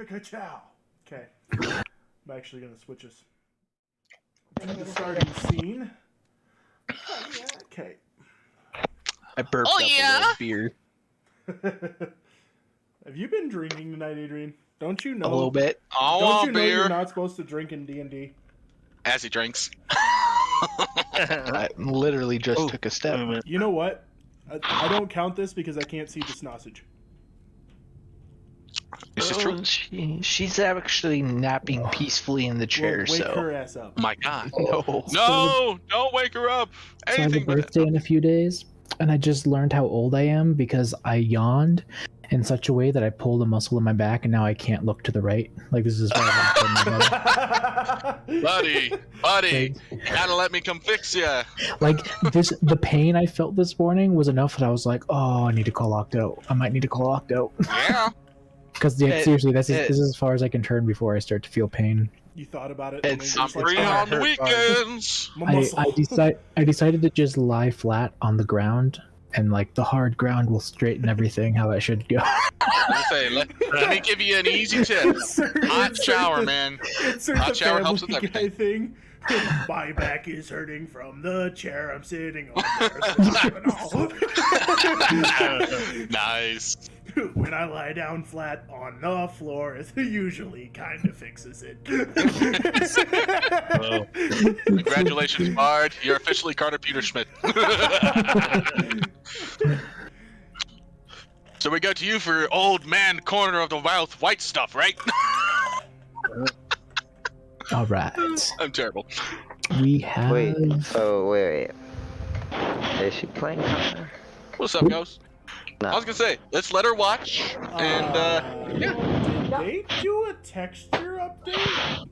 Ka-chow. Okay. I'm actually going to switch us to the starting scene. Oh, yeah, okay. I burped up a little beer. Have you been drinking tonight, Adrian? Don't you know? A little bit. Don't you know you're not supposed to drink in D&D? As he drinks. I literally just took a step. You know what? I don't count this because I can't see the sausage. This is true. She's actually napping peacefully in the chair, Well, wake so... her ass up. My God. No. No! Don't wake her up! So I have a Anything but birthday in a few days, and I just learned how old I am because I yawned in such a way that I pulled a muscle in my back, and now I can't look to the right. Like, this is Buddy, you gotta let me come fix ya. like the pain I felt this morning was enough that I was like, oh, I need to call Octo. I might need to call Octo. Yeah. Because seriously, this is as far as I can turn before I start to feel pain. You thought about it? I'm free on the weekends. I decided to just lie flat on the ground, and like the hard ground will straighten everying how it should go. Let me give you an easy tip. Hot shower, man. Hot shower helps with everything. Thing. My back is hurting from the chair I'm sitting on. Nice. When I lie down flat on the floor, it usually kind of fixes it. Well, congratulations, Bard. You're officially Carter Peter Schmidt. So we go to you for old man corner of the mouth white stuff, right? All right. I'm terrible. We have. Wait. Is she playing Connor? What's up, Ghost? No. I was gonna say, let's let her watch, and yeah. Did they do a texture update?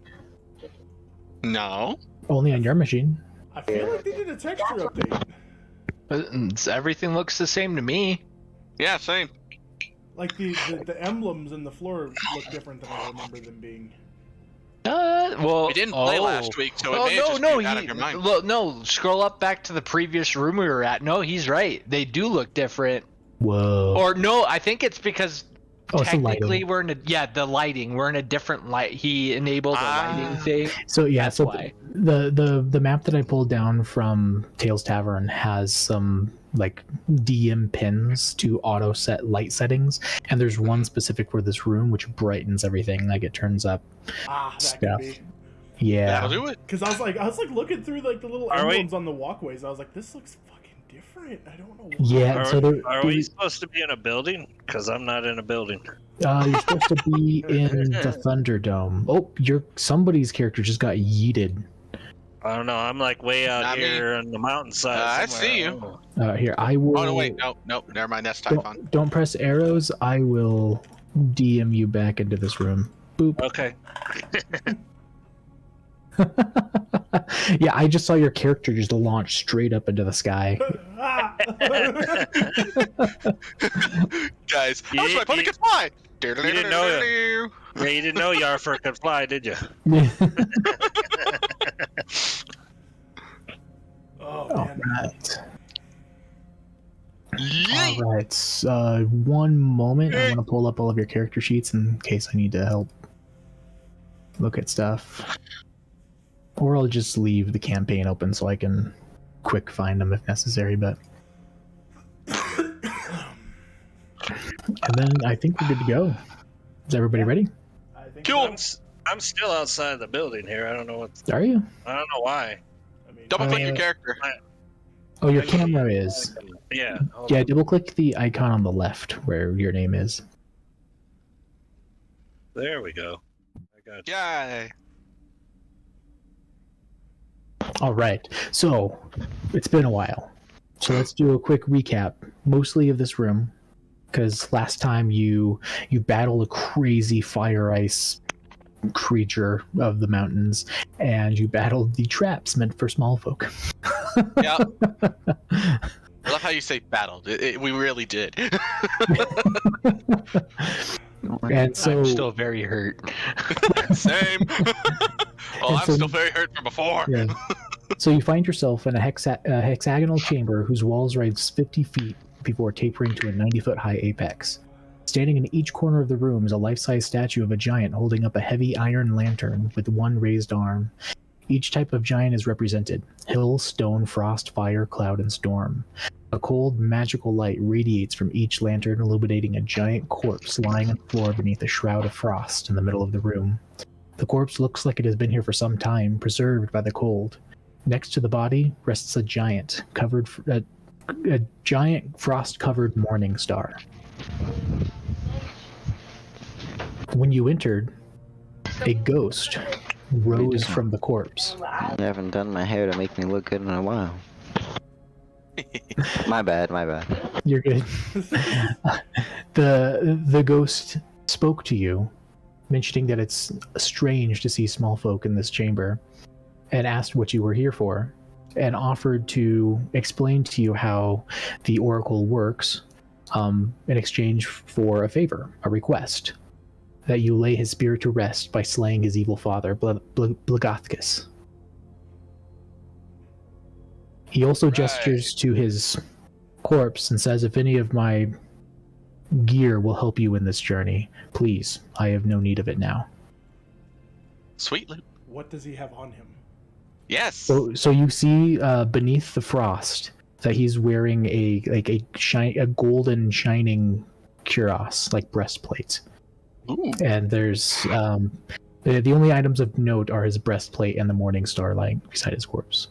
No. Only on your machine. I feel like they did a texture update. Everything looks the same to me. Yeah, same. Like the emblems in the floor look different than I remember them being. Well, We didn't play last week, so it may have just been out of your mind. Well, no, scroll up back to the previous room we were at. No, he's right. They do look different. Whoa. Or no, I think it's because technically we're the lighting. We're in a different light. He enabled a lighting thing. So yeah, That's so why. the map that I pulled down from Tales Tavern has some like DM pins to auto set light settings, and there's one specific for this room which brightens everything, like it turns up That stuff. could be. Yeah. That'll do it. Because I was like looking through like the little emblems on the walkways. I was like, this looks fucking different. I don't know why. Yeah. Are we supposed to be in a building? Because I'm not in a building. You're supposed to be in the Thunderdome. Oh, somebody's character just got yeeted. I don't know. I'm like way out Not here on the mountainside. I somewhere. see don't you. know. Here, I will. Oh no, wait, no, never mind. That's Typhon. Don't press arrows. I will DM you back into this room. Boop. Okay. Yeah, I just saw your character just launch straight up into the sky. Guys, how much my pony can fly? You didn't know it. Yeah, you didn't know Yarfur could fly, did you? Oh man. All right. One moment. I want to pull up all of your character sheets in case I need to help look at stuff. Or I'll just leave the campaign open so I can quick find them if necessary, but... And then I think we're good to go. Is everybody ready? I think Cool. I'm still outside the building here. I don't know what. Are you? I don't know why. I mean, Double click your character. Oh, your camera is. Yeah. Yeah, double click the icon on the left where your name is. There we go. I got you. Yay. All right. So, it's been a while. So let's do a quick recap, mostly of this room, because last time you battled a crazy fire ice creature of the mountains, and you battled the traps meant for small folk. Yeah. I love how you say battled. We really did. And so I'm still very hurt. Same. Well, I'm so- still very hurt from before. yeah. So you find yourself in a hexagonal chamber whose walls rise 50 feet before tapering to a 90-foot high apex. Standing in each corner of the room is a life-size statue of a giant holding up a heavy iron lantern with one raised arm. Each type of giant is represented: hill, stone, frost, fire, cloud, and storm. A cold, magical light radiates from each lantern, illuminating a giant corpse lying on the floor beneath a shroud of frost in the middle of the room. The corpse looks like it has been here for some time, preserved by the cold. Next to the body rests a giant, a giant frost-covered morning star. When you entered, a ghost rose from the corpse. I haven't done my hair to make me look good in a while. My bad. You're good. The ghost spoke to you, mentioning that it's strange to see small folk in this chamber, and asked what you were here for, and offered to explain to you how the Oracle works, in exchange for a favor, a request, that you lay his spirit to rest by slaying his evil father, Blagothkus. He also gestures to his corpse and says, if any of my gear will help you in this journey, please, I have no need of it now. Sweet loot. What does he have on him? Yes. So you see beneath the frost that he's wearing a golden shining cuirass, like breastplate. Ooh. And there's the only items of note are his breastplate and the morning star lying beside his corpse.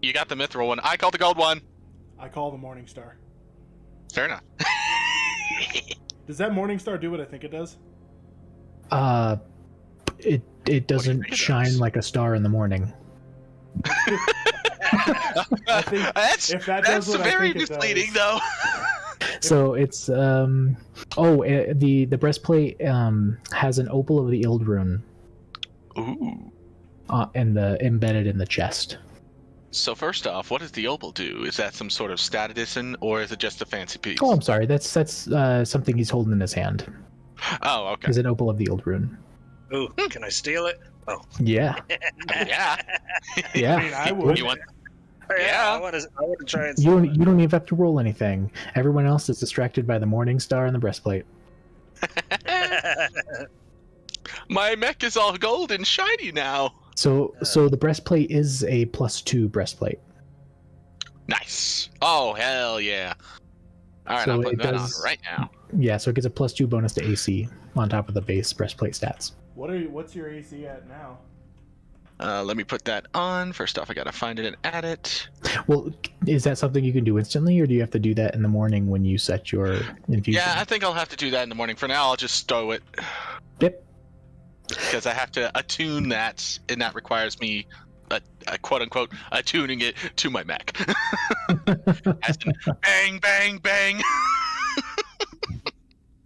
You got the mithril one. I call the gold one. I call the Morning Star. Fair enough. Does that Morning Star do what I think it does? It doesn't think it shine does? like a star in the morning. I think That's if that does what I very think it misleading, does. though. So it's the breastplate has an opal of the Ild rune Ooh. embedded in the chest. So first off, what does the opal do? Is that some sort of stat addition, or is it just a fancy piece? Oh, I'm sorry. That's something he's holding in his hand. Oh, okay. Is an opal of the Ild rune. Ooh, can I steal it? Oh. Yeah. Yeah. Yeah. I mean, I would. You want? Yeah, Yeah. I want to try and You steal don't even have to roll anything. Everyone else is distracted by the morning star and the breastplate. it. My mech is all gold and shiny now. So the breastplate is a +2 breastplate. Nice. Oh, hell yeah. All right, So I'm putting it that on does- right now. Yeah, so it gets a +2 bonus to AC on top of the base breastplate stats. What's your AC at now? Let me put that on. First off, I gotta find it and add it. Well, is that something you can do instantly, or do you have to do that in the morning when you set your infusion? Yeah, I think I'll have to do that in the morning. For now, I'll just stow it. Yep. Because I have to attune that, and that requires me, quote unquote, attuning it to my mech. As in, bang, bang, bang.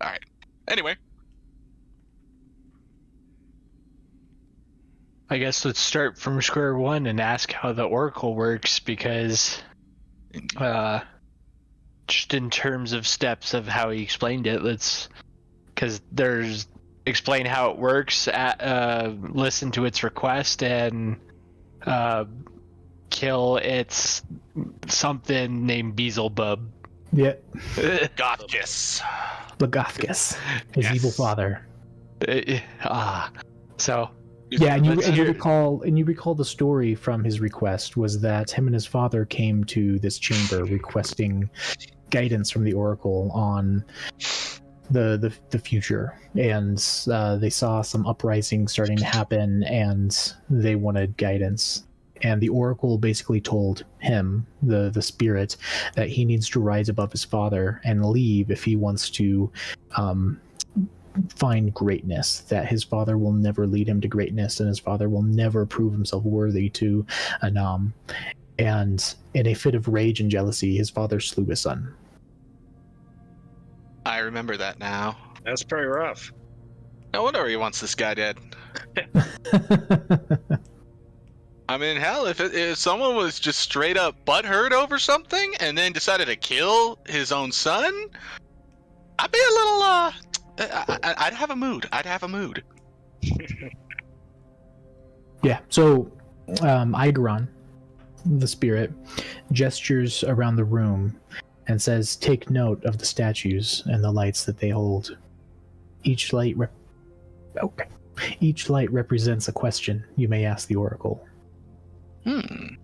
All right. Anyway, I guess let's start from square one and ask how the Oracle works, because just in terms of steps of how he explained it, because there's explain how it works, listen to its request, and kill its something named Beelzebub. Yeah. got this. Blagothkus, his Yes. evil father. So Yeah, and Let's you hear- recall the story from his request was that him and his father came to this chamber requesting guidance from the Oracle on the future, and they saw some uprising starting to happen, and they wanted guidance. And the Oracle basically told him, the spirit, that he needs to rise above his father and leave if he wants to find greatness, that his father will never lead him to greatness, and his father will never prove himself worthy to Anam. And in a fit of rage and jealousy, his father slew his son. I remember that now. That's pretty rough. No wonder he wants this guy dead. I mean, hell, if someone was just straight up butthurt over something and then decided to kill his own son, I'd be a little, I'd have a mood. Yeah, so Igaron, the spirit, gestures around the room and says, "Take note of the statues and the lights that they hold. Each light represents a question you may ask the oracle.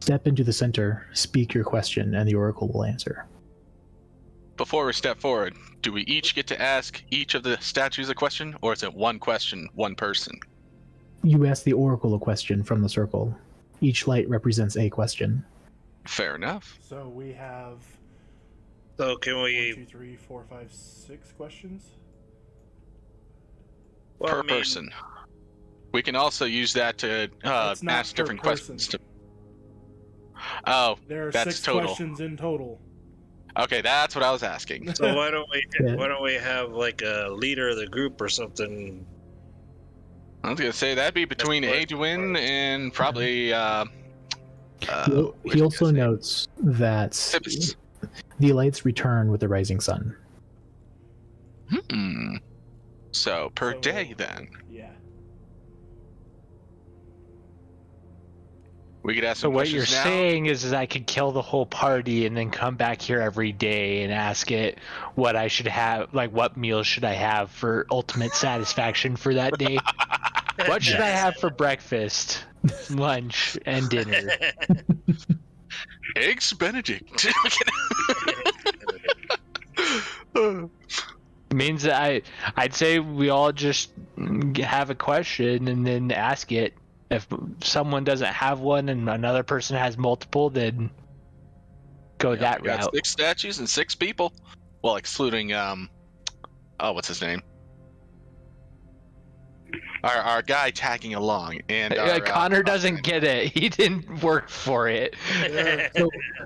Step into the center, speak your question, and the oracle will answer." Before we step forward, do we each get to ask each of the statues a question, or is it one question, one person? You ask the oracle a question from the circle. Each light represents a question. Fair enough. So we have So can 1, we? 2, 3, 4, 5, 6 questions. Well, Per I mean, person. We can also use that to It's not ask per different person. questions. Oh, There are That's 6 total. questions in total. okay, that's what I was asking. So why don't we? Yeah. Why don't we have like a leader of the group or something? I was gonna say that'd be between That's what- Adwin and probably. He where's also his name? notes that Sips. the lights return with the rising sun. So per So- day then. Yeah. We could ask So some what you're questions now. saying is I could kill the whole party and then come back here every day and ask it what I should have, like what meals should I have for ultimate satisfaction for that day? What should I have for breakfast, lunch, and dinner? Eggs Benedict. Means that I'd say we all just have a question and then ask it. If someone doesn't have one and another person has multiple, then go that We got route. 6 statues and 6 people. Well, excluding what's his name? Our guy tagging along, and our, Connor doesn't get it. He didn't work for it.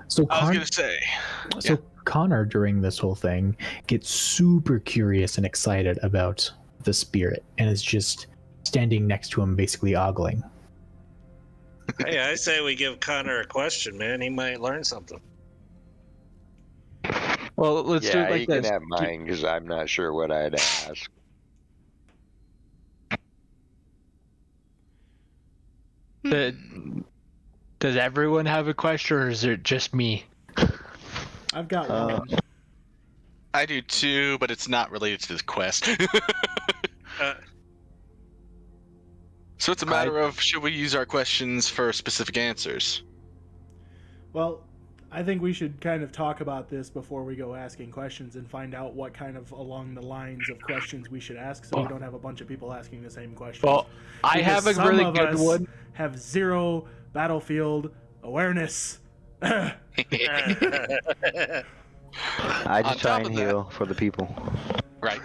So I was gonna say, So Connor, during this whole thing, gets super curious and excited about the spirit, and is just standing next to him, basically ogling. Hey, I say we give Connor a question, man. He might learn something. Well, let's do Yeah, it like you can this. have mine because I'm not sure what I'd ask. Does everyone have a question, or is it just me? I've got one. I do too, but it's not related to this quest. So it's a matter of should we use our questions for specific answers? Well, I think we should kind of talk about this before we go asking questions and find out what kind of along the lines of questions we should ask, so we don't have a bunch of people asking the same questions. Well, I Because have a some really of good us one. Have 0 battlefield awareness. I On just try top and of that- heal for the people. Right.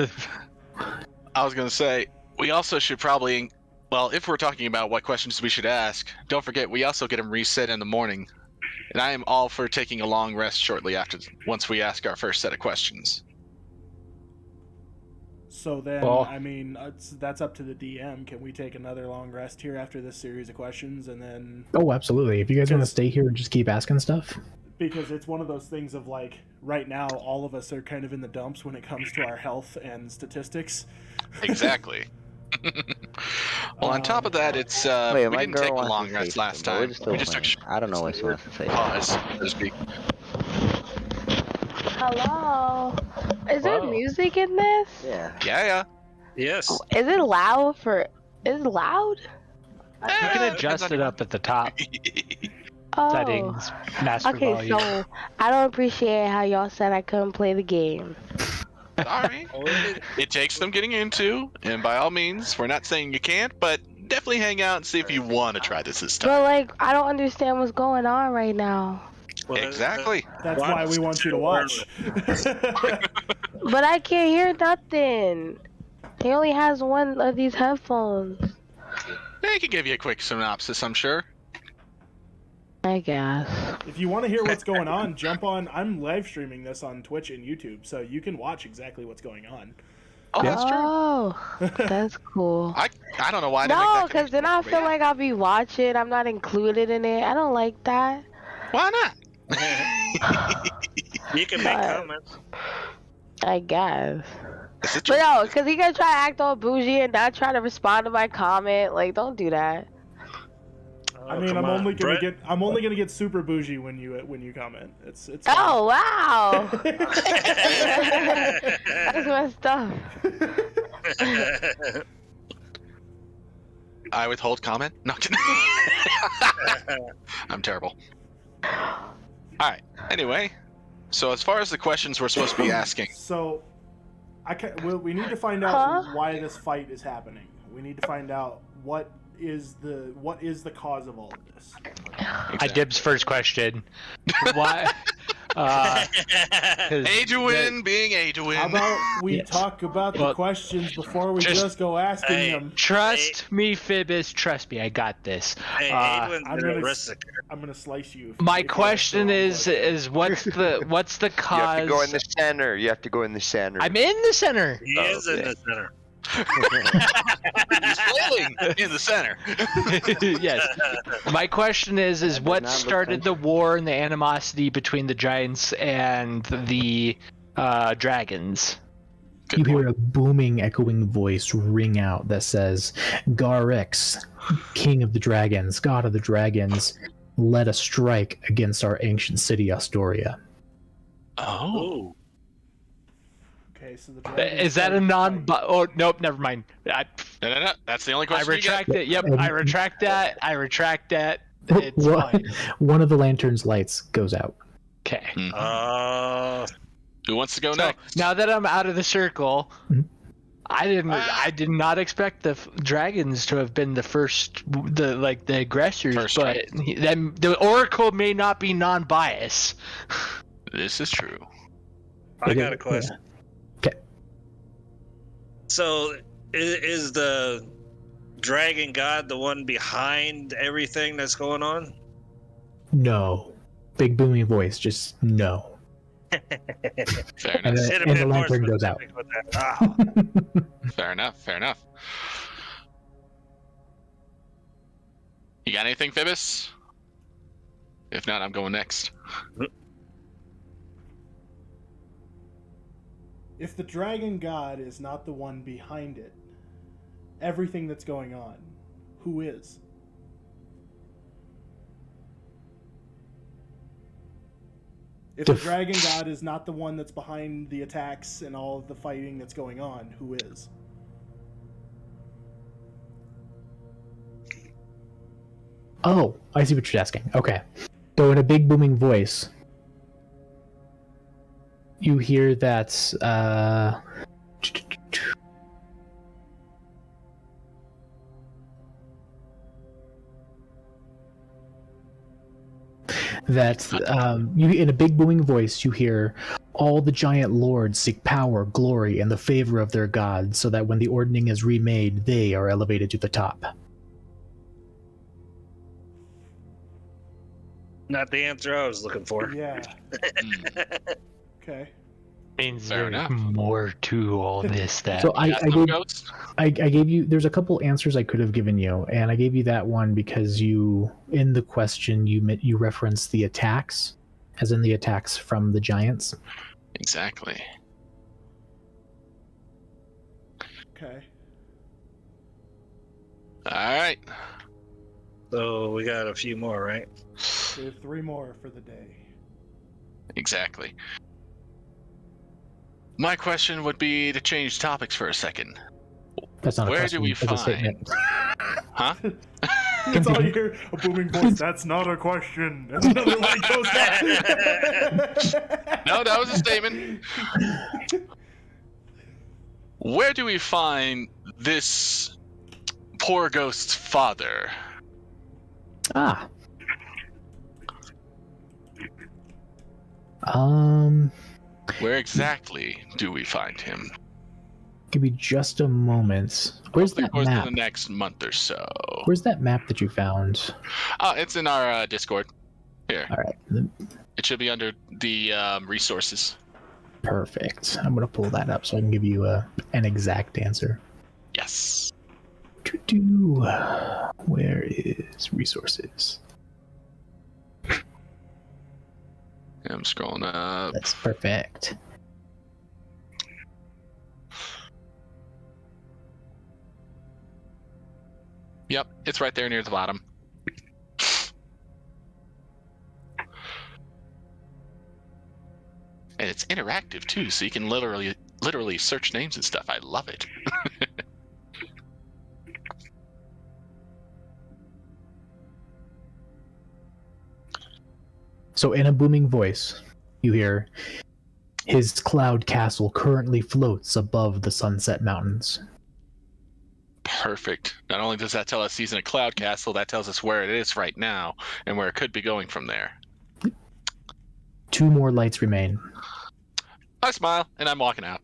I was gonna say we also should probably, well, if we're talking about what questions we should ask, don't forget we also get them reset in the morning, and I am all for taking a long rest shortly after once we ask our first set of questions. So then, Well- I mean, that's up to the DM. Can we take another long rest here after this series of questions, and then Oh, absolutely. If you guys want to Because- stay here and just keep asking stuff. because it's one of those things of like right now all of us are kind of in the dumps when it comes to our health and statistics. Exactly. Well, on top of that, it's Wait, we my didn't girl take a wants long to rest say last something, but we're time. still We just took playing. I don't know what she wants to say. pause, so to speak. Hello. Is there Whoa. music in this? Yeah. Yeah. Yes. Is it loud for? Is it loud? You can adjust it up at the top. Oh. Settings, master Okay, volume. so I don't appreciate how y'all said I couldn't play the game. Sorry. It takes some getting into, and by all means, we're not saying you can't, but definitely hang out and see if you want to try this time. But like, I don't understand what's going on right now. Well, Exactly. That's why we want you to watch. But I can't hear nothing. He only has one of these headphones. They can give you a quick synopsis, I'm sure. I guess. If you want to hear what's going on, jump on. I'm live streaming this on Twitch and YouTube, so you can watch exactly what's going on. Oh, that's true. Oh, that's cool. I don't know why. they No, make that because then I connection, feel but like I'll be watching. I'm not included in it. I don't like that. why not? You can make But- comments. I guess. Is it But your- no, because he gonna try to act all bougie and not try to respond to my comment. Like, don't do that. I mean, come I'm on, only gonna Brett. get super bougie when you comment. It's fine. Oh wow, that's messed up. I withhold comment. No, I'm kidding. I'm terrible. All right. Anyway, so as far as the questions we're supposed to be asking, So, we need to find out Huh? why this fight is happening. We need to find out what is the cause of all of this. I dibs first question. Why? 'Cause Aduin being Aduin. How about we Yes. talk about the Well, questions before we just- just go asking Hey. them? Trust me, Phoebus. Trust me, I got this. Hey, Uh, Adwin's been arrested. I'm gonna slice you. My if you question ask the wrong is what's the You cause? have to go in the center. You have to go in the center. I'm in the center. He is in the center. He's flailing in the center. Yes. My question is did what not look started the war and the animosity between the giants and the dragons? You hear a booming, echoing voice ring out that says, Garix, king of the dragons, god of the dragons, led a strike against our ancient city, Astoria. Oh. Ooh. Okay, so the dragons Is that a started non? fighting. Oh nope, never mind. No. That's the only I question. retract it. Yep, I retract that. I retract that. It's One- fine. One of the lantern's lights goes out. Okay. You get. Who wants to go So next? now that I'm out of the circle, Mhm. I did not expect the dragons to have been the first, the aggressors, First but then the Oracle may not be non-biased. This is true. I got a question. Okay. So, is the dragon god the one behind everything that's going on? No. Big booming voice, just no. Fair And, enough. Should have and the been more lantern goes out. specific with that. Ah. Fair enough. You got anything, Phoebus? If not, I'm going next. If the dragon god is not the one behind it, everything that's going on, who is? If the dragon god is not the one that's behind the attacks and all of the fighting that's going on, who is? Oh, I see what you're asking. Okay. So in a big booming voice, you hear that you in a big booming voice you hear all the giant lords seek power, glory, and the favor of their god, so that when the ordning is remade, they are elevated to the top. Not the answer I was looking for. Yeah. Okay. Means Fair there's enough. more to all this. That So I Got some gave ghosts? I gave you, there's a couple answers I could have given you, and I gave you that one because you, in the question, you referenced the attacks, as in the attacks from the giants. Exactly. Okay. All right. So we got a few more, right? We have 3 more for the day. Exactly. My question would be to change topics for a second. That's not a Where question. do we that's a find- statement. Huh? That's all you hear, a booming voice. That's not a question. And another light goes out. No, that was a statement. Where do we find this poor ghost's father? Ah. Where exactly do we find him? Give me just a moment. Where's Over the that course map? of the next month or so. Where's that map that you found? It's in our Discord. Here. All right. It should be under the resources. Perfect. I'm gonna pull that up so I can give you an exact answer. Yes. Where is resources? I'm scrolling up. That's perfect. Yep, it's right there near the bottom. And it's interactive too, so you can literally search names and stuff. I love it. So in a booming voice, you hear, his cloud castle currently floats above the Sunset Mountains. Perfect. Not only does that tell us he's in a cloud castle, that tells us where it is right now and where it could be going from there. 2 more lights remain. I smile and I'm walking out.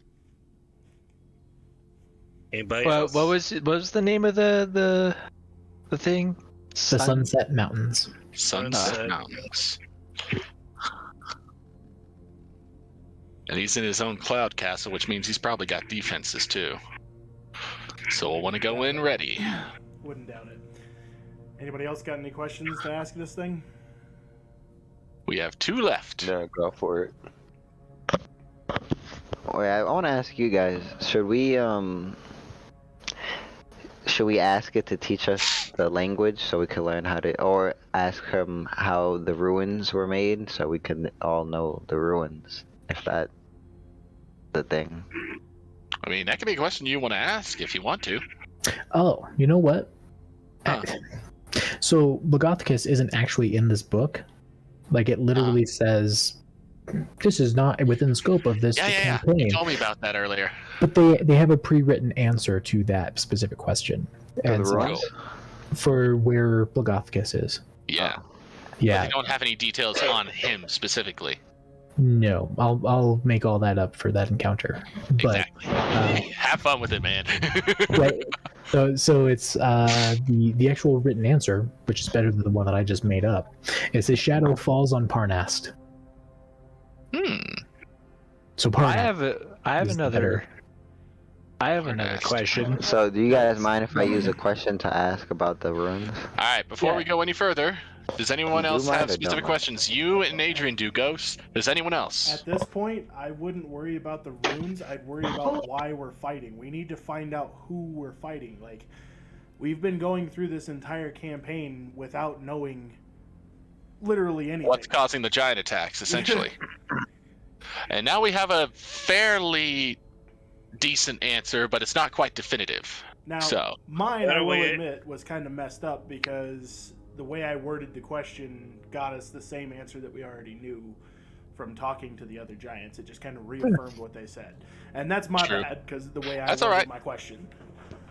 Anybody Well, else? what was the name of the thing? The Sunset Mountains. Sunset Mountains. And he's in his own cloud castle, which means he's probably got defenses too. So we'll want to go in ready. Wouldn't doubt it. Anybody else got any questions to ask this thing? We have 2 left. No, go for it. Wait, I want to ask you guys. Should we ask it to teach us the language so we can learn how to, or ask him how the ruins were made so we can all know the ruins? If that's the thing. I mean, that could be a question you want to ask if you want to. Oh, you know what? Huh. So Logothicus isn't actually in this book. Like, it literally says, this is not within scope of this Yeah. campaign. You told me about that earlier. But they have a pre-written answer to that specific question. And so, Cool. for where Logothicus is. Yeah. Yeah. But they don't have any details on him specifically. No, I'll make all that up for that encounter. But Exactly. Have fun with it, man. so it's the actual written answer, which is better than the one that I just made up. It says shadow falls on Parnast. So Parnast. I have is another Parnast. question. So, do you guys mind if I use a question to ask about the ruins? All right, before we go any further, does anyone You else mind have or don't specific mind? questions? You and Adrian do, Ghost. Does anyone else? At this point, I wouldn't worry about the runes. I'd worry about why we're fighting. We need to find out who we're fighting. Like, we've been going through this entire campaign without knowing literally anything. What's causing the giant attacks, essentially? And now we have a fairly decent answer, but it's not quite definitive. Now, So, mine, I will Wait. admit, was kind of messed up because the way I worded the question got us the same answer that we already knew from talking to the other giants. It just kind of reaffirmed what they said. And that's my True. bad because the way I That's worded all right. my question.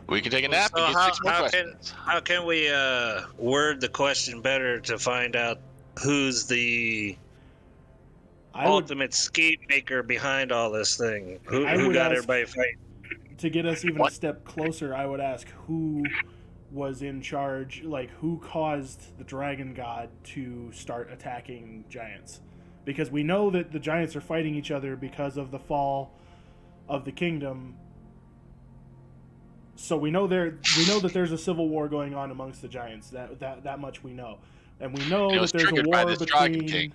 we can take a nap So and get 6 more questions. how can we word the question better to find out who's the I would, ultimate scheme maker behind all this thing? Who I would got ask- everybody fighting? to get us even What? a step closer, I would ask who was in charge, like who caused the dragon god to start attacking giants. Because we know that the giants are fighting each other because of the fall of the kingdom. So we know that there's a civil war going on amongst the giants. That much we know. And we know It that was there's a triggered by war this Dragon between King.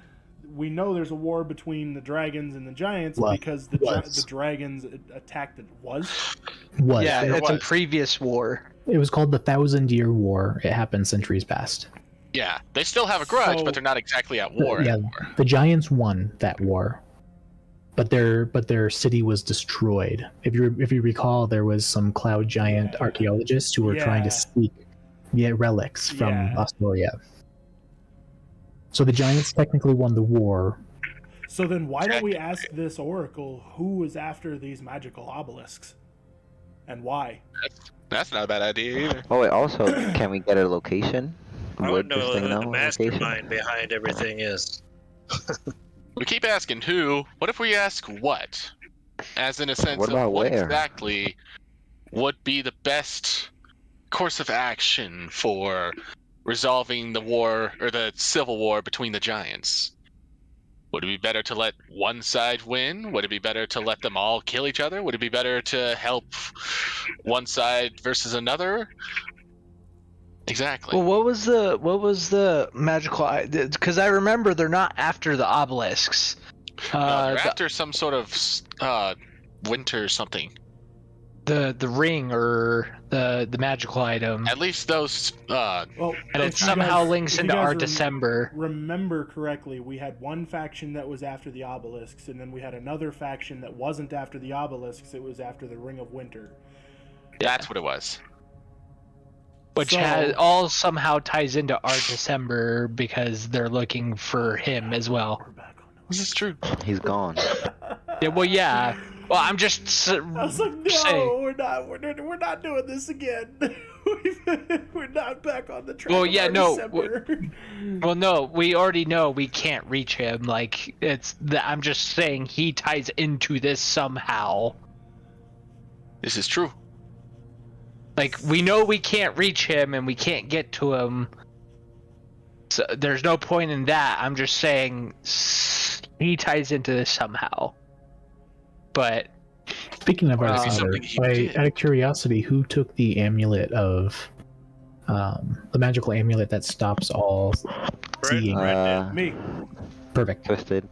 we know there's a war between the dragons and the giants Was. because Was. the dragons attacked it. Was? Yeah, There it's a was. previous war. It was called the 1,000-Year War. It happened centuries past. Yeah, they still have a grudge, So- but they're not exactly at war. Yeah, the giants won that war, but their city was destroyed. If you recall, there was some cloud giant archaeologists who were trying to seek relics from Yeah. Astoria. So the giants technically won the war. So then why don't we ask this oracle who was after these magical obelisks? And why? That's not a bad idea either. Oh wait, also, can we get a location? I would Would this know thing who know the a location? mastermind behind everything is. We keep asking who. What if we ask what? As in a sense What of about what where? exactly would be the best course of action for resolving the war or the civil war between the giants? Would it be better to let one side win? Would it be better to let them all kill each other? Would it be better to help one side versus another? Exactly. Well, what was the magical? Because I remember they're not after the obelisks. No, they're the- after some sort of winter something. the ring or the magical item, At least those. Well, and if it you somehow guys- links if you into guys our December. Remember correctly, we had one faction that was after the obelisks, and then we had another faction that wasn't after the obelisks. It was after the Ring of Winter. That's what it was. Which So- all somehow ties into our December because they're looking for him as well. We're back on This is true. He's gone. Yeah, well, yeah. Well, I'm just I was like, no, saying. we're not doing this again. We're not back on the track. Well, of yeah, our no, December. Well, no, we already know we can't reach him. Like, I'm just saying he ties into this somehow. This is true. Like, we know we can't reach him and we can't get to him. So there's no point in that. I'm just saying he ties into this somehow. But Speaking of our Maybe December, something he did. out of curiosity, who took the amulet of the magical amulet that stops all Brett, seeing? Me. Perfect. Twisted.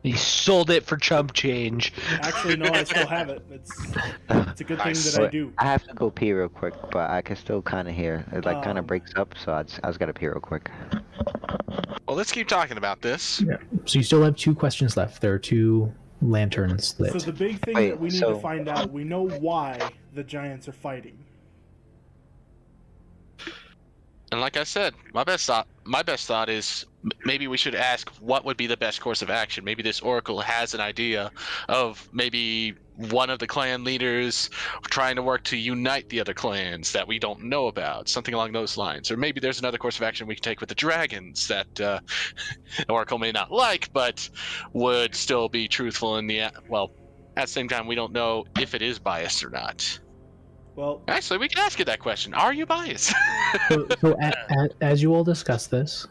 he sold it for chump change. Actually, no, I still have it. It's a good thing Nice. that I do. I have to go pee real quick, but I can still kind of hear. It like kind of breaks up, so I just gotta pee real quick. Well, let's keep talking about this. So you still have 2 questions left. There are 2 lanterns lit. So the big thing Wait, that we need so- to find out, we know why the giants are fighting. And like I said, my best thought is maybe we should ask what would be the best course of action. Maybe this oracle has an idea of maybe one of the clan leaders trying to work to unite the other clans that we don't know about, something along those lines. Or maybe there's another course of action we can take with the dragons that the oracle may not like, but would still be truthful in the well. At the same time, we don't know if it is biased or not. Well, Actually, we can ask it that question. Are you biased? So as you all discuss this,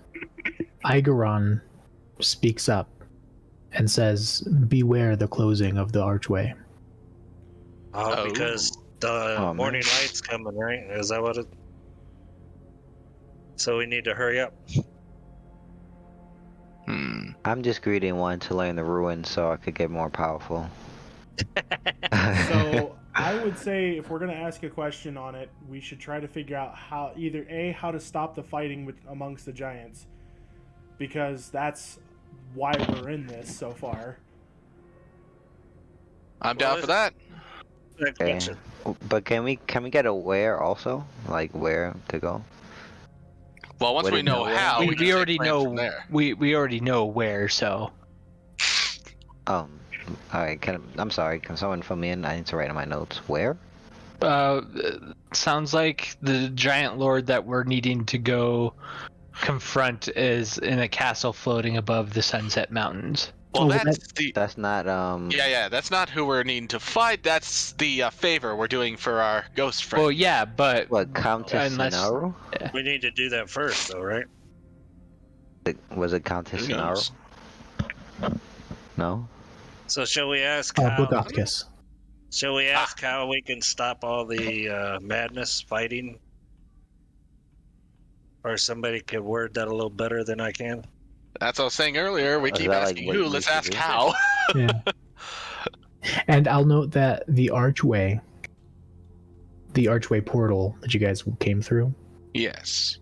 Igaron speaks up and says, "Beware the closing of the archway." Oh. Because the Oh, man. morning light's coming, right? Is that what it? So we need to hurry up. I'm just greedy and wanting to learn the ruins so I could get more powerful. so I would say if we're going to ask a question on it, we should try to figure out how either A, how to stop the fighting amongst the giants, because that's why we're in this so far. I'm down for that. Next Okay. question. But can we get a where also? Like where to go? Well, once What we is know that? how, we can take already plans know from there. we already know where. So Alright, I'm sorry, can someone fill me in? I need to write in my notes. Where? sounds like the giant lord that we're needing to go confront is in a castle floating above the Sunset Mountains. Well, Oh, That's not yeah. That's not who we're needing to fight. That's the favor we're doing for our ghost friend. Well, yeah, but what, Countess Unless- Sonaru? We need to do that first, though, right? Was it Countess Who knows? Sonaru? No? So shall we ask? Blagothkus. Shall we ask how we can stop all the madness fighting? Or somebody could word that a little better than I can. That's what I was saying earlier. We Is keep that, like, asking what who. we Let's should ask do? how. Yeah. And I'll note that the archway portal that you guys came through, Yes.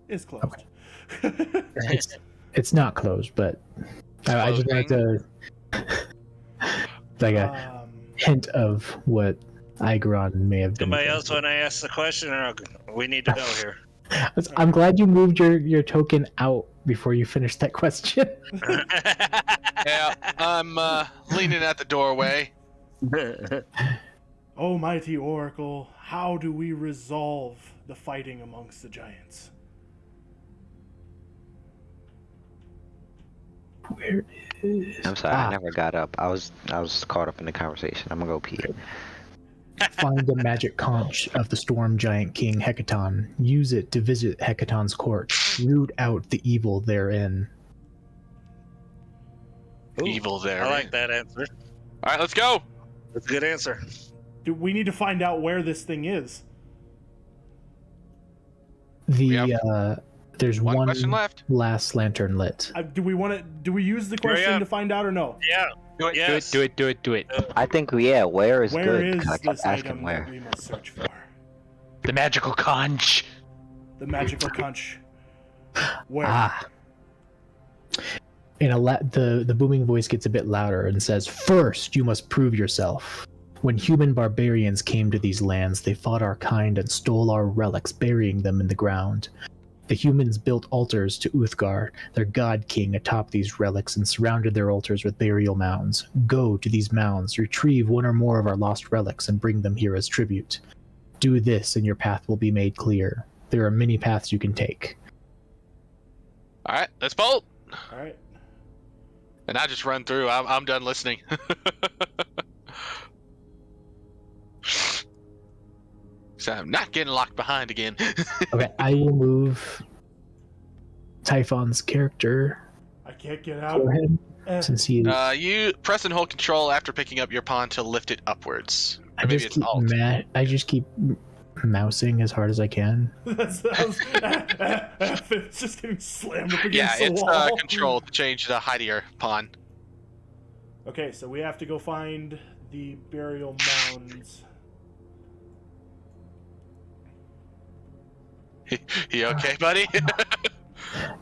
It's closed. it's not closed, but I just wanted to like a hint of what Igaron may have been. Somebody else want to ask the question, or we need to go here? I'm glad you moved your token out before you finished that question. Yeah, I'm leaning at the doorway. Oh, mighty oracle, how do we resolve the fighting amongst the giants? Where is? I'm sorry, Ah. I never got up. I was caught up in the conversation. I'm gonna go pee. Find the magic conch of the storm giant king Hecaton. Use it to visit Hecaton's court. Root out the evil therein. Ooh, Evil there. I like that answer. All right, let's go. That's a good answer. We need to find out where this thing is. There's One one question left. last lantern lit. Do we use the question up. to find out or no? Yeah, Do it, Yes. do it, do it, do it, do it. I think where is Where good? is 'Cause I kept this asking item where. that we must search for? The magical conch. The magical conch. Where? Ah. The booming voice gets a bit louder and says, "First, you must prove yourself. When human barbarians came to these lands, they fought our kind and stole our relics, burying them in the ground. The humans built altars to Uthgar, their god king, atop these relics and surrounded their altars with burial mounds. Go to these mounds, retrieve one or more of our lost relics, and bring them here as tribute. Do this, and your path will be made clear. There are many paths you can take." All right, let's bolt. All right. And I just run through. I'm done listening. So I'm not getting locked behind again. Okay, I will move Typhon's character I can't get out. for him Eh. since he. You press and hold control after picking up your pawn to lift it upwards. Or I maybe just it's keep alt. I just keep mousing as hard as I can. It's just getting slammed up Yeah, against the it's wall. control to change the height of your pawn. Okay, so we have to go find the burial mounds. You okay, buddy?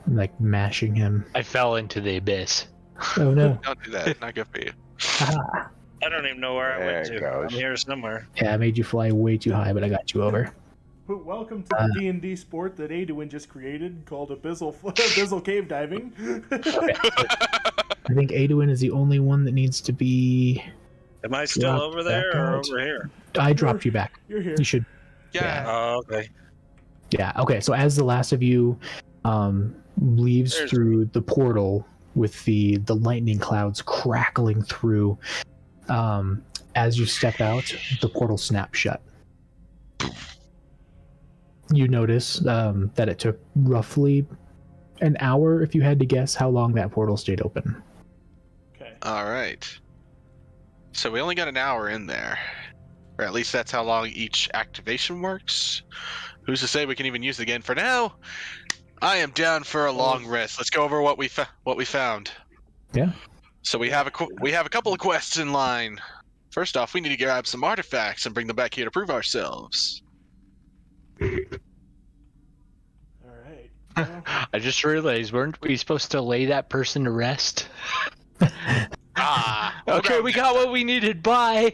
I'm like mashing him. I fell into the abyss. Oh no! Don't do that. Not good for you. Ah. I don't even know where I went There it to. I'm goes. here somewhere. Yeah, I made you fly way too high, but I got you over. Welcome to the D&D sport that Aduin just created called Abyssal Cave Diving. I think Aduin is the only one that needs to be. Am I still Drop over there back or out. over here? I dropped you back. You're here. You should. Yeah. Oh, okay. Yeah. Okay. So as the last of you leaves There's- through the portal with the lightning clouds crackling through, as you step out, the portal snaps shut. You notice that it took roughly an hour, if you had to guess, how long that portal stayed open. Okay. All right. So we only got an hour in there, or at least that's how long each activation works. Who's to say we can even use it again? For now, I am down for a long rest. Let's go over what we found. Yeah. So we have a couple of quests in line. First off, we need to grab some artifacts and bring them back here to prove ourselves. All right. Well, I just realized, weren't we supposed to lay that person to rest? Okay, we got what we needed. Bye.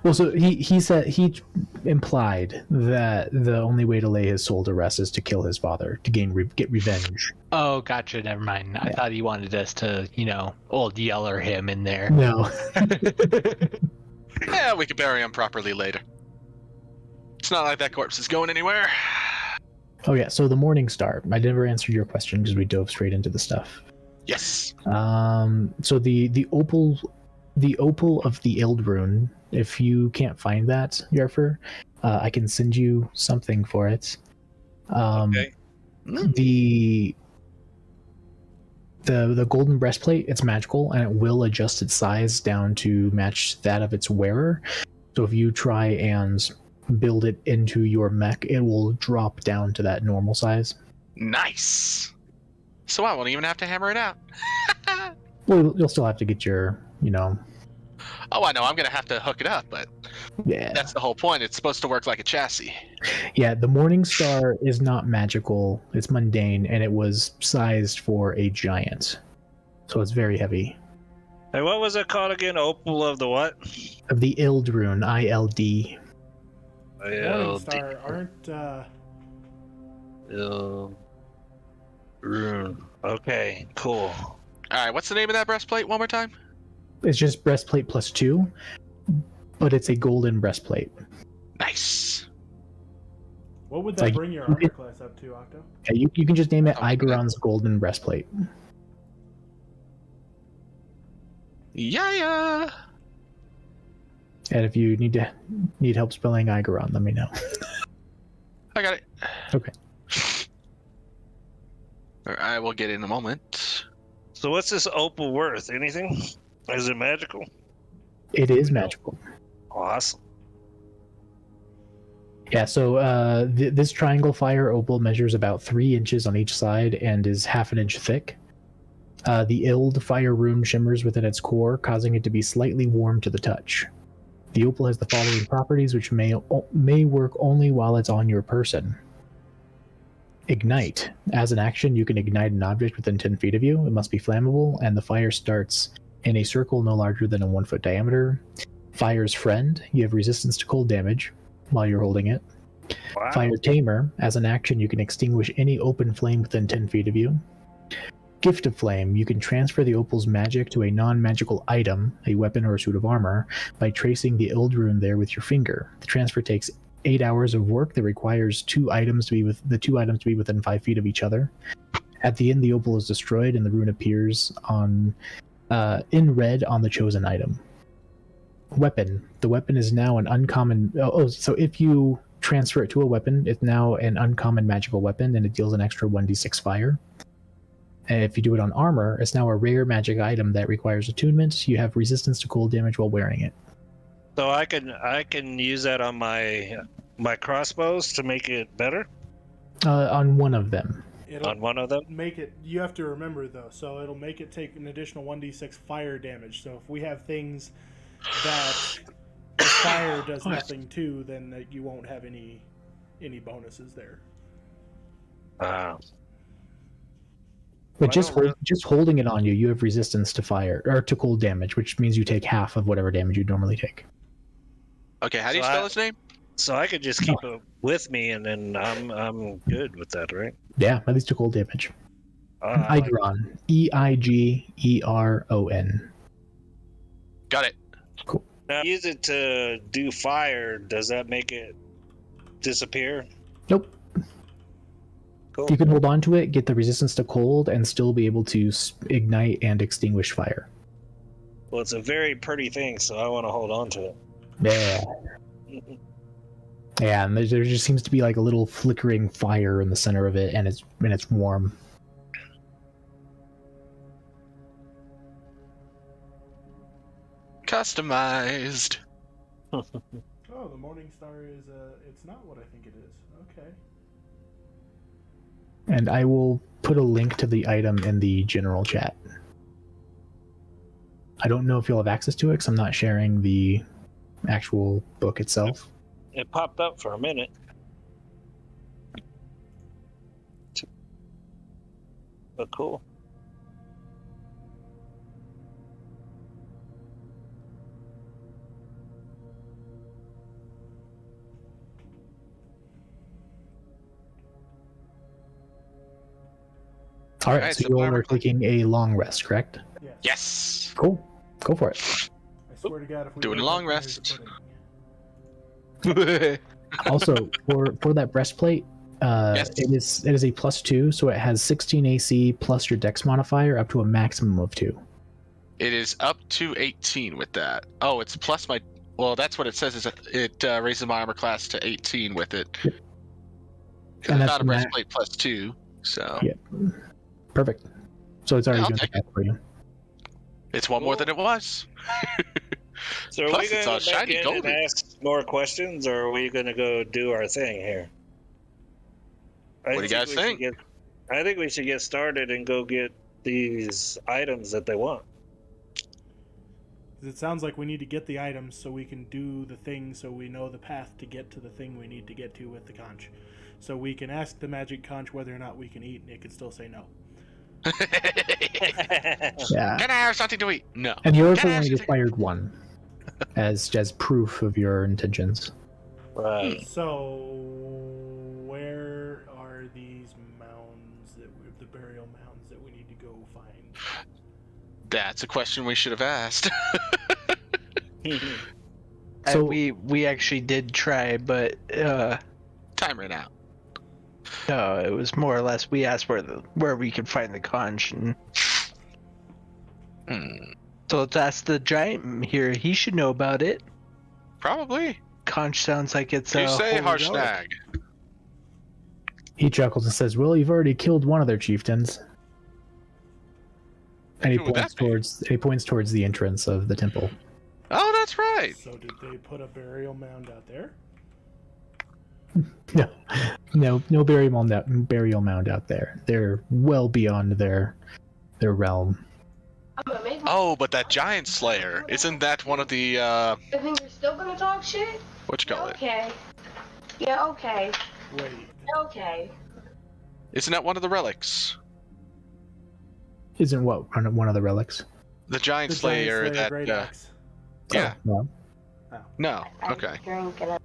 Well, so he said he implied that the only way to lay his soul to rest is to kill his father to get revenge. Oh, gotcha. Never mind. I thought he wanted us to, old Yeller him in there. No. Yeah, we could bury him properly later. It's not like that corpse is going anywhere. Oh yeah. So the Morning Star. I never answered your question because we dove straight into the stuff. Yes. So the opal of the Ildrune. If you can't find that, Yarfer, I can send you something for it. Okay. The golden breastplate, it's magical and it will adjust its size down to match that of its wearer. So if you try and build it into your mech, it will drop down to that normal size. Nice. So I won't even have to hammer it out. Well, you'll still have to get your, Oh, I know. I'm going to have to hook it up, but yeah. that's the whole point. It's supposed to work like a chassis. Yeah, the Morning Star is not magical. It's mundane, and it was sized for a giant. So it's very heavy. Hey, what was it called again? Opal of the what? Of the Ildrune, ILD. Morningstar aren't. Rune. Okay, cool. All right, what's the name of that breastplate one more time? It's just breastplate plus 2, but it's a golden breastplate. Nice. What would that Like, bring your armor class up to, Octo? Yeah, you can just name it Okay. Igaron's golden breastplate. Yeah. And if you need help spelling Igaron, let me know. I got it. Okay. I will get in a moment. So what's this opal worth? Anything? Is it magical? It is magical. Awesome. Yeah, so this triangle fire opal measures about 3 inches on each side and is half an inch thick. The Ild fire rune shimmers within its core, causing it to be slightly warm to the touch. The opal has the following properties, which may work only while it's on your person. Ignite. As an action, you can ignite an object within 10 feet of you. It must be flammable, and the fire starts in a circle no larger than a 1 foot diameter. Fire's Friend. You have resistance to cold damage while you're holding it. Wow. Fire Tamer. As an action, you can extinguish any open flame within 10 feet of you. Gift of Flame. You can transfer the opal's magic to a non-magical item, a weapon or a suit of armor, by tracing the Ild rune there with your finger. The transfer takes 8 hours of work that requires the two items to be within 5 feet of each other. At the end, the opal is destroyed and the rune appears in red on the chosen item. Weapon. The weapon is now an uncommon... so if you transfer it to a weapon, it's now an uncommon magical weapon, and it deals an extra 1d6 fire. And if you do it on armor, it's now a rare magic item that requires attunement. You have resistance to cold damage while wearing it. So I can use that on my crossbows to make it better? On one of them. On one of them? Make it. You have to remember though, so it'll make it take an additional 1d6 fire damage. So if we have things that the fire does nothing to, then you won't have any bonuses there. But just holding it on you, you have resistance to fire or to cold damage, which means you take half of whatever damage you normally take. Okay, how do you spell his name? So I could just keep it with me, and then I'm good with that, right? Yeah, at least to cold damage. Eigron. Eigron. Got it. Cool. Now, use it to do fire. Does that make it disappear? Nope. Cool. You can hold on to it, get the resistance to cold, and still be able to ignite and extinguish fire. Well, it's a very pretty thing, so I want to hold on to it. Yeah. Yeah, and there just seems to be like a little flickering fire in the center of it, and it's warm. Customized. Oh, the Morning Star is it's not what I think it is. Okay. And I will put a link to the item in the general chat. I don't know if you'll have access to it because I'm not sharing the actual book itself. It popped up for a minute. But cool. All right, so you all are taking a long rest, correct? Yes. Cool. Go for it. I swear to God, if we Doing a long rest. Also, for that breastplate, Yes. it is a +2, so it has 16 AC plus your Dex modifier up to a maximum of 2. It is up to 18 with that. Oh, it's plus my. Well, that's what it says. Is it raises my armor class to 18 with it. Yep. Because And I that's thought a breastplate +2. So Yep. Perfect. So it's already Yeah, I'll doing take that for you. it's one more than it was. So are Plus, we it's going all to go back shiny in golden. and ask more questions, or are we going to go do our thing here? What do you guys think? I think we should get started and go get these items that they want. It sounds like we need to get the items so we can do the thing, so we know the path to get to the thing we need to get to with the conch. So we can ask the magic conch whether or not we can eat, and it can still say no. Yeah. Can I have something to eat? No. And the Can I oracle have only something- required 1 as proof of your intentions. Right. So, where are these mounds, the burial mounds that we need to go find? That's a question we should have asked. So- we actually did try, but Time ran out. no, it was more or less we asked where we could find the conch, and so let's ask the giant here. He should know about it. Probably. Conch sounds like it's You say holy relic. Harshnag. He chuckles and says, "Well, you've already killed one of their chieftains." And he Who would points that be? towards the entrance of the temple. Oh, that's right. So did they put a burial mound out there? No burial mound out there. They're well beyond their their realm. Oh, but that giant slayer, isn't that one of the I think you're still gonna talk shit? whatchamacallit? Okay. Yeah, okay. Wait. Okay. Isn't that one of the relics? Isn't what one of the relics? The giant The slayer, Giant Slayer that Great Axe. yeah. Oh, no. No. I Okay. drink and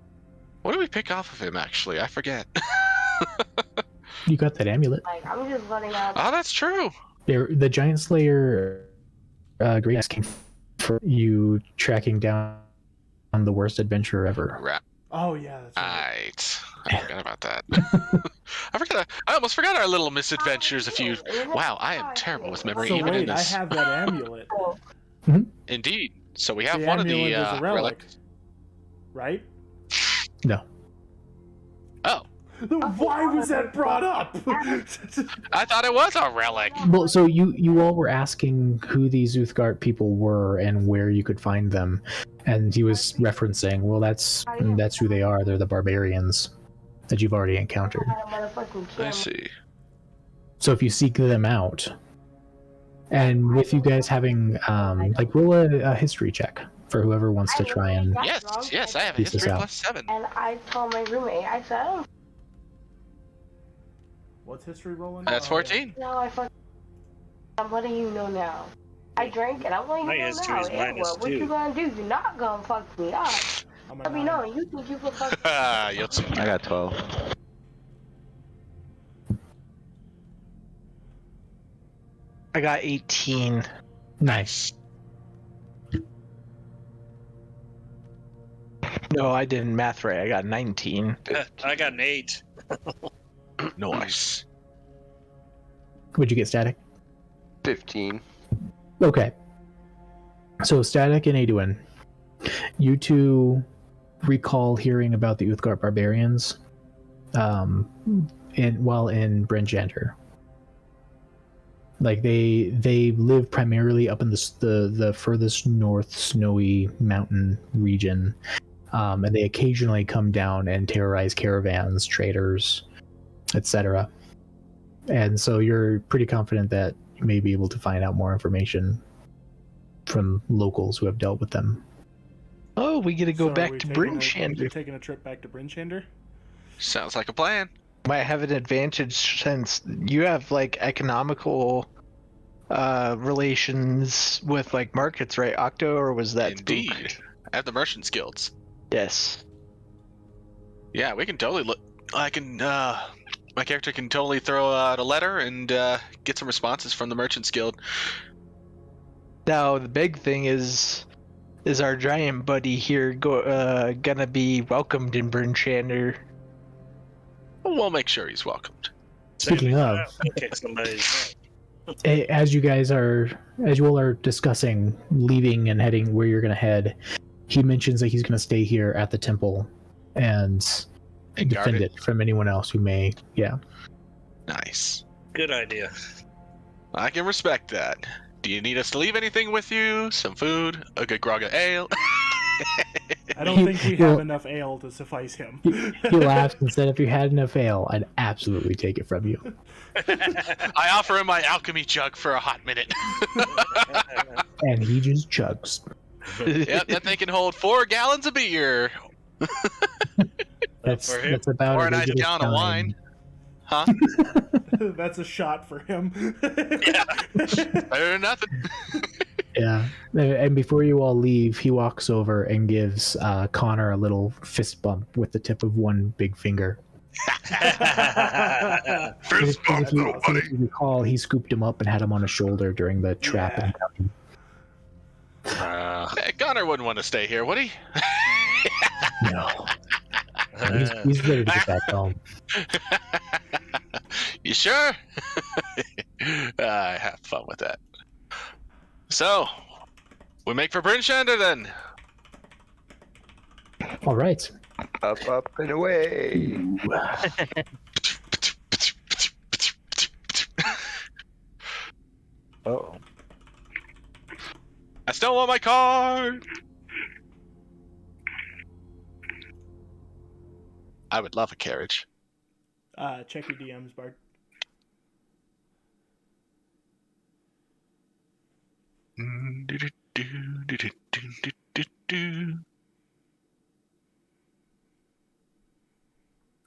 What did we pick off of him actually? I forget. You got that amulet. I'm just letting out. Oh, that's true. The Giant Slayer Great Axe came for you tracking down the worst adventurer ever. Right. Oh yeah, that's right. I forgot about that. I almost forgot our little misadventures. Wow, I am terrible with memory So even in wait, I this. have that amulet. Indeed. So we have The one of the amulet is a relic, relics. right? No. Oh, Why was that brought up? I thought it was a relic. Well, so you all were asking who these Uthgard people were and where you could find them, and he was referencing, well, that's who they are. They're the barbarians that you've already encountered. I see. So if you seek them out, and with you guys having roll a history check for whoever wants to try and Yes, I have a Piece this history out. +7. And I told my roommate, I said, I don't What's history rolling? That's 14. know, I fucking. What do you know now? I drank and I'm letting My you know history now. is Edward, what you -2. gonna do? You're not gonna fuck me up. I'm a Let me 9. know. You think you can fuck Ah, Yotsu. I got 12. I got 18. nice. No, I didn't math right. I got 19. I got an 8. Nice. Would you get Static? 15. Okay. So Static and Aduin, you two recall hearing about the Uthgard barbarians while in Bryn Shander. Like they live primarily up in the furthest north snowy mountain region, and they occasionally come down and terrorize caravans, traders, etc. And so you're pretty confident that you may be able to find out more information from locals who have dealt with them. Oh, we get to go So are back we to taking Bryn We're Shander. taking a trip back to Bryn Shander? Sounds like a plan. Might have an advantage since you have like economical relations with like markets, right, Octo? Or was that Indeed. spooked? I have the merchant's guilds. Yes. Yeah, we can totally look. I can. My character can totally throw out a letter and get some responses from the merchant's guild. Now the big thing is our giant buddy here gonna be welcomed in Bryn Shander? We'll make sure he's welcomed. Speaking of, Kick somebody's as you all are discussing leaving and heading where you're going to head, he mentions that he's going to stay here at the temple and And guard defend it. it from anyone else who may. Yeah. Nice. Good idea. I can respect that. Do you need us to leave anything with you? Some food? A good grog of ale? I don't think we have enough ale to suffice him. He laughs and said, "If you had enough ale, I'd absolutely take it from you." I offer him my alchemy jug for a hot minute. And he just chugs. Yep, that thing can hold 4 gallons of beer. That's For him, that's about Or a a nice regular gallon of time. wine. Huh? That's a shot for him. Better than nothing. Yeah, and before you all leave, he walks over and gives Connor a little fist bump with the tip of one big finger. Fist bump, If you, little buddy. if you recall, he scooped him up and had him on his shoulder during the trap. Yeah. Hey, Connor wouldn't want to stay here, would he? No, he's ready to get back home. You sure? I have fun with that. So, we make for Bryn Shander then. All right. Up, up, and away. Oh. I still want my card. I would love a carriage. Check your DMs, Bard.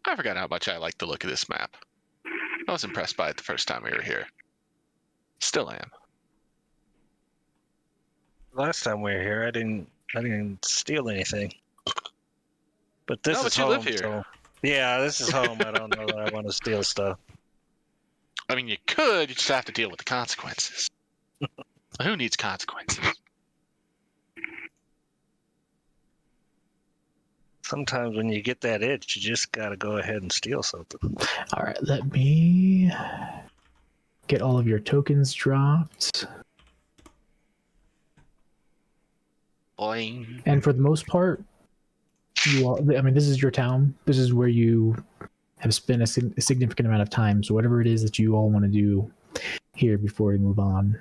I forgot how much I like the look of this map. I was impressed by it the first time we were here. Still am. Last time we were here, I didn't steal anything. But this No, is but you home. live here. So, yeah, this is home. I don't know that I want to steal stuff. I mean, you could. You just have to deal with the consequences. Who needs consequences? Sometimes when you get that itch, you just gotta go ahead and steal something. All right, let me get all of your tokens dropped. Boing. And for the most part, you all, I mean, this is your town. This is where you have spent a significant amount of time. So whatever it is that you all want to do here before we move on.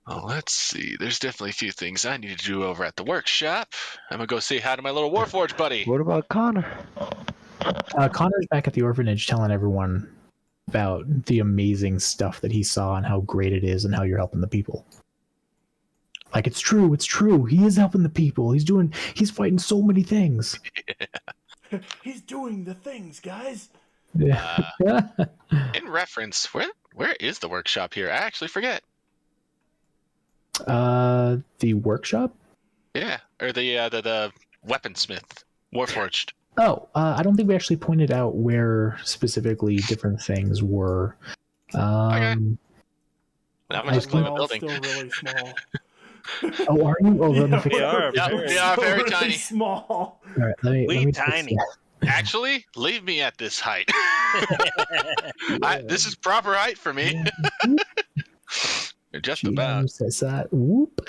Oh, let's see. There's definitely a few things I need to do over at the workshop. I'm gonna go say hi to my little Warforged buddy. What about Connor? Connor's back at the orphanage telling everyone about the amazing stuff that he saw and how great it is and how you're helping the people. Like, it's true. He is helping the people. He's fighting so many things. He's doing the things, guys. Yeah. In reference, where is the workshop here? I actually forget. The workshop? Yeah, or the weaponsmith, Warforged. Oh, I don't think we actually pointed out where specifically different things were. Okay. Now we're just We're in the all building. still really small. Oh, are you? Oh, let me Yeah, fix we that. are. Yeah, Very- they are very really tiny. small. All right, let me We fix tiny. that. Actually, leave me at this height. This is proper height for me. Just about. GM says that. Whoop.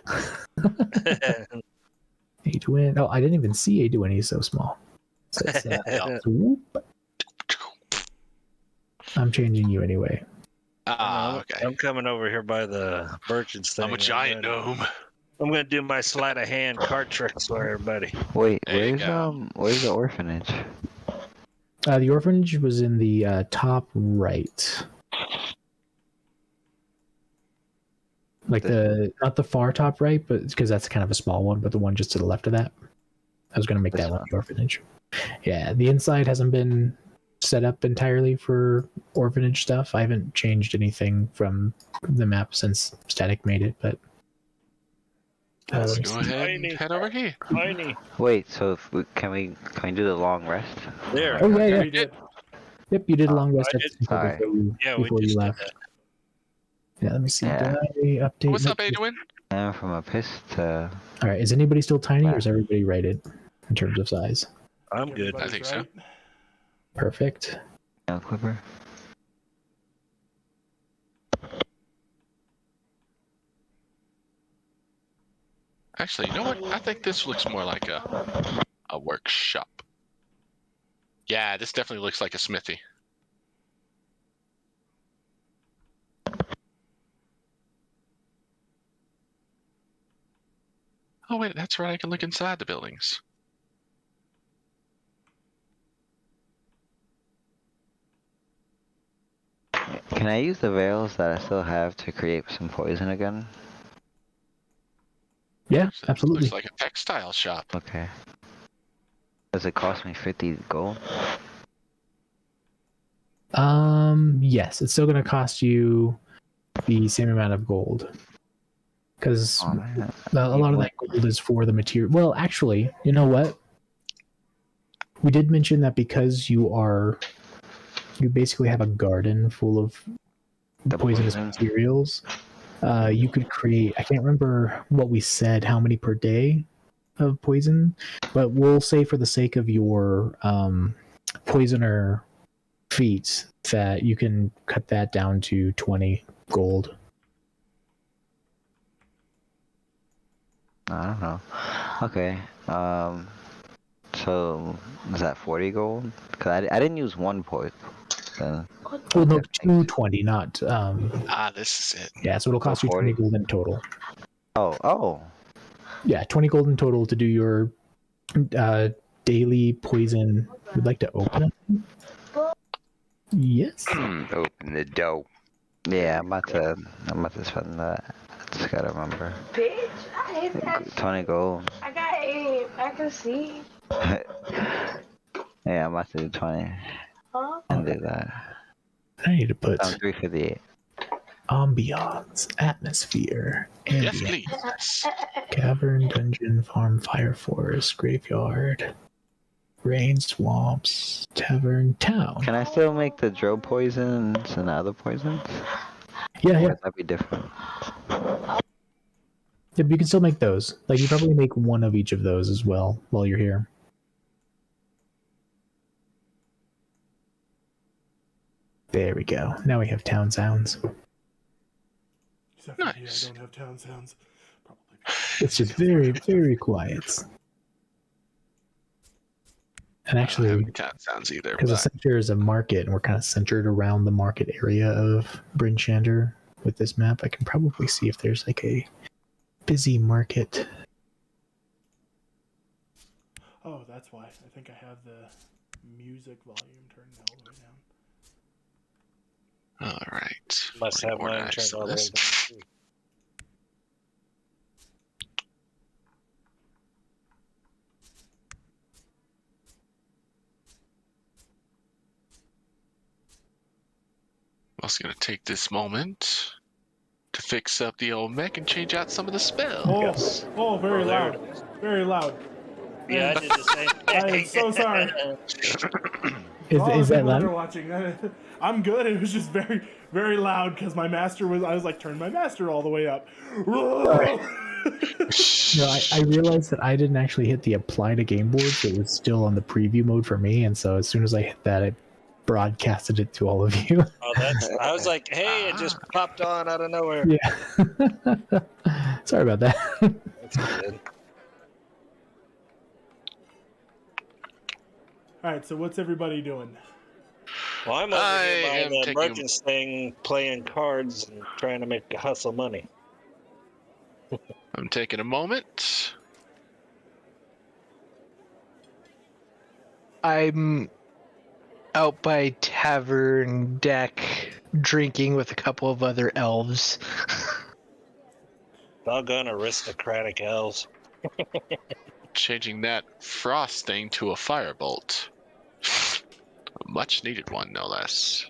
Adwin. Oh, I didn't even see Adwin. He's so small. Says that. Whoop. I'm changing you anyway. Ah, okay. I'm coming over here by the merchants thing. I'm a giant gnome. I'm gonna do my sleight of hand card tricks for everybody. Wait, There you go. where's the orphanage? The orphanage was in the top right. Like not the far top right, but because that's kind of a small one, but the one just to the left of that. I was going to make that one the orphanage. Yeah, the inside hasn't been set up entirely for orphanage stuff. I haven't changed anything from the map since Static made it, but Let's let me go see. ahead and head over here. Tiny. Wait, so if can we do the long rest? There. Oh yeah, We did. Yep, you did a long rest I at did. before Sorry. We before you just did left. that. Yeah, let me see. Yeah. Did I update? What's up, Nope. Adwin? I'm from a piss to All right, is anybody still tiny, or is everybody rated in terms of size? I'm good. I think so. Right? Perfect. nail clipper. Actually, you know what? I think this looks more like a workshop. Yeah, this definitely looks like a smithy. Oh wait, that's right. I can look inside the buildings. Can I use the veils that I still have to create some poison again? Yeah, Looks- absolutely. Looks like a textile shop. Okay. Does it cost me 50 gold? Yes, it's still going to cost you the same amount of gold. Because Oh, man. a lot of that gold is for the material. Well, actually, you know what? We did mention that because you basically have a garden full of The poisonous poison. materials. You could create, I can't remember what we said, how many per day of poison, but we'll say for the sake of your poisoner feats that you can cut that down to 20 gold. I don't know. Okay. So is that 40 gold? Cause I didn't use one point. Well, no, 220, not Ah, this is it. yeah, so it'll cost you 20 40. gold in total. Oh. Yeah, 20 gold in total to do your daily poison. Would like to open it? Yes. Open the door. Yeah, I'm about to spend that Just gotta remember. Bitch, I hit that. 20 gold. I got aim. I can see. Yeah, I'm about to do 20 Huh? and do that. I need to put 358. ambiance, atmosphere, Yes, ambient, please. cavern, dungeon, farm, fire forest, graveyard, rain, swamps, tavern, town. Can I still make the drill poisons and other poisons? Yeah, Or yeah. would that be different? Yeah, you can still make those. Like, you probably make one of each of those as well while you're here. There we go. Now we have town sounds. Except for me, Nice. I don't have town sounds. Probably. It's just very, very quiet. And I don't have actually, any town sounds either. because the But center is a market, and we're kind of centered around the market area of Bryn Shander with this map, I can probably see if there's like a busy market. Oh, that's why. I think I have the music volume turned all the way down. all right. Must have mine Organize turned some all of the way this. down. too. I was gonna take this moment to fix up the old mech and change out some of the spells. Oh, oh, very Oh, there loud. Very loud. Yeah, I did the same thing. I am so sorry. Is, All is the that people that are loud? watching, I'm good. It was just very, very loud because my master was. I was like, turn my master all the way up. No, I realized that I didn't actually hit the apply to game board, so it was still on the preview mode for me, and so as soon as I hit that, it broadcasted it to all of you. Oh, that's. I was like, hey, it just popped on out of nowhere. Yeah. Sorry about that. That's good. All right, so what's everybody doing? Well, I'm over I here am by the taking- merchant's thing, playing cards and trying to make hustle money. I'm taking a moment. I'm out by tavern deck drinking with a couple of other elves. Doggone aristocratic elves. Changing that frost thing to a firebolt. A much needed one, no less.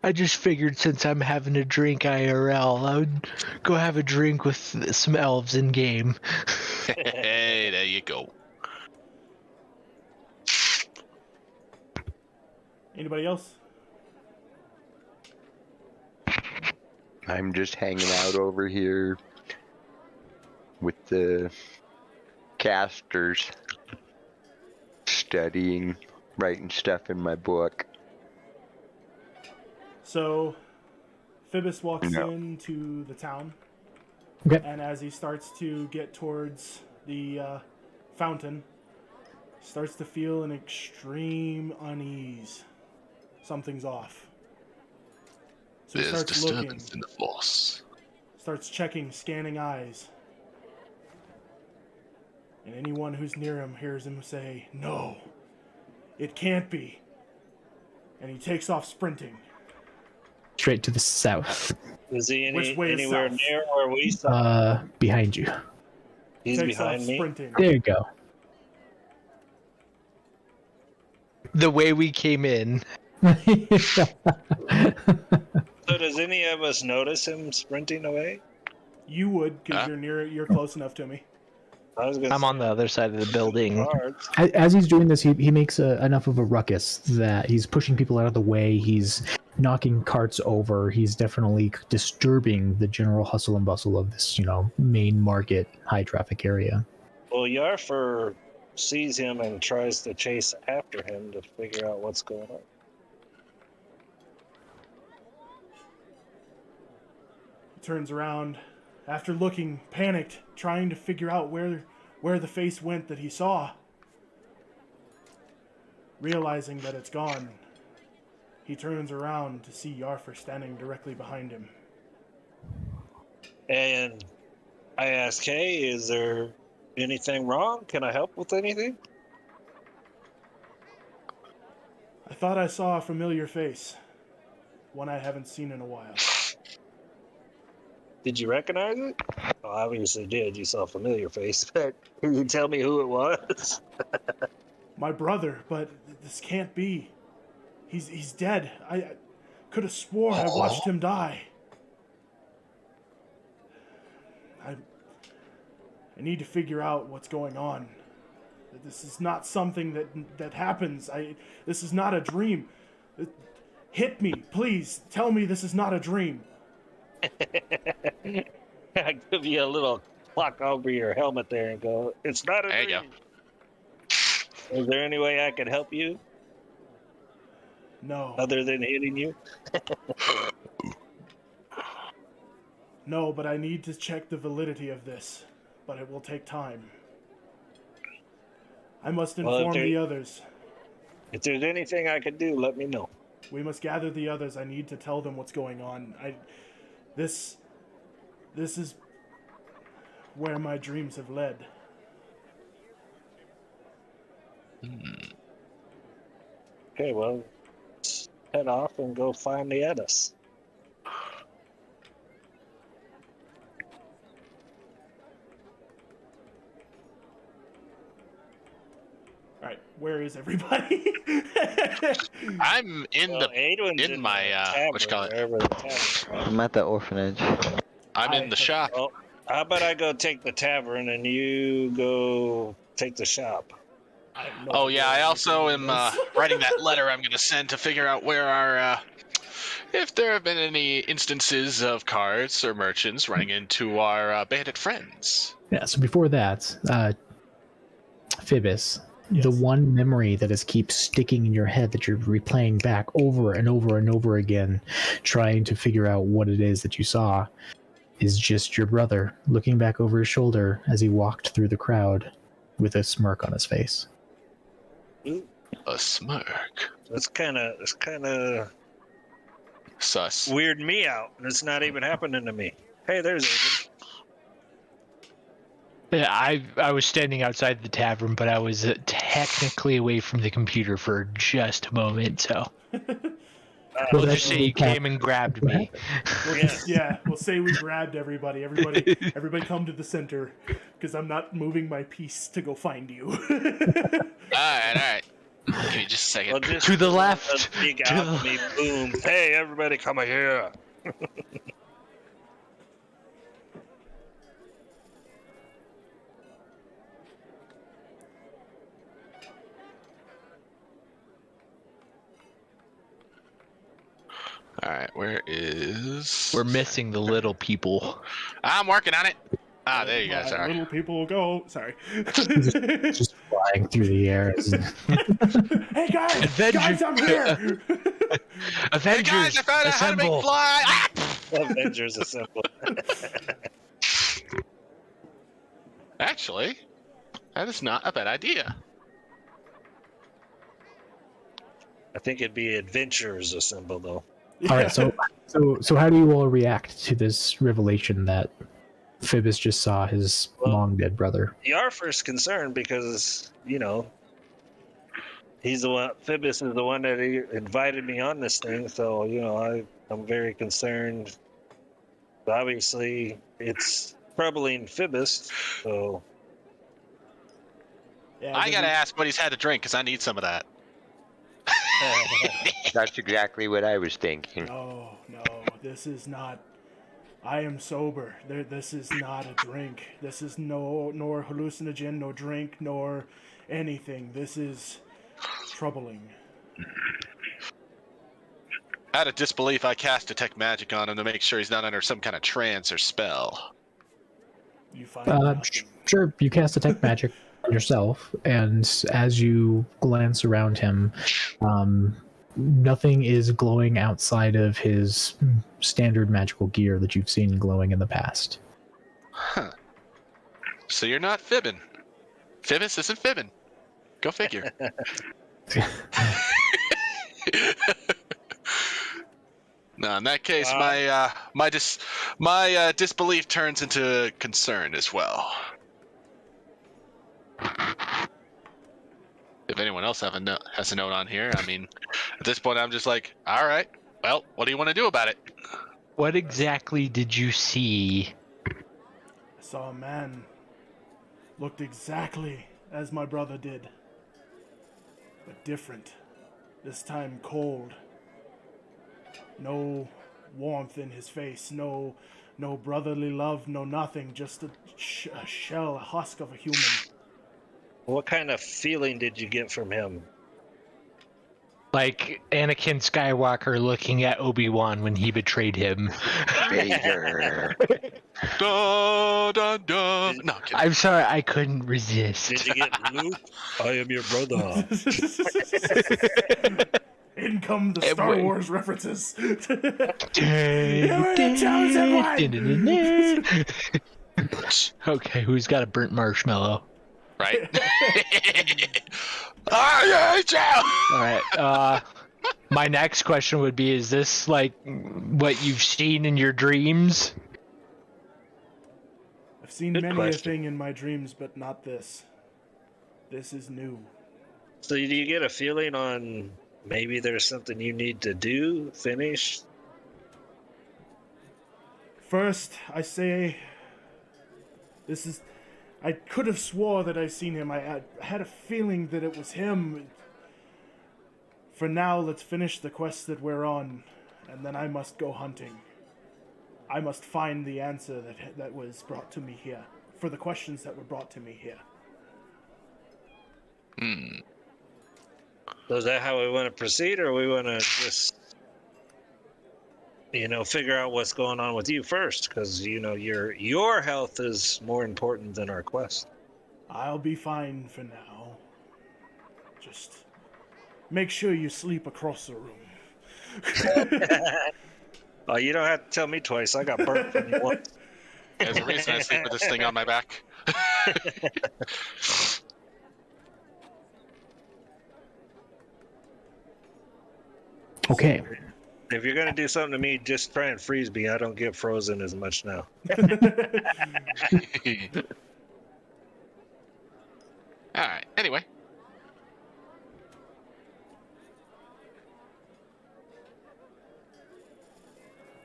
I just figured since I'm having a drink IRL, I would go have a drink with some elves in game. Hey, there you go. Anybody else? I'm just hanging out over here with the casters, studying, writing stuff in my book. So, Phoebus walks No. into the town, Okay. and as he starts to get towards the fountain, starts to feel an extreme unease. Something's off. So he There's starts looking, disturbance in the force. starts checking, scanning eyes. And anyone who's near him hears him say, "No, it can't be." And he takes off sprinting. Straight to the south. Is he Which way is anywhere south? near where we saw? Behind you. He's Takes off behind me. sprinting. There you go. The way we came in. So does any of us notice him sprinting away? You would, because Huh? you're near. You're close enough to me. I was gonna I'm on the other side of the building. cards. As he's doing this, he makes enough of a ruckus that he's pushing people out of the way. He's knocking carts over. He's definitely disturbing the general hustle and bustle of this, main market, high traffic area. Well, Yarfer sees him and tries to chase after him to figure out what's going on. He turns around, after looking, panicked, trying to figure out where the face went that he saw. Realizing that it's gone, he turns around to see Yarfer standing directly behind him. And I ask, hey, is there anything wrong? Can I help with anything? I thought I saw a familiar face, one I haven't seen in a while. Did you recognize it? Oh, obviously did. You saw a familiar face. But can you tell me who it was? My brother, but this can't be. He's dead. I could have swore I watched him die. I need to figure out what's going on. This is not something that happens. This is not a dream. Hit me, please. Tell me this is not a dream. I give you a little clock over your helmet there and go, it's not a There you dream. Is there any way I could help you No. other than hitting you? No, but I need to check the validity of this. But it will take time. I must inform the others. If there's anything I could do, let me know. We must gather the others. I need to tell them what's going on. This is where my dreams have led. Okay, well, head off and go find the others. Alright, where is everybody? I'm in Well, the Adwin's in my, the tavern, what you call it? wherever the tavern is. I'm at the orphanage. I'm in the shop. Well, how about I go take the tavern and you go take the shop? I have no Oh idea yeah, I what also anything am is. writing that letter I'm gonna send to figure out where our if there have been any instances of cards or merchants running into our bandit friends. Yeah, so before that, Phoebus, the Yes. one memory that keeps sticking in your head that you're replaying back over and over and over again, trying to figure out what it is that you saw, is just your brother looking back over his shoulder as he walked through the crowd with a smirk on his face. A smirk. It's kind of Sus. weird me out. It's not even happening to me. Hey, there's Adrian. Yeah, I was standing outside the tavern, but I was technically away from the computer for just a moment, so we'll that's just say you came and grabbed me. We'll say we grabbed everybody. Everybody come to the center, because I'm not moving my piece to go find you. Alright. Give me just a second. Well, just To the left. a big To the alchemy boom. Hey, everybody, come here. Alright, where is... We're missing the little people. I'm working on it. Ah, there you guys My are. Little people go. Sorry. Just flying through the air. Hey guys, Avenger- guys, I'm here. Hey Avengers, guys, I found out how to make assemble! fly! Ah! Avengers assemble. Actually, that is not a bad idea. I think it'd be adventurers assemble though. All right, so how do you all react to this revelation that Phoebus just saw his long dead brother? You are first concerned because, he's the one, Phoebus is the one that invited me on this thing, so, I'm very concerned. Obviously, it's troubling Phoebus, so... Yeah, I gotta ask what he's had to drink, because I need some of that. That's exactly what I was thinking. No, this is not. I am sober. This is not a drink. This is nor hallucinogen, nor drink, nor anything. This is troubling. Out of disbelief, I cast Detect Magic on him to make sure he's not under some kind of trance or spell. You find nothing. Sure, you cast Detect Magic on yourself, and as you glance around him, nothing is glowing outside of his standard magical gear that you've seen glowing in the past. Huh. So you're not fibbing. Phoebus isn't fibbing. Go figure. No, in that case, my disbelief turns into concern as well. If anyone else has a note on here, I mean, at this point, I'm just like, all right, well, what do you want to do about it? What exactly did you see? I saw a man. Looked exactly as my brother did. But different. This time cold. No warmth in his face. No brotherly love. No nothing. Just a shell, a husk of a human. What kind of feeling did you get from him? Like Anakin Skywalker looking at Obi-Wan when he betrayed him. Vader. Da, da, da. No, I'm kidding. I'm sorry, I couldn't resist. Did you get Luke? I am your brother. In come the It Star went- Wars references. Okay, who's got a burnt marshmallow? Right? I hate you! All right. My next question would be: is this like what you've seen in your dreams? I've seen Good many a question. thing in my dreams, but not this. This is new. So do you get a feeling on maybe there's something you need to do, finish? First, I say, this is. I could have swore that I seen him. I had a feeling that it was him. For now, let's finish the quest that we're on, and then I must go hunting. I must find the answer that was brought to me here, for the questions that were brought to me here. So is that how we want to proceed, or we want to just, figure out what's going on with you first? Because, your health is more important than our quest. I'll be fine for now. Just make sure you sleep across the room. Oh, you don't have to tell me twice. I got burnt from you once. There's a reason I sleep with this thing on my back. Okay. If you're going to do something to me, just try and freeze me. I don't get frozen as much now. Alright, anyway.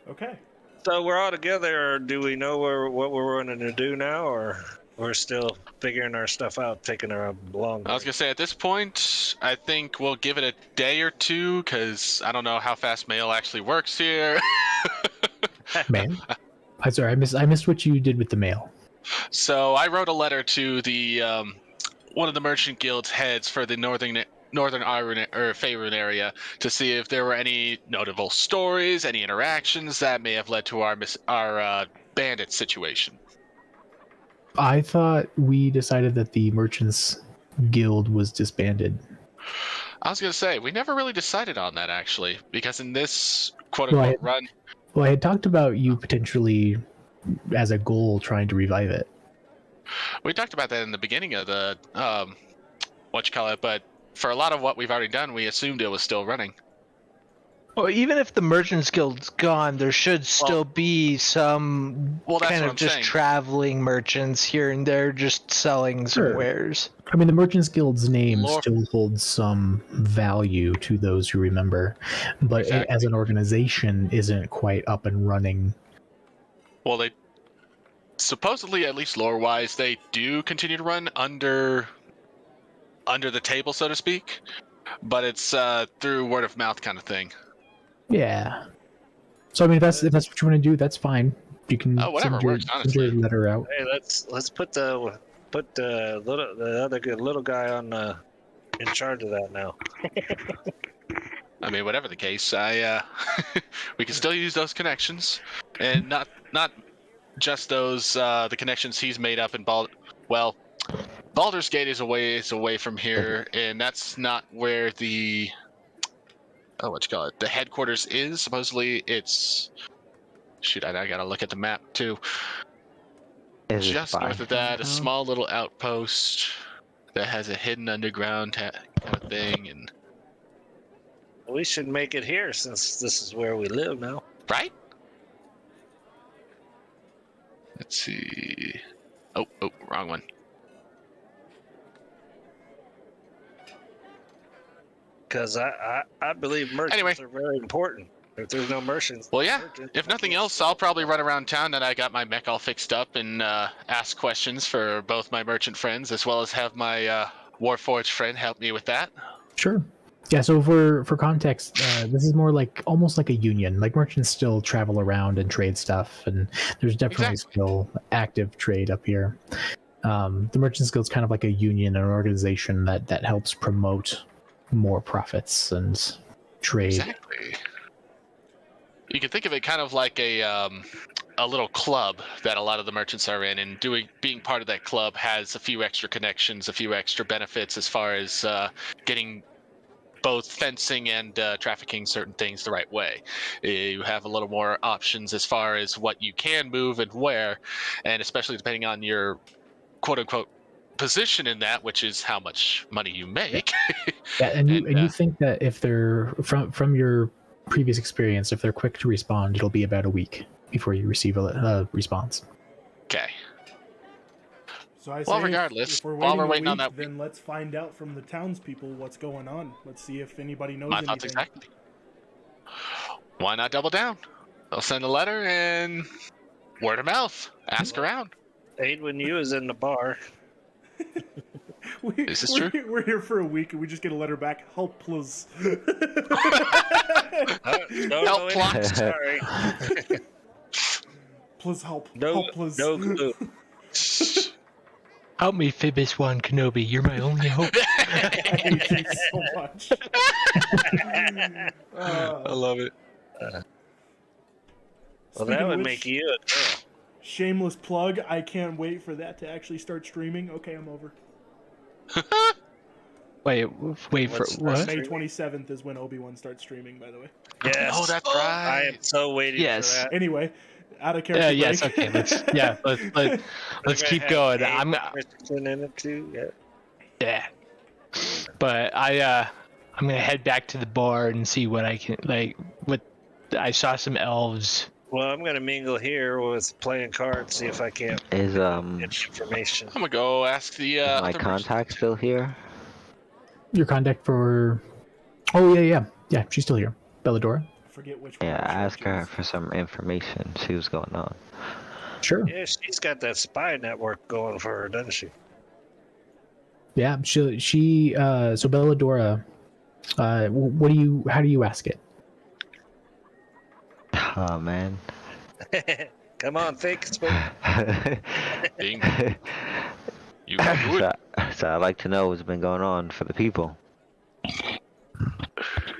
Okay. So we're all together. Or do we know what we're running to do now, or we're still figuring our stuff out, taking our long? I was gonna say, at this point, I think we'll give it a day or two, because I don't know how fast mail actually works here. Man, I'm sorry, I missed what you did with the mail. So I wrote a letter to the one of the merchant guild's heads for the northern Iron or Faerun area to see if there were any notable stories, any interactions that may have led to our bandit situation. I thought we decided that the Merchants Guild was disbanded. I was gonna say we never really decided on that actually, because in this quote Well, unquote run, Well, I had talked about you potentially, as a goal, trying to revive it. we talked about that in the beginning of the but for a lot of what we've already done, we assumed it was still running. Well, even if the Merchants Guild's gone, there should still be some Well, that's kind what of I'm just saying. traveling merchants here and there, just selling some Sure. wares. I mean, the Merchants Guild's name Lore- still holds some value to those who remember, but it, Exactly. as an organization, isn't quite up and running. Well, they supposedly, at least lore-wise, they do continue to run under the table, so to speak, but it's through word of mouth kind of thing. Yeah. So I mean, if that's what you want to do, that's fine. You can Whatever send your, works, send your honestly. letter out. Hey, let's put the other good little guy on in charge of that now. I mean, whatever the case, we can still use those connections, and not just those the connections he's made up in Baldur's Gate is a ways away from here, and that's not where the the headquarters is. Supposedly, it's I gotta look at the map too. Is it Just far north of from that, a town? small little outpost that has a hidden underground kind of thing, and We should make it here since this is where we live now. right? Let's see. Oh, wrong one. Because I believe merchants Anyway. are very important. If there's no merchants. Well, yeah. merchants, If I nothing can't else, sell I'll probably them. run around town and I got my mech all fixed up and ask questions for both my merchant friends as well as have my Warforged friend help me with that. Sure. Yeah. So for context, this is more like almost like a union. Like merchants still travel around and trade stuff, and there's definitely Exactly. still active trade up here. The Merchants Guild is kind of like a union, an organization that helps promote more profits and trade. Exactly. You can think of it kind of like a little club that a lot of the merchants are in, and being part of that club has a few extra connections, a few extra benefits as far as getting both fencing and trafficking certain things the right way. You have a little more options as far as what you can move and where, and especially depending on your quote-unquote position in that, which is how much money you make. Yeah, and you think that if they're from your previous experience, if they're quick to respond, it'll be about a week before you receive a response. Okay. So I say, Well, regardless, if we're while waiting we're a waiting week, on that then let's find out from the townspeople what's going on. Let's see if anybody knows My anything. thoughts exactly. Why not double down? They'll send a letter and word of mouth. Ask around. Aid when you is in the bar. This is true. We're here for a week and we just get a letter back. Help, please. No, plot. Sorry. Please help. No, Help, please. no clue. Help me, Phoebus One Kenobi. You're my only hope. I hate you so much. I love it. Well, Speaking that of would which, make you a girl. shameless plug. I can't wait for that to actually start streaming. Okay, I'm over. wait for What's what? May 27th is when Obi-Wan starts streaming, by the way. Yes. Oh, that's right. I am so waiting Yes. for that. Anyway, out of character Yes. break. Okay. Let's keep going. I'm Christian in it too. Yeah. yeah. But I'm gonna head back to the bar and see what I can what I saw some elves. Well, I'm gonna mingle here with playing cards, see if I can't Is get information. I'm gonna go ask the my other contact still here? Your contact for? Oh yeah. She's still here. Belladora. Forget which one. Yeah, the ask church her is. for some information. See what's going on. Sure. Yeah, she's got that spy network going for her, doesn't she? Yeah. She. So Belladora. How do you ask it? Oh man. Come on, think. Spook. Ding. You got wood. So I'd like to know what's been going on for the people.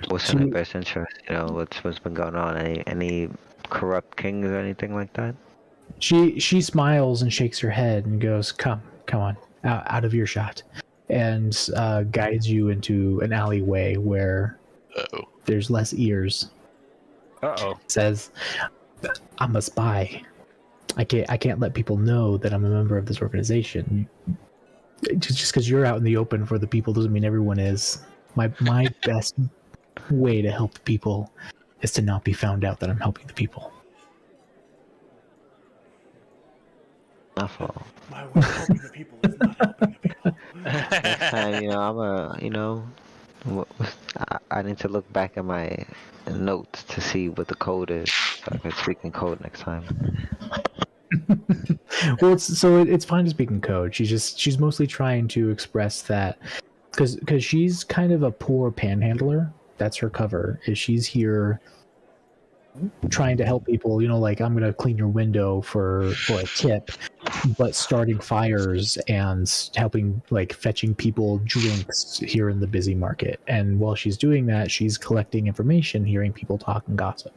What's in their best interest? You know, what's been going on? Any corrupt kings or anything like that? She smiles and shakes her head and goes, "Come on, out of earshot," and guides you into an alleyway where Uh-oh. there's less ears. Uh-oh. Says, "I'm a spy. I can't let people know that I'm a member of this organization. Just because you're out in the open for the people doesn't mean everyone is. My best way to help people is to not be found out that I'm helping the people." Awful. My way of helping the people is not helping the people. Next time, I need to look back at my notes to see what the code is, so I can speak in code next time. Well, it's fine to speak in code. She's mostly trying to express that because she's kind of a poor panhandler. That's her cover. Is she's here trying to help people. Like, I'm gonna clean your window for a tip, but starting fires and helping, like, fetching people drinks here in the busy market. And while she's doing that, she's collecting information, hearing people talk and gossip.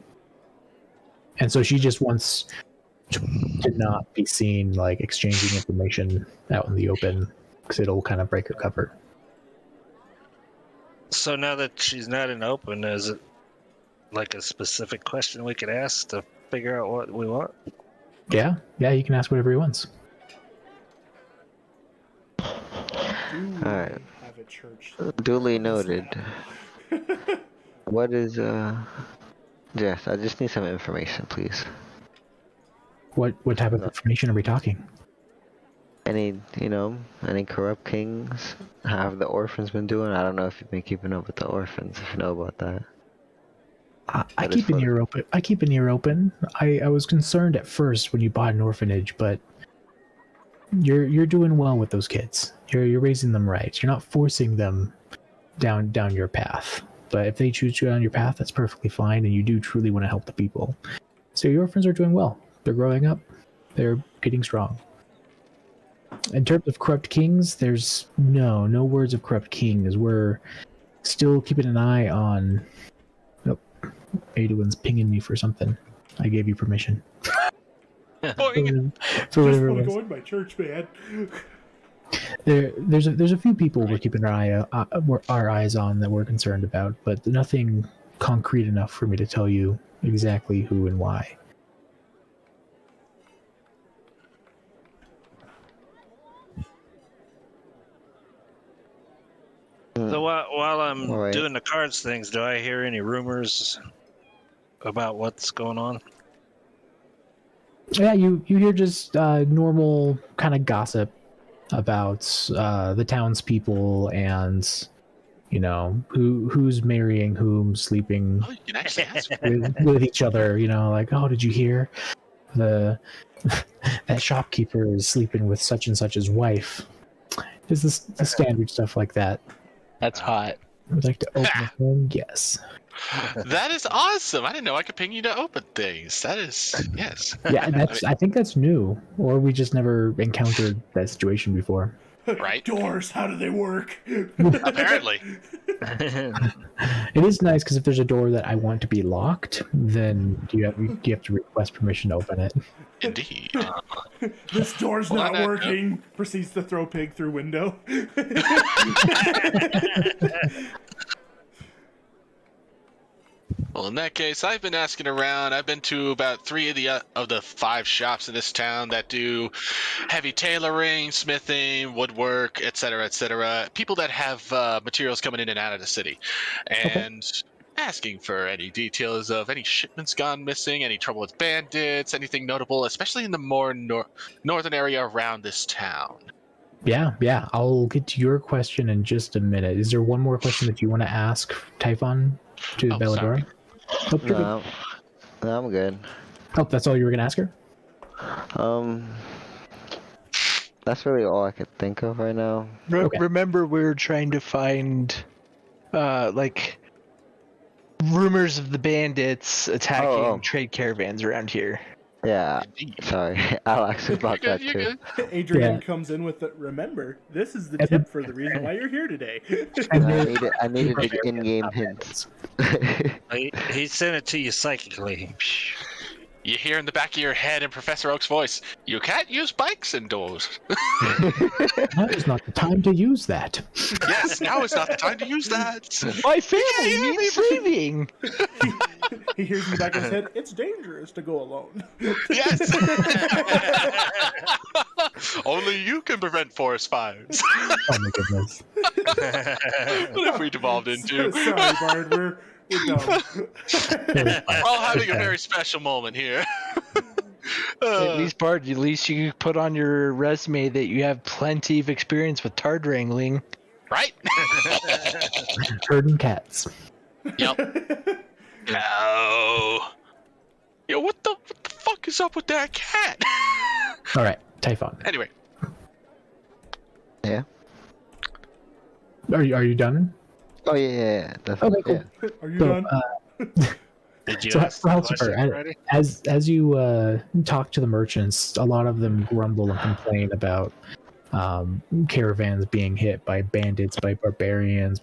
And so she just wants to not be seen, like, exchanging information out in the open, because it'll kind of break her cover. So now that she's not in open, is it like a specific question we could ask to figure out what we want? Yeah, you can ask whatever he wants. Do Alright. have a church. Duly noted. What is Jess, I just need some information, please. What type of information are we talking? Any corrupt kings? How have the orphans been doing? I don't know if you've been keeping up with the orphans, if you know about that. I That is keep an funny. ear open. I keep an ear open. I was concerned at first when you bought an orphanage, but you're doing well with those kids. You're raising them right. You're not forcing them down your path. But if they choose to go down your path, that's perfectly fine, and you do truly want to help the people. So your orphans are doing well. They're growing up. They're getting strong. In terms of corrupt kings, there's no words of corrupt kings. We're still keeping an eye on. Nope, Aduin's pinging me for something. I gave you permission. Boing. For Just whatever want it to was. go in my church, man. There's a few people we're keeping our eyes on that we're concerned about, but nothing concrete enough for me to tell you exactly who and why. So while I'm All right. doing the cards things, do I hear any rumors about what's going on? Yeah, you hear just normal kind of gossip about the townspeople and who's marrying whom, sleeping Oh, you can actually answer. with each other. Like, oh, did you hear that shopkeeper is sleeping with such and such's wife? Is this the standard stuff like that? That's hot. I would like to open a phone. Yes. That is awesome. I didn't know I could ping you to open things. That is, yes. Yeah, I think that's new, or we just never encountered that situation before. Right? Doors, how do they work? Apparently. It is nice because if there's a door that I want to be locked, then you have to request permission to open it. Indeed. This door's Well, not on that working. Proceeds to throw pig through window. Well, in that case, I've been asking around. I've been to about 3 of the 5 shops in this town that do heavy tailoring, smithing, woodwork, etc., etc. People that have materials coming in and out of the city, and asking for any details of any shipments gone missing, any trouble with bandits, anything notable, especially in the more northern area around this town. Yeah. I'll get to your question in just a minute. Is there one more question that you want to ask Typhon to Oh, Belladora? sorry. Oh, you're good. No, I'm good. Oh, that's all you were gonna ask her? That's really all I could think of right now. Okay. Remember, we were trying to find, like, rumors of the bandits attacking Oh. trade caravans around here. Yeah, Indeed. sorry. I'll ask you about You're that good, too. you're good. Adrian Yeah. comes in with the, remember, this is the And tip for the reason why you're here today. I needed the in-game hints. He sent it to you psychically. You hear in the back of your head in Professor Oak's voice, you can't use bikes indoors. Now is not the time to use that. Yes, now is not the time to use that. My family needs saving. He hears in the back of his head, it's dangerous to go alone. Yes. Only you can prevent forest fires. Oh my goodness. What have we devolved into? Sorry, Bard, we're dumb. We're all having a very special moment here. At least, Bart, at least you put on your resume that you have plenty of experience with tard wrangling. Right? Herding cats. Yep. No. Yo, what the fuck is up with that cat? All right, Typhon. Anyway, Yeah. Are you done? Oh yeah. That's, Okay, cool. yeah. Are you So, done? Did you So, ask the Halsifer, question already? as you talk to the merchants, a lot of them grumble and complain about caravans being hit by bandits, by barbarians,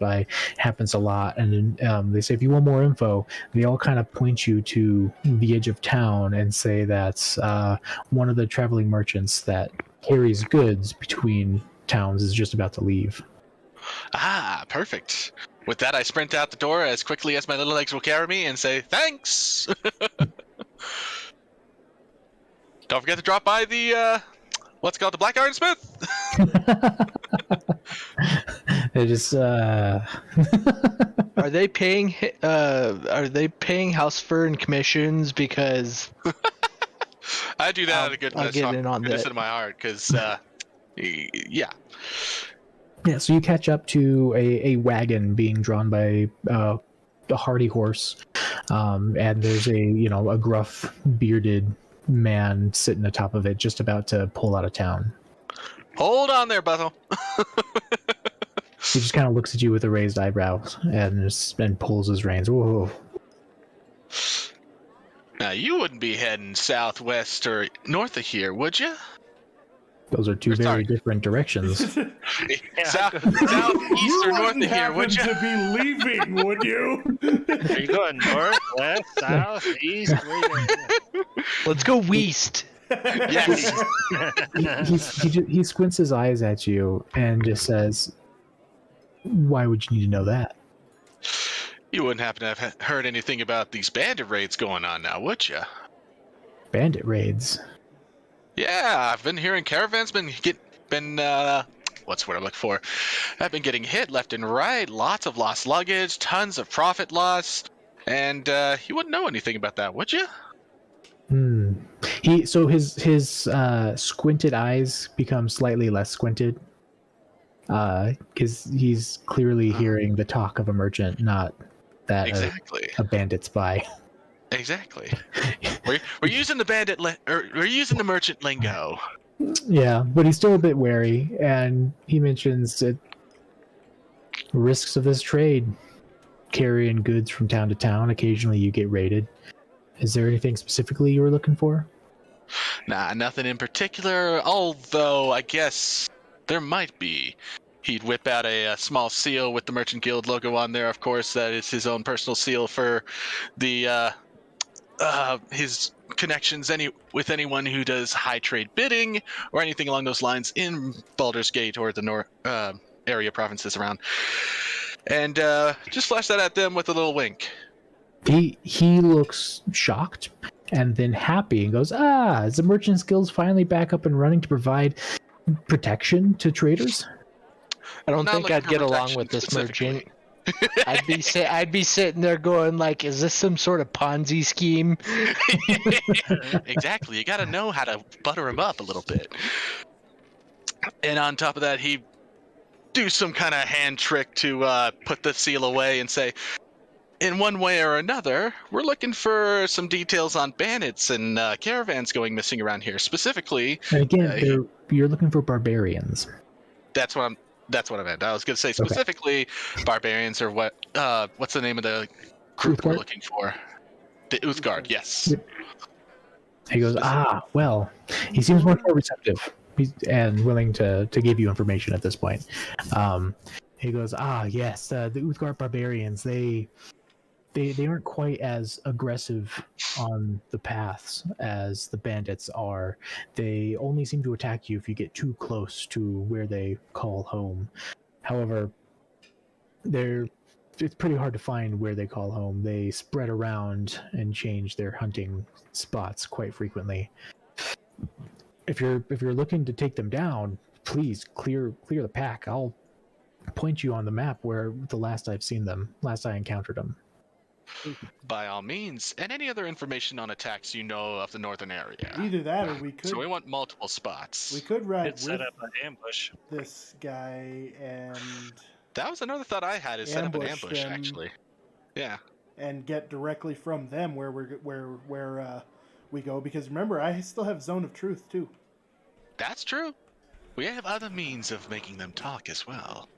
happens a lot. And then they say, if you want more info, they all kind of point you to the edge of town and say that's one of the traveling merchants that carries goods between towns is just about to leave. perfect. With that, I sprint out the door as quickly as my little legs will carry me and say, thanks! Don't forget to drop by the, what's it called, the Black Iron Smith? They just Are they paying house fur and commissions? Because I do that out of I'll get in on goodness that. in my heart, because, yeah. Yeah, so you catch up to a wagon being drawn by a hardy horse. and there's a gruff, bearded man sitting atop of it, just about to pull out of town. Hold on there, Bethel. He just kind of looks at you with a raised eyebrow and pulls his reins. Whoa. Now, you wouldn't be heading southwest or north of here, would you? Those are two very different directions. Southeast or north of here, would you? To be leaving, would you? Are you going north, west, south, east? Where you going? Let's go west. Yes. He squints his eyes at you and just says, "Why would you need to know that?" You wouldn't happen to have heard anything about these bandit raids going on now, would you? Bandit raids. Yeah, I've been hearing caravans what's what I'm looking for? I've been getting hit left and right. Lots of lost luggage, tons of profit loss, and you wouldn't know anything about that, would you? His squinted eyes become slightly less squinted, because he's clearly hearing the talk of a merchant, not that Exactly. a bandit spy. Exactly. We're using the we're using the merchant lingo. Yeah, but he's still a bit wary, and he mentions that risks of this trade, carrying goods from town to town. Occasionally, you get raided. Is there anything specifically you were looking for? Nah, nothing in particular. Although I guess there might be. He'd whip out a small seal with the Merchant Guild logo on there. Of course, that is his own personal seal for the his connections with anyone who does high trade bidding or anything along those lines in Baldur's Gate or the north area provinces around. And just flash that at them with a little wink. He looks shocked and then happy and goes, is the Merchants Guild finally back up and running to provide protection to traders? I don't Not think looking I'd for get along protection with this specifically. merchant. I'd be sitting there going like, is this some sort of Ponzi scheme? Exactly. You got to know how to butter him up a little bit. And on top of that, he do some kind of hand trick to put the seal away and say, in one way or another, we're looking for some details on bandits and caravans going missing around here. Specifically, And again, you're looking for barbarians. that's what I meant. I was going to say specifically barbarians or what's the name of the group we're looking for? The Uthgard, yes. He goes, well, he seems much more receptive and willing to give you information at this point. He goes, yes, the Uthgard barbarians, they aren't quite as aggressive on the paths as the bandits are. They only seem to attack you if you get too close to where they call home. However, it's pretty hard to find where they call home. They spread around and change their hunting spots quite frequently. If you're looking to take them down, please clear the pack. I'll point you on the map where the last I encountered them. By all means, and any other information on attacks you know of the northern area. Either that, or we could. So we want multiple spots. We could ride Could set with up an ambush. this guy and That was another thought I had, is set up an Ambush ambush, them. actually. Yeah. get directly from them where we go. Because remember, I still have Zone of Truth too. That's true. We have other means of making them talk as well.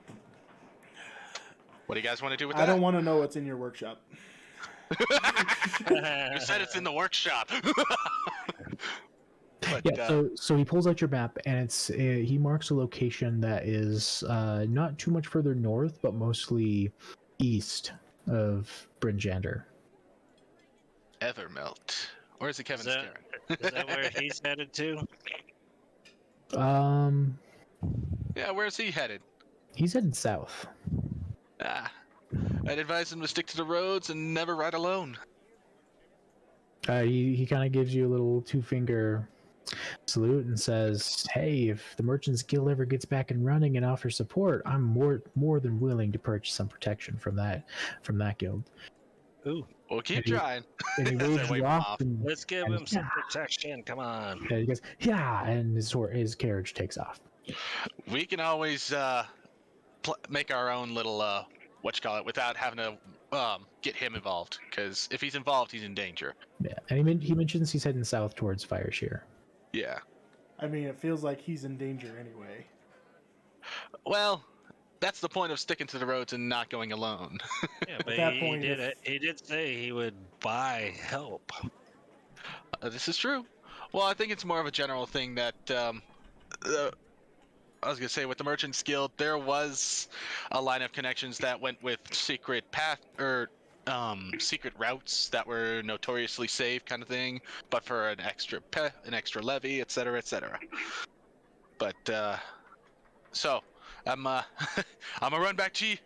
What do you guys want to do with that? I don't want to know what's in your workshop. You said it's in the workshop. So he pulls out your map, and he marks a location that is not too much further north, but mostly east of Brinjander. Evermelt. Or is it Kevin Is that where he's headed to? Yeah, where's he headed? He's headed south. I'd advise him to stick to the roads and never ride alone. He kind of gives you a little 2-finger salute and says, "Hey, if the Merchants Guild ever gets back and running and offers support, I'm more than willing to purchase some protection from that guild." Ooh, We'll keep trying. And he waves Wave you him off. off. And, let's give him some protection. Come on. and he goes, "Yeah," and his carriage takes off. We can always make our own little without having to get him involved, because if he's involved, he's in danger. Yeah, and he mentions he's heading south towards Fireshear. Yeah. I mean, it feels like he's in danger anyway. Well, that's the point of sticking to the roads and not going alone. Yeah, but that he point, did if- it. He did say he would buy help. This is true. Well, I think it's more of a general thing that I was gonna say with the Merchants Guild, there was a line of connections that went with secret path or secret routes that were notoriously safe, kind of thing, but for an extra levy, etc., etc. But so I'm I'm gonna run back to you.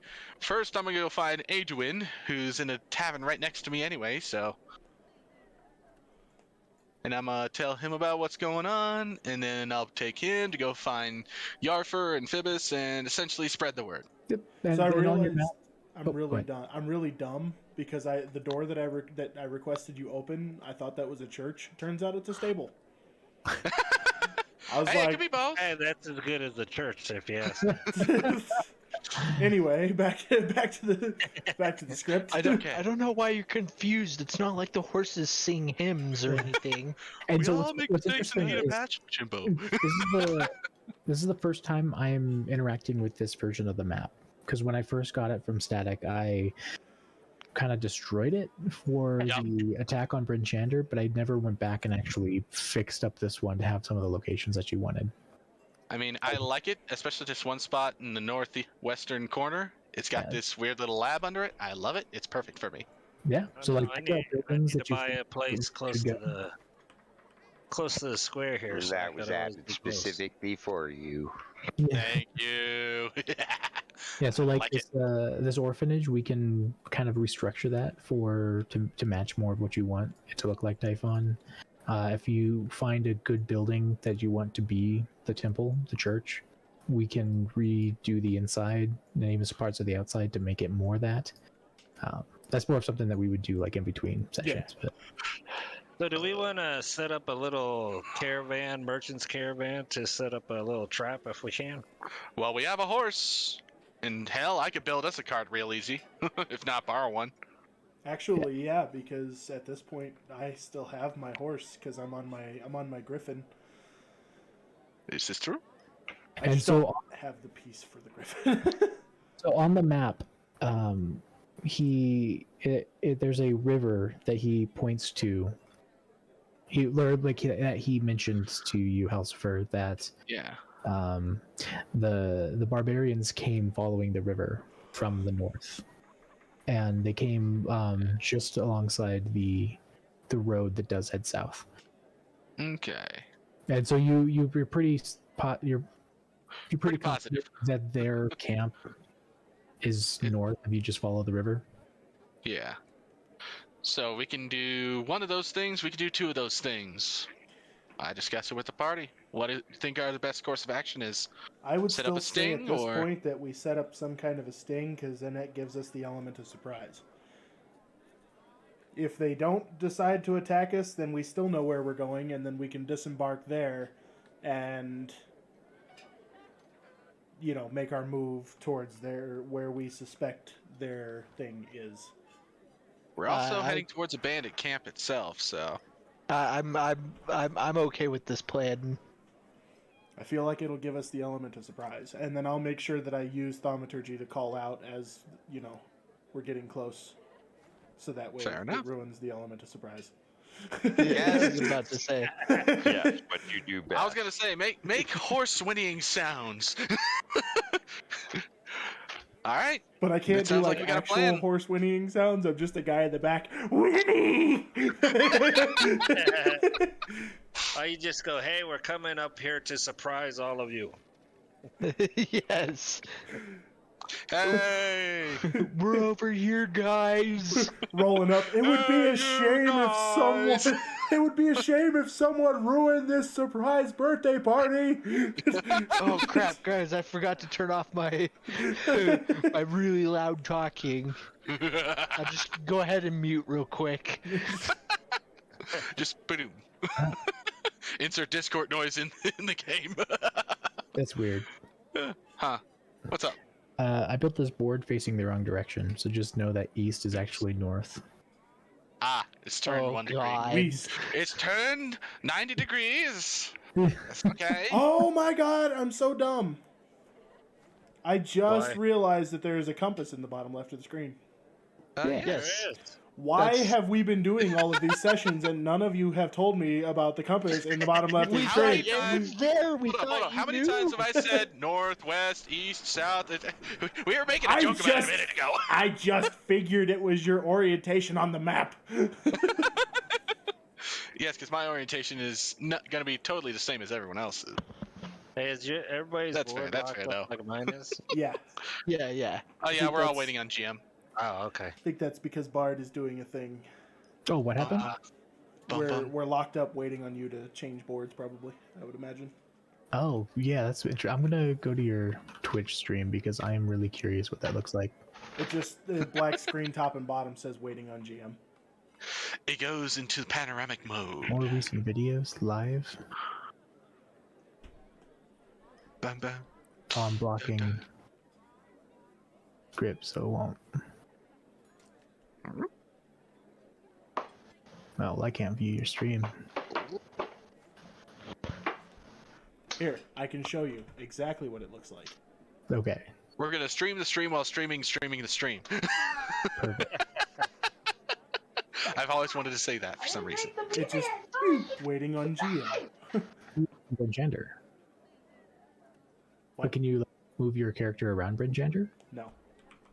First, I'm gonna go find Adwin, who's in a tavern right next to me anyway. So. And I'm gonna tell him about what's going on, and then I'll take him to go find Yarfer and Phoebus and essentially spread the word. Yep. And So I then on your realized map, I'm Oh, go really ahead. dumb. I'm really dumb because the door that I requested you open, I thought that was a church. Turns out it's a stable. I was Hey, it like, could be both. Hey, that's as good as the church, if you ask. anyway, back to the script. I don't know why you're confused. It's not like the horses sing hymns or anything. and We so all make what's mistakes in interesting the heat of is passion, Jimbo. this is the first time I'm interacting with this version of the map, because when I first got it from Static, I kind of destroyed it for Yep. the attack on Bryn Shander, but I never went back and actually fixed up this one to have some of the locations that you wanted. I mean, I like it, especially this one spot in the northwestern corner. It's got Yeah. this weird little lab under it. I love it. It's perfect for me. Yeah, so like I pick out need buildings to that you buy think a place you close should to the square here. so I That was could always added be close. specifically for you. Yeah. Thank you. Yeah, so like, Like this orphanage, we can kind of restructure that to match more of what you want it to look like, Typhon. If you find a good building that you want to be the temple, the church, we can redo the inside and even some parts of the outside to make it more that. That's more of something that we would do like in between sessions. But So do we want to set up a little merchant's caravan, to set up a little trap if we can? Well, we have a horse. And hell, I could build us a cart real easy. If not borrow one. Actually, yeah, because at this point I still have my horse because I'm on my griffin. Is this true? I And just so- don't have the piece for the griffin. So on the map, there's a river that he points to. He mentions to you, Halsifer, that Yeah. the barbarians came following the river from the north, and they came just alongside the road that does head south. Okay. And so you're pretty you're pretty positive. confident that their camp is north if you just follow the river. Yeah. So we can do one of those things. We can do two of those things. I discussed it with the party. What do you think are the best course of action is? I would Set up still a say at sting, this or- point that we set up some kind of a sting because then that gives us the element of surprise. If they don't decide to attack us, then we still know where we're going, and then we can disembark there and, make our move towards where we suspect their thing is. We're also I- heading towards a bandit camp itself, so I'm okay with this plan. I feel like it'll give us the element of surprise, and then I'll make sure that I use thaumaturgy to call out as we're getting close, so that way Fair it enough. ruins the element of surprise. Yeah, I was about to say. Yes, but you do best. I was gonna say make horse whinnying sounds. All right. But I can't It do sounds like like we got a actual plan. horse whinnying sounds. I'm just a guy in the back. Whinny! Or you just go, hey, we're coming up here to surprise all of you. Yes. Hey. We're over here, guys. Rolling up. It would be Hey, a you shame guys! It would be a shame if someone ruined this surprise birthday party. Oh crap, guys! I forgot to turn off my my really loud talking. I'll just go ahead and mute real quick. Just boom. Insert Discord noise in the game. That's weird. Huh? What's up? I built this board facing the wrong direction, so just know that east is actually north. Ah, it's turned Oh, 1 God. degree. West. It's turned 90 degrees. That's okay. Oh my god, I'm so dumb. I just Why? realized that there is a compass in the bottom left of the screen. Yes. There is. Why That's- have we been doing all of these sessions and none of you have told me about the compass in the bottom left of the How screen? many times? there. We Hold on. How many times have I said north, west, east, south? We were making a I joke about it just- a minute ago. I just figured it was your orientation on the map. Yes, because my orientation is not going to be totally the same as everyone else's. Hey, is everybody's That's fair, board that's locked fair, up though. like mine is? Yeah, Yeah. Oh yeah, think we're all that's- waiting on GM. Oh, okay. I think that's because Bard is doing a thing. Oh, what happened? Bum, bum. We're locked up waiting on you to change boards, probably, I would imagine. Oh, yeah, that's interesting. I'm gonna go to your Twitch stream because I am really curious what that looks like. It just, the black screen top and bottom says waiting on GM. It goes into panoramic mode. More recent videos live. Bam, bam. Oh, I'm blocking grip, so it won't. Well, I can't view your stream. Here, I can show you exactly what it looks like. Okay. We're gonna stream the stream while streaming the stream. Perfect. I've always wanted to say that for some reason. It's just waiting on GM. Gender. What? But can you like, move your character around gender? No,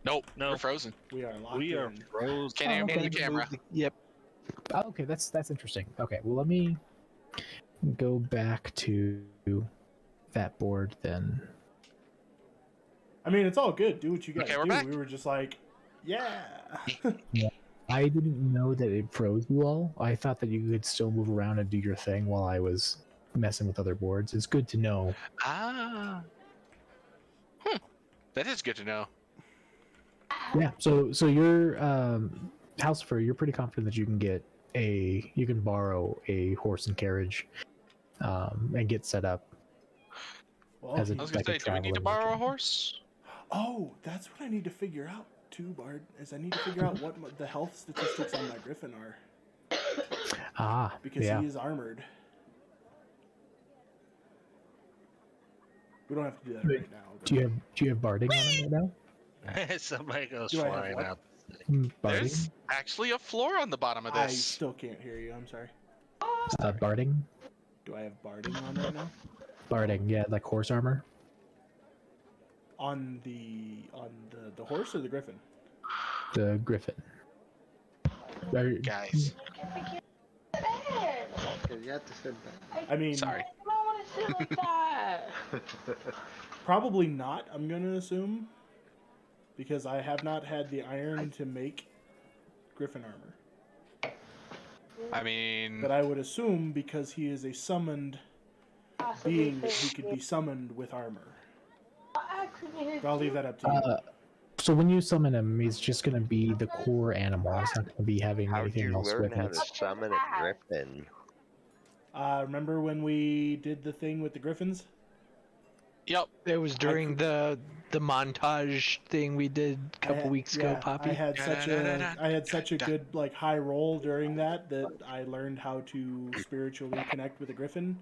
Nope, No. we're frozen. we are locked We are in. frozen. Can't even okay. move the camera. Yep. Oh, okay, that's interesting. Okay, well let me go back to that board then. I mean, it's all good. Do what you guys Okay, we're do. back. We were just like, yeah. I didn't know that it froze you all. I thought that you could still move around and do your thing while I was messing with other boards. It's good to know. Ah. That is good to know. Yeah. So you're Halcifer, you're pretty confident that you can borrow a horse and carriage, and get set up Well, as a I was gonna like a say, do we need to traveling borrow a agent. horse? oh, that's what I need to figure out too, Bard. Is I need to figure out what the health statistics on my Griffin are Ah, because yeah. he is armored. We don't have to do that right now. but- Do you have barding on him right now? Somebody goes Do I have flying what? out. Barding. There's actually a floor on the bottom of I this. still can't hear you. I'm sorry. Barding. Do I have barding on right now? Barding. Yeah, like horse armor. On the horse or the Griffin? The griffin. Are- Guys, You have to sit back. I mean, sorry. I don't want to sit like that. probably not. I'm gonna assume because I have not had the iron to make Griffin armor. I mean, But I would assume because he is a summoned being that he could be summoned with armor. But I'll leave that up to you. So when you summon him, he's just gonna be the core animal. He's not gonna be having How'd anything you else learn with how it. to summon a griffin? Remember when we did the thing with the Griffins? yep. It was during the montage thing we did a couple weeks ago, Yeah, Poppy. I had such a good like high roll during that I learned how to spiritually connect with a Griffin.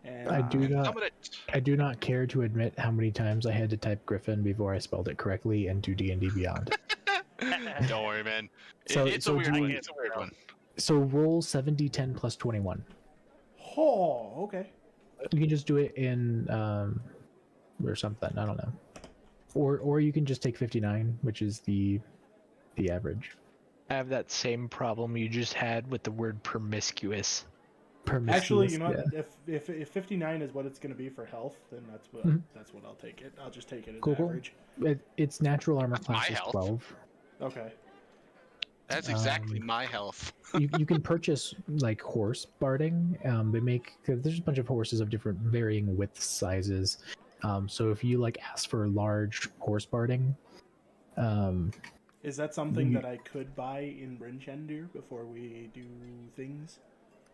And I do not. Summon it. I do not care to admit how many times I had to type Griffin before I spelled it correctly into D&D Beyond. Don't worry, man. So- It's so a weird do one. we- It's a weird one. So roll 70, 10 plus 21. Oh, okay. You can just do it in or something. I don't know. Or you can just take 59, which is the average. I have that same problem you just had with the word promiscuous. Actually, you know, yeah. what? If 59 is what it's going to be for health, then that's what Mhm. I'll take it. I'll just take it as Cool, cool. average. Its natural armor That's my class is health. 12. Okay. That's exactly my health. You can purchase like horse barding. They make there's a bunch of horses of different varying width sizes. So if you like ask for large horse barding, Is that something You- that I could buy in Brinchender before we do things?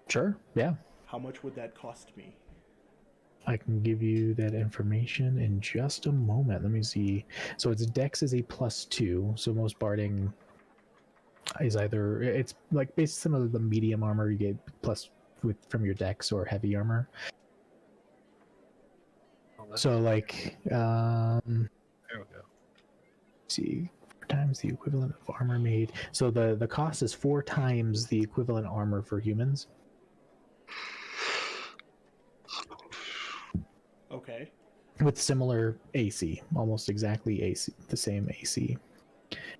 sure, yeah. How much would that cost me? I can give you that information in just a moment. Let me see. So its dex is a +2. So most barding is either it's like based similar to the medium armor you get plus from your dex or heavy armor. So like There we go. see, 4 times the equivalent of armor made. So the cost is 4 times the equivalent armor for humans. Okay. With similar AC, almost exactly AC, the same AC.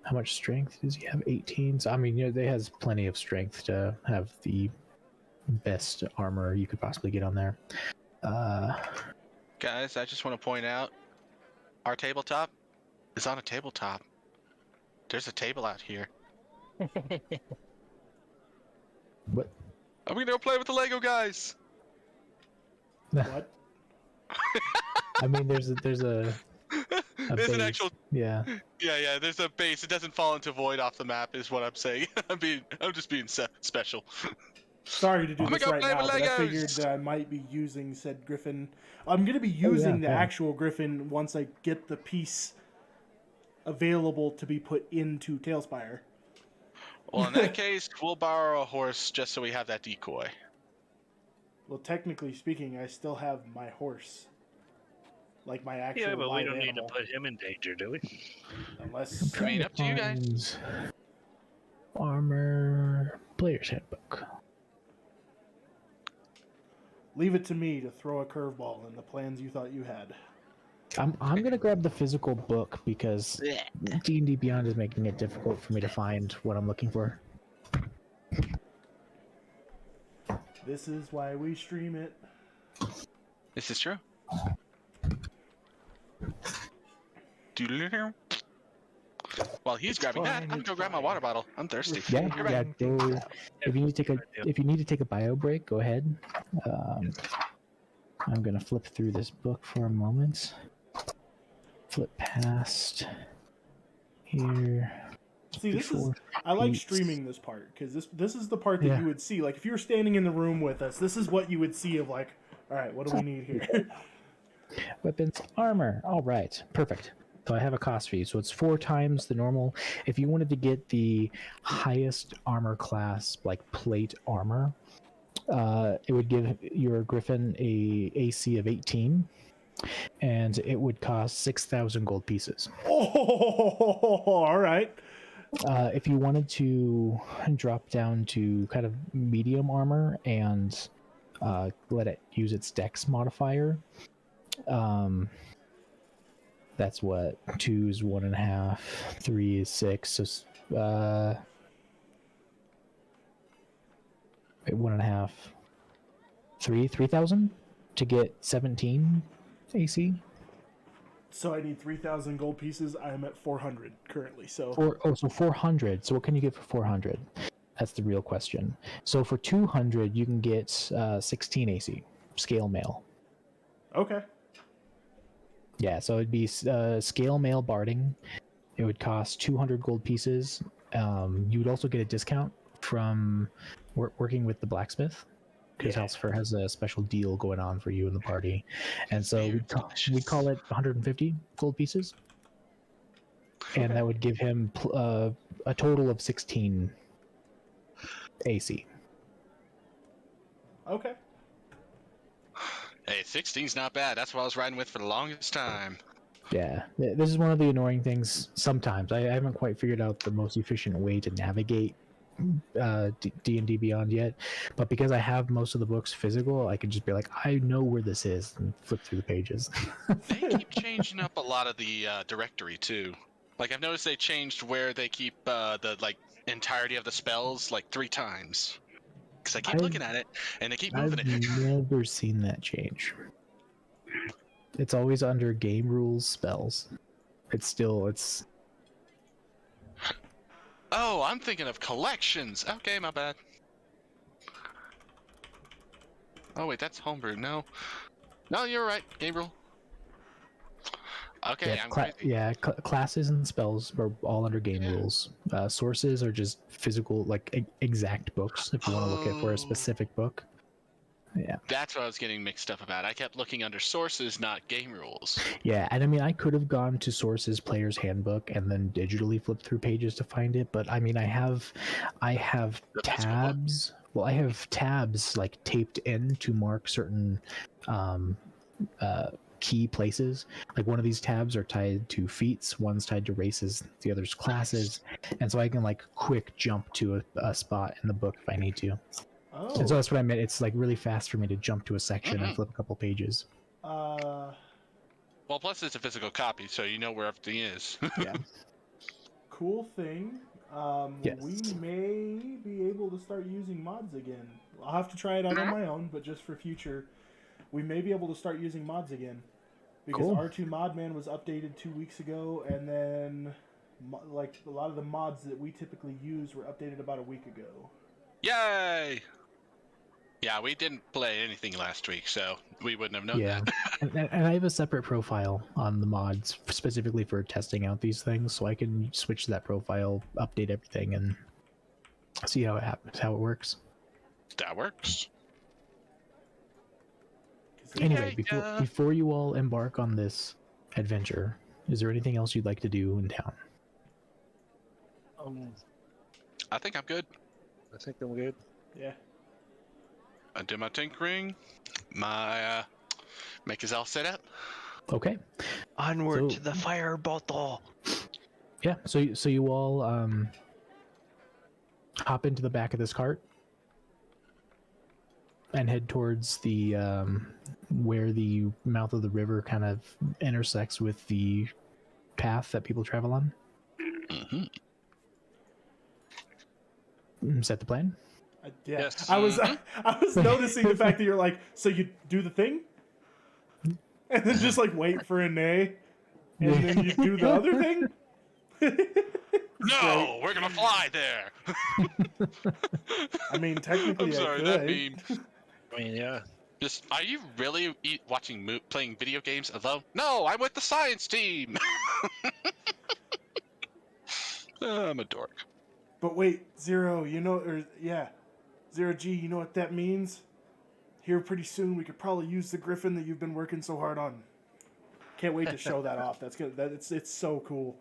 How much strength does he have? 18. So I mean, they has plenty of strength to have the best armor you could possibly get on there. Guys, I just want to point out, our tabletop is on a tabletop. There's a table out here. What? I'm gonna go play with the Lego guys. What? I mean, there's a There's an base. actual. Yeah. Yeah. There's a base. It doesn't fall into void off the map, is what I'm saying. I'm just being special. Sorry to do I'm this gonna right go play now, with but I Legos. figured that I might be using said griffin. I'm going to be using the yeah. actual griffin once I get the piece available to be put into Tailspire. Well, in that case, we'll borrow a horse just so we have that decoy. Well, technically speaking, I still have my horse. Like my actual Yeah, but we live don't need to animal. put him in danger, do we? Unless... I mean, up to you guys. Armor player's handbook. Leave it to me to throw a curveball in the plans you thought you had. I'm gonna grab the physical book because D&D Beyond is making it difficult for me to find what I'm looking for. This is why we stream it. This is true. Doodle-doo. While he's grabbing that, I'm gonna go grab my water bottle. I'm thirsty. Yeah, You're yeah. right. Go, if you need to take a bio break, go ahead. I'm gonna flip through this book for a moment. Flip past here. See, this is... I like streaming this part, because this is the part that Yeah. you would see. Like, if you were standing in the room with us, this is what you would see of, like, alright, what do we need here? Weapons, armor. All right, perfect. So I have a cost for you. So it's 4 times the normal. If you wanted to get the highest armor class, like plate armor, it would give your Griffin a AC of 18, and it would cost 6,000 gold pieces. Oh, alright. If you wanted to drop down to kind of medium armor and let it use its dex modifier, that's what 2 is 1.5, 3 is 6, so 1.5, 3,000 to get 17 AC. So I need 3,000 gold pieces. I am at 400 currently, so... So 400. So what can you get for 400? That's the real question. So for 200, you can get 16 AC, scale mail. Okay. Yeah, so it'd be scale mail barding. It would cost 200 gold pieces. You would also get a discount from working with the blacksmith, because Halsifer has a special deal going on for you in the party. And so we call it 150 gold pieces. And that would give him a total of 16 AC. Okay. Hey, 16's not bad. That's what I was riding with for the longest time. Yeah, this is one of the annoying things sometimes. I haven't quite figured out the most efficient way to navigate D&D Beyond yet, but because I have most of the books physical, I can just be like, I know where this is, and flip through the pages. They keep changing up a lot of the directory, too. Like, I've noticed they changed where they keep the, like, entirety of the spells, like, 3 times. Because I keep looking at it, and they keep moving I've it. never seen that change. It's always under game rules spells. It's Oh, I'm thinking of collections. Okay, my bad. Oh, wait, that's homebrew. No, you're right, Gabriel. Okay, yeah, I'm crazy. classes and spells are all under game rules. Sources are just physical, like exact books. If you want to look at for a specific book, Yeah. That's what I was getting mixed up about. I kept looking under sources, not game rules. Yeah, and I mean, I could have gone to Source's Player's Handbook and then digitally flipped through pages to find it, but I mean, I have The physical book? tabs. Well, I have tabs like taped in to mark certain key places. Like one of these tabs are tied to feats, one's tied to races, the other's classes, and so I can like quick jump to a spot in the book if I need to. Oh. And so that's what I meant. It's like really fast for me to jump to a section and flip a couple pages. Uh, Well, plus it's a physical copy, so you know where everything is. Yeah. cool thing. Yes. We may be able to start using mods again. I'll have to try it out on my own, but just for future, we may be able to start using mods again. Because Cool. R2 Modman was updated 2 weeks ago, and then like a lot of the mods that we typically use were updated about a week ago. Yay! Yeah, we didn't play anything last week, so we wouldn't have known Yeah. that. and I have a separate profile on the mods specifically for testing out these things, so I can switch to that profile, update everything, and see how it happens, how it works. That works. 'Cause Anyway, Yeah. before you all embark on this adventure, is there anything else you'd like to do in town? I think I'm good. I think I'm good. yeah. I did my tinkering, my make us all set up. Okay. Onward So- to the fire bottle. Yeah. So you all hop into the back of this cart and head towards the where the mouth of the river kind of intersects with the path that people travel on. Mm-hmm. Is that the plan? Yeah. Yes. I was noticing the fact that you're like, so you do the thing, and then just like wait for a nay, and then you do the other thing. No, we're gonna fly there. I mean, technically, I'm sorry, I that could. meme. I mean, yeah. Just, are you really playing video games alone? No, I'm with the science team. I'm a dork. But wait, Zero, Zero G, you know what that means? Here pretty soon we could probably use the Griffin that you've been working so hard on. Can't wait to show that off. That's good. It's so cool.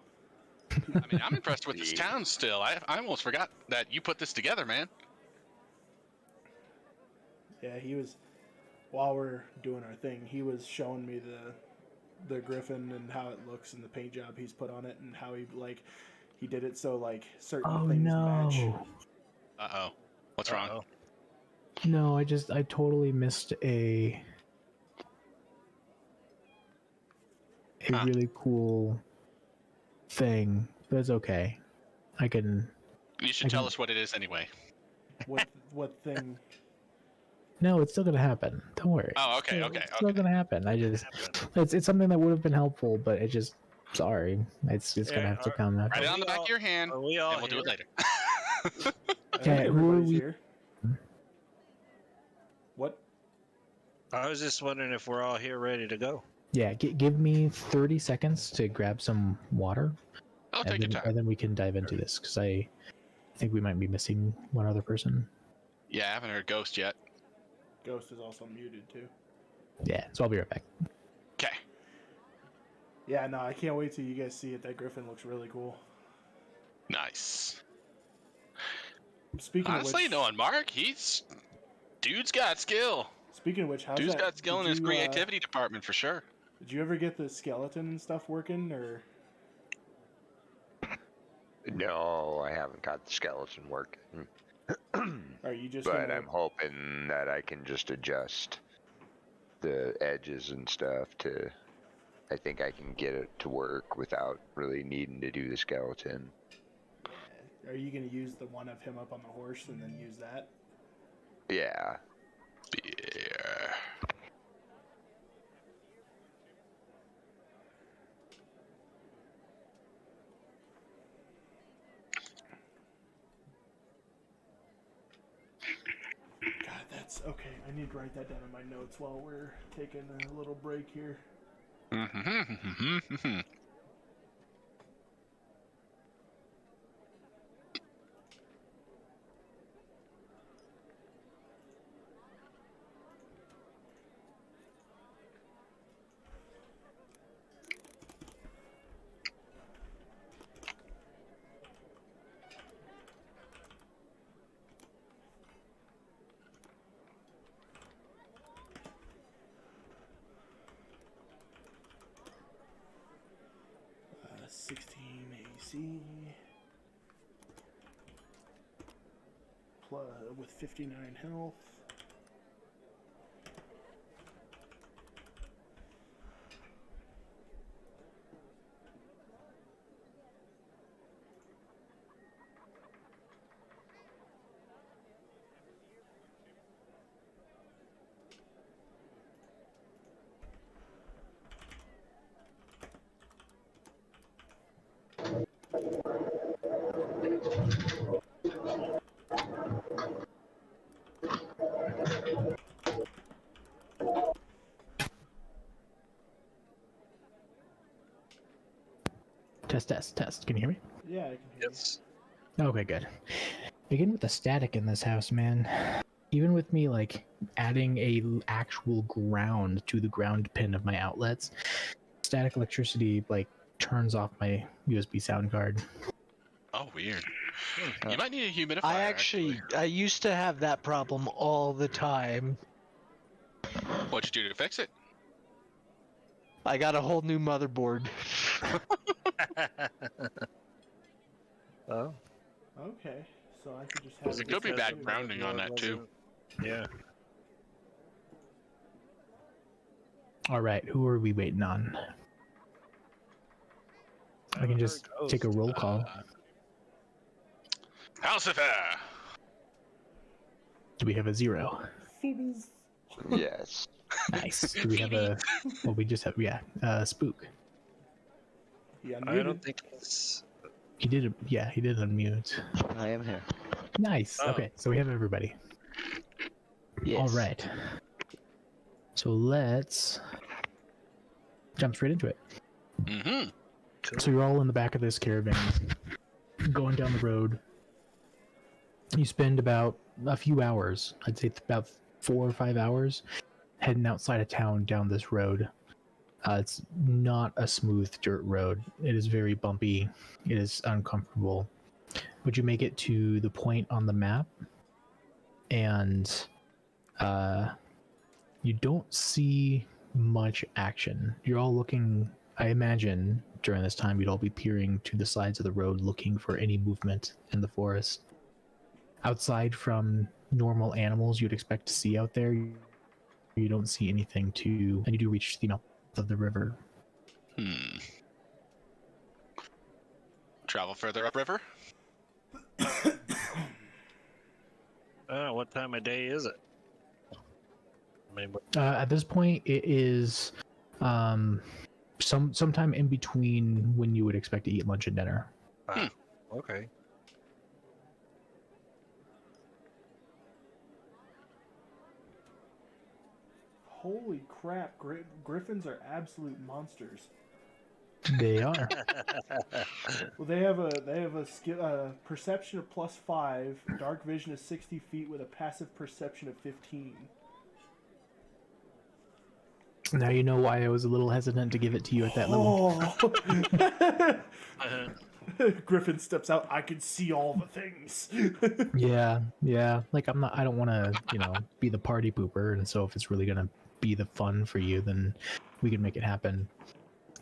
I mean, I'm impressed with this town still. I almost forgot that you put this together, man. Yeah, he was, while we're doing our thing, he was showing me the Griffin and how it looks and the paint job he's put on it and how he did it so like certain Oh things match. no. Uh-oh. What's wrong? Uh-oh. No, I totally missed a Huh. really cool thing. That's okay. I can. You should tell us what it is anyway. What thing? No, it's still gonna happen. Don't worry. Oh, okay, It's still gonna happen. It's something that would have been helpful, but it just sorry. It's gonna have to come. Write it Are on the we back all- of your hand, Are we and all we'll do it here? later. I think Okay, who are everybody's we- here. What? I was just wondering if we're all here ready to go. Yeah, give me 30 seconds to grab some water, I'll take your and time. then we can dive into this because I think we might be missing one other person. Yeah, I haven't heard Ghost yet. Ghost is also muted too. Yeah, so I'll be right back. Okay. Yeah, no, I can't wait till you guys see it. That Griffin looks really cool. Nice. Speaking Honestly, of which, knowing Mark, dude's got skill. Speaking of which, how's Dude's that? got skill in Did his you, creativity department for sure. Did you ever get the skeleton stuff working, or? No, I haven't got the skeleton working. Are you just? But gonna... I'm hoping that I can just adjust the edges and stuff to. I think I can get it to work without really needing to do the skeleton. Are you gonna use the one of him up on the horse and then use that? Yeah. Yeah. God, that's okay. I need to write that down in my notes while we're taking a little break here. Mm-hmm. with 59 health. Test. Can you hear me? Yeah, I can hear Yes. Okay, good. Begin with the static in this house, man. Even with me like adding a actual ground to the ground pin of my outlets, static electricity like turns off my USB sound card. Oh, weird. You might need a humidifier. I used to have that problem all the time. What'd you do to fix it? I got a whole new motherboard. Oh, Okay, so I could just have. It could be this bad too. grounding on that too. Yeah. All right, who are we waiting on? I can just take a roll call. Calcifer! Do we have a 0? Phoebes. Yes. Nice. Do we have a? Well, we just have Spook. Yeah, I don't think it's. He did. He did unmute. I am here. Nice. Oh. Okay, so we have everybody. Yes. All right. So let's jump straight into it. Mm-hmm. So you're all in the back of this caravan, going down the road. You spend about a few hours, I'd say about 4 or 5 hours, heading outside of town down this road. It's not a smooth dirt road. It is very bumpy. It is uncomfortable. But you make it to the point on the map, and you don't see much action. You're all looking, I imagine, during this time, you'd all be peering to the sides of the road looking for any movement in the forest. Outside from normal animals you'd expect to see out there, you don't see anything and you do reach the mouth of the river. Travel further upriver? What time of day is it? I mean, At this point, it is sometime in between when you would expect to eat lunch and dinner. okay. Holy crap! Griffins are absolute monsters. They are. Well, they have a skill perception of +5, dark vision of 60 feet with a passive perception of 15. Now you know why I was a little hesitant to give it to you at that level. Oh. Griffin steps out. I can see all the things. Yeah. Like I don't want to, be the party pooper, and so if it's really gonna be the fun for you, then we can make it happen.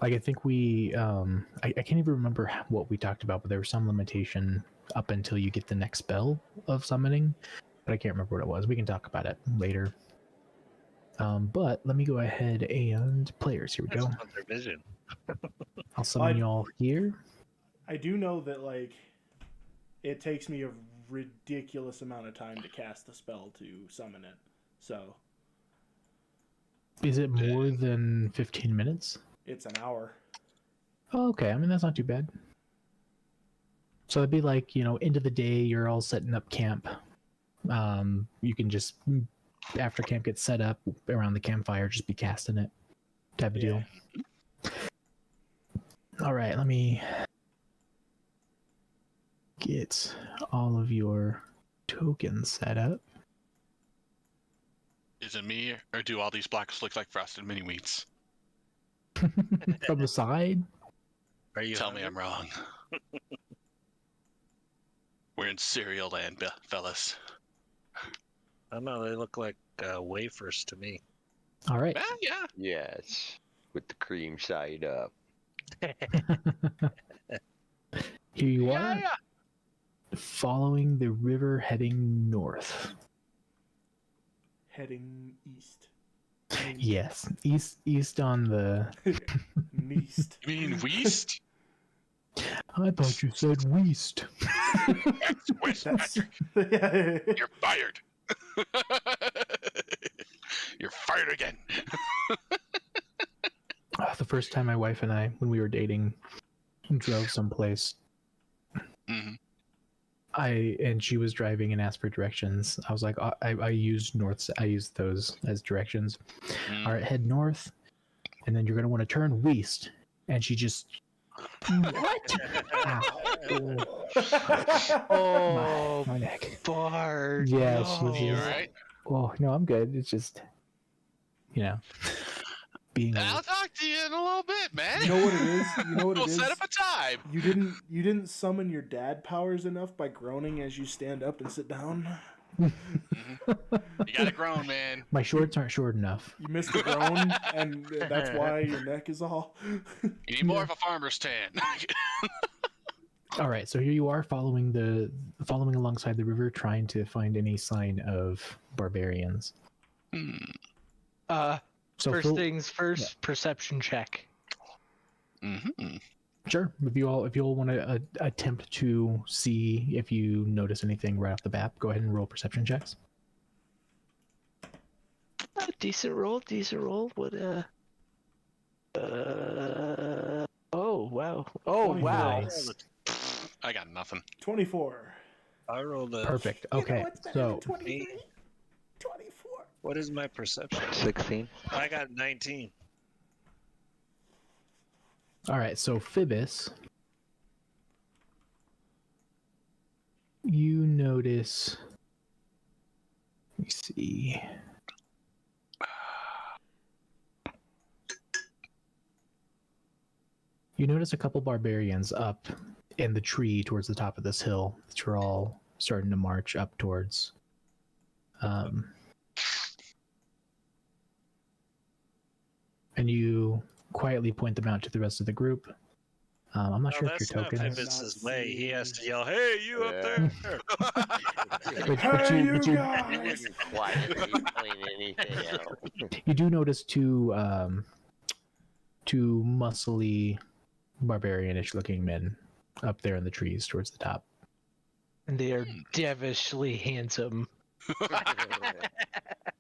Like I think I can't even remember what we talked about, but there was some limitation up until you get the next spell of summoning, but I can't remember what it was. We can talk about it later. But let me go ahead and players. Here we go. That's their vision. I'll summon y'all here. I do know that it takes me a ridiculous amount of time to cast the spell to summon it. So Is it more than 15 minutes? it's an hour. Oh, okay. I mean, that's not too bad. So it'd be like, end of the day, you're all setting up camp. You can just, after camp gets set up around the campfire, just be casting it type of deal. All right, let me get all of your tokens set up. Is it me, or do all these blocks look like frosted mini wheats? From the side? Are you Tell me hungry? I'm wrong. We're in cereal land, fellas. I don't know. They look like wafers to me. All right. Yeah. Yes. With the cream side up. Here you are. Yeah. following the river heading north. Heading east. Yes, east on the. East. You mean Weast? I thought you said west. West. That's, You're fired. You're fired again. The first time my wife and I, when we were dating, drove someplace. Mm-hmm. And she was driving and asked for directions. I was like, I used north. I used those as directions. All right, head north, and then you're gonna want to turn west. And she just what? Oh, my neck. Bard. Yeah, no. she was You just- alright? Oh no, I'm good. It's just, being. I'll talk to you in a little bit, man. You know what it is? You know what it We'll is? set up a time. You didn't summon your dad powers enough by groaning as you stand up and sit down. You gotta groan, man. My shorts aren't short enough. You missed a groan, and that's why your neck is all. You need more of a farmer's tan. All right, so here you are following alongside the river, trying to find any sign of barbarians. So First things first, perception check. Mm-hmm. Sure. If you all want to attempt to see if you notice anything right off the bat, go ahead and roll perception checks. Decent roll. What oh wow. Oh wow. Nice. I got nothing. 24. I rolled a. Perfect. Okay. So 23? 24. What is my perception? 16. I got 19. all right, so Phoebus, you notice. Let me see. You notice a couple barbarians up in the tree towards the top of this hill that you're all starting to march up towards. And you quietly point them out to the rest of the group. I'm not No, sure if that's your not token is. Phoebus's way. He has to yell, "Hey, you up Yeah. there!" Hey, you He guys! didn't quietly point anything out. You do notice two muscly, barbarianish looking men up there in the trees towards the top. And they are devilishly handsome.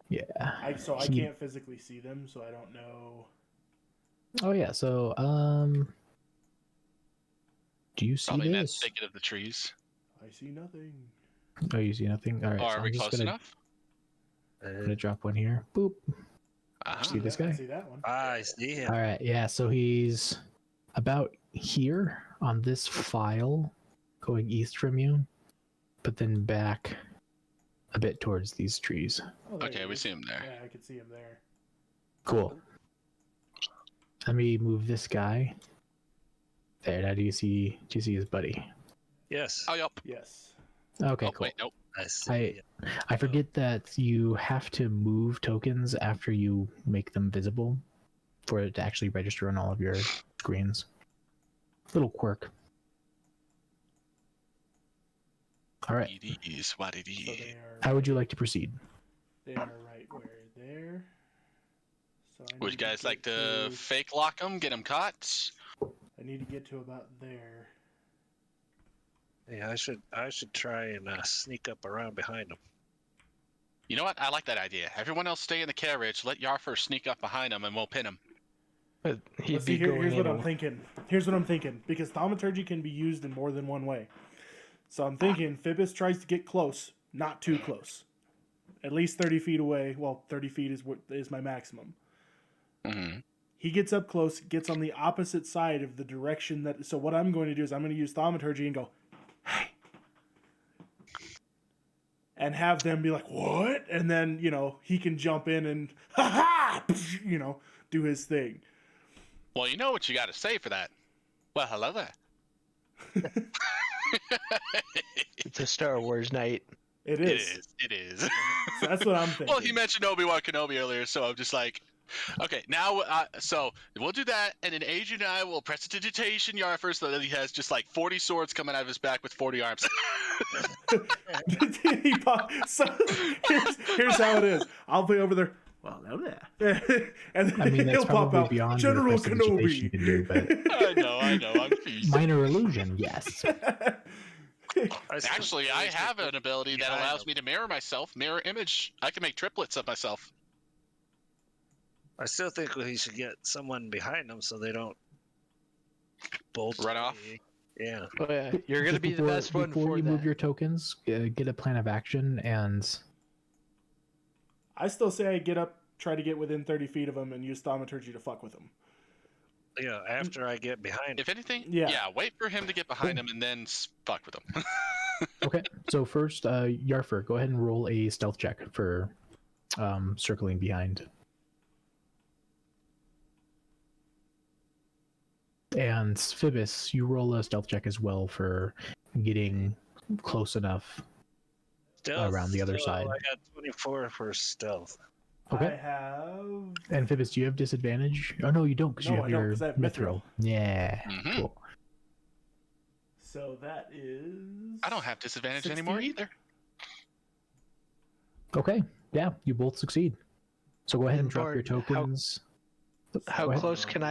Yeah. So I can't physically see them, so I don't know. Oh yeah. So do you see Probably in that this? thicket of the trees. I see nothing. Oh, you see nothing. All right. Are so we I'm just close enough? gonna drop one here. Boop. Uh-huh. See this I guy? see that one. I see him. All right. Yeah. So he's about here on this file, going east from you, but then back a bit towards these trees. Oh, there Okay, he we is. see him there. Yeah, I can see him there. Cool. Let me move this guy. There. Now do you see his buddy? Yes. Oh, yep. Yes. Okay. Oh, Cool. wait, nope. I see. I forget that you have to move tokens after you make them visible for it to actually register on all of your screens. Little quirk. All right. It is what it So is. they are. How would you like to proceed? They are right where there. So I Would you need guys get like to fake lock them, get them caught? I need to get to about there. Yeah, I should try and sneak up around behind him. You know what? I like that idea. Everyone else stay in the carriage. Let Yarfer sneak up behind him, and we'll pin him. But he'd Let's be see, here's going what in. I'm thinking. Here's what I'm thinking. Because thaumaturgy can be used in more than one way. So I'm thinking Phoebus tries to get close, not too close. At least 30 feet away. Well, 30 feet is my maximum. Mm-hmm. He gets up close, gets on the opposite side of the direction that... So what I'm going to do is I'm going to use thaumaturgy and go, hey. And have them be like, what? And then, he can jump in and, ha-ha! Do his thing. Well, you know what you got to say for that. Well, hello there. It's a Star Wars night. It is. It is. So that's what I'm thinking. Well, he mentioned Obi-Wan Kenobi earlier, so I'm just like, Okay, now, so we'll do that, and then Adrian and I will prestidigitation Yarfur so that he has just like 40 swords coming out of his back with 40 arms. So here's how it is. I'll be over there. Well, no, there. And then I mean, that's he'll pop probably out. beyond your General prestidigitation Kenobi. can do, but I know. I'm confused. minor illusion, yes. Actually, I have an ability that allows me to mirror myself, mirror image. I can make triplets of myself. I still think he should get someone behind him so they don't bolt Run off? Yeah. Oh, yeah. You're gonna Just be the best one before for you that. move your tokens. Get a plan of action, and I still say I get up, try to get within 30 feet of him, and use thaumaturgy to fuck with him. Yeah, after I get behind. If anything, Yeah. wait for him to get behind him and then fuck with him. okay. So first, Yarfur, go ahead and roll a stealth check for circling behind. And Phoebus, you roll a stealth check as well for getting close enough Stealth, around the other so side. I got 24 for stealth. Okay. I have. And Phoebus, do you have disadvantage? Oh no, you don't, because No, you I have don't, your 'cause I have mithril. Yeah. Mhm. Cool. So that is. I don't have disadvantage 16? anymore either. Okay. Yeah, you both succeed. So go ahead and drop your Bard, how- tokens. How Go ahead. close can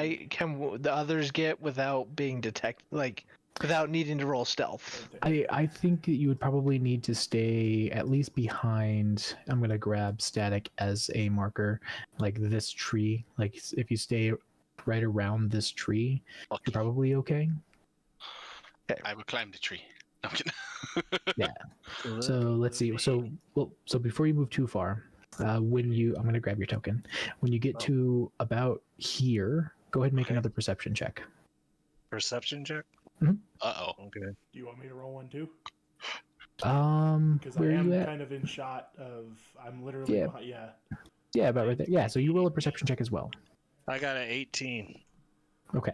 the others get without being detected? Like, without needing to roll stealth? I think that you would probably need to stay at least behind. I'm gonna grab static as a marker, like this tree. Like if you stay right around this tree, Okay. you're probably okay. I would climb the tree. No, I'm kidding. Yeah. So let's see. So before you move too far, I'm gonna grab your token. When you get to about here, go ahead and make Okay. another perception check. Perception check? Uh-oh. Okay. Do you want me to roll one too? Where Because I are am you at? kind of in shot of. I'm literally. Yeah. Behind, yeah. Yeah, about right there. Yeah. So you roll a perception check as well. I got an 18. Okay.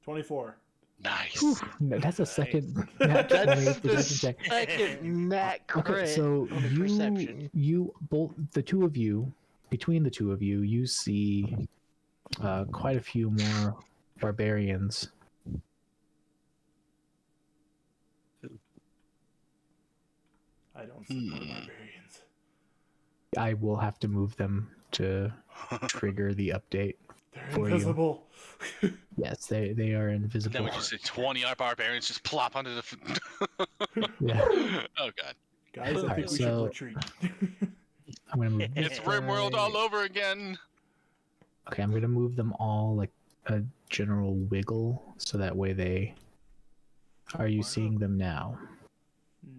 24. Nice. Whew, no, that's a second. nat 20 That's the perception check. second nat crit Okay, so on the perception. you both, the two of you, between the two of you, you see quite a few more barbarians. I don't see more barbarians. I will have to move them to trigger the update. They're For you. invisible. Yes, they are Then invisible. we just say 20 barbarians just plop onto the. Yeah, Oh god. Guys, I Alright, think we so- should retreat. I'm gonna move. It's RimWorld all over again. Okay, I'm gonna move them all like a general wiggle, so that way they. Are you seeing them now?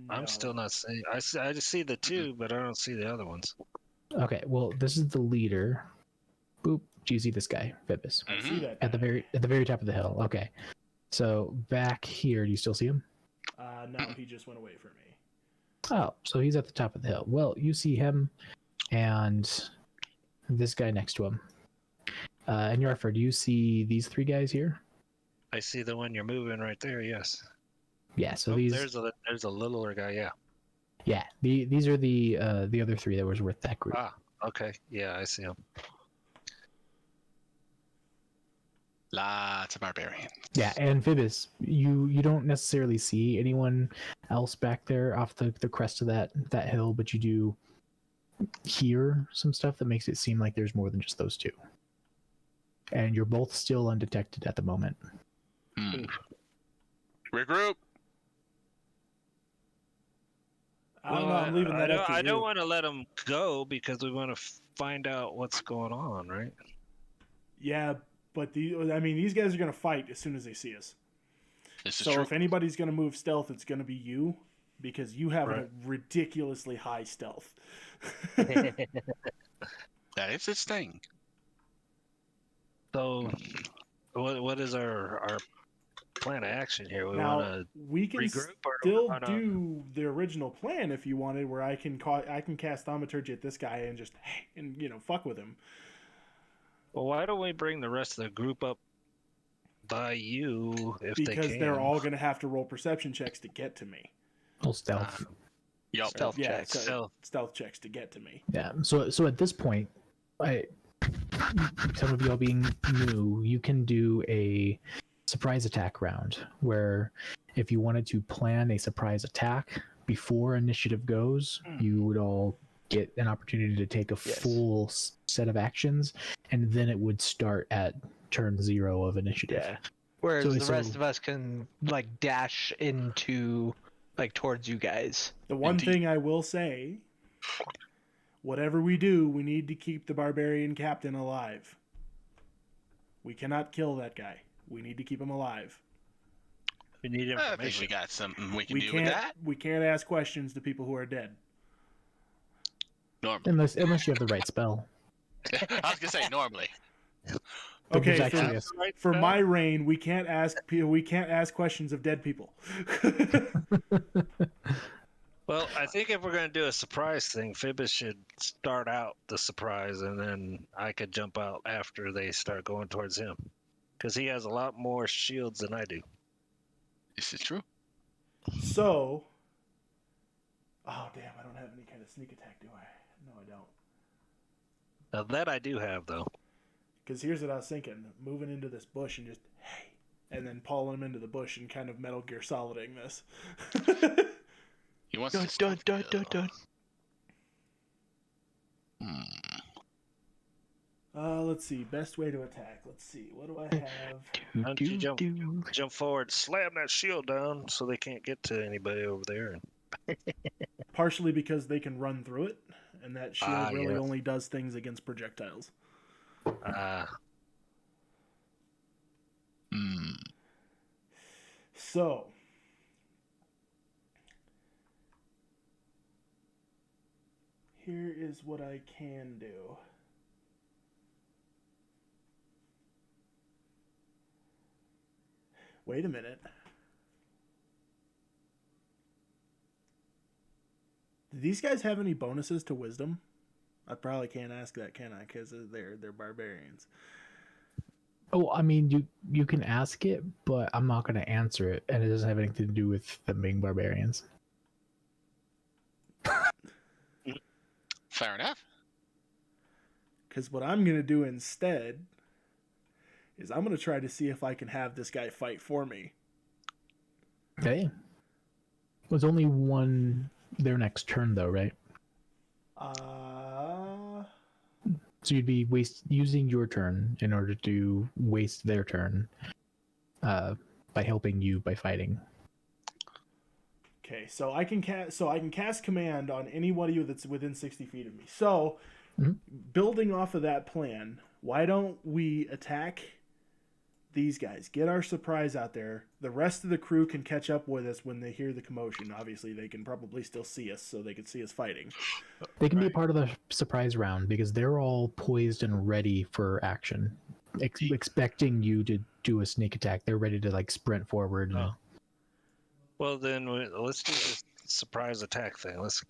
I'm No. still not seeing. I just see the two, but I don't see the other ones. Okay, well, this is the leader. Boop. Do you see this guy, Phoebus? I see that. At the very top of the hill. Okay. So back here, do you still see him? No, he just went away from me. Oh, so he's at the top of the hill. Well, you see him and this guy next to him. And Yarfur, do you see these three guys here? I see the one you're moving right there. Yes. Yeah. So Oh, these. there's a littler guy. Yeah. Yeah. These are the other three that was with that group. Ah. Okay. Yeah, I see him. Lots of barbarians. Yeah, and Phoebus, you don't necessarily see anyone else back there off the crest of that hill, but you do hear some stuff that makes it seem like there's more than just those two. And you're both still undetected at the moment. Regroup. I don't know. I'm leaving that up to you. I don't want to let him go because we want to find out what's going on, right? Yeah, but these guys are gonna fight as soon as they see us. This is So true. if anybody's gonna move stealth, it's gonna be you, because you have a Right. ridiculously high stealth. That is his thing. So, what is our plan of action here? We Now want we can regroup or still wanna- do the original plan if you wanted, where I can cast thaumaturgy at this guy and just fuck with him. Well, why don't we bring the rest of the group up by you if they Because can? they're all gonna have to roll perception checks to get to me. Well, stealth. Yup. Stealth Yeah, checks. so stealth checks to get to me. Yeah. So at this point, some of y'all being new, you can do a surprise attack round where if you wanted to plan a surprise attack before initiative goes, you would all get an opportunity to take a full set of actions, and then it would start at turn 0 of initiative. Yeah. Whereas the rest of us can like dash into like towards you guys. The one Indeed. thing I will say, whatever we do, we need to keep the barbarian captain alive. We cannot kill that guy. We need to keep him alive. We need I think information. we got something we can We do with that. can't ask questions to people who are dead. Normally. Unless you have the right spell. I was gonna say normally. But there's Okay, actually for my reign, we can't ask questions of dead people. Well, I think if we're going to do a surprise thing, Phoebus should start out the surprise, and then I could jump out after they start going towards him. Because he has a lot more shields than I do. This is true. So, oh damn, I don't have any kind of sneak attack, do I? No, I don't. Now that I do have, though. Because here's what I was thinking: moving into this bush and just hey, and then pulling him into the bush and kind of Metal Gear Soliding this. He wants Dun, to dun, stealth dun, kill. dun, dun. Let's see. Best way to attack. Let's see. What do I have? Why don't you jump forward, slam that shield down so they can't get to anybody over there. Partially because they can run through it, and that shield really yeah. only does things against projectiles. So, here is what I can do. Wait a minute. Do these guys have any bonuses to wisdom? I probably can't ask that, can I? Because they're barbarians. Oh, I mean, you can ask it, but I'm not going to answer it, and it doesn't have anything to do with them being barbarians. Fair enough. Because what I'm going to do instead is I'm going to try to see if I can have this guy fight for me. Okay. Was only one their next turn, though, right? So you'd be using your turn in order to waste their turn by helping you by fighting. Okay, so I can cast command on anybody that's within 60 feet of me. So, building off of that plan, why don't we attack these guys? Get our surprise out there. The rest of the crew can catch up with us when they hear the commotion. Obviously, they can probably still see us, so they can see us fighting. They can be a part of the surprise round because they're all poised and ready for action, expecting you to do a sneak attack. They're ready to like sprint forward. And... Well, then let's do this surprise attack thing. Let's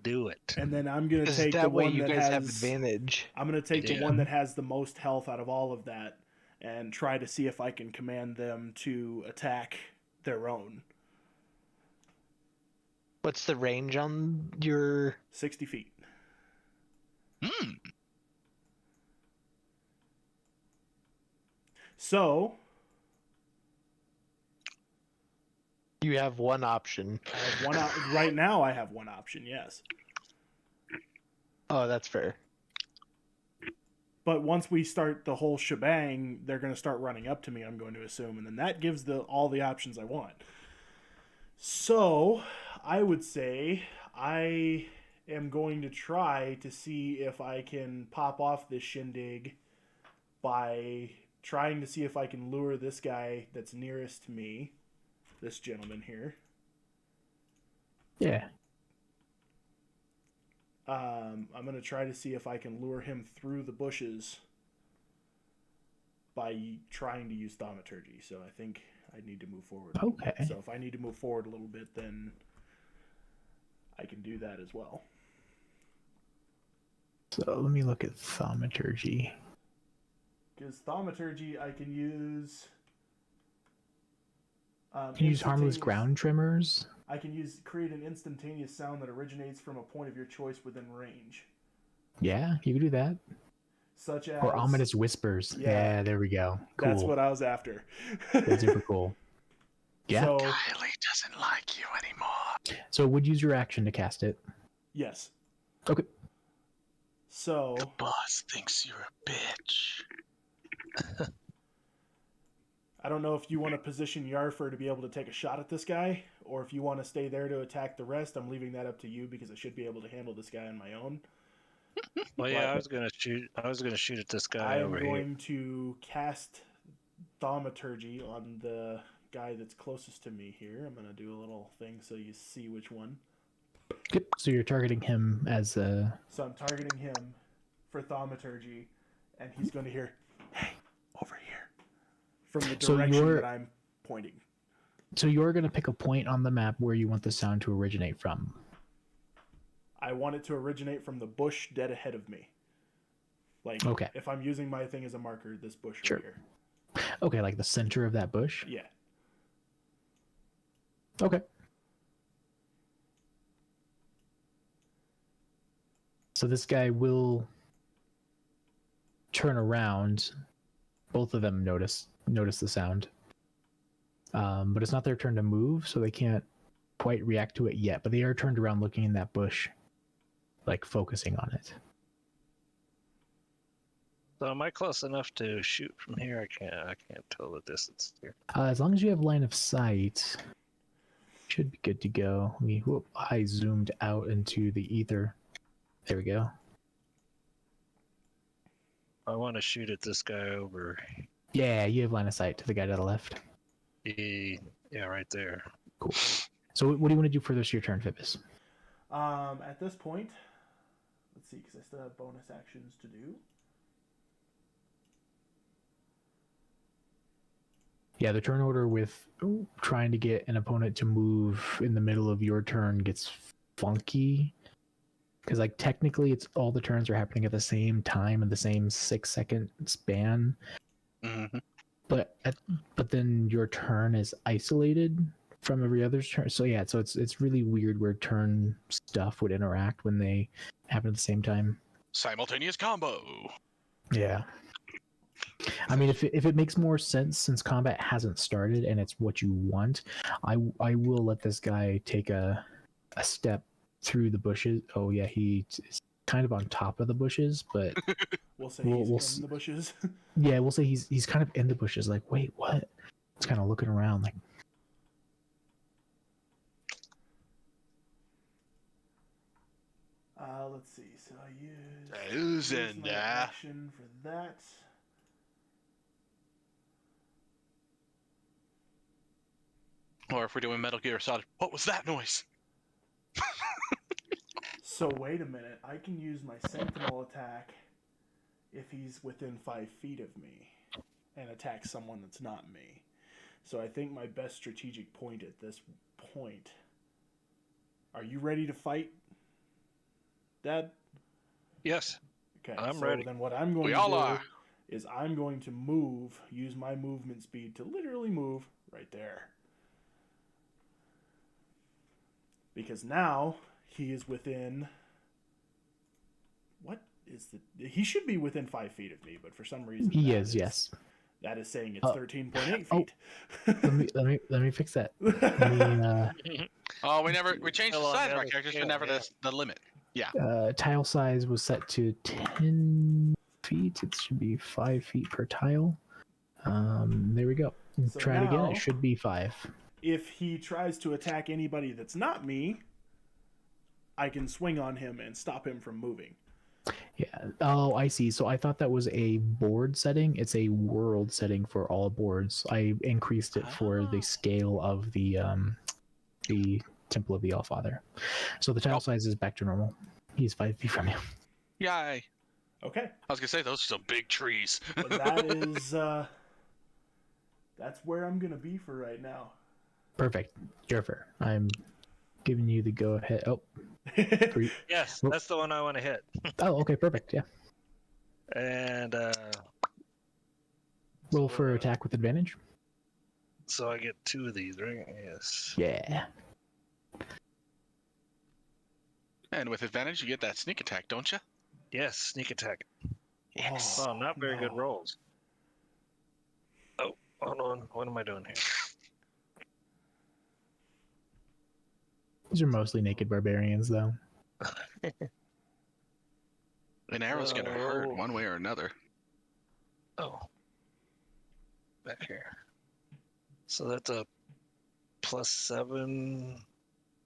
do it. And then I'm gonna take that the way one you that guys has have advantage. I'm gonna take the one that has the most health out of all of that, and try to see if I can command them to attack their own. What's the range on your 60 feet. So, you have one option. I have right now I have one option, yes. Oh, that's fair. But once we start the whole shebang, they're going to start running up to me, I'm going to assume, and then that gives all the options I want. So, I would say I am going to try to see if I can pop off this shindig by trying to see if I can lure this guy that's nearest to me, this gentleman here. Yeah. I'm going to try to see if I can lure him through the bushes by trying to use thaumaturgy. So I think I need to move forward. Okay. So if I need to move forward a little bit, then I can do that as well. So let me look at thaumaturgy. Because thaumaturgy, I can use... Can you use harmless ground tremors? I can create an instantaneous sound that originates from a point of your choice within range. Yeah, you can do that. Such as... Or ominous whispers. Yeah, there we go. Cool. That's what I was after. That's super cool. Yeah. So, Kylie doesn't like you anymore. So would use your action to cast it. yes. Okay. So... The boss thinks you're a bitch. I don't know if you want to position Yarfer to be able to take a shot at this guy, or if you want to stay there to attack the rest. I'm leaving that up to you because I should be able to handle this guy on my own. Well, yeah, I was gonna shoot at this guy I am over here. going to cast Thaumaturgy on the guy that's closest to me here. I'm going to do a little thing so you see which one. Good. So you're targeting him as a... So I'm targeting him for Thaumaturgy, and he's going to hear, "Hey, over here," from the direction that I'm pointing. So you're going to pick a point on the map where you want the sound to originate from. I want it to originate from the bush dead ahead of me. Like, okay. If I'm using my thing as a marker, this bush Sure. right here. Okay, like the center of that bush? Yeah. Okay. So this guy will turn around. Both of them notice the sound. But it's not their turn to move, so they can't quite react to it yet. But they are turned around looking in that bush, like focusing on it. So am I close enough to shoot from here? I can't tell the distance here. As long as you have line of sight, should be good to go. I zoomed out into the ether. There we go. I want to shoot at this guy over. Yeah, you have line of sight to the guy to the left. Yeah, right there. Cool. So what do you want to do for the rest of your turn, Phoebus? At this point, let's see, because I still have bonus actions to do. Yeah, the turn order with trying to get an opponent to move in the middle of your turn gets funky. Because, like, technically, it's all the turns are happening at the same time in the same 6-second span. Mm-hmm. But then your turn is isolated from every other's turn. So yeah, so it's really weird where turn stuff would interact when they happen at the same time. Simultaneous combo. Yeah. I mean, if it makes more sense since combat hasn't started and it's what you want, I will let this guy take a step through the bushes. Oh yeah, he's kind of on top of the bushes, but we'll say he's in the bushes. Yeah, we'll say he's kind of in the bushes. Like, wait, what? He's kind of looking around, like. Let's see. So I use my action for that. Or if we're doing Metal Gear Solid, what was that noise? So wait a minute. I can use my Sentinel attack if he's within 5 feet of me and attack someone that's not me. So I think my best strategic point at this point... Are you ready to fight, Dad? Yes. Okay, I'm so ready. Then what I'm going to do is I'm going to move, use my movement speed to literally move right there. Because now he is within... What is the... He should be within 5 feet of me, but for some reason... He is, yes. That is saying it's 13.8 feet. Let me fix that. We changed the size of our characters, but never the limit. Yeah. Tile size was set to 10 feet. It should be 5 feet per tile. There we go. So try it again. now, It should be 5. If he tries to attack anybody that's not me, I can swing on him and stop him from moving. Yeah. Oh, I see. So I thought that was a board setting. It's a world setting for all boards. I increased it for the scale of the Temple of the Allfather. So the tile size is back to normal. He's 5 feet from you. Yay. Okay. I was gonna say those are some big trees. But that is that's where I'm gonna be for right now. Perfect. Jerfer, I'm giving you the go ahead. Oh. Yes, that's the one I want to hit. Oh, okay, perfect. Yeah. And roll for attack with advantage. So I get 2 of these, right? Yes. Yeah. And with advantage, you get that sneak attack, don't you? Yes, sneak attack. Yes. Oh, not very good No. rolls. Oh, hold on. What am I doing here? These are mostly naked barbarians, though. An arrow's gonna hurt Oh. one way or another. Oh, back here. So that's a +7,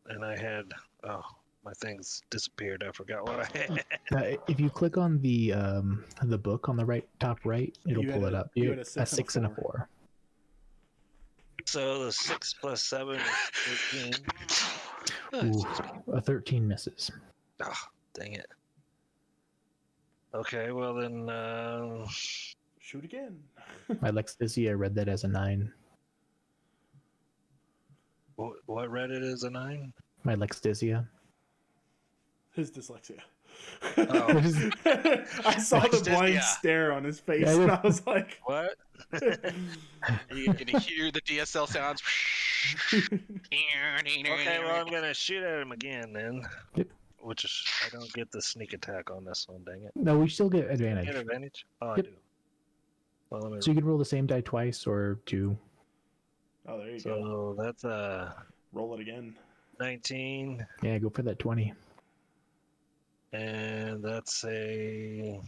and I had my things disappeared. I forgot what I had. If you click on the book on the right, top right, it'll You pull had it a- up. you You had a a 6 and a 4. So the 6 + 7 is 13. Ooh, a 13 misses. Oh, dang it. Okay, well then, Shoot again. My Lexithia read that as a 9. what read it as a 9? My Lexithia. His dyslexia. Oh. I saw the blank Dyslexia. stare on his face, Yeah, and I was like, What? You can hear the DSL sounds. Okay, well I'm gonna shoot at him again then. Yep. Which is I don't get the sneak attack on this one. Dang it. No, we still get Get advantage. advantage? Oh, Yep. I do. Well, let me. So you can roll the same die twice or 2. oh, there you go. So that's a Roll it again. 19, Yeah, go for that 20. and that's a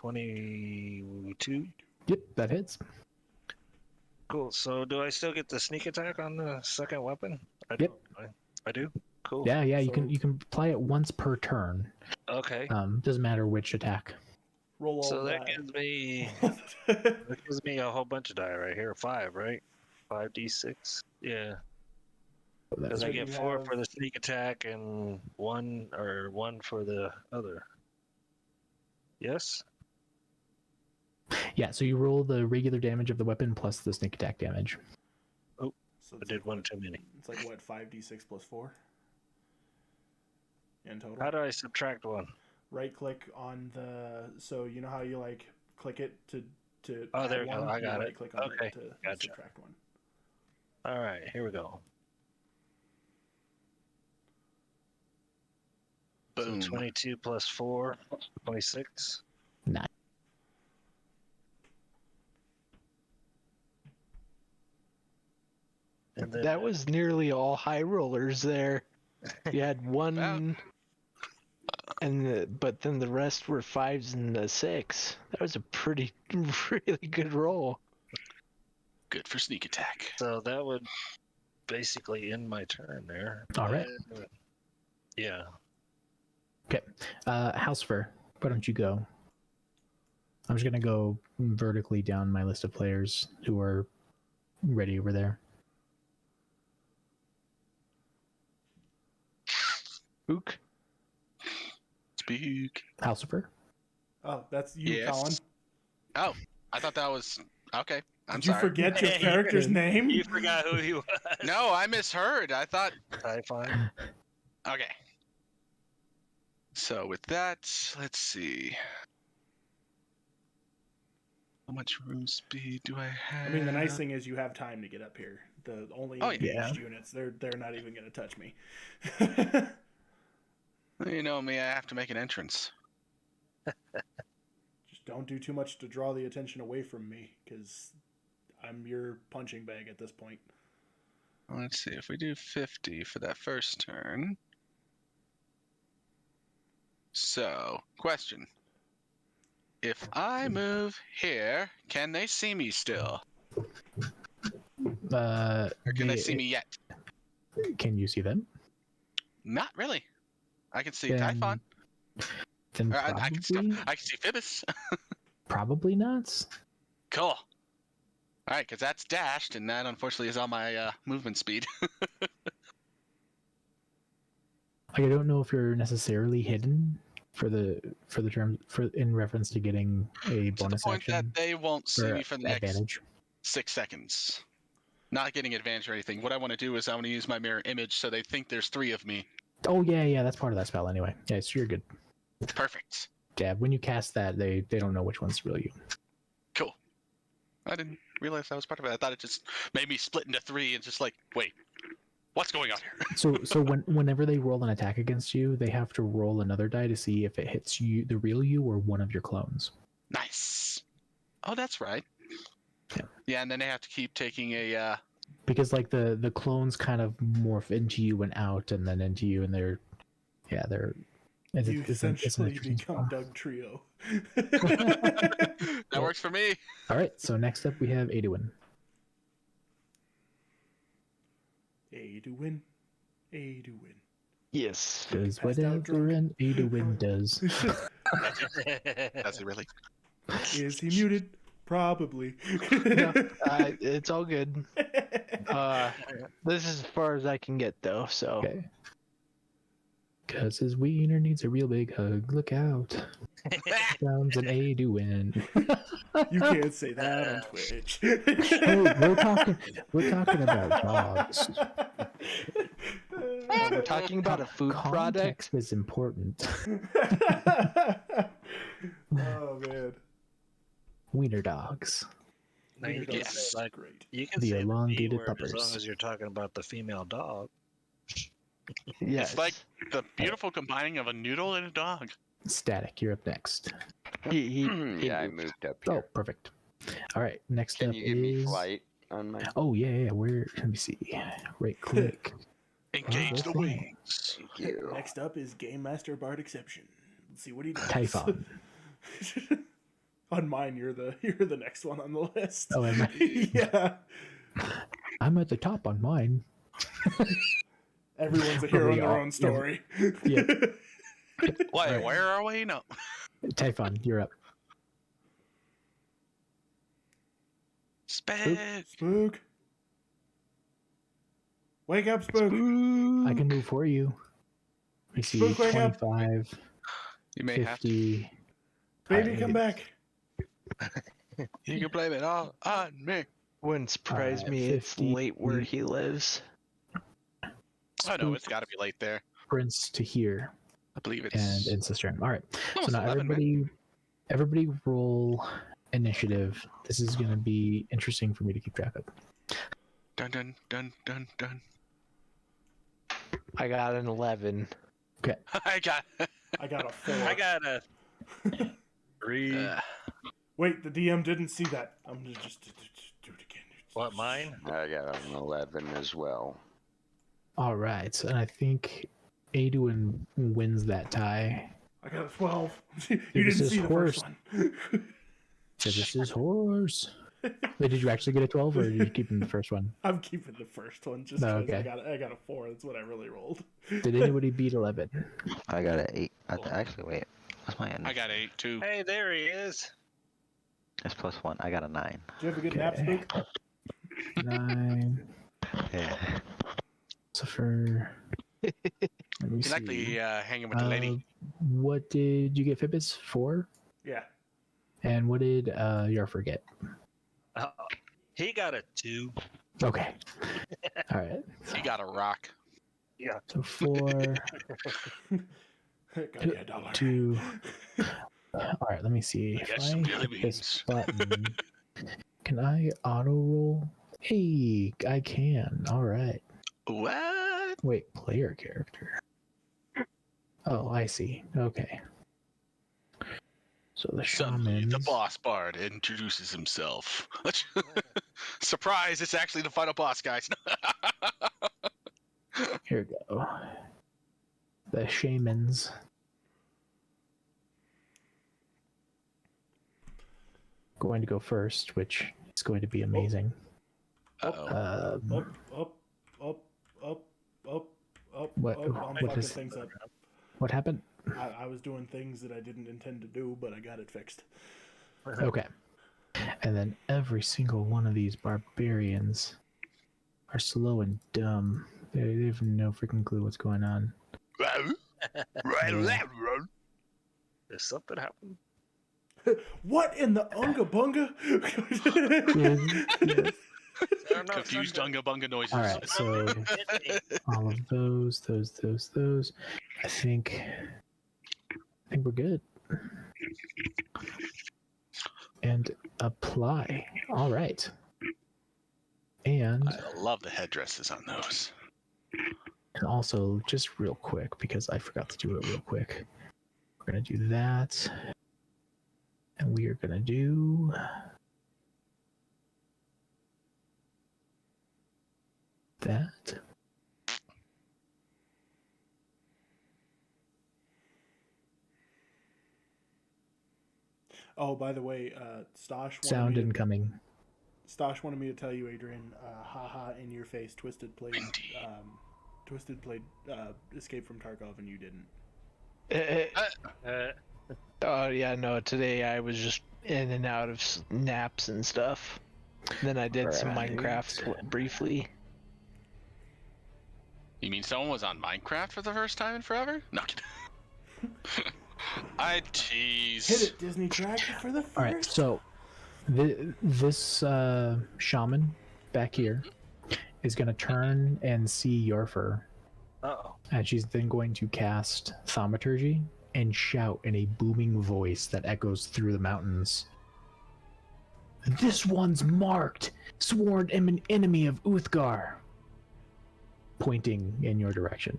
22. Yep, that hits. Cool. So do I still get the sneak attack on the second weapon? I Yep. don't. I do. Cool. Yeah, you So- can apply it once per turn. Okay. Doesn't matter which attack. Roll all So that die. gives me a whole bunch of die right here. 5, right? 5d6. Yeah. Because So I get you 4 have- for the sneak attack and 1 for the other. Yes. Yeah, so you roll the regular damage of the weapon plus the sneak attack damage. So I it's did like one what- too many. It's like what, 5d6 plus 4 in total. How do I subtract 1? Right click on the. So you know how you like click it to. Oh, add there we go. one? I You got it. right click on Okay, it to gotcha. subtract 1. All right, here we go. Boom. So 22 plus 4, 26. Nice. And then That was nearly all high rollers there. You had one, but then the rest were 5s and a 6. That was a pretty, really good roll. Good for sneak attack. so that would basically end my turn there. All right. Yeah. Housefer, why don't you go? I'm just gonna go vertically down my list of players who are ready over there. Ook. Speak. Housefer. Oh, that's you, Yes. Colin. Oh, I thought that was okay. I'm Did you sorry. forget your character's name? You forgot who he was. No, I misheard. I thought. Typhon. Okay. So with that, let's see. How much room speed do I have? I mean, the nice thing is you have time to get up here. The only Oh, yeah. engaged units, they're not even going to touch me. You know me, I have to make an entrance. Just don't do too much to draw the attention away from me, because I'm your punching bag at this point. Let's see, if we do 50 for that first turn. So, question. If I move here, can they see me still? Or can they see me yet? Can you see them? Not really. I can see Then- Typhon. Then Or probably, I can see Phoebus. probably not. Cool. All right, because that's dashed, and that unfortunately is on my movement speed. I don't know if you're necessarily hidden for the term for in reference to getting a To the bonus point action that they won't see or me for the next advantage. 6 seconds. Not getting advantage or anything. What I want to do is I want to use my mirror image so they think there's 3 of me. Oh yeah, that's part of that spell anyway. Yeah, so you're good. Perfect. Yeah, when you cast that, they don't know which one's really you. Cool. I didn't realize that was part of it. I thought it just made me split into 3 and just like, wait, What's going on here? So whenever they roll an attack against you, they have to roll another die to see if it hits you, the real you, or one of your clones. Nice. Oh, that's right. Yeah. Yeah, and then they have to keep taking a. Because like the clones kind of morph into you and out, and then into you, and they're. You essentially become Doug Trio. That works for me. All right. So next up we have Aduin. Aduin. Yes. Does Passed out whatever an Aduin does. Does it really? Is he muted? Probably. No, it's all good. This is as far as I can get, though. So. Okay. Cause his wiener needs a real big hug. Look out! Sounds an Aduin. You can't say that on Twitch. Hey, we're talking about dogs. We're talking about a food product. Context is important. Oh man. Wiener dogs. Now you can say, like, Great. you can The say the B elongated word as long puppers. as you're talking about the female dog. Yes. It's like the beautiful combining of a noodle and a dog. Static, you're up next. he Yeah, I moved up Oh, here. perfect. All right, next Can up you give me is. flight on my? Oh yeah. Where? Let me see. Right click. Engage the okay. wings. Thank you. Next up is Game Master Bard Exception. Let's see what he does. Typhon. On mine, you're the next one on the list. Oh, am I? Yeah. I'm at the top on mine. Everyone's a hero in We their all- own story. Yeah. Wait, Right. where are we? No. Typhon, you're up. Spook. Spook. Wake up, Spook. I can move for you. I see Spook, wake up. 25, You may have to. 50. Baby, I- come back. You can blame it all on me. Wouldn't surprise me. It's 50. late where he lives. I know it's got to be late there. Prince to here I believe it's. and Ancestry. All right. Almost So now 11, man. everybody roll initiative. This is going to be interesting for me to keep track of. Dun dun dun dun dun. I got an 11. I got. I got a 4. I got a 3. Wait, the DM didn't see that. I'm gonna just do it again. What, mine? I got an 11 as well. All right. And I think Aduin wins that tie. I got a 12. You This didn't is see the horse. first one. So this is horse. Wait, did you actually get a 12 or did you keep in the first one? I'm keeping the first one just Oh, because okay. I got a 4. That's what I really rolled. Did anybody beat 11? I got an 8. Actually, wait. What's my end? I got 8 too. Hey, there he is. It's +1. I got a 9. Did you have a good nap, Okay. Spook? 9. Yeah. Suffer. Let me You like see. the hanging with the lady? What did you get Fibbis for? Yeah. And what did Yarfer get? He got a 2. Okay. All right. You got a rock. So 4, Got you a dollar. 2. All right. Let me see. If got I some jelly hit this beans. button, can I auto roll? Hey, I can. All right. What? Wait, player character. Oh, I see. Okay. So the Suddenly, shaman. the boss bard introduces himself. Surprise! It's actually the final boss, guys. Here we go. The shamans. Going to go first, which is going to be amazing. Uh-oh. Up. What- I'm what fucking is- things up. What happened? I was doing things that I didn't intend to do, but I got it fixed. Okay. And then every single one of these barbarians are slow and dumb. They have no freaking clue what's going on. Did something happen? What in the unga bunga? Yes. I don't know, Confused something- unga bunga noises. All right, so all of those. I think we're good. And apply. All right. And I love the headdresses on those. And also, just real quick, because I forgot to do it real quick, we're going to do that. And we are going to do that. Oh, by the way, Stosh Sound wanted me incoming. Stosh wanted me to tell you, Adrian, haha, in your face, Twisted played Escape from Tarkov, and you didn't. Oh yeah, no. Today I was just in and out of naps and stuff. Then I did some Right. Minecraft briefly. You mean someone was on Minecraft for the first time in forever? No. I'm kidding. I tease. Hit it, Disney Track, for the first. All right, so this shaman back here is going to turn and see Yorfer, Uh-oh. and she's then going to cast Thaumaturgy and shout in a booming voice that echoes through the mountains. This one's marked, sworn enemy of Uthgar. Pointing in your direction.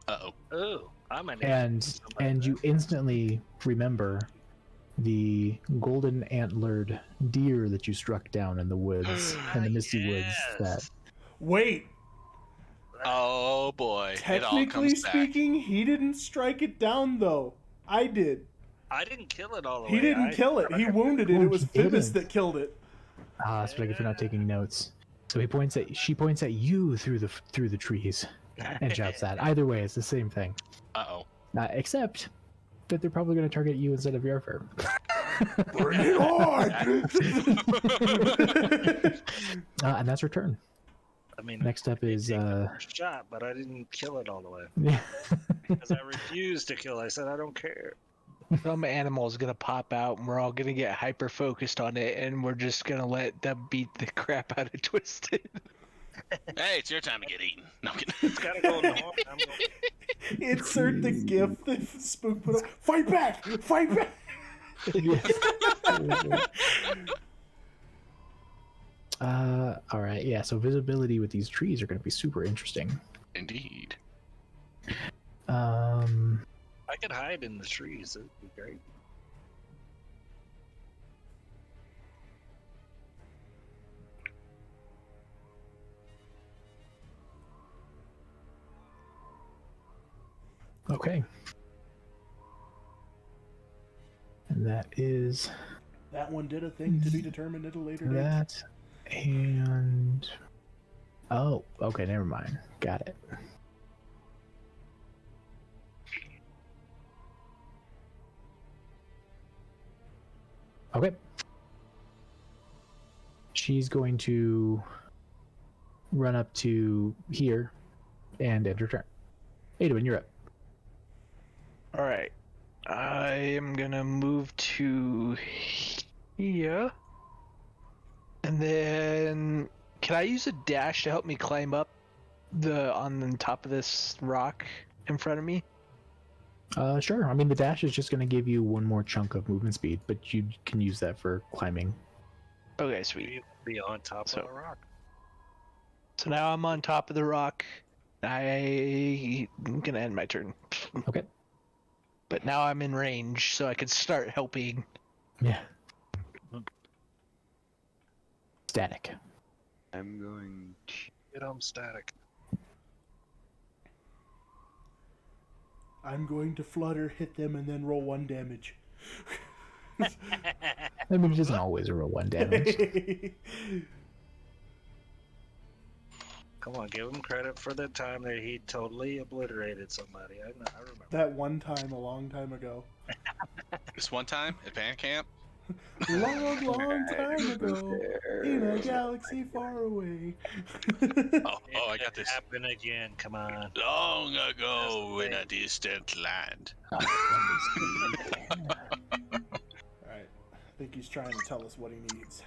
Uh-oh. Ooh, I'm an And you instantly remember the golden antlered deer that you struck down in the woods, in the misty woods. That Wait, Oh boy. It all technically comes back. speaking, he didn't strike it down, though. I did. I didn't kill it all the way. He didn't kill it. He wounded it. Oh, It was he Phoebus didn't. that killed it. that's what I get for not taking notes. So she points at you through the trees and shouts that. Either way, it's the same thing. Uh-oh. Except that they're probably going to target you instead of Yarfer. Bring it on! And that's her turn. I mean, Next up is first shot, but I didn't kill it all the way yeah. because I refused to kill. I said I don't care. Some animal is gonna pop out, and we're all gonna get hyper focused on it, and we're just gonna let them beat the crap out of Twisted. Hey, it's your time to get eaten. No, I'm kidding. It's gotta go in the horn. I'm going. Insert the gif that Spook put up. Fight back! Fight back! All right, yeah. So visibility with these trees are going to be super interesting. Indeed. I could hide in the trees. It'd be great. Okay. And that is That one did a thing to be determined at a later date. that. And oh, okay, never mind. Got it. Okay. She's going to run up to here and end her turn. Adwin, you're up. All right, I am gonna move to here, and then can I use a dash to help me climb up on the top of this rock in front of me? Sure. I mean, the dash is just going to give you one more chunk of movement speed, but you can use that for climbing. Okay, sweet. You be on top of the rock. So now I'm on top of the rock. I'm gonna end my turn. Okay. But now I'm in range, so I can start helping. Yeah. Static. I'm going to... Get on static. I'm going to flutter, hit them, and then roll 1 damage. I mean, it isn't always a roll 1 damage. Come on, give him credit for the time that he totally obliterated somebody. I remember. That one time a long time ago. This one time at band camp. Long time ago. In a galaxy far away. Oh, I got this. Happen again. Come on. Long ago in a distant land. Alright. I think he's trying to tell us what he needs.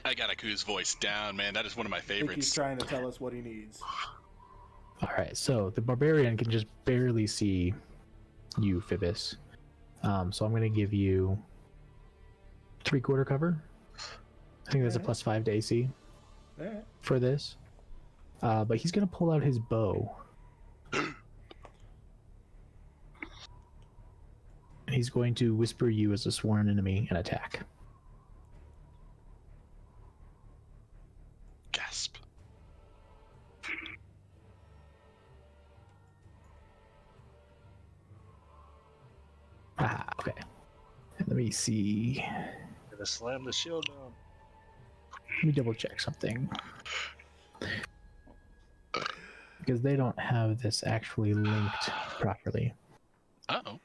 I got Aku's voice down, man. That is one of my I think he's favorites. trying to tell us what he needs. All right, so the barbarian can just barely see you, Phoebus. So I'm going to give you 3/4 cover. I think that's a +5 to AC Alright. for this. But he's going to pull out his bow He's going to whisper you as a sworn enemy and attack. Gasp. Okay. Let me see. Gonna slam the shield down. Let me double check something. Because they don't have this actually linked properly. Uh-oh.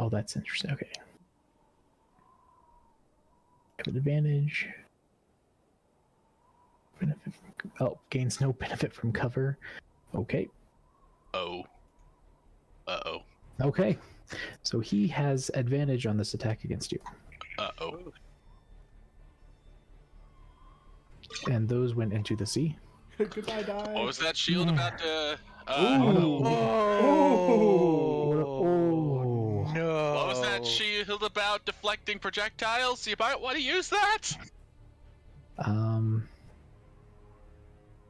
Oh, that's interesting. Okay. Have an advantage. Benefit from, gains no benefit from cover. Okay. Oh. Uh-oh. Okay. So he has advantage on this attack against you. Uh-oh. And those went into the sea. Goodbye, die. What was that shield about to... Ooh. Oh, no! What was that shield about deflecting projectiles? You might want to use that?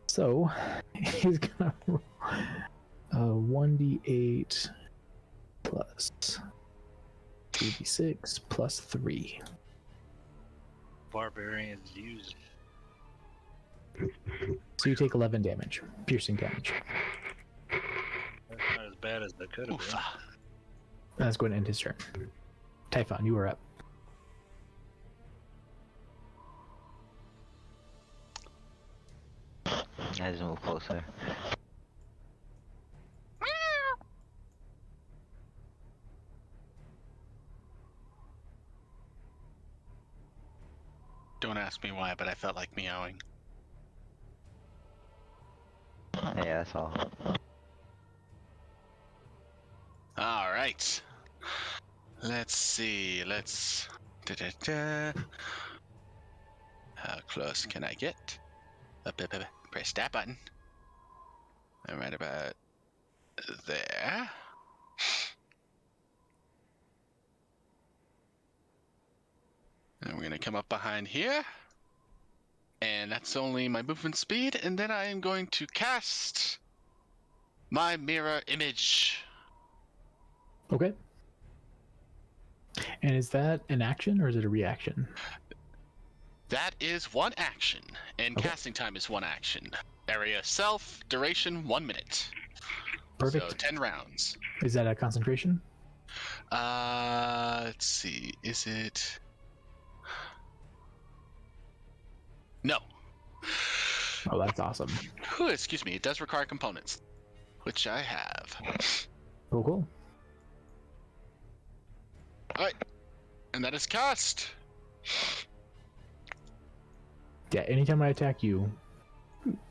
So he's gonna roll 1d8 plus 2d6 plus 3. Barbarians use. So you take 11 damage, piercing damage. That's not as bad as it could have been. That's going to end his turn. Typhon, you are up. I just move closer. Don't ask me why, but I felt like meowing. Yeah, that's all. All right. Let's see. Let's... Da-da-da. How close can I get? Press that button. I'm right about there. And we're gonna come up behind here. And that's only my movement speed. And then I am going to cast my mirror image. Okay. And is that an action or is it a reaction? That is one action, and Okay. casting time is one action. Area self, duration 1 minute. Perfect. So 10 rounds. Is that a concentration? Let's see. Is it? No. Oh, that's awesome. Whew, excuse me. It does require components, which I have. Cool. All right, and that is cast. Yeah, anytime I attack you,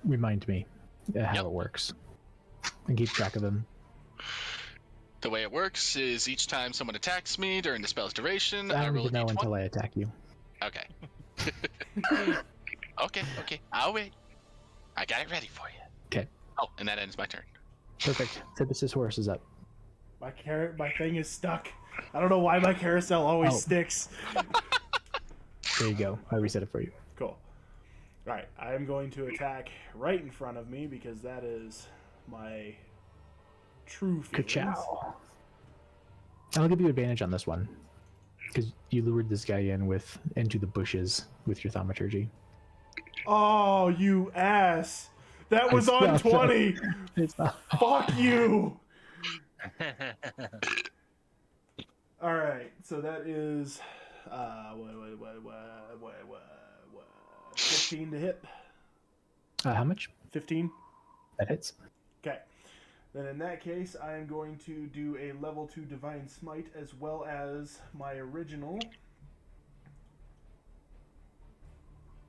remind me how Yep. it works. And keep track of them. The way it works is each time someone attacks me during the spell's duration, I I don't roll a even know d20. until I attack you. Okay. Okay. I'll wait. I got it ready for you. Okay. Oh, and that ends my turn. Perfect. Phibus's horse is up. My thing is stuck. I don't know why my carousel always Oh. sticks. There you go. I reset it for you. Cool. Alright, I am going to attack right in front of me because that is my true feelings. Ka-chow. I'll give you advantage on this one. Because you lured this guy into the bushes with your thaumaturgy. Oh, you ass! That was on 20! It's not. Fuck you! Alright, so that is 15 to hit. How much? 15. That hits. Okay. Then in that case, I am going to do a level 2 Divine Smite as well as my original,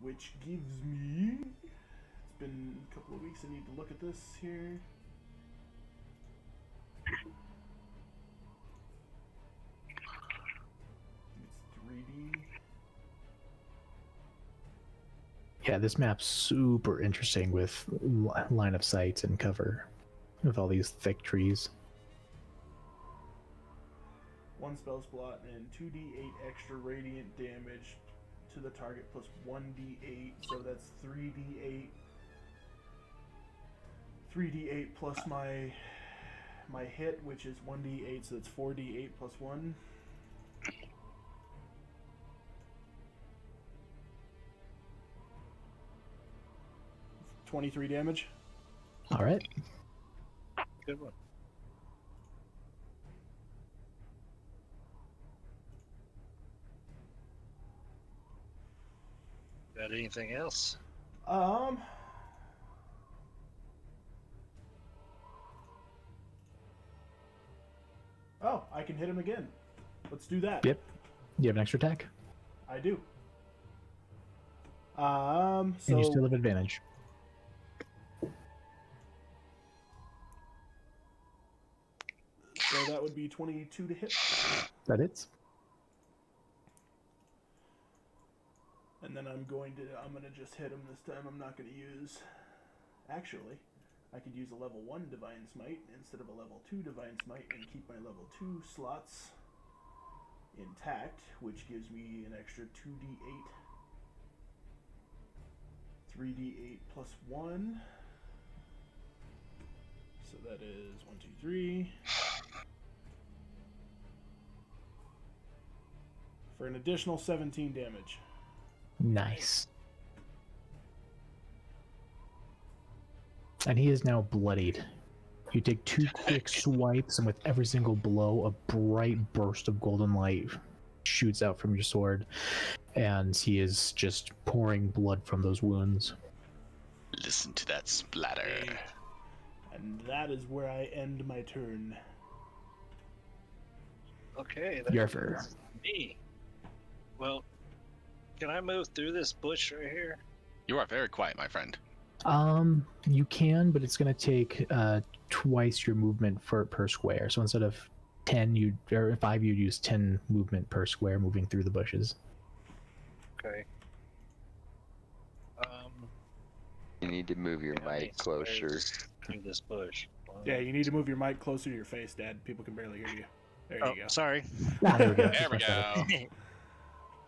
which gives me... It's been a couple of weeks, I need to look at this here. It's 3D. Yeah, this map's super interesting with line of sight and cover. With all these thick trees. 1 spell slot and 2d8 extra radiant damage to the target plus 1d8, so that's 3d8. 3d8 plus my my hit, which is 1d8, so it's 4d8 plus 1. It's 23 damage. All right. Good one. Got anything else? Oh, I can hit him again. Let's do that. Yep. You have an extra attack, I do. So and you still have advantage. so that would be 22 to hit. That hits. And then I'm gonna just hit him this time. I'm not gonna use. Actually, I could use a level 1 Divine Smite instead of a level 2 Divine Smite and keep my level 2 slots intact, which gives me an extra 2d8. 3d8 plus 1. So that is 1, 2, 3. For an additional 17 damage. Nice. And he is now bloodied. You take 2 quick swipes, and with every single blow, a bright burst of golden light shoots out from your sword, and he is just pouring blood from those wounds. Listen to that splatter. And that is where I end my turn. Okay, Yarfur. that's me. Well, can I move through this bush right here? You are very quiet, my friend. You can, but it's gonna take twice your movement per square. So instead of 10, or 5, you'd use 10 movement per square moving through the bushes. Okay. You need to move your how many mic closer. squares through this bush. Yeah, you need to move your mic closer to your face, Dad. People can barely hear you. There Oh, you go. sorry. There we go. There we go.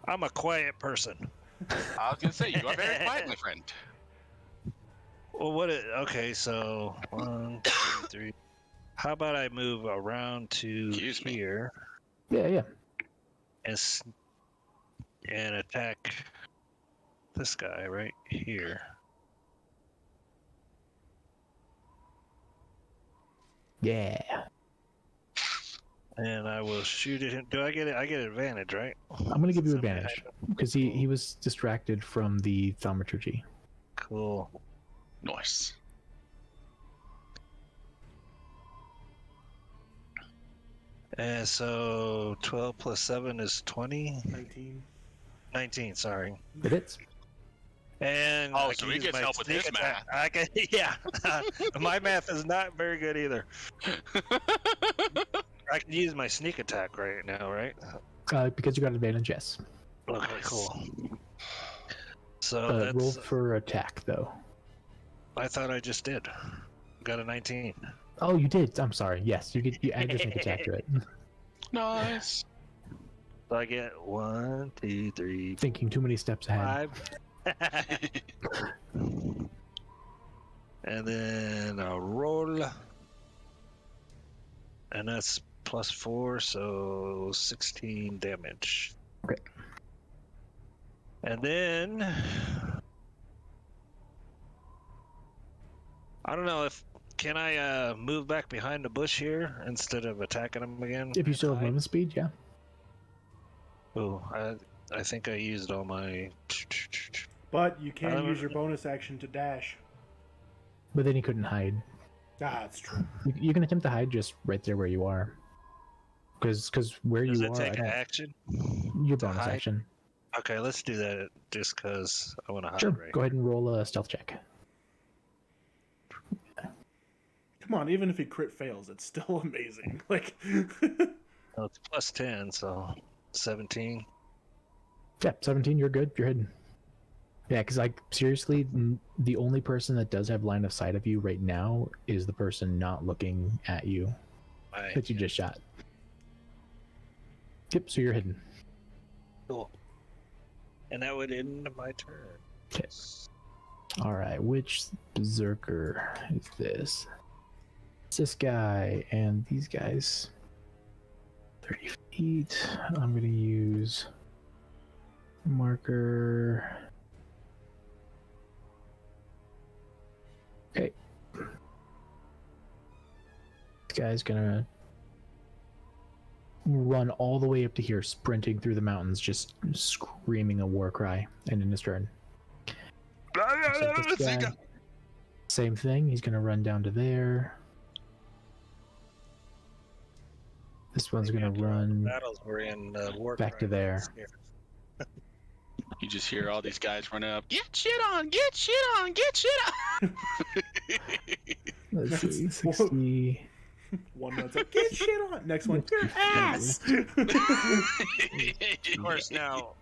I'm a quiet person. I was gonna say you are very quiet, my friend. Well, okay, so 1, 2, 3. How about I move around to Excuse me. here Yeah. and attack this guy right here. Yeah. And I will shoot at him. Do I get it? I get advantage, right? I'm gonna give you Something advantage happened. because he was distracted from the thaumaturgy. Cool. Nice. And so 12 plus 7 is 20. 19. 19, sorry. It hits. And Oh, I so can he use gets my help with his sneak attack. I can, yeah. My math is not very good either. I can use my sneak attack right now, right? Because you got advantage, yes. Okay, cool. So Roll that's. for attack, though. I thought I just did. Got a 19. Oh, you did. I'm sorry. Yes, you add your sneak attack to it. Nice. So I get 1, 2, 3, Thinking too many steps ahead. 5. And then a roll. And that's plus 4, so 16 damage. Okay. And then I don't know if can I move back behind the bush here instead of attacking him again? If you still have Hide? movement speed, yeah. Oh, I think I used all my. But you can Um, use your bonus action to dash. But then he couldn't hide. Ah, that's true. You can attempt to hide just right there where you are. Because where Does you it are, take an action? your to bonus hide? action. Okay, let's do that just because I want to hide Sure. right. Go ahead and roll a stealth check. Come on, even if he crit fails, it's still amazing. Like, Well, it's plus 10, so 17. Yeah, 17. You're good. You're hidden. Yeah, because seriously, the only person that does have line of sight of you right now is the person not looking at you Right. that you just shot. Yep. So you're hidden. Cool. And that would end my turn. Okay. All right. Which berserker is this? It's this guy and these guys. 30 feet. I'm going to use marker. Okay. This guy's going to run all the way up to here, sprinting through the mountains, just screaming a war cry, and in his turn. So this guy, same thing. He's going to run down to there. This one's going to run Battles we're in, war back to there. You just hear all these guys running up. Get shit on! Get shit on! Get shit on! Let's see, 60. One man's like, get shit on. Next one, your ass. Of course, now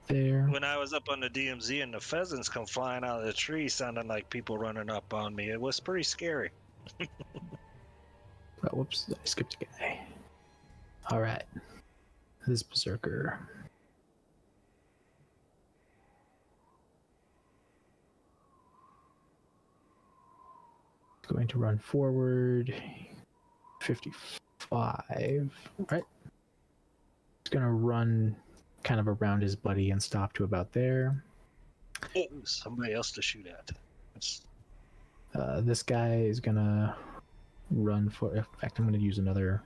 There. when I was up on the DMZ and the pheasants come flying out of the tree, sounding like people running up on me, it was pretty scary. Oh, whoops, I skipped a guy. Alright. This berserker. Going to run forward. 55. Right. It's going to run kind of around his buddy and stop to about there. Oh, somebody else to shoot at. It's- This guy is going to run for... In fact, I'm going to use another...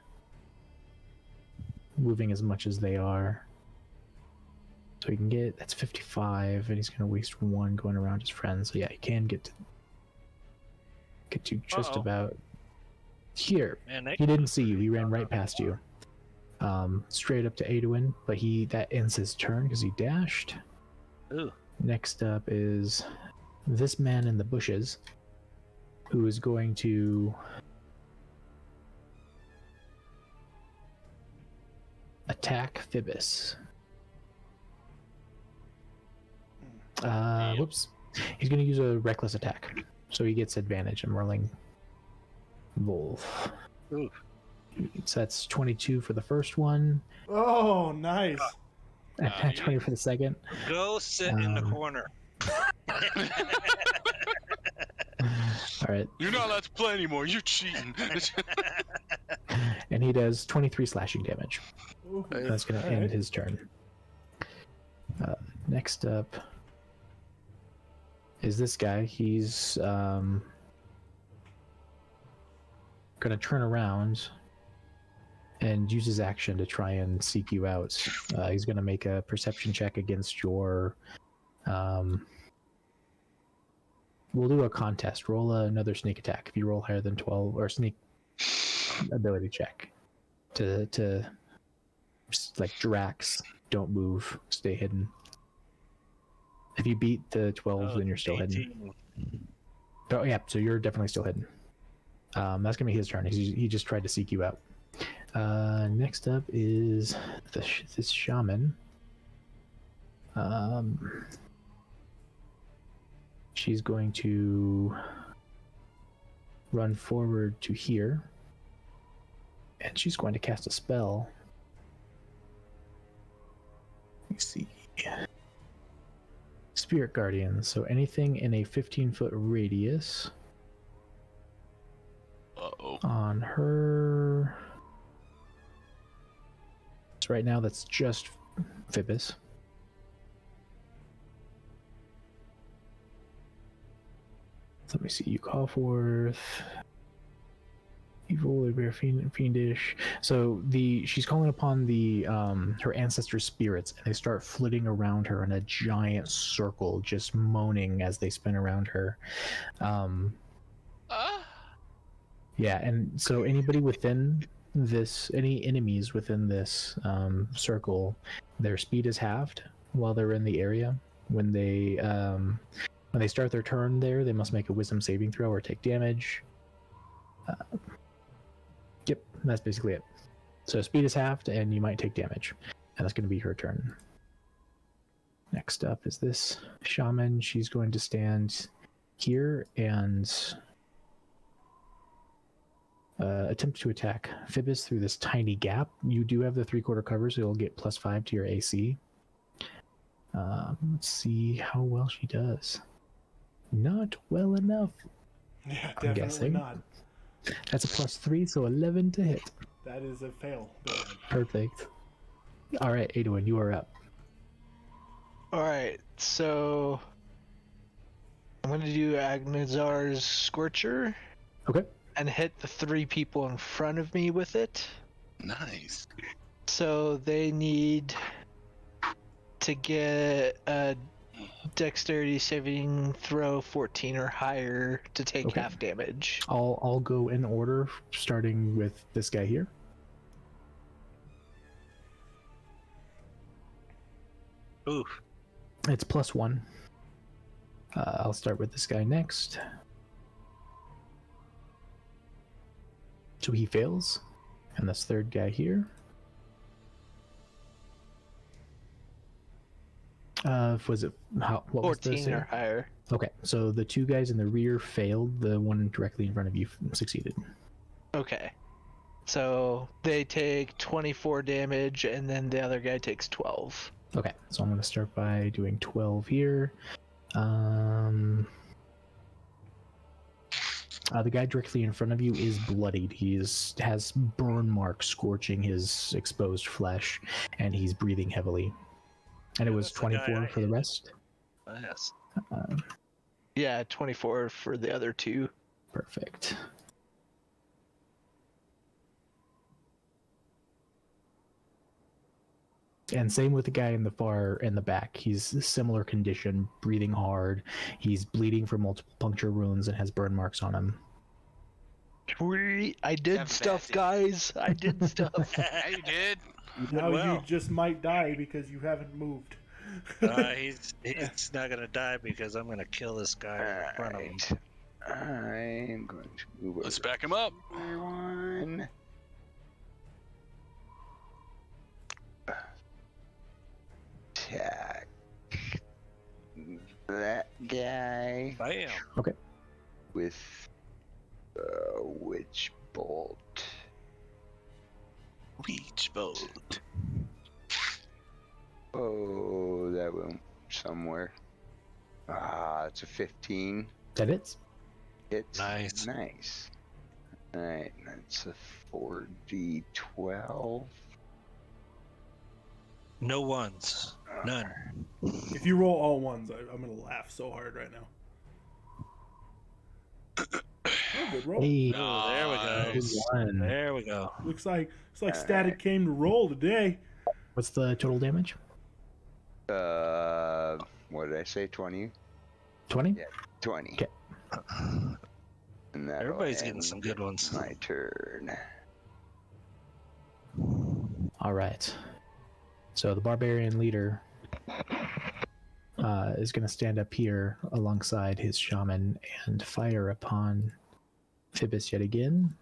Moving as much as they are. So he can get... That's 55, and he's going to waste one going around his friend. So yeah, he can get to just about here. Man, they He didn't see you. He ran right past you. Straight up to Aduin, but that ends his turn because he dashed. Ooh. Next up is this man in the bushes, who is going to attack Phoebus. Whoops. He's going to use a reckless attack, so he gets advantage. I'm rolling Wolf. Ooh. So that's 22 for the first one. Oh, nice. And 20 for the second. Go sit in the corner. All right. You're not allowed to play anymore. You're cheating. And he does 23 slashing damage. Ooh, That's going to end his turn. Next up is this guy. He's going to turn around and use his action to try and seek you out. He's going to make a perception check against your... we'll do a contest. Roll another sneak attack. If you roll higher than 12, or sneak ability check to like Drax, don't move, stay hidden. If you beat the 12, then you're still 18. hidden. Oh yeah, so you're definitely still hidden. That's gonna be his turn. He just tried to seek you out. Next up is this shaman. She's going to run forward to here, and she's going to cast a spell. Let me see. Spirit Guardian. So anything in a 15-foot radius. Uh-oh. On her. So right now that's just Phoebus. Let me see. You call forth evil, or fiendish. So she's calling upon her ancestor spirits, and they start flitting around her in a giant circle, just moaning as they spin around her. Yeah, and so anybody within this, any enemies within this circle, their speed is halved while they're in the area. When they start their turn there, they must make a wisdom saving throw or take damage. Yep, that's basically it. So speed is halved, and you might take damage. And that's going to be her turn. Next up is this shaman. She's going to stand here and attempt to attack Phoebus through this tiny gap. You do have the 3/4 cover, so you'll get +5 to your AC. Let's see how well she does. Not well enough. Yeah, I'm definitely guessing. not. That's a +3, so 11 to hit. That is a fail. Perfect. All right, Adwin, you are up. All right, so I'm gonna do Agnazar's Scorcher Okay. and hit the 3 people in front of me with it. Nice. So they need to get a dexterity saving throw 14 or higher to take Okay. half damage. I'll go in order, starting with this guy here. Oof. It's +1. I'll start with this guy next. So he fails. And this third guy here. Was it what was the 14 or save? higher. Okay, so the 2 guys in the rear failed. The one directly in front of you succeeded. Okay. So they take 24 damage, and then the other guy takes 12. Okay, so I'm going to start by doing 12 here. The guy directly in front of you is bloodied. He has burn marks scorching his exposed flesh, and he's breathing heavily. And it was That's the guy 24 I for the hit. rest. Yes. Yeah, 24 for the other 2. Perfect. And same with the guy in the back. He's a similar condition, breathing hard. He's bleeding from multiple puncture wounds and has burn marks on him. Sweet. I did Have stuff, that. guys. I did stuff. Yeah, you did. Now well. you just might die because you haven't moved. He's not gonna die because I'm gonna kill this guy in front of him. I'm going to move Let's over back him up. everyone. Attack that guy Bam. with witch bolt. Reach bolt. Oh, that went somewhere. Ah, it's a 15. That hits. It's Nice. Nice. Alright, that's a 4d12. No ones. None. If you roll all ones, I'm gonna laugh so hard right now. Oh, good roll. Hey, Oh, there we go. good one. There we go. Looks like Static came to roll today. What's the total damage? What did I say? 20? 20? Yeah. 20. Okay. And that'll Everybody's getting end some good ones. My turn. All right. So the barbarian leader is going to stand up here alongside his shaman and fire upon Phoebus yet again.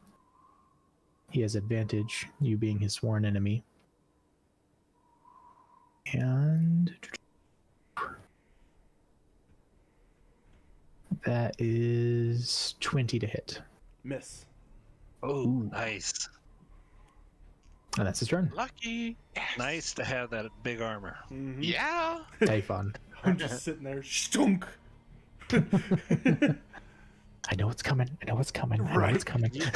He has advantage, you being his sworn enemy. And that is 20 to hit. Miss. Oh, Ooh. nice. And that's his turn. Lucky. Nice to have that big armor. Mhm. Yeah. Typhon. I'm just sitting there, stunk. I know it's coming. I know it's coming. I know Right. it's coming. Did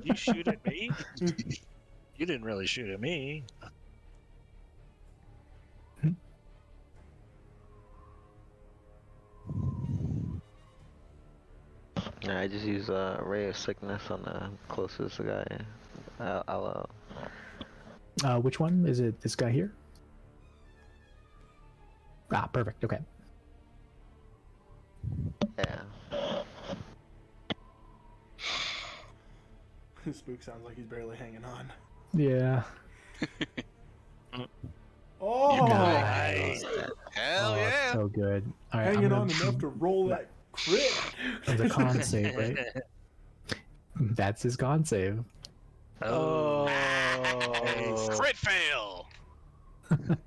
you shoot at me? You didn't really shoot at me. Yeah, I just use Ray of Sickness on the closest guy. Which one? Is it this guy here? Ah, perfect. Okay. Yeah. Spook sounds like he's barely hanging on. Yeah. Oh, Nice. Hell Oh, yeah. so good. All right, hanging I'm on gonna, enough to roll that crit. It's a con save, right? That's his con save. Oh. Crit fail.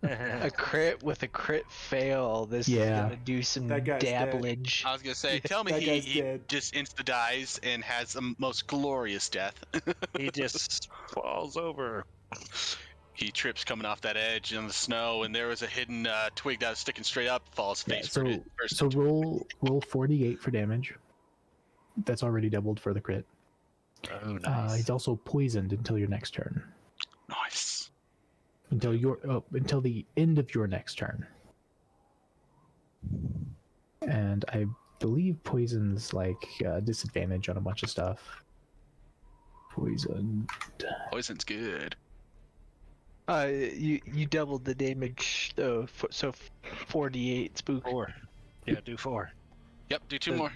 A crit with a crit fail. This Yeah. is gonna do some That guy's dead. dabblage. I was gonna say, tell me That guy's he dead. just insta dies and has the most glorious death. He just falls over. He trips coming off that edge in the snow, and there was a hidden twig that was sticking straight up, falls Yeah, face so first. so roll 48 for damage. That's already doubled for the crit. Oh, nice. He's also poisoned until your next turn. Nice. Until the end of your next turn. And I believe poison's like disadvantage on a bunch of stuff. Poison. Poison's good. You doubled the damage though, so 48 spook. 4. Yeah, do 4. Yep, do 2 more.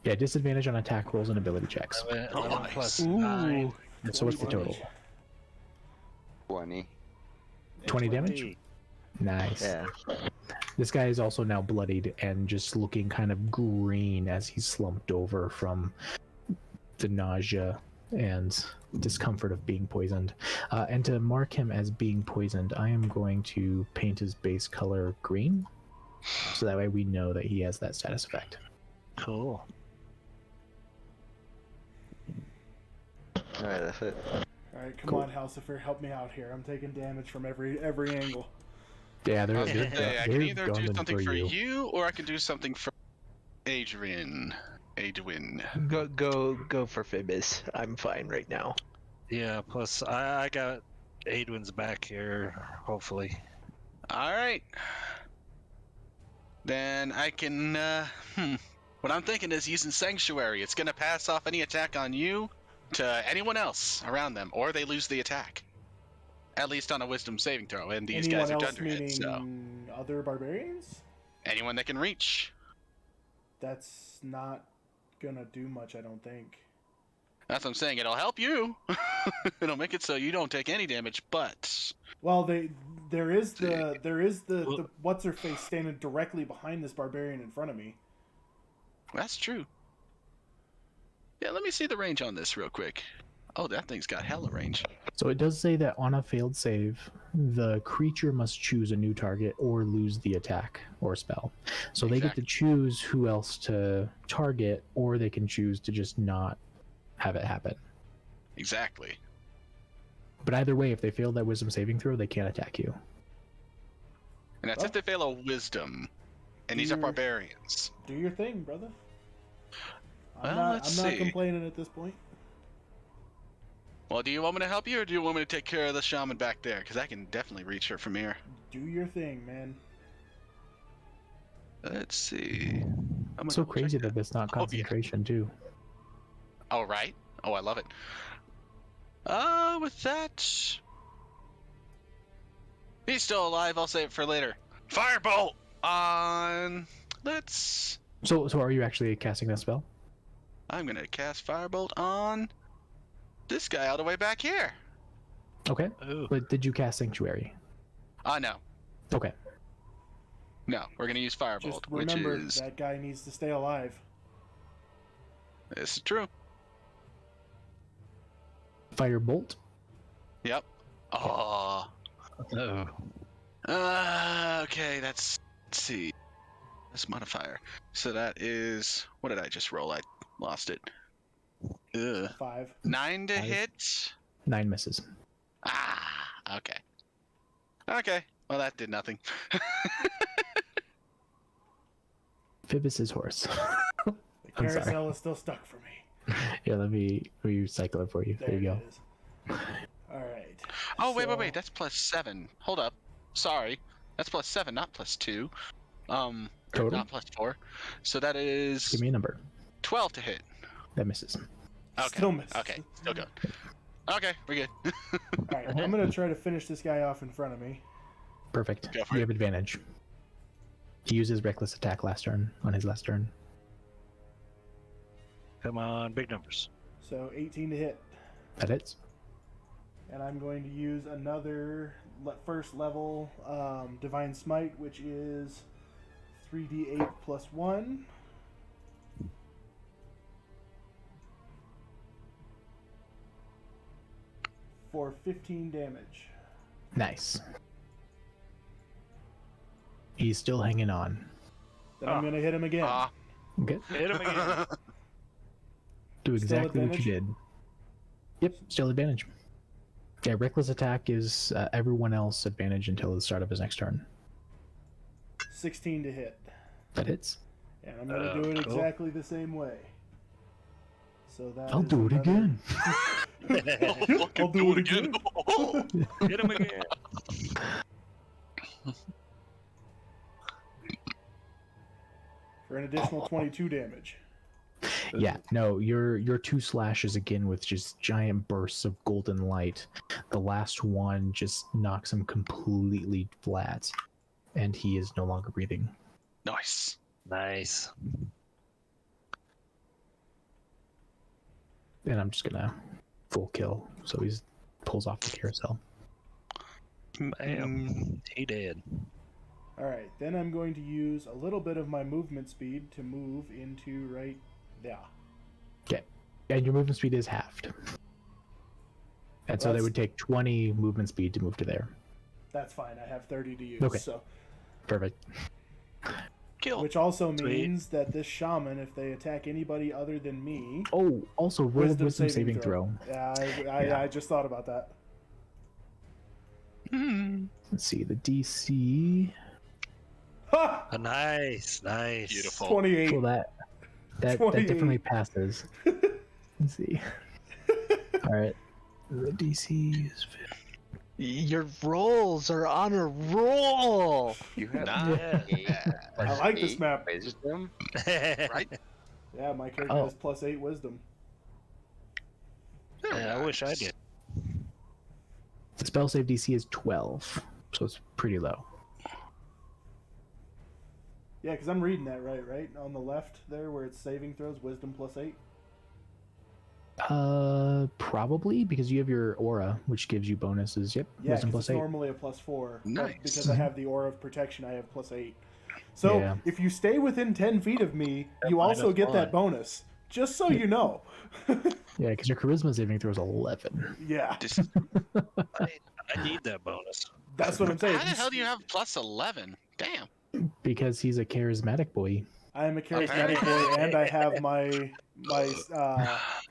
Yeah, disadvantage on attack rolls and ability checks. 11 plus Ooh. 9. And so what's the total? 20. 20 damage? Nice. Yeah. This guy is also now bloodied and just looking kind of green as he's slumped over from the nausea and discomfort of being poisoned. And to mark him as being poisoned, I am going to paint his base color green, so that way we know that he has that status effect. Cool. Alright, that's it. Alright, come Cool. on, Halcifer, help me out here. I'm taking damage from every angle. Yeah, I they're, was gonna they're, say, I they're can either do gunning something for you, or I can do something for Adrian. Go for Phoebus. I'm fine right now. Yeah, plus I got Adwin's back here, hopefully. Alright. Then I can, What I'm thinking is using Sanctuary. It's gonna pass off any attack on you to anyone else around them, or they lose the attack. At least on a Wisdom saving throw, and these Anyone guys are else Dunderhead, meaning so... other barbarians? Anyone that can reach. That's not gonna do much, I don't think. That's what I'm saying. It'll help you. It'll make it so you don't take any damage, but... Well, there is the what's her face standing directly behind this barbarian in front of me. That's true. Yeah, let me see the range on this real quick. Oh, that thing's got hella range. So it does say that on a failed save, the creature must choose a new target or lose the attack or spell. So they get to choose who else to target, or they can choose to just not have it happen. Exactly. But either way, if they fail that wisdom saving throw, they can't attack you. And that's if they fail a Wisdom. And these are barbarians. Do your thing, brother. I'm Well, not let's I'm not see. complaining at this point. Well, do you want me to help you, or do you want me to take care of the shaman back there? Because I can definitely reach her from here. Do your thing, man. Let's see. I'm It's so gonna crazy check that it's not Oh, yeah. concentration, too. Oh, right? Oh, I love it. With that... He's still alive, I'll save it for later. Firebolt! On... Let's... So are you actually casting that spell? I'm gonna cast Firebolt on... this guy all the way back here. Okay. Ooh. But did you cast Sanctuary? No. Okay. No, we're gonna use Firebolt, Just remember, which is... that guy needs to stay alive. This is true. Firebolt? Yep. Oh. Oh. Okay, let's see. This modifier. So that is... What did I just roll? I lost it. Ugh. 5. 9 to 5. hit? 9 misses. Ah, okay. Okay, well that did nothing. Phoebus's horse. The I'm sorry. carousel is still stuck for me. Yeah, let me recycle it for you. There you go. it is. Alright. Oh, wait, that's plus 7. Hold up. Sorry. That's plus 7, not plus 2. Or Total? not plus 4. So that is Give me a number. 12 to hit. That misses. Okay. Still misses. Okay, still good. Okay, we're good. Alright, I'm gonna try to finish this guy off in front of me. Perfect. Go for You it. have advantage. He uses reckless attack on his last turn. Come on, big numbers. So 18 to hit. That hits. And I'm going to use another first level Divine Smite, which is 3d8 plus 1. For 15 damage. Nice. He's still hanging on. Then I'm going to hit him again. Okay. Hit him again. Do Still exactly what you did. Yep, still advantage. Yeah, reckless attack is everyone else advantage until the start of his next turn. 16 to hit. That hits. And I'm going to do it cool. exactly the same way. So that I'll is do it another- again. I'll do it again. Hit him again. For an additional 22 damage. Yeah, no, your 2 slashes again with just giant bursts of golden light. The last one just knocks him completely flat, and he is no longer breathing. Nice. Nice. And I'm just gonna full kill, so he pulls off the carousel. Bam. He did. Alright, then I'm going to use a little bit of my movement speed to move into right there. Okay, and your movement speed is halved, and so they That's- would take 20 movement speed to move to there. That's fine, I have 30 to use. Okay. So, Perfect. Kill. which also Sweet. means that this shaman, if they attack anybody other than me, Oh, also roll Wisdom wisdom saving saving throw. yeah, Yeah. I just thought about that. Let's see the DC. Ha! Nice. Beautiful. 28. Well, that 28. definitely passes. Let's see. All right, the DC is 50. Your rolls are on a roll. You have I like this map. wisdom. Right? Yeah, my character Oh. has +8 wisdom. Yeah, I wish I did. The spell save DC is 12, so it's pretty low. Yeah, because I'm reading that right on the left there where it's saving throws, wisdom +8. Probably because you have your aura, which gives you bonuses. Yep, Yeah, wisdom because plus it's 8. normally a +4. but Nice. Because I have the aura of protection, I have +8. So Yeah. if you stay within 10 feet of me, you also minus get that 1. bonus. Just so you know. Yeah, because your charisma saving throw is 11. Yeah, Just, I need that bonus. that's what I'm saying. how the hell do you have +11? Damn. Because he's a charismatic boy. I am a charismatic boy, and I have my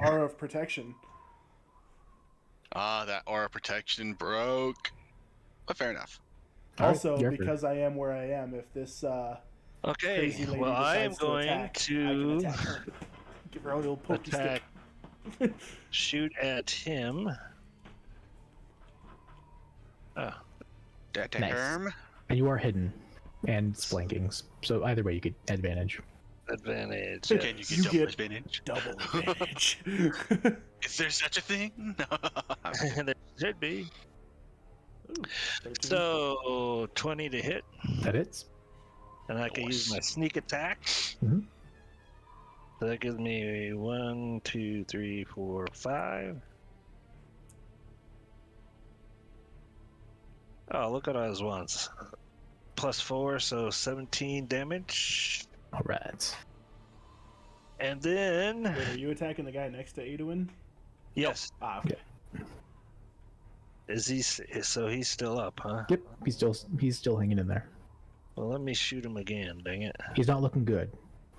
aura of protection. Ah, that aura protection broke. But fair enough. All right, Also, your turn. because I am where I am, if this Okay. crazy lady Well, I am decides to going attack, I can to attack her. Give her a little pokey attack. stick. Shoot at him. Oh, That Nice. term. And you are hidden and splanking, so either way you get advantage. advantage. Can you get You double get- advantage? Double advantage. Is there such a thing? There should be. 13. So 20 to hit, That hits. and I can use my sneak attack. Mhm. So that gives me 1, 2, 3, 4, 5. Oh, look at those ones. +4, so 17 damage. All right. And then, Wait, are you attacking the guy next to Aduin? yes, Ah, okay. is he? So he's still up, huh? Yep, he's still hanging in there. Well, let me shoot him again. Dang it! He's not looking good.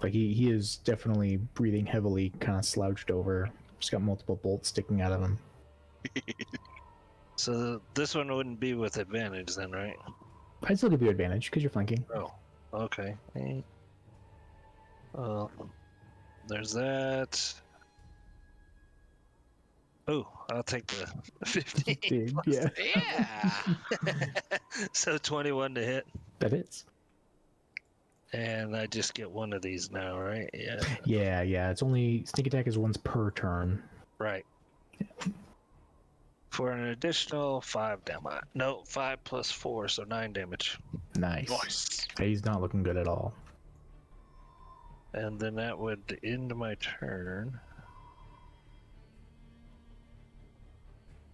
Like he is definitely breathing heavily, kind of slouched over. Just got multiple bolts sticking out of him. So this one wouldn't be with advantage, then, right? I'd still give you advantage because you're flanking. Oh, okay. Well, there's that. Oh, I'll take the 15. Big, yeah, Yeah. So 21 to hit, that hits. and I just get one of these now, right? Yeah, Yeah. It's only sneak attack is once per turn. right. For an additional 5 damage. No, 5 plus 4, so 9 damage. Nice. Nice. He's not looking good at all. And then that would end my turn.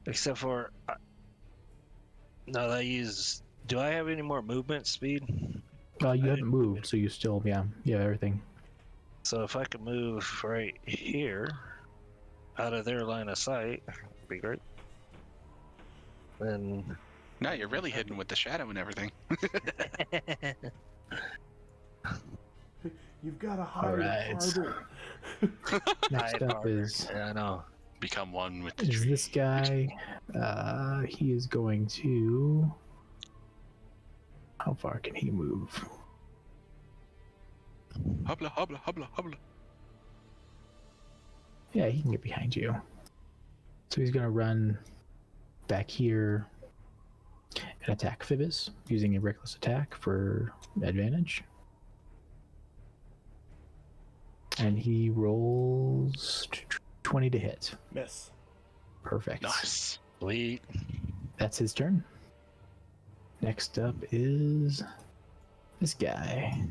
Except for... no, that uses... Do I have any more movement speed? You I haven't didn't- moved, so you still, you have everything. So if I could move right here, out of their line of sight, would be great. Then... No, you're really hidden with the shadow and everything. You've got to hide Alright. harder. Next Hide up harder. is Yeah, I know. Become one with the is tree. this guy. He is going to. How far can he move? Hubla, hubla, hubla, hubla. Yeah, he can get behind you. So he's gonna run back here and attack Phoebus using a reckless attack for advantage. And he rolls 20 to hit. Miss. Perfect. Nice. Sweet. That's his turn. Next up is this guy.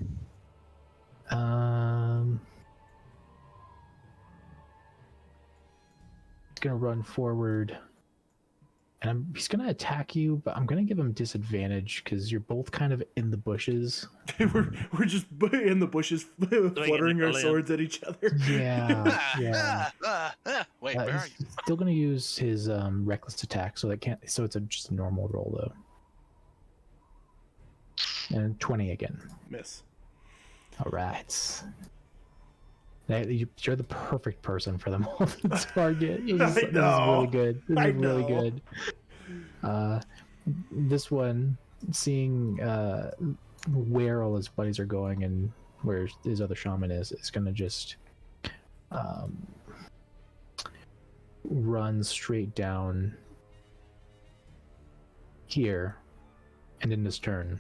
He's gonna run forward, and he's gonna attack you, but I'm gonna give him disadvantage because you're both kind of in the bushes. we're just in the bushes, fluttering our limb. swords at each other. Yeah. Wait, where are you? He's still gonna use his reckless attack, so that can't. So it's just a normal roll though. And 20 again. Miss. All right. You're the perfect person for them all to target. This is really good. This is really good. This one, seeing where all his buddies are going and where his other shaman is gonna just run straight down here and in this turn.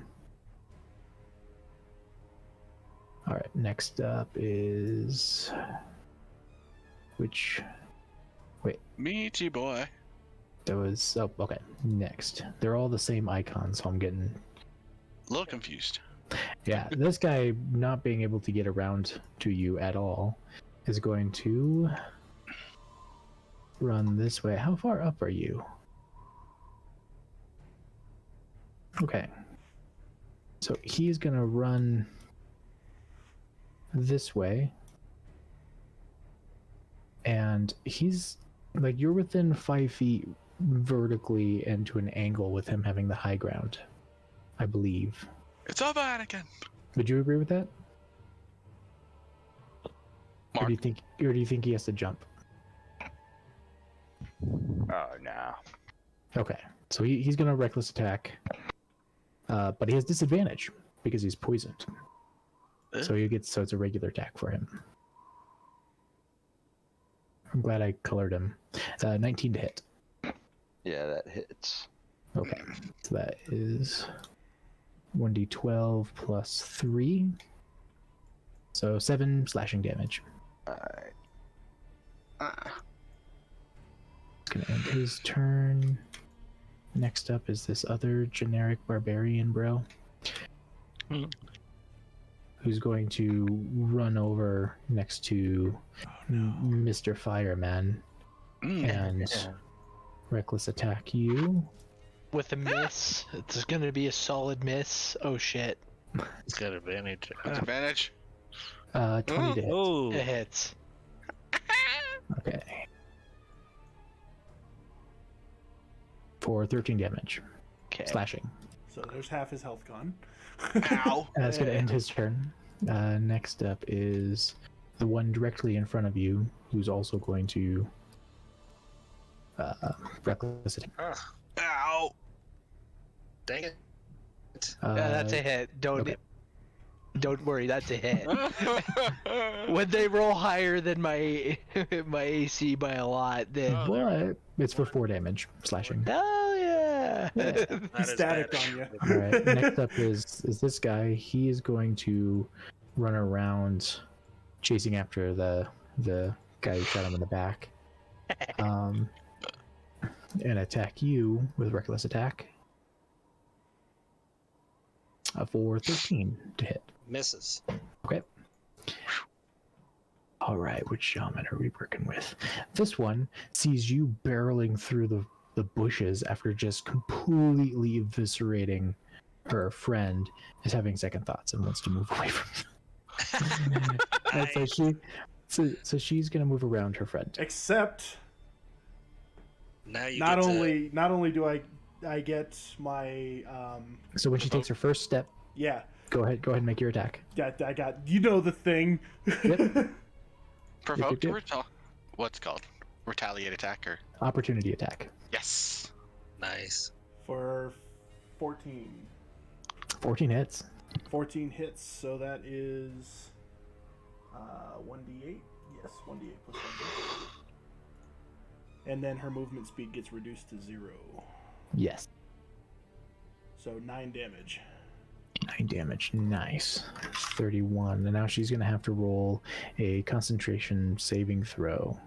All right, next up is Meaty boy. There was okay. Next, they're all the same icons, so I'm getting A little confused. yeah. This guy not being able to get around to you at all is going to run this way. How far up are you? Okay, so he's gonna run this way, and he's like you're within 5 feet vertically and to an angle with him having the high ground, I believe. It's over, Anakin. Would you agree with that? Mark. Or do you think he has to jump? Oh, no. Okay, so he's gonna reckless attack, but he has disadvantage because he's poisoned. So it's a regular attack for him. I'm glad I colored him. 19 to hit. Yeah, that hits. Okay, so that is 1d12 plus 3. So 7 slashing damage. Alright. It's gonna end his turn. Next up is this other generic barbarian bro. Who's going to run over next to Mr. Fireman and reckless attack you. With a miss, it's gonna be a solid miss. Oh shit! It's got advantage. Advantage. 20 to hit. Oh, It hits. Okay. For 13 damage. Okay. Slashing. So there's half his health gone. Ow. That's going to end his turn. Next up is the one directly in front of you, who's also going to reckless attack. Ow. dang it. Yeah, that's a hit. Don't worry, that's a hit. When they roll higher than my my AC by a lot, then But it's for 4 damage, slashing. oh yeah. Not He's as static bad. on you. All right. Next up is this guy. He is going to run around, chasing after the guy who shot him in the back, and attack you with reckless attack. For 13 to hit. Misses. Okay. All right, which shaman are we working with? This one sees you barreling through the bushes after just completely eviscerating her friend, is having second thoughts and wants to move away from you. And so she's gonna move around her friend. Except Now you not get only do I get my So when she takes her first step, yeah, go ahead and make your attack. I got you know the thing. Yep. Provoke Yep. what's it called? Retaliate attack or Opportunity attack. yes. nice. For 14. 14 hits. 14 hits, so that is 1d8. Yes, 1d8 plus 1. And then her movement speed gets reduced to 0. Yes. So 9 damage. 9 damage. Nice. 31. And now she's going to have to roll a concentration saving throw,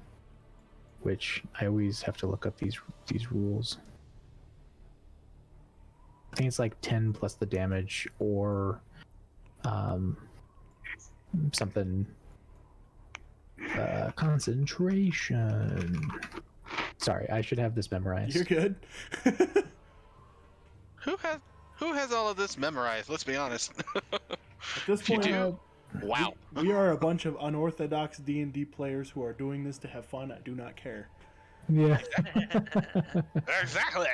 which I always have to look up these rules. I think it's like 10 plus the damage or something. Concentration. Sorry, I should have this memorized. You're good. Who has all of this memorized? Let's be honest. At this point, do? Wow. we are a bunch of unorthodox D&D players who are doing this to have fun. I do not care. Yeah. Exactly.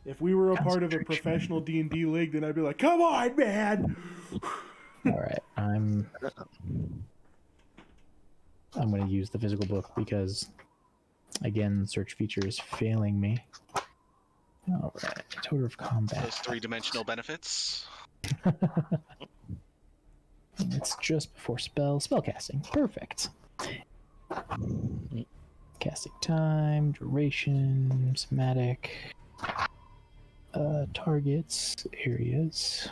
If we were a part of a professional D&D league, then I'd be like, come on, man! All right, I'm going to use the physical book because, again, search feature is failing me. All right, total of combat. Those 3-dimensional benefits. It's just before spell casting. Perfect. Casting time, duration, somatic, targets, areas.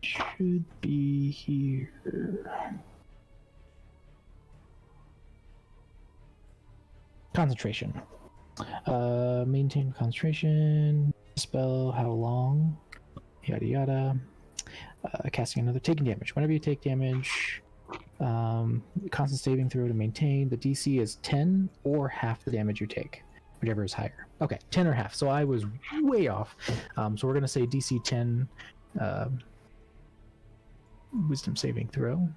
Should be here. Concentration. Maintain concentration. Spell, how long? Yada yada. Casting another, taking damage. Whenever you take damage, constant saving throw to maintain. The DC is 10 or half the damage you take, whichever is higher. Okay, 10 or half. So I was way off. So we're going to say DC 10 wisdom saving throw.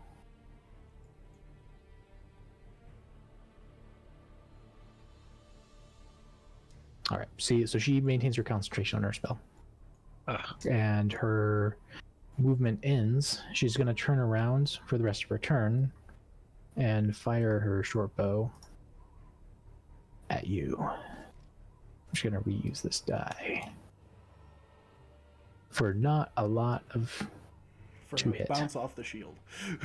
All right. See, so she maintains her concentration on her spell. And her movement ends. She's going to turn around for the rest of her turn and fire her short bow at you. I'm just going to reuse this die for not a lot of For to a hit. bounce off the shield.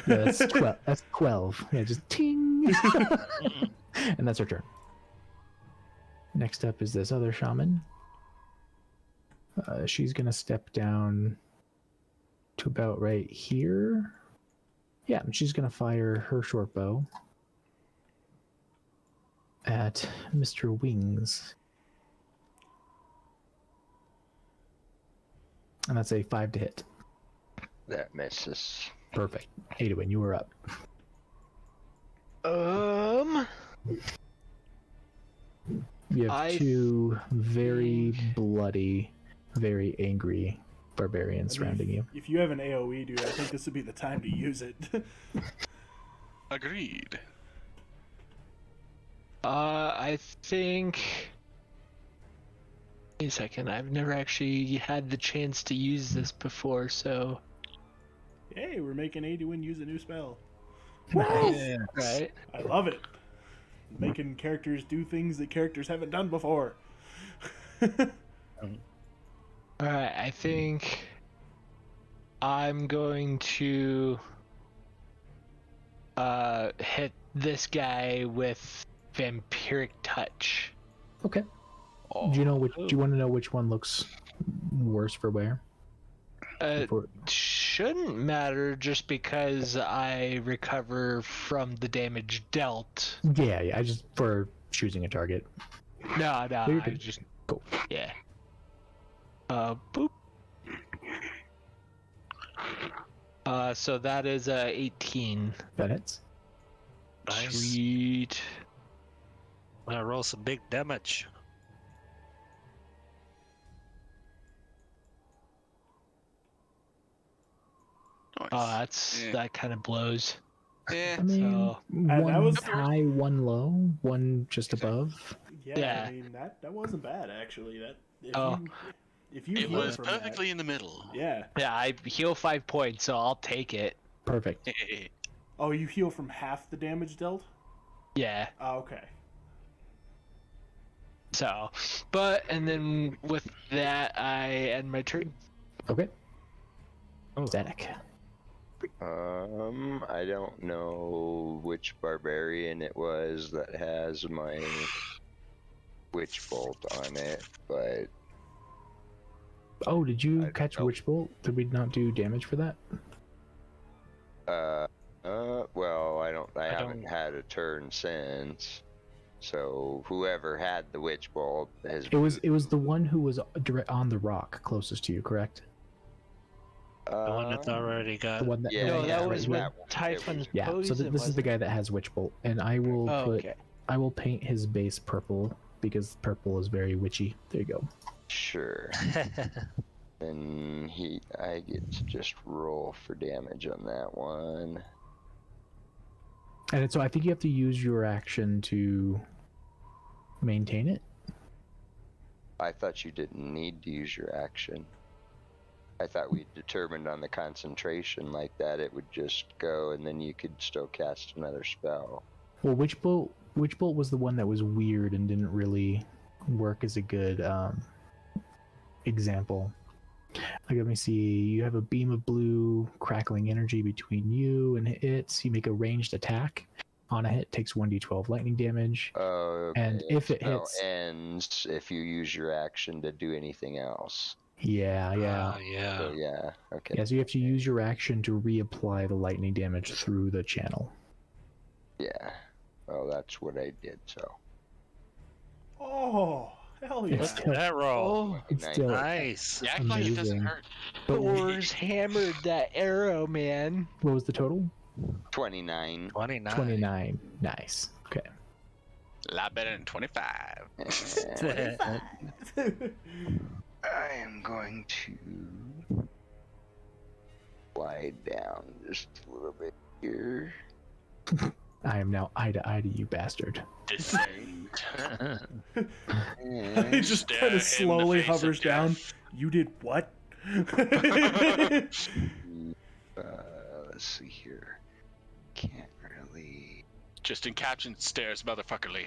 Yeah, that's 12. That's 12. Yeah, just ting. And that's her turn. Next up is this other shaman. She's gonna step down to about right here. Yeah, and she's gonna fire her short bow at Mr. Wings. And that's a 5 to hit. That misses. Perfect. Adwin, you were up. You have two very bloody, very angry barbarians surrounding you. If you have an AoE, dude, I think this would be the time to use it. Agreed. I think. Wait a second. I've never actually had the chance to use this before, so. Hey, we're making Adwin use a new spell. Nice. Right. I love it. Making characters do things that characters haven't done before. Alright, I think I'm going to hit this guy with vampiric touch. Okay. Do you know which? Do you want to know which one looks worse for wear? Shouldn't matter just because I recover from the damage dealt. Yeah. I just for choosing a target. No, You're I good. just Cool. yeah. Boop. So that is 18. That hits. Nice. Sweet. I roll some big damage. Nice. That kind of blows. Yeah. I mean, So- that one was- high, one low, one just above. Yeah, Yeah. I mean that wasn't bad actually. That if you It heal was from perfectly in the middle. that, yeah. Yeah, I heal 5 points, so I'll take it. Perfect. Oh, you heal from half the damage dealt. Yeah. Oh, okay. So, and then with that, I end my turn. Okay. Static. I don't know which barbarian it was that has my witch bolt on it, but Oh, did you I catch don't- Witch Bolt? Did we not do damage for that? well, I haven't don't- had a turn since. So whoever had the witch bolt has. It was the one who was direct on the rock closest to you, correct? The one that's already got. The one that Yeah, No, one that that's was right when here? one. Typhon's Yeah. So poison. this is the guy that has Witch Bolt, and I will Oh, put okay. I will paint his base purple because purple is very witchy. There you go. Sure. And I get to just roll for damage on that one. And so I think you have to use your action to maintain it. I thought you didn't need to use your action. I thought we determined on the concentration like that it would just go and then you could still cast another spell. Well, Witch Bolt was the one that was weird and didn't really work as a good example. Like, let me see. You have a beam of blue crackling energy between you and it. You make a ranged attack. On a hit, takes 1d12 lightning damage. Okay. And if it spell hits- ends if you use your action to do anything else. Yeah. Yeah. So yeah, okay. Yeah, so you have to use your action to reapply the lightning damage through the channel. Yeah. Well, that's what I did. So Oh, hell yeah. It's Look at that roll. Oh, It's still Nice. Yeah, act like it doesn't Amazing. hurt. But Thor's hammered that arrow, man. what was the total? 29. 29. 29. Nice. Okay. A lot better than 25. I am going to slide down just a little bit here. I am now eye to eye to you, bastard. Descend. It just Stare kind him in of slowly the face hovers of down. death. You did what? Let's see here. Can't really. Just in caption, stares motherfuckerly.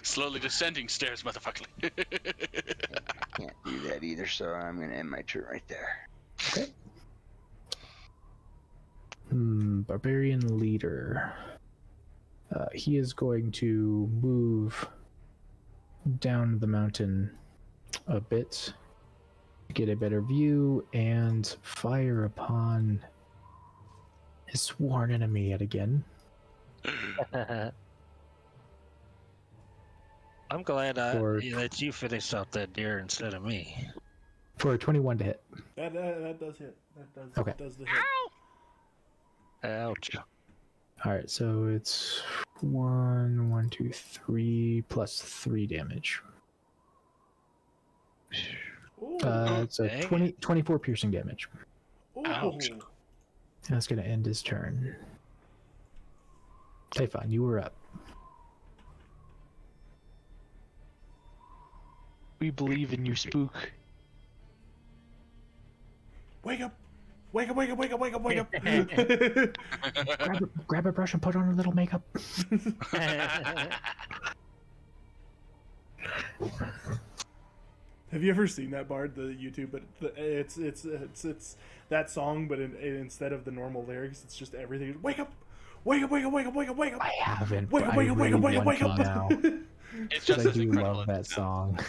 Slowly descending stairs motherfuckerly. Can't do that either, so I'm gonna end my turn right there. Barbarian leader. He is going to move down the mountain a bit to get a better view and fire upon his sworn enemy yet again. I'm glad Or- that you finished off that deer instead of me. For a 21 to hit. That does hit. That Okay. does the hit. Ouch. Alright, so it's 1, 2, 3, plus 3 damage. Ooh. It's a dang 20, 24 piercing damage. Ooh. ouch. And that's going to end his turn. Typhon, you were up. We believe in you, Spook. Wake up! Wake up! Wake up! Wake up! Wake up! Wake up! Grab a brush and put on a little makeup. Have you ever seen that Bard, the YouTube? But it's that song, but instead of the normal lyrics, it's just everything. Wake up! Wake up! Wake up! Wake up! Wake up! Wake up! I haven't. Wake but up! Wake I up! Wake really up! Wake up! want Wake up! to now. It's 'Cause just I as do incredible love as that it song.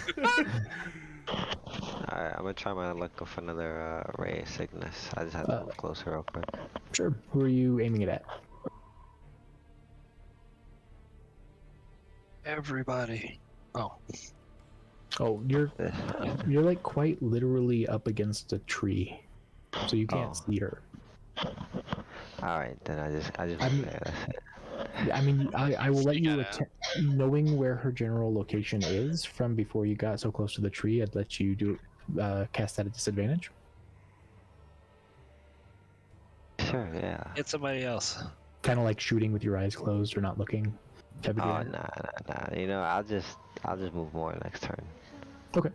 Alright, I'm gonna try my luck with another ray of sickness. I just have to move closer real quick. Sure. Who are you aiming it at? Everybody. Oh. Oh, you're like quite literally up against a tree, so you can't see her. Alright, then I just I'm- yeah, that's it. I mean, I will let Sneak you that knowing where her general location is from before you got so close to the tree. I'd let you do cast that at disadvantage. Sure, yeah. Get somebody else. Kind of like shooting with your eyes closed or not looking. Type of Oh deal. nah. You know, I'll just move more next turn. Okay.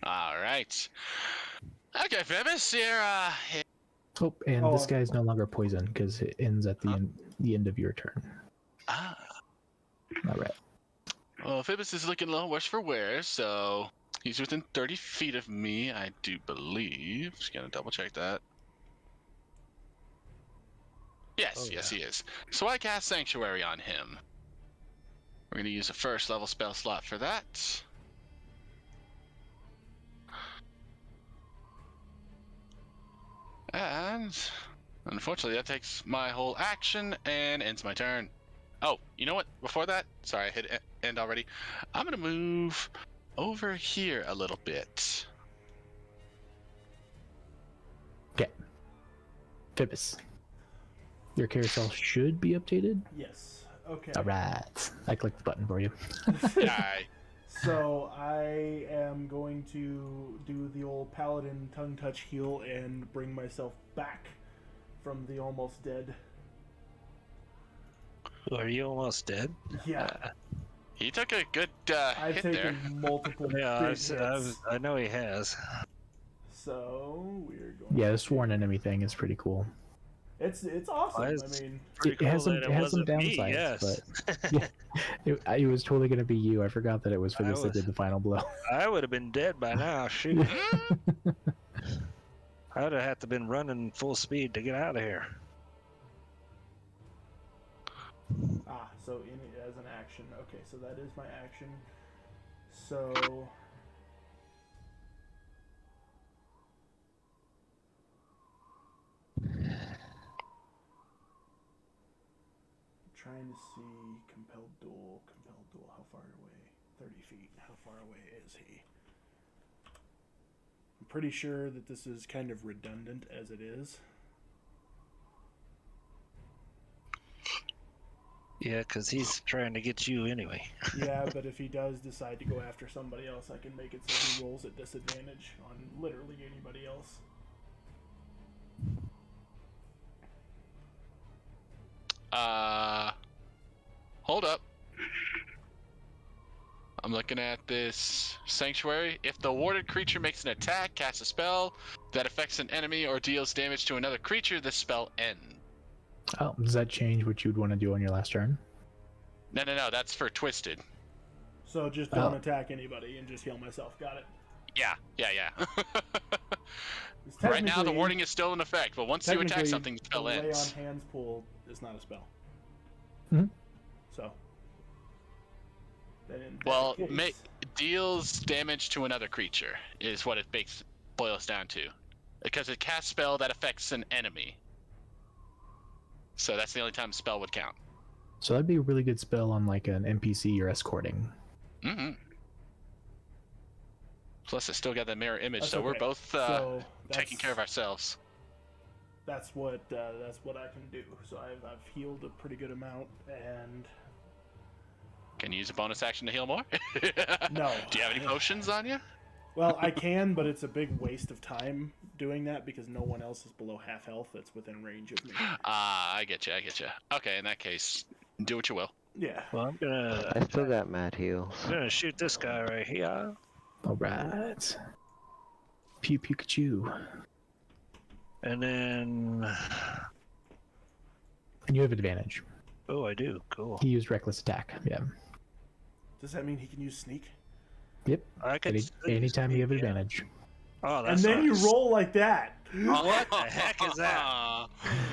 All right. Okay, Phoebus, you're Oh, and Oh. this guy's no longer poisoned because it ends at the end of your turn. ah. All right. Well, Phoebus is looking a little worse for wear, so He's within 30 feet of me, I do believe. Just gonna double check that. Yes, Oh, yes, yeah. he is. So I cast Sanctuary on him. We're gonna use a first level spell slot for that. And unfortunately, that takes my whole action and ends my turn. Oh, you know what? Before that, sorry, I hit end already. I'm gonna move over here a little bit. Okay. Phoebus. Your carousel should be updated. Yes. Okay. All right. I clicked the button for you. Yeah, So I am going to do the old paladin tongue touch heal and bring myself back from the almost dead. Are you almost dead? Yeah, he took a good I've hit taken there. multiple Yeah, big hits. I know he has. So we're going. Yeah, to the sworn enemy thing is pretty cool. It's awesome. Why I is- mean, Pretty It has cool some, that it has some wasn't me, downsides, yes. but yeah, it was totally going to be you. I forgot that it was Phoebus that was- did the final blow. I would have been dead by now. Shoot. I would have had to been running full speed to get out of here. so in as an action. Okay, so that is my action. So trying to see compelled duel. How far away? 30 feet. How far away is he? I'm pretty sure that this is kind of redundant as it is. Yeah, because he's trying to get you anyway. Yeah, but if he does decide to go after somebody else, I can make it so he rolls at disadvantage on literally anybody else. Hold up. I'm looking at this sanctuary. If the warded creature makes an attack, casts a spell that affects an enemy, or deals damage to another creature, the spell ends. Oh, does that change what you'd want to do on your last turn? No, that's for Twisted. So just don't attack anybody and just heal myself. Got it. Yeah. 'Cause Right now, the technically- warning is still in effect, but once you attack technically, something, the spell the lay ends. on hands pool is not a spell. Mhm. So. Then in that Well, case- deals damage to another creature is what it boils down to, because it casts spell that affects an enemy. So that's the only time the spell would count. So that'd be a really good spell on like an NPC you're escorting. Mm-hmm. Plus, I still got that mirror image, That's so we're okay. both So taking care of ourselves. That's what I can do. So I've healed a pretty good amount, and Can you use a bonus action to heal more? No. Do you have any potions on you? well, I can, but it's a big waste of time doing that because no one else is below half health that's within range of me. I get you. Okay, in that case, do what you will. Yeah. Well, I still got mad heals. I'm gonna shoot this guy right here. All right. Pew Pikachu. And then, And you have advantage. oh, I do. Cool. He used reckless attack. Yeah. Does that mean he can use sneak? Yep. I could. Anytime you have yeah. advantage. Oh, And that's then you nice. roll like that. What the heck is that?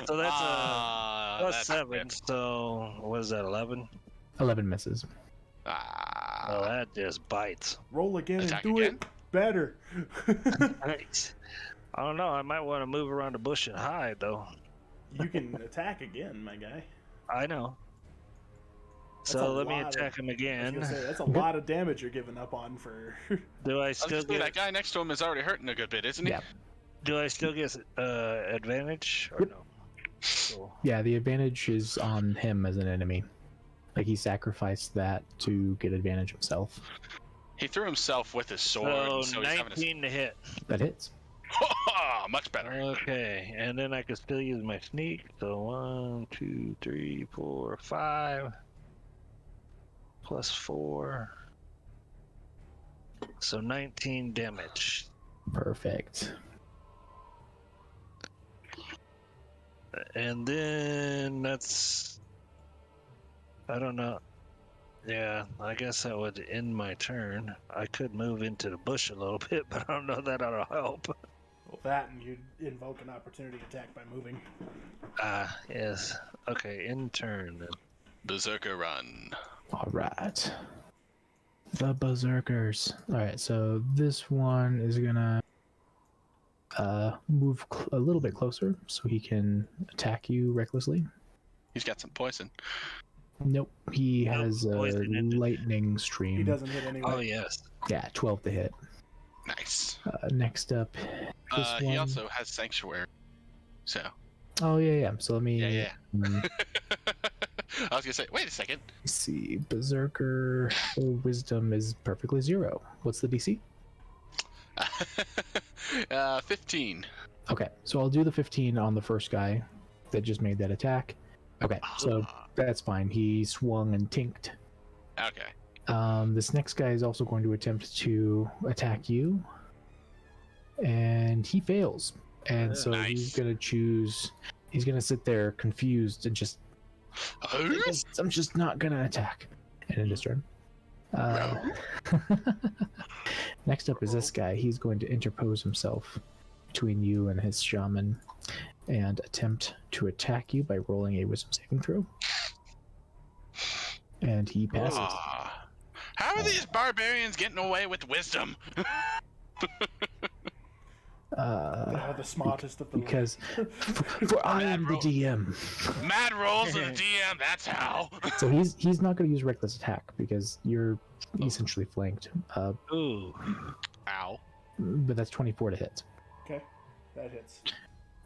So that's a plus that's 7. good. So what is that? 11. 11 misses. Oh, that just bites. Roll again and Attack do again? it better. Nice. I don't know. I might want to move around the bush and hide, though. You can attack again, my guy. I know. That's So a let me lot of- attack him I was again. gonna say, that's a lot of damage you're giving up on for. Do I I was still gonna say, get? that guy next to him is already hurting a good bit, isn't he? Yeah. Do I still get advantage or Yep. no? Cool. Yeah, the advantage is on him as an enemy. Like he sacrificed that to get advantage himself. He threw himself with his sword, So so he's having 19 to hit. That hits. a... Much better. Okay, and then I can still use my sneak. So 1, 2, 3, 4, 5. Plus 4. So 19 damage. Perfect. And then that's. I don't know. Yeah, I guess that would end my turn. I could move into the bush a little bit, but I don't know that ought to help. Well, that and you invoke an opportunity attack by moving. Yes. Okay, in turn then. Berserker run. All right. The berserkers. All right, so this one is gonna move a little bit closer so he can attack you recklessly. He's got some poison. Nope, he Nope, has a poison ended. lightning stream. He doesn't hit anyway. Oh, yes. Yeah, 12 to hit. Nice. Next up, this one. He also has sanctuary. So. Oh yeah. So let me. Yeah. mm, I was gonna say, wait a second. Let's see, berserker wisdom is perfectly 0. What's the DC? 15. Okay, so I'll do the 15 on the first guy that just made that attack. Okay, so that's fine. He swung and tinked. Okay. This next guy is also going to attempt to attack you, and he fails. And so Nice. he's gonna choose. He's gonna sit there confused and just. I'm just not gonna attack. And in his turn. Next up is this guy. He's going to interpose himself between you and his shaman and attempt to attack you by rolling a wisdom saving throw. And he passes. How are these barbarians getting away with wisdom? The smartest of the Because for I am the DM. Mad rolls of the DM, that's how. So he's not going to use reckless attack because you're essentially flanked. Ooh. Ow. But that's 24 to hit. Okay, that hits.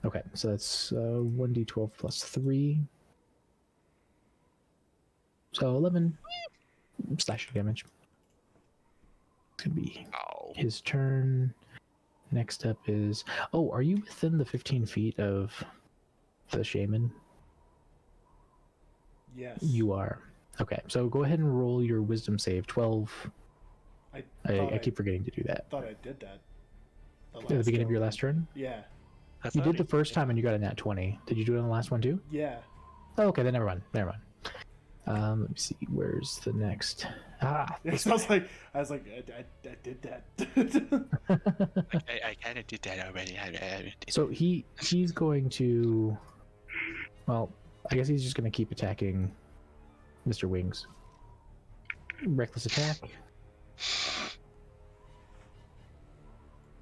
Okay, so that's 1d12 plus 3. So 11 slashing damage. It's going to be Ow. his turn. Next up is... Oh, are you within the 15 feet of the shaman? Yes. You are. Okay, so go ahead and roll your wisdom save. 12. I keep forgetting to do that. thought I did that. At the beginning of your last turn? Yeah. I You thought did the first time and you got a nat 20. Did you do it on the last one too? Yeah. Oh, okay, then never mind. Let me see. Where's the next? It sounds like I was like I did that. I kind of did that already. So he's going to... Well, I guess he's just going to keep attacking Mr. Wings. Reckless attack.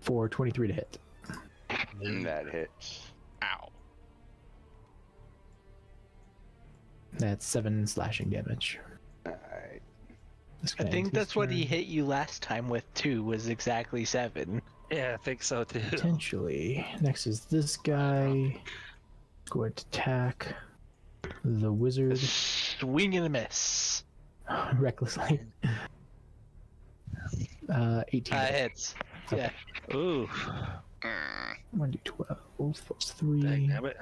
For 23 to hit. That hits. Ow. That's 7 slashing damage. Alright. This I guy think ends that's his what he turn. hit you last time with too. Was exactly 7. Yeah, I think so too. Potentially. Next is this guy. Going to attack the wizard Swing and a miss. recklessly. 18. Hits. Yeah. Ooh. 1d12 plus Dang 3 nabbit.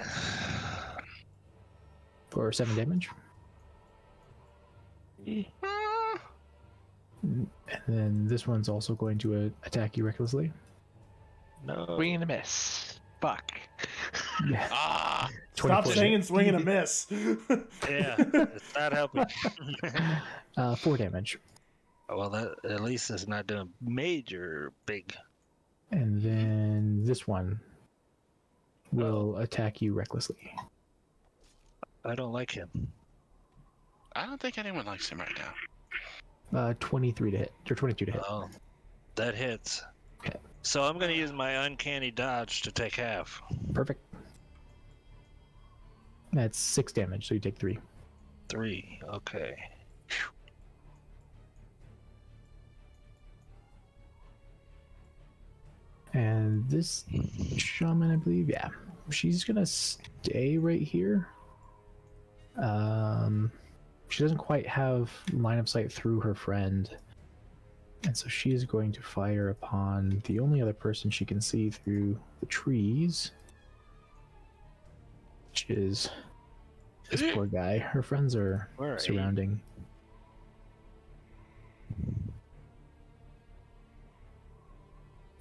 for 7 damage. And then this one's also going to attack you recklessly. No. Swing and a miss. Fuck. Yeah. Ah. Stop 24 saying swing and a miss. Yeah, it's not helping. 4 damage. Well, that at least it's not doing major big. And then this one will attack you recklessly. I don't like him. I don't think anyone likes him right now. 23 to hit, or 22 to hit. Oh, that hits. Okay. So I'm going to use my uncanny dodge to take half. Perfect. That's 6 damage, so you take 3. 3. Okay. And this shaman, I believe, yeah, she's gonna stay right here. She doesn't quite have line of sight through her friend, and so she is going to fire upon the only other person she can see through the trees, which is this poor guy. Her friends are Where are surrounding.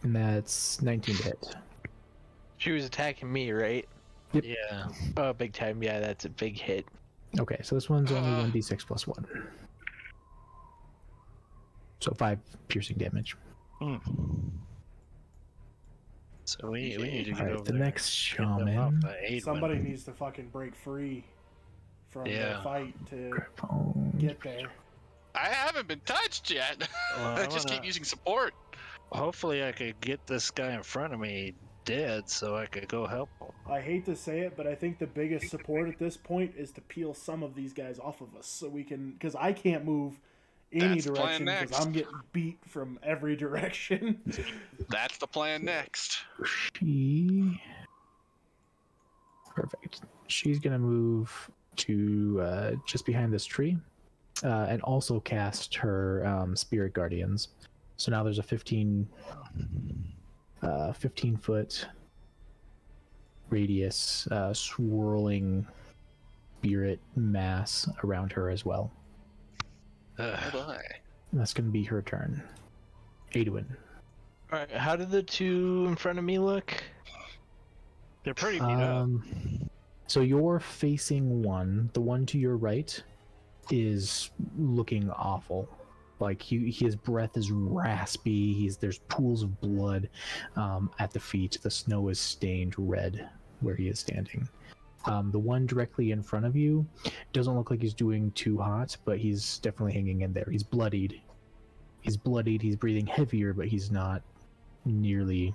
And that's 19 to hit. She was attacking me, right? Yeah. Oh, big time. Yeah, that's a big hit. Okay, so this one's only 1d6 plus 1. So 5 piercing damage. So we need to get All right, over the there. next Get them off shaman. the Aidwin. Somebody needs to fucking break free from the Yeah. fight to Phone. get there. I haven't been touched yet. Well, I just keep using support. Hopefully, I could get this guy in front of me dead, so I could go help him. I hate to say it, but I think the biggest support at this point is to peel some of these guys off of us so we can, because I can't move any That's the plan direction because next. I'm getting beat from every direction. That's the plan next. She. Perfect. She's gonna move to just behind this tree, and also cast her spirit guardians. So now there's a 15 foot radius swirling spirit mass around her as well. Bye. That's gonna be her turn. Aidwin. All right, how did the two in front of me look? They're pretty beat up. So you're facing one. The one to your right is looking awful. Like his breath is raspy. There's pools of blood at the feet. The snow is stained red where he is standing. The one directly in front of you doesn't look like he's doing too hot, but he's definitely hanging in there. He's bloodied. He's breathing heavier, but he's not nearly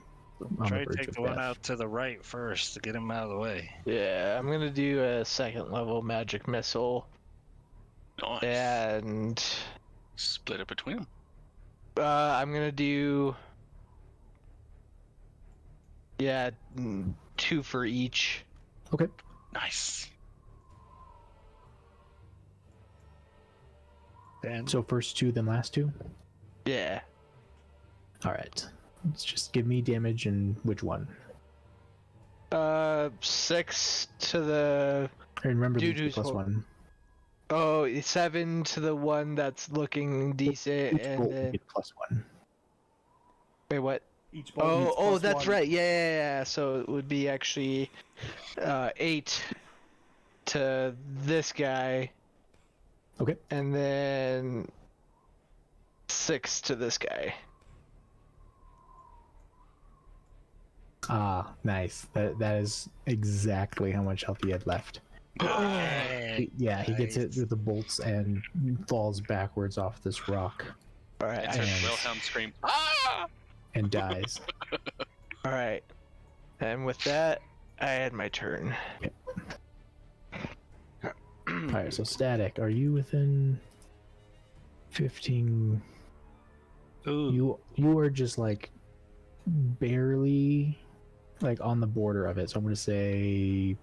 on Try the to verge take of the one death. out to the right first to get him out of the way. Yeah, I'm gonna do a second level magic missile, Nice. and Split it between them. I'm gonna do 2 for each. Okay. Nice. And So first 2, then last 2? Yeah. All right. Let's just give me damage and which one. 6 to the And remember the Dude, plus who's 1. 7 to the one that's looking decent, Each and bolt then get plus 1. wait, what? Each bolt needs Oh, plus that's 1. right. Yeah. So it would be actually 8 to this guy, Okay. and then 6 to this guy. Ah, nice. That is exactly how much health he had left. He gets it with the bolts and falls backwards off this rock All right. It's a And- Wilhelm scream. Ah! and dies. All right. And with that, I had my turn. All right, so Static, are you within 15? ooh, You are just like barely like on the border of it. So I'm going to say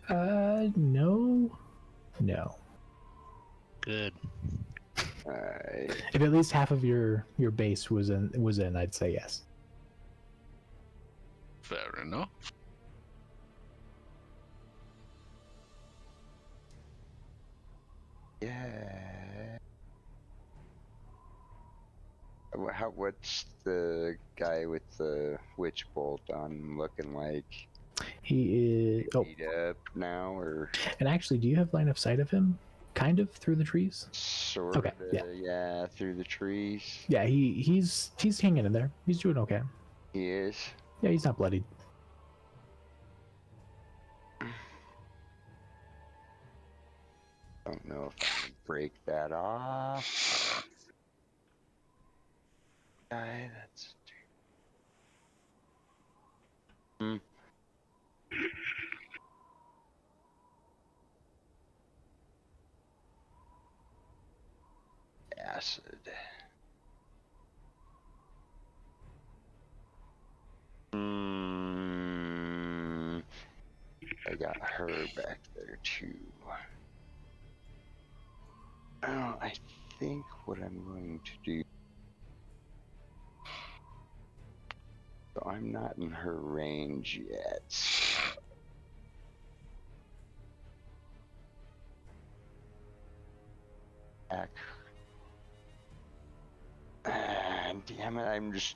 no. good. Alright. If at least half of your base was in, I'd say yes. Fair enough. Yeah. What's the guy with the witch bolt on looking like? He is. Oh, Beat up now, or and actually, do you have line of sight of him? Kind of through the trees. sort Okay, of? yeah. Yeah, through the trees. Yeah, he's hanging in there. He's doing okay. He is. Yeah, he's not bloodied. Don't know if I can break that off. Guy, that's. Hmm. Acid. I got her back there too. Oh, I think what I'm going to do. So I'm not in her range yet. Back. Damn it, I'm just.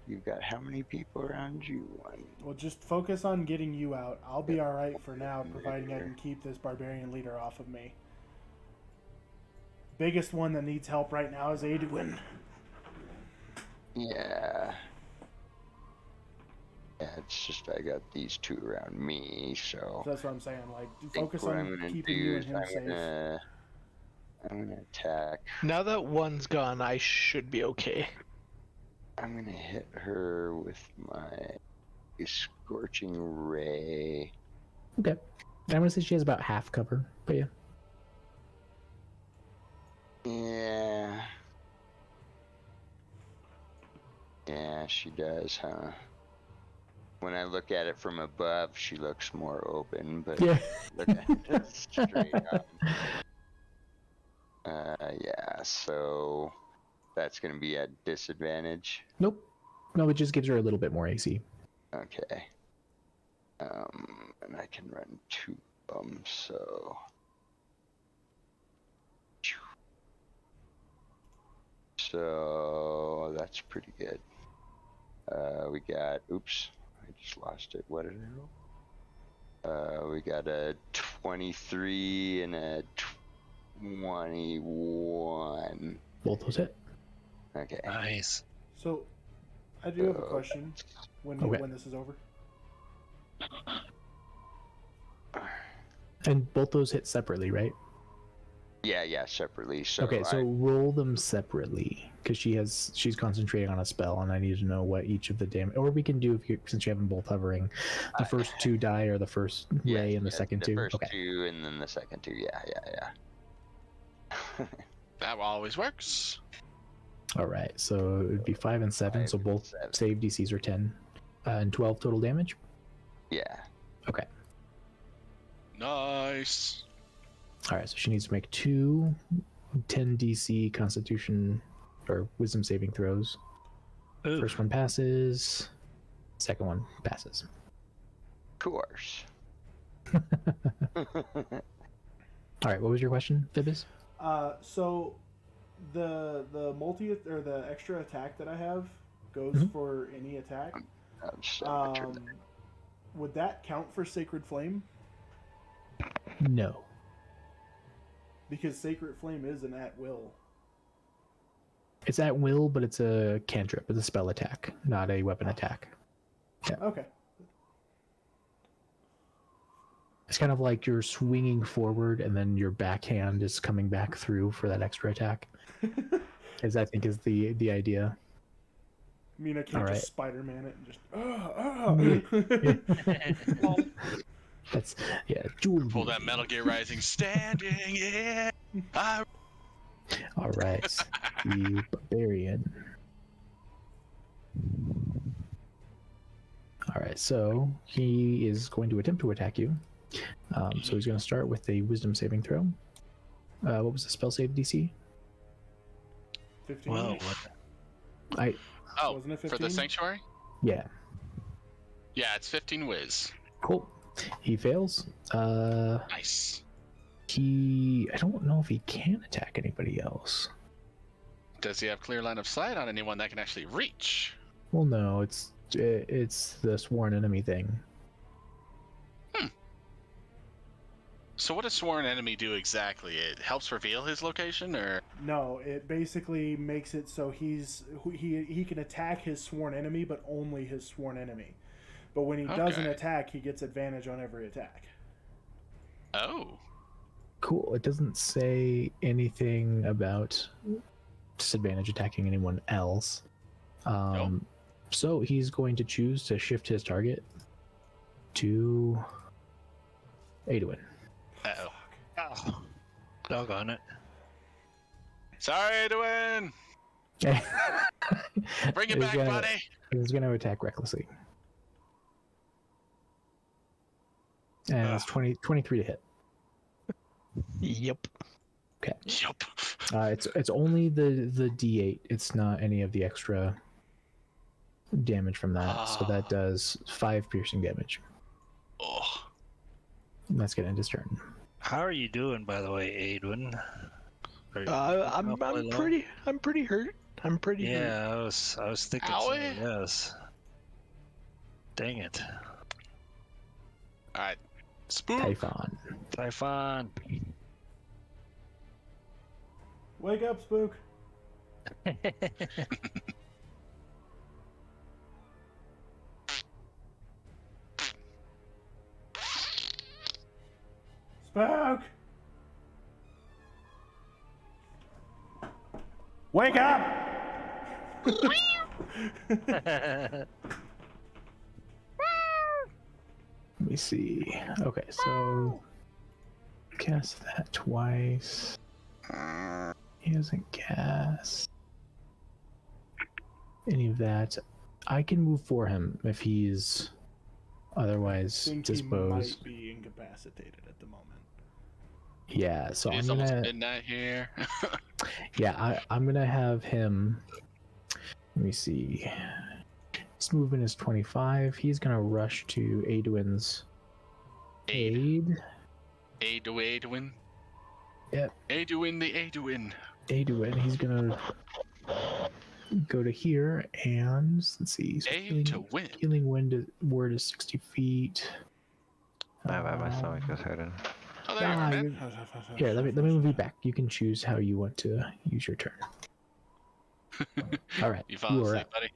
You've got how many people around you? One. Well, just focus on getting you out. I'll be alright for now, providing I can keep this barbarian leader off of me. biggest one that needs help right now is Adwin. Yeah. Yeah, it's just I got these two around me, so. So that's what I'm saying. Like, I think focus what on I'm gonna keeping do you and is him safe. I'm gonna attack. Now that one's gone, I should be okay. I'm gonna hit her with my scorching ray. Okay. I'm gonna say she has about half cover, but yeah. Yeah. Yeah, she does, huh? When I look at it from above, she looks more open, but Yeah. look at it straight up. Yeah, so that's gonna be at disadvantage. Nope. No, it just gives her a little bit more AC. Okay. And I can run 2 of them, so. So that's pretty good. We got, oops, I just lost it. What did I roll? We got a 23 and a 21. Both those hit. Okay. Nice. So, I do have a question when this is over. And both those hit separately, right? Yeah, separately. So Okay, so roll them separately because she's concentrating on a spell, and I need to know what each of the damage. Or we can do since you have them both hovering, the first 2 die or the first ray and the second 2. The first Okay. 2 and then the second 2. Yeah. That always works. All right, so it would be 5 and 7. So both save DCs are 10 and 12 total damage. Yeah. Okay. Nice. All right, so she needs to make 2 10 DC Constitution or Wisdom saving throws. Ooh. First one passes. Second one passes. Of course. All right, what was your question, Phoebus? So the multi or the extra attack that I have goes for any attack. Would that count for Sacred Flame? No. Because Sacred Flame is an at will. It's at will, but it's a cantrip. It's a spell attack, not a weapon attack. Yeah. Okay. It's kind of like you're swinging forward and then your backhand is coming back through for that extra attack. I think is the idea. I mean, I can't just Spider-Man it and just. That's Pull that Metal Gear Rising standing in. All right, the barbarian. All right, so he is going to attempt to attack you. So he's going to start with a Wisdom saving throw. What was the spell save DC? 15. Well, Wasn't it 15? For the Sanctuary? Yeah. Yeah, it's 15 whiz. Cool. He fails. Nice. I don't know if he can attack anybody else. Does he have clear line of sight on anyone that can actually reach? Well, no, it's the sworn enemy thing. So what does sworn enemy do exactly? It helps reveal his location, or No, it basically makes it so he can attack his sworn enemy, but only his sworn enemy. But when he doesn't attack, he gets advantage on every attack. Oh. Cool. It doesn't say anything about disadvantage attacking anyone else. Nope. So he's going to choose to shift his target to Adwin. Uh-oh. oh, doggone it. Sorry, Edwin. Bring it back, buddy. He's going to attack recklessly. And it's 23 to hit. Yep. Okay. Yup. It's only the D8. It's not any of the extra damage from that. So that does 5 piercing damage. Oh. And that's gonna end his turn. How are you doing, by the way, Adwin? I'm pretty hurt. I'm pretty hurt. Yeah, I was thinking. Owie. Yes. Dang it. All right. Spook. Typhon. Typhon. Wake up, Spook. Spook! Wake up! Let me see. Okay, so cast that twice. He doesn't cast any of that. I can move for him if he's otherwise I think disposed. he might be incapacitated at the moment. Yeah, so It's I'm almost gonna. midnight here. Yeah, I'm gonna have him. Let me see. His movement is 25. He's gonna rush to Adwin's aid. Adwin. Yep. Adwin the Adwin. Adwin. He's gonna go to here and let's see. So To win. healing word is 60 feet. My stomach is hurting. Oh, there you are, man. Here, let me move you back. You can choose how you want to use your turn. All right. You fall are asleep, up. buddy.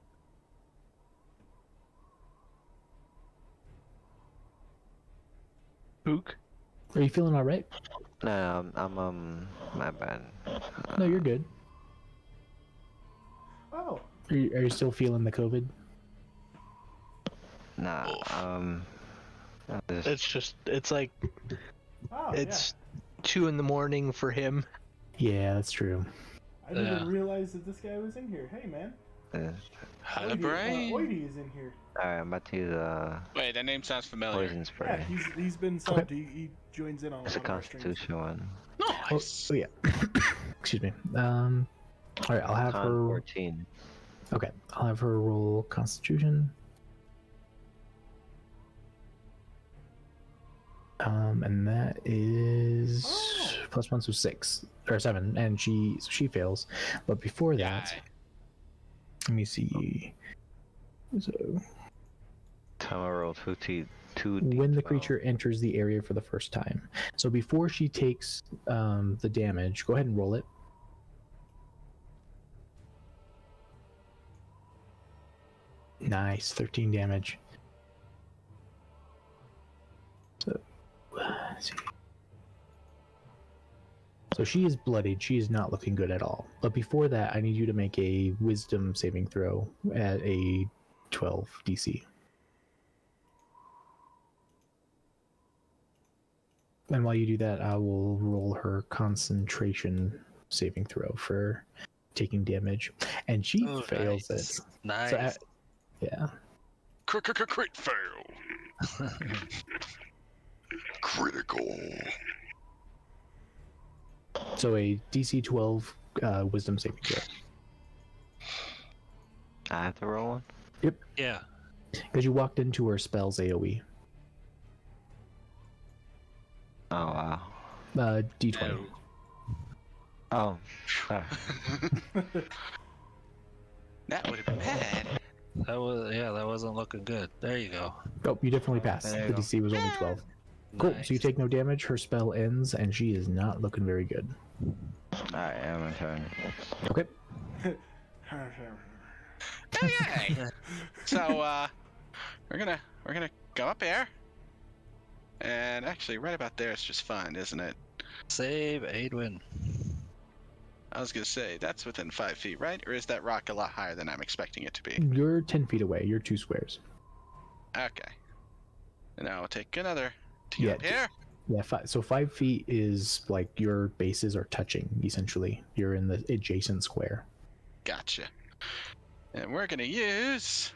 Spook. Are you feeling all right? No, I'm my bad. No, you're good. Oh, Are you still feeling the COVID? Nah, It's like oh, it's 2 a.m. for him. Yeah, that's true. yeah. I didn't realize that this guy was in here. Hey, man. Hello, brain. Oidy is in here. Alright, I'm about to use Wait, that name sounds familiar. poison Yeah, spray. he's been subbed. He joins in on It's a one of our streams. constitution one. Nice. Oh yeah. Excuse me. All right, I'll have Con her. 14. Okay, I'll have her roll Constitution. And that is +1, so 6 or 7, and she fails. But before that, let me see. So Time I roll 2 when the creature enters the area for the first time. So before she takes the damage, go ahead and roll it. Nice, 13 damage. So, let's see. So she is bloodied. She is not looking good at all. But before that, I need you to make a Wisdom saving throw at a 12 DC. And while you do that, I will roll her concentration saving throw for taking damage, and she fails nice. it. Nice. So, yeah. Crit fail. Critical. So a DC 12 Wisdom saving throw. I have to roll one? Yeah. Because you walked into her spell's AoE. Oh, wow. D20. Oh. That would have been bad. That wasn't looking good. There you go. Oh, you definitely passed. There you The go. DC was only 12. Cool. So you take no damage. Her spell ends, and she is not looking very good. Alright, I'm gonna turn. Okay. Okay. So we're gonna go up here. And actually right about there is just fine, isn't it? Save Adwin. I was gonna say that's within 5 feet, right? Or is that rock a lot higher than I'm expecting it to be? You're 10 feet away. You're 2 squares. Okay. And now I'll take another to get up here. Yeah, so 5 feet is like your bases are touching, essentially. You're in the adjacent square. Gotcha. And we're gonna use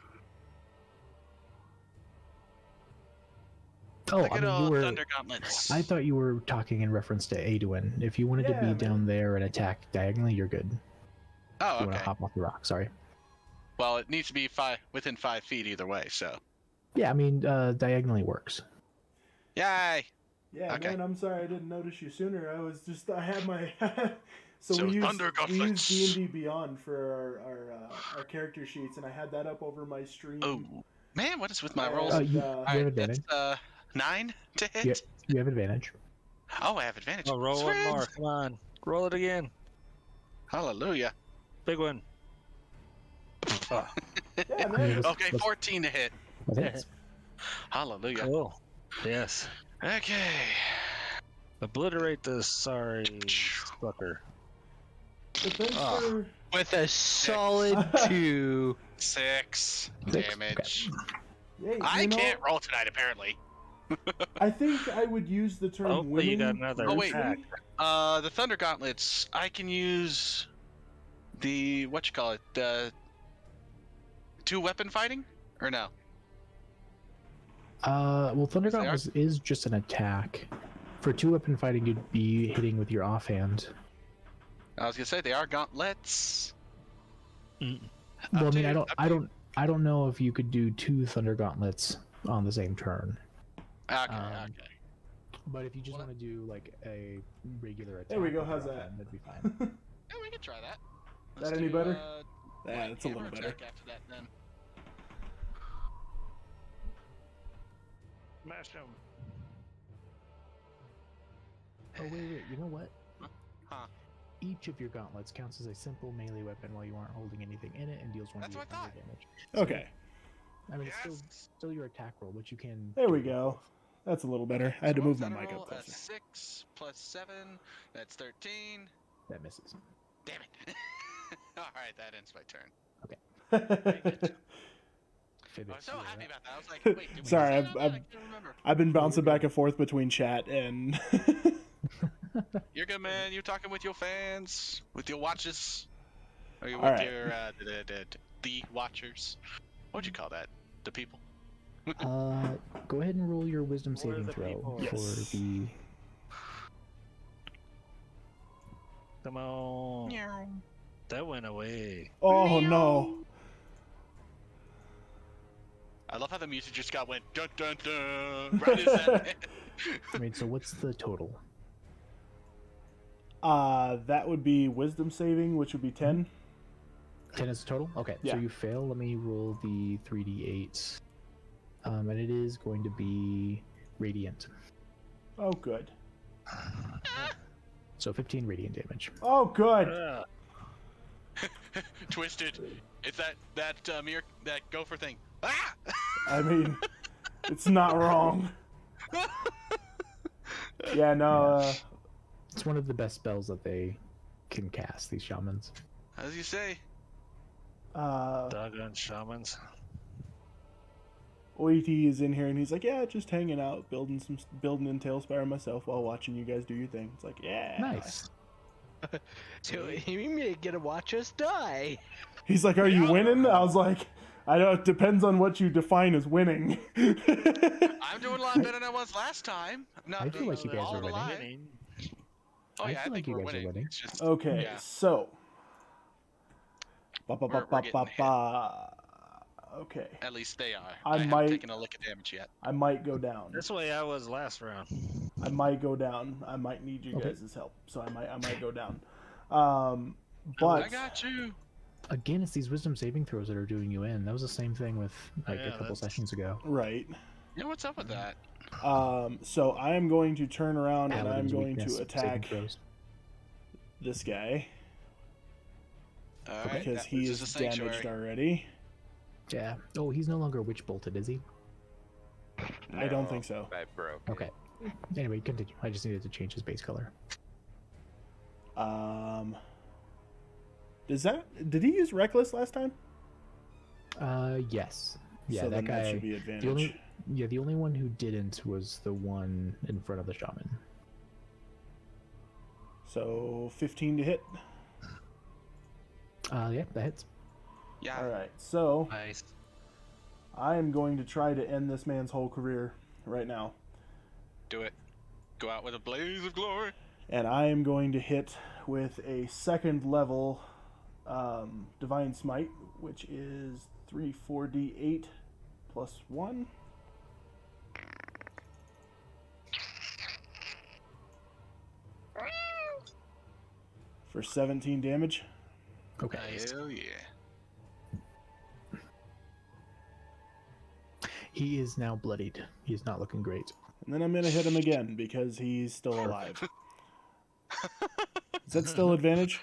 Oh, the I good mean, you old were. Thunder Gauntlets. I thought you were talking in reference to Adwin. If you wanted to Yeah, be man. down there and attack diagonally, you're good. Oh, You want to okay. hop off the rock, sorry. Well, it needs to be within 5 feet either way, so. Yeah, I mean, diagonally works. Yay! Yeah, Okay. man, I'm sorry I didn't notice you sooner. I had my. so So we use Thunder we use Gauntlets. D&D Beyond for our character sheets, and I had that up over my stream. Oh, man, what is with my rolls? And, you- All have right, advantage. that's 9 to hit. Yeah. You have advantage. Oh, I have advantage. Oh, roll one Sweet. more. Come on. Roll it again. Hallelujah. Big one. Oh, Yeah, I mean, man. let's- Okay, let's- 14 to hit. that hits. Hallelujah. cool. Yes. Okay. Obliterate this sorry fucker. Thanks Ah. for... With a solid 2. 6 Six? damage. Hey, I you know, can't roll tonight, apparently. I think I would use the term Hopefully you got winning. another Oh, wait. attack. The Thunder Gauntlets, I can use the, the 2-weapon fighting? Or no? Well, Thunder They are- Gauntlets is just an attack. For 2-weapon fighting, you'd be hitting with your offhand. I was gonna say, they are gauntlets. Well, Up I to mean, you. I don't know if you could do 2 Thunder Gauntlets on the same turn. Okay, Um, okay. But if you just want to do like a regular attack, There we go, with how's your that? offhand, that'd be fine. Yeah, we can try that. That any better? Light Yeah, it's a hammer little better. attack after that, then. Smash him. Oh wait, you know what? Huh. Each of your gauntlets counts as a simple melee weapon while you aren't holding anything in it and deals 1d8 That's what I thunder thought. damage. Okay, I mean, it's Yes. still your attack roll, which you can. there we go. That's a little better. I had to So move what my was that mic roll? up A closer. 6 plus 7, that's 13. That misses. Damn it. Alright, that ends my turn. I Fibbits, was so you're happy up. about that. I was like, wait, did we Sorry, say I've- that? I I've- can't remember. I've been bouncing back and forth between chat and You're good, man. You're talking with your fans, with your watches, or you All with right. your the watchers. What'd you call that? The people. Go ahead and roll your wisdom We're saving the throw people. Yes. for the. Come on. That went away. oh no. I love how the music just went dun dun dun right as that. Wait, so what's the total? That would be wisdom saving, which would be 10. 10 is the total? Okay, Yeah. so you fail. Let me roll the 3d8s. And it is going to be radiant. Oh, good. So 15 radiant damage. Oh, good. Twisted. It's that mirror, that gopher thing. Ah! I mean, it's not wrong. Yeah, no. It's one of the best spells that they can cast, these shamans. As you say. Doggone shamans. Oiti is in here and he's like, yeah, just hanging out, building in Tailspire myself while watching you guys do your thing. It's like, yeah. Nice. So you may get to watch us die. He's like, are you winning? I was like, I don't. It depends on what you define as winning. I'm doing a lot better than I was last time. Not I feel like you guys all are winning. alive. Oh I yeah, I feel think like you we're guys are winning. winning. It's just Okay, Yeah. so. Ba, ba, ba, We're ba, getting ba, hit. ba. Okay, at least they are. I haven't might- taken a look at damage yet. I might go down. That's the way I was last round. I might go down. I might need you Okay. guys' help, so I might go down. I But got you. Again, it's these wisdom saving throws that are doing you in. That was the same thing with like Yeah, a couple that's- sessions ago. right. Yeah, what's up with that? So I am going to turn around and I'm Paladin's going weakness, to saving attack throws. this guy All right, because that he loses is a sanctuary. damaged already. Yeah. Oh, he's no longer witch bolted, is he? I don't think so. I broke. it. Okay. Anyway, continue. I just needed to change his base color. Did he use reckless last time? Yes. Yeah, so that then guy. that should be advantage. The only one who didn't was the one in front of the shaman. So 15 to hit. Yeah, that hits. Yeah. All right. So Nice. I am going to try to end this man's whole career right now, Do it. Go out with a blaze of glory. and I am going to hit with a second level divine smite, which is 3/4d8 plus 1. For 17 damage. Okay. Hell yeah. He is now bloodied. He is not looking great. And then I'm going to hit him again because he's still alive. Is that still advantage?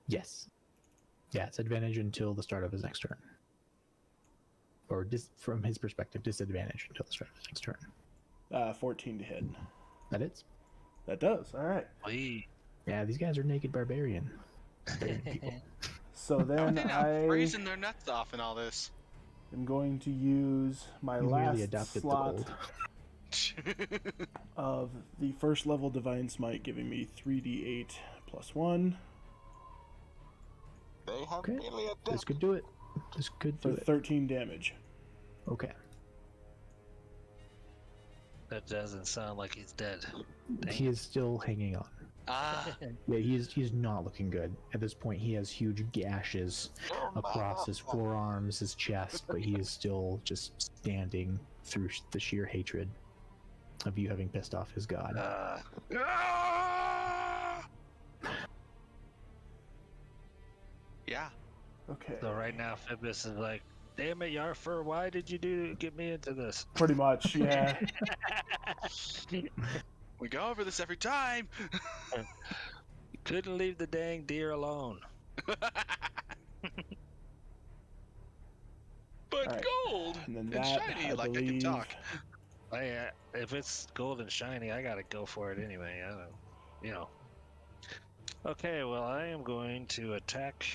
Yes. Yeah, it's advantage until the start of his next turn. Or from his perspective, disadvantage until the start of his next turn. 14 to hit. That is. That does. All right. Yeah, these guys are naked barbarian people. So then I freezing their nuts off and all this. am going to use my You last merely adopted slot the gold. of the first level Divine Smite, giving me 3d8 plus 1 They have Okay. merely This adopted. could do it. This could for do it. 13 damage. Okay. That doesn't sound like he's dead. He is still hanging on. Ah, Yeah, he's not looking good. At this point, he has huge gashes across his forearms, his chest, but he is still just standing through the sheer hatred of you having pissed off his god. yeah. Okay. So right now, Phoebus is like, "Damn it, Yarfur, why did you get me into this?" Pretty much, yeah. We go over this every time. Couldn't leave the dang deer alone. But Alright. gold And then and that, shiny, I like I can believe, talk. If it's gold and shiny, I gotta go for it anyway. I don't, you know. Okay, well, I am going to attack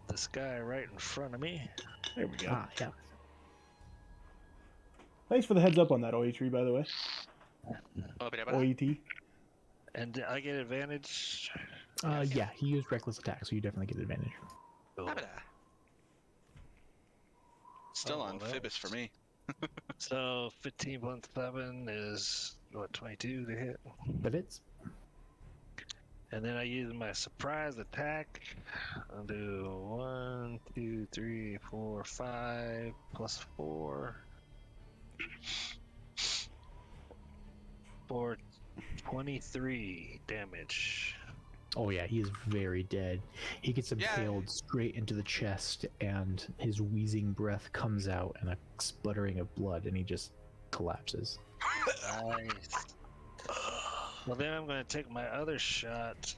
this guy right in front of me. There we go. Yeah. Thanks for the heads up on that OE3, by the way. Oh, but OET. And I get advantage. Yeah, he used reckless attack, so you definitely get advantage. Cool. Still Oh, on that Phoebus for me. So 15 plus 7 is what, 22 to hit. But it's And then I use my surprise attack. I'll do 1, 2, 3, 4, 5 plus 4 for 23 damage. oh yeah, he is very dead. He gets impaled straight into the chest, and his wheezing breath comes out and a sputtering of blood, and he just collapses. Nice. Well, then I'm going to take my other shot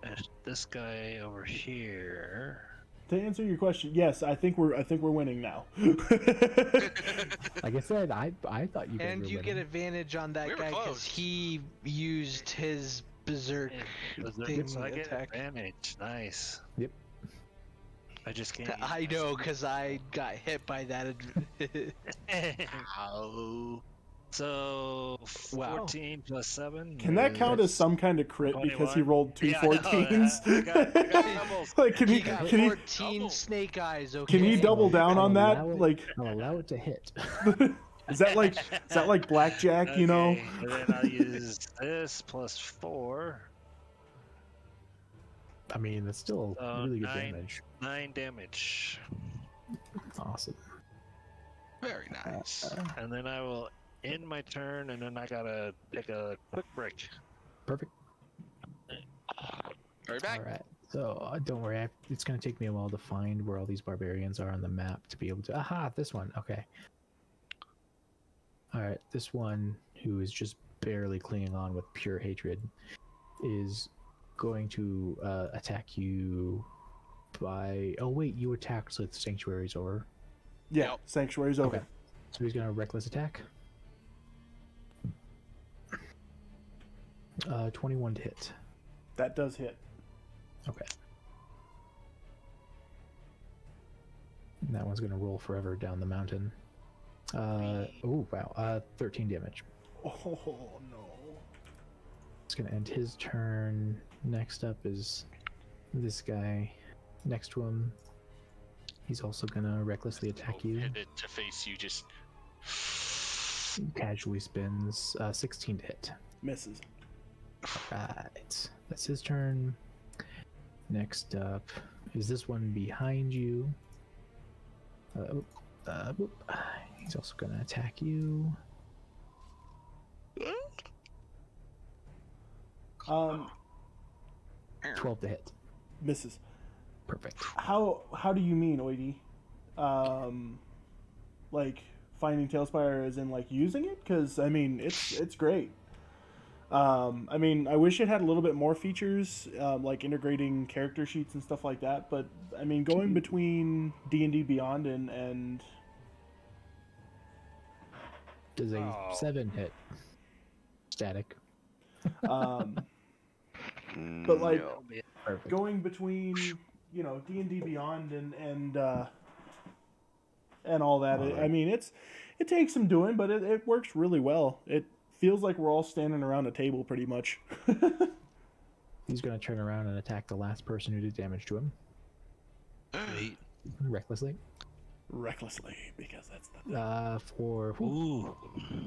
at this guy over here. To answer your question, yes, I think we're winning now. Like I said, I thought you guys And were you get winning. advantage on that We were guy because close. he used his berserk thing So I get attack. advantage. Nice. Yep. I just can't. I know, because I got hit by that. Ow. So Wow. 14 plus 7. Can that count as some kind of crit because he 21? rolled two Yeah, I know, 14s? I got doubles. Like, can He he got can he 14 snake eyes, okay? can he double down on that? Allow it- Like, I'll allow it to hit. is that like blackjack? You know? Okay, and then I'll use this plus 4. I mean, that's still really good 9 damage. 9 damage. Awesome. Very nice. And then I will end my turn, and then I gotta take a quick break. Perfect. Right back. All right. So don't worry, it's going to take me a while to find where all these barbarians are on the map to be able to. Aha, this one. Okay. All right, this one who is just barely clinging on with pure hatred is going to attack you by. Oh wait, you attacked so the sanctuary's over. Yeah, Yep. sanctuary's over. Okay. So he's going to reckless attack. 21 to hit. That does hit. Okay. And that one's going to roll forever down the mountain. Oh, wow. 13 damage. Oh no. It's going to end his turn. Next up is this guy next to him. He's also going to recklessly attack you. Pivot to face you, just. Casually spins. 16 to hit. Misses. Right. That's his turn. Next up is this one behind you. He's also going to attack you. 12 to hit. Misses. Perfect. How do you mean, Oidi? Like finding Tailspire as in like using it? Because I mean it's great. I mean, I wish it had a little bit more features, like integrating character sheets and stuff like that. But I mean, going between D&D Beyond and Does a 7 hit? Static. but like No. Perfect. going between D&D Beyond and all that. I mean, it takes some doing, but it works really well. It feels like we're all standing around a table pretty much. He's going to turn around and attack the last person who did damage to him. Wait. Recklessly. Recklessly, because that's the thing. For Ooh.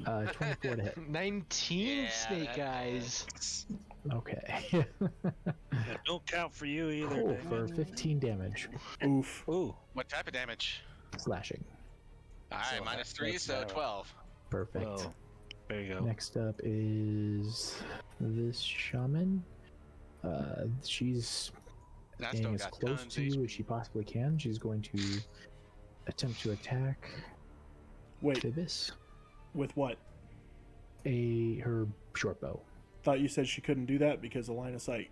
24 to hit. 19 Yeah, snake that- eyes. Okay. Yeah, don't count for you either. Cool, Damon. for 15 damage. Oof. Ooh. What type of damage? Slashing. All right, So minus that- 3, that's so not- 12. Perfect. Whoa. There you go. Next up is this shaman. She's And I staying still as got close tons to you HP. as she possibly can. She's going to attempt to attack Wait, Phoebus. with what? Her short bow. Thought you said she couldn't do that because of line of sight.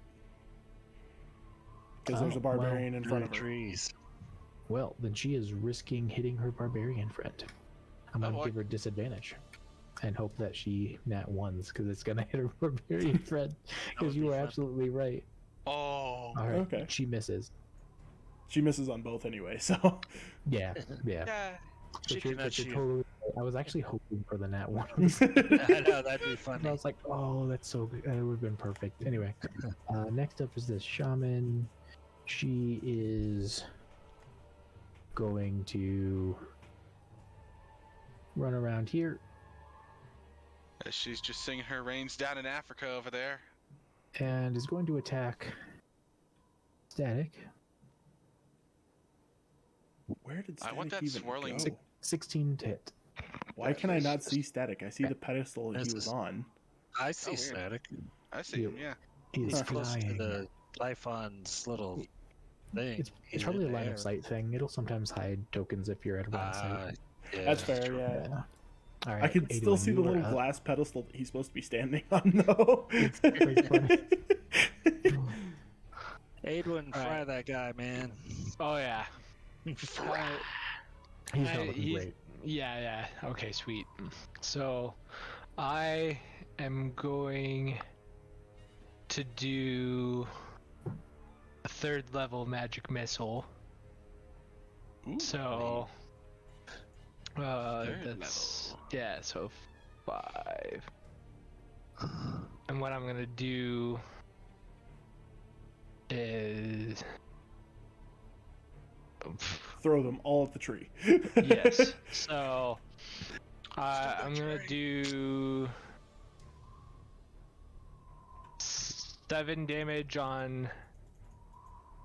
Because there's a Oh, barbarian in front of her. Trees. Well, then she is risking hitting her barbarian friend. I'm Oh, gonna boy. give her disadvantage and hope that she nat ones because it's gonna hit her barbarian friend. would Because you be were fun. absolutely right. Oh. All right, Okay. she misses. She misses on both anyway, so Yeah, yeah. Yeah. She But you're, cannot but you're shoot. totally right. I was actually hoping for the nat one. I know, that'd be And I funny. was like, oh, that's so good. That would have been perfect. Anyway, next up is this shaman. She is going to run around here She's just singing her rains down in Africa over there. and is going to attack Static. where did I Static want that even swirling- go? 16 to hit. Why can I not see Static? I see the pedestal he This was is- on. I see weird. static. I see him, yeah. He is He's close to flying. the life on's little thing. It's He's probably a in the line air. of sight thing. It'll sometimes hide tokens if you're at a line of sight. Yeah, That's fair, true. yeah. All right, I can still Adrian, see the you are little up. glass pedestal that he's supposed to be standing on, though. It's quite funny. Aidwin, fry Alright. that guy, man. Oh yeah. He's I- not looking he's- great. Yeah. Okay, sweet. So, I am going to do a 3rd level magic missile. Ooh, So, Third that's level. yeah. So 5. And what I'm gonna do is Throw them all at the tree. yes. So I'm gonna do 7 damage on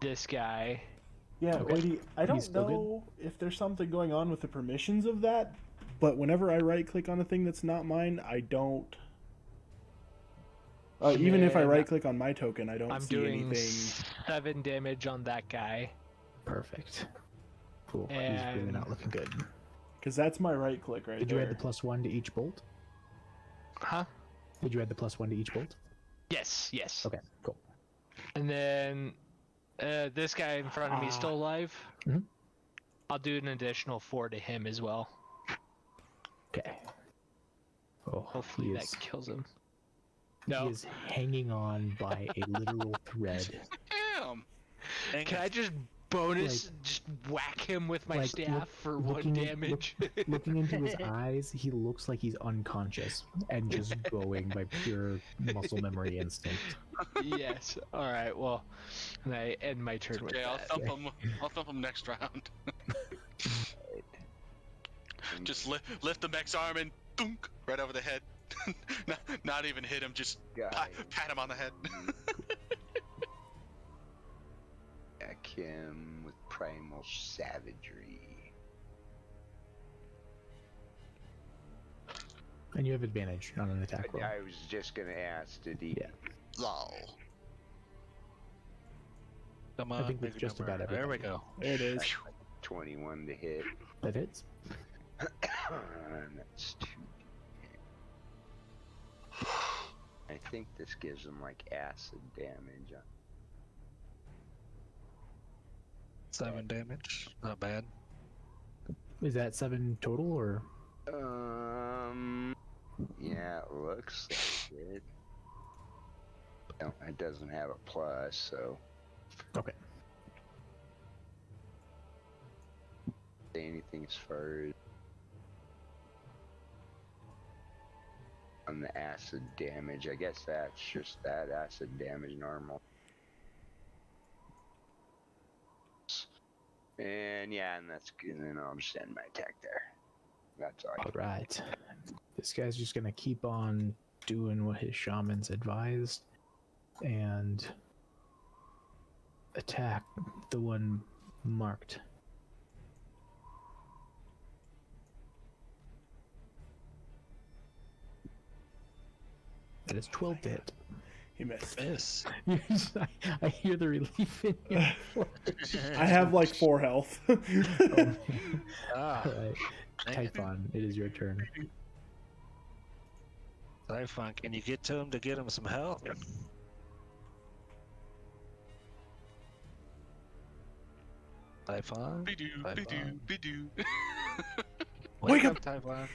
this guy. Yeah, Okay. Lady, I He's don't still good? know if there's something going on with the permissions of that, but whenever I right click on a thing that's not mine, I don't. Even if I Man, right click on my token, I don't I'm see doing anything. 7 damage on that guy. Perfect. Cool. He's really And- not looking good. Because that's my right click right Did you there. add the +1 to each bolt? Huh? Did you add the +1 to each bolt? Yes. Okay, cool. And then this guy in front of me is still alive. Mhm. I'll do an additional 4 to him as well. Okay. Oh, Hopefully he that is, kills him. he No. is hanging on by a literal thread. Damn. Dang Can it. I just bonus just whack him with my like, staff for 1 looking at- damage? Looking into his eyes, he looks like he's unconscious and just going by pure muscle memory instinct. Yes. All right. Well, and I end my turn with Okay, I'll that. thump him. I'll thump him next round. Just lift the mech's arm and dunk right over the head. not even hit him. Just pat him on the head. Attack him with primal savagery. And you have advantage on an attack roll. I was just gonna ask, did he? Yeah. Lol. Come I on, think with bigger just number. about There we everything. go. There it is. 21 to hit. That hits. And that's 2. I think this gives him like acid damage. 7 damage. Not bad. Is that 7 total or? Yeah, it looks like it. No, it doesn't have a plus, so. Okay. Say anything as far as on the acid damage. I guess that's just that acid damage normal. And yeah, and that's good. And then I'll just end my attack there. That's all. All right. This guy's just gonna keep on doing what his shamans advised and attack the one marked. That is 12 to hit. He missed. Miss. I hear the relief in your voice. I have like 4 health. Ah, Alright. Typhon, it is your turn. Typhon, can you get to him to get him some health? Typhon? Be-doo, be-doo, be-doo. Wake up! Typhon.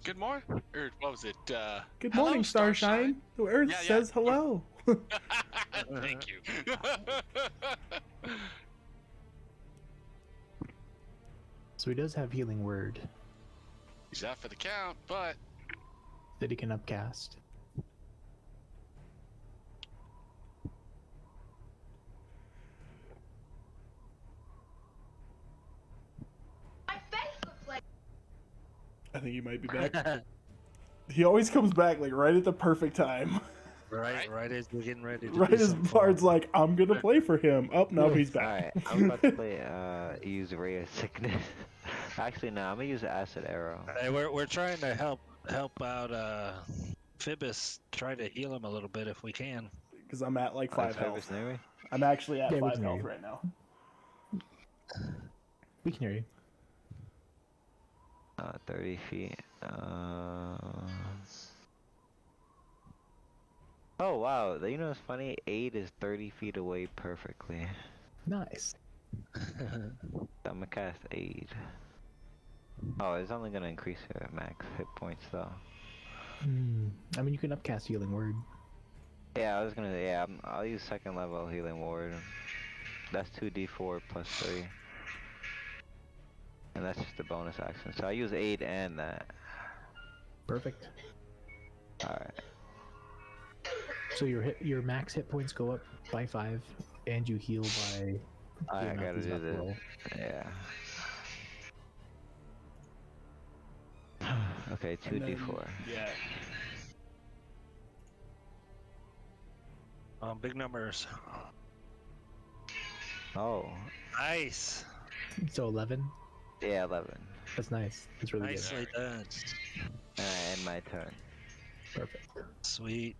Good morning. Or what was it? Good hello, morning, Starshine. The Earth Yeah, yeah. says hello. Thank you. So he does have healing word He's out for the count, but that he can upcast. I think he might be back. He always comes back like right at the perfect time. right as we're getting ready to Right do as something. Bard's like, I'm gonna play for him. Oh, no, he's back. Alright, I'm about to play, use Ray of Sickness. Actually, no, I'm gonna use Acid Arrow. Hey, we're trying to help out Phoebus, try to heal him a little bit if we can. Because I'm at like Oh, 5 is Phoebus health. near me? I'm actually at Yeah, we 5 can hear health you. right now. We can hear you. 30 feet. Oh wow, you know what's funny? 8 is 30 feet away perfectly. Nice. I'm gonna cast 8. Oh, it's only gonna increase your max hit points though. I mean, you can upcast healing word. Yeah, I was gonna say, yeah, I'll use 2nd level healing ward. That's 2d4 plus 3. And that's just a bonus action. So I use 8 and that. Perfect. Alright. So your max hit points go up by 5, and you heal by. the I amount gotta he's do about to roll. this. Yeah. Okay, And then- 2d4. Yeah. Big numbers. Oh. Nice. So 11. Yeah, 11. That's nice. That's really Nicely done. And my turn. good. Perfect. Sweet.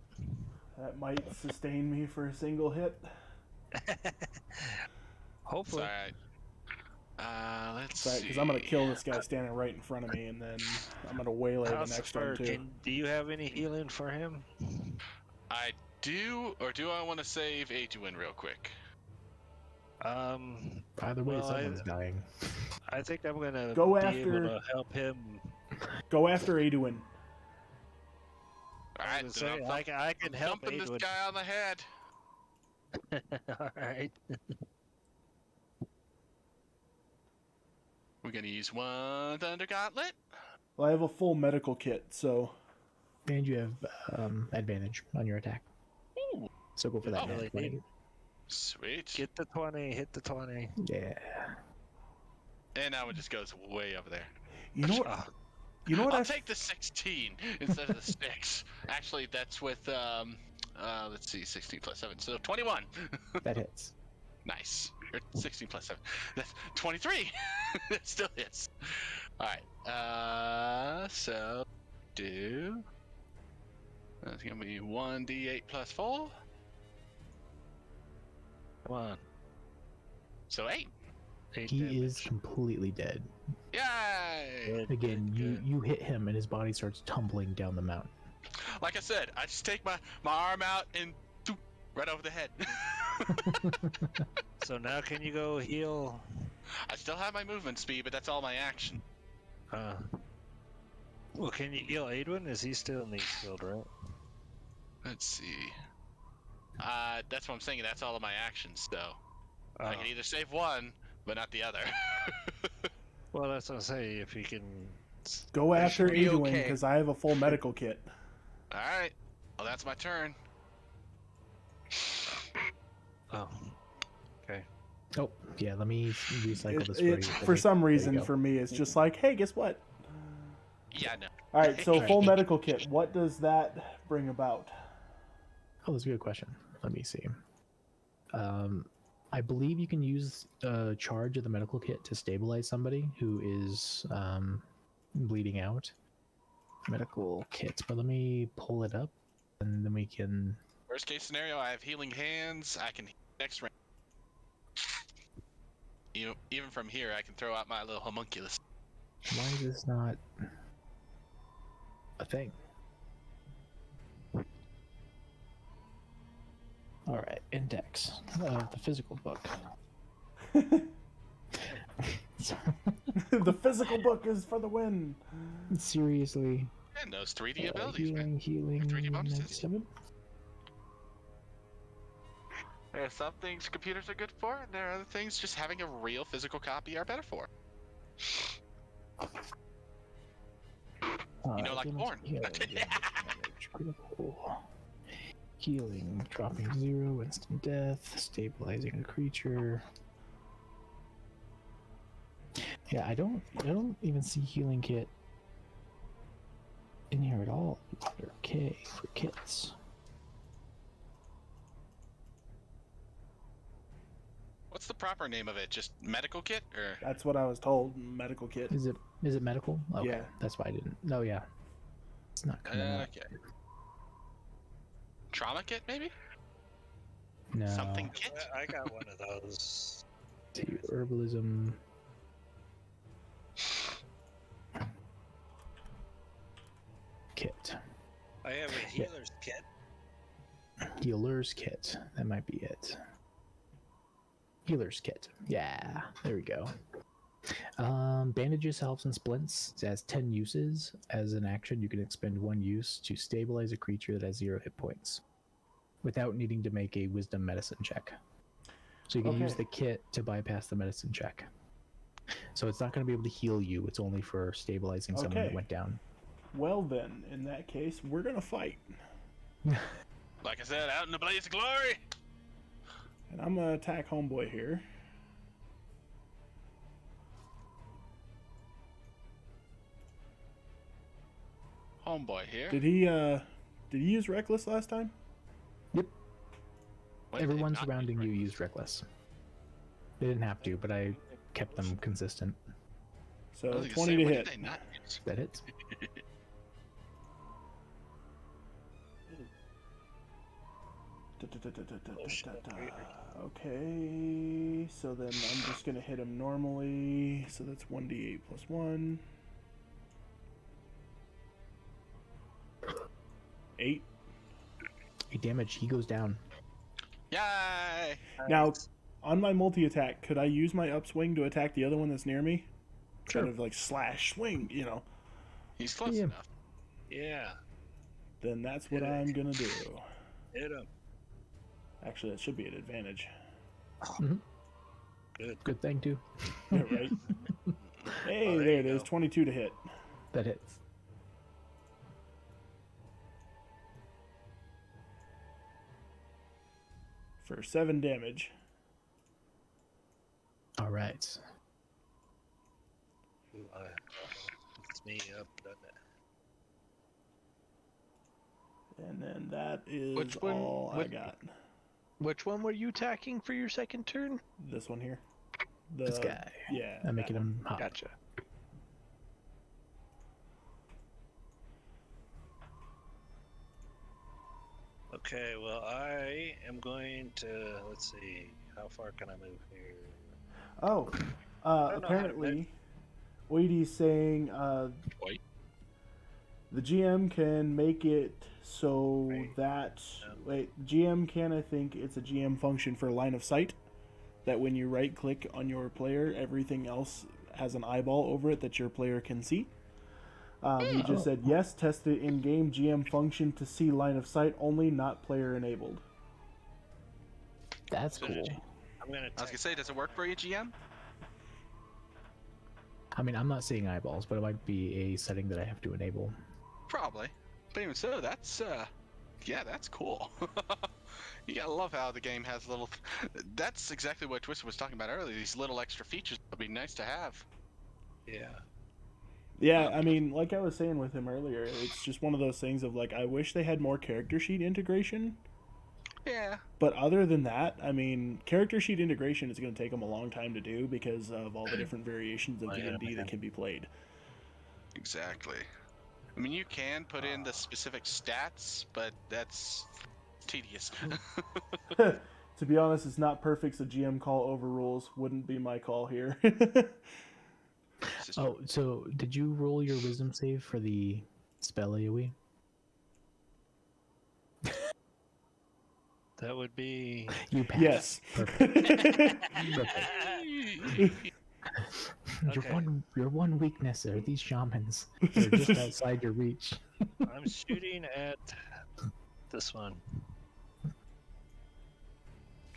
That might sustain me for a single hit. Hopefully. Alright. Let's Sorry, see. because I'm gonna kill this guy standing right in front of me, and then I'm gonna waylay the How's next fur? one too. Do you have any healing for him? I do, or do I want to save Aduin real quick? Either way, Well, someone's dying. I think I'm gonna Go be after- able to help him. Go after Aduin. Alright, was then gonna say, I can I'm help thumping this Aduin. guy on the head. All right. We're gonna use 1 Thunder Gauntlet. Well, I have a full medical kit, so And you have advantage on your attack. Ooh, So go for that. Oh, nat really 20. neat. sweet. Get the 20. Hit the 20. Yeah. And that one just goes way over there. you know what? Ah, You know what? I'll I take the 16 instead of the 6. Actually, that's with let's see, 16 plus 7, so 21. That hits. Nice. Or 16 plus 7. That's 23. That still hits. All right. So do. That's gonna be 1d8 plus 4. come on. So 8. 8 He damage. is completely dead. Yay! Again, you hit him and his body starts tumbling down the mountain. Like I said, I just take my arm out and doop, right over the head. So now can you go heal? I still have my movement speed, but that's all my action. Well, can you heal Adwin? Is he still in the field, right? Let's see. That's what I'm saying. That's all of my actions, though. I can either save one, but not the other. Well, that's what I'm saying. If you can. Go after should be Adwin okay. because I have a full medical kit. All right. Well, that's my turn. Oh. Okay. Oh, yeah, let me recycle this It, for you. for some There you reason, go. for me, it's just like, hey, guess what? Yeah, no. All right, so full medical kit. What does that bring about? Oh, that's a good question. Let me see. I believe you can use a charge of the medical kit to stabilize somebody who is bleeding out. Medical kit, but let me pull it up, and then we can. Worst case scenario, I have healing hands. I can next round. Even from here, I can throw out my little homunculus. Why is this not a thing? All right, index of the physical book. The physical book is for the win. Seriously. And those 3D abilities, man. Healing. 3D bonuses. 97? There are some things computers are good for, and there are other things just having a real physical copy are better for. You know, like porn. Critical. Healing, dropping 0, instant death, stabilizing a creature. Yeah, I don't even see healing kit in here at all. Okay, for kits. What's the proper name of it? Just medical kit, or That's what I was told. Medical kit. Is it medical? Okay, Yeah. that's why I didn't. Oh yeah, it's not coming up. okay? Trauma kit, maybe? No. Something kit. I got one of those. To herbalism. Kit. I have a healer's kit. Healer's kit. That might be it. Healer's kit. Yeah, there we go. Bandages, helps, and splints. It has 10 uses. As an action, you can expend 1 use to stabilize a creature that has 0 hit points without needing to make a wisdom medicine check. So you can use the kit to bypass the medicine check. So it's not going to be able to heal you. It's only for stabilizing someone that went down. Well then, in that case, we're gonna fight. Like I said, out in the blaze of glory. And I'm gonna attack homeboy here. Homeboy here. Did he use reckless last time? Yep. What, Everyone did not surrounding use you reckless? used reckless. They didn't have to, but I kept them consistent. I So was gonna 20 say, to what hit. did they not use? That hits. Okay, so then I'm just gonna hit him normally. So that's 1d8 plus 1. 8. 8 damage. He goes down. Yay! Now, on my multi-attack, could I use my upswing to attack the other one that's near me? Sure. Kind of like slash swing, you know. He's close Yeah. enough. Yeah. Then that's what I'm gonna do. Hit him. Actually, that should be an advantage. Good thing, too. Yeah, right? Hey, Oh, there there you it is. go. 22 to hit. That hits. For 7 damage. All right. Ooh, it's me up, doesn't it? And then that is Which one? all I What- got. Which one were you attacking for your second turn? This one here. This guy. Yeah. I'm making that one. him hot. Gotcha. Okay, well, I am going to. Let's see. How far can I move here? Oh, don't know how to apparently, Oidi's saying Wait. the GM can make it so that GM can, I think it's a GM function for line of sight, that when you right click on your player, everything else has an eyeball over it that your player can see. He just said yes, test it in game GM function to see line of sight only, not player enabled. That's cool. I'm gonna. I was gonna say, does it work for you, GM? I mean, I'm not seeing eyeballs, but it might be a setting that I have to enable. Probably. But even so, that's yeah, that's cool. You gotta love how the game has little. That's exactly what Twister was talking about earlier. These little extra features would be nice to have. Yeah. Yeah, I mean, like I was saying with him earlier, it's just one of those things of like, I wish they had more character sheet integration. Yeah. But other than that, I mean, character sheet integration is going to take them a long time to do because of all the different variations of D&D that can be played. Exactly. I mean, you can put in the specific stats, but that's tedious. To be honest, it's not perfect, so GM call overrules wouldn't be my call here. Oh, so did you roll your wisdom save for the spell AoE? That would be. You passed. Yes. Perfect. Okay. Your one weakness are these shamans. They're just outside your reach. I'm shooting at this one.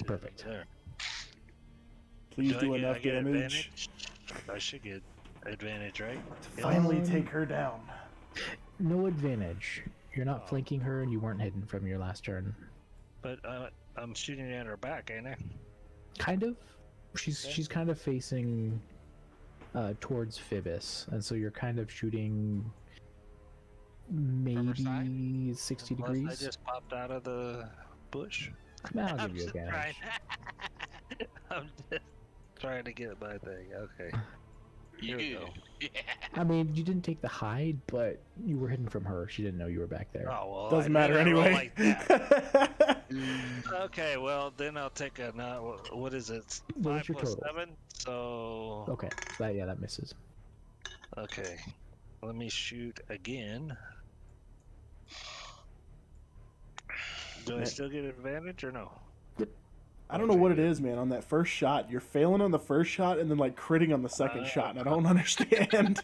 Perfect. There. Please I do get- enough I get damage. advantage? I should get advantage, right? Finally take her down. No advantage. You're not flanking her, and you weren't hidden from your last turn. But I'm shooting at her back, ain't I? Kind of. She's kind of facing towards Phoebus, and so you're kind of shooting maybe 60 Unless degrees. I just popped out of the bush. I'll I'm give you just advantage. I'm just trying to get my thing. Okay. Here we go. Yeah. I mean, you didn't take the hide, but you were hidden from her. She didn't know you were back there. Oh well. Doesn't I matter didn't roll anyway. like that. Okay, well then I'll take a what is it? What 5 was your plus total? 7. So Okay, that misses. okay, let me shoot again. Do I still get advantage or no? I don't know what it is, man. On that first shot, you're failing on the first shot and then like critting on the second shot, and I don't understand.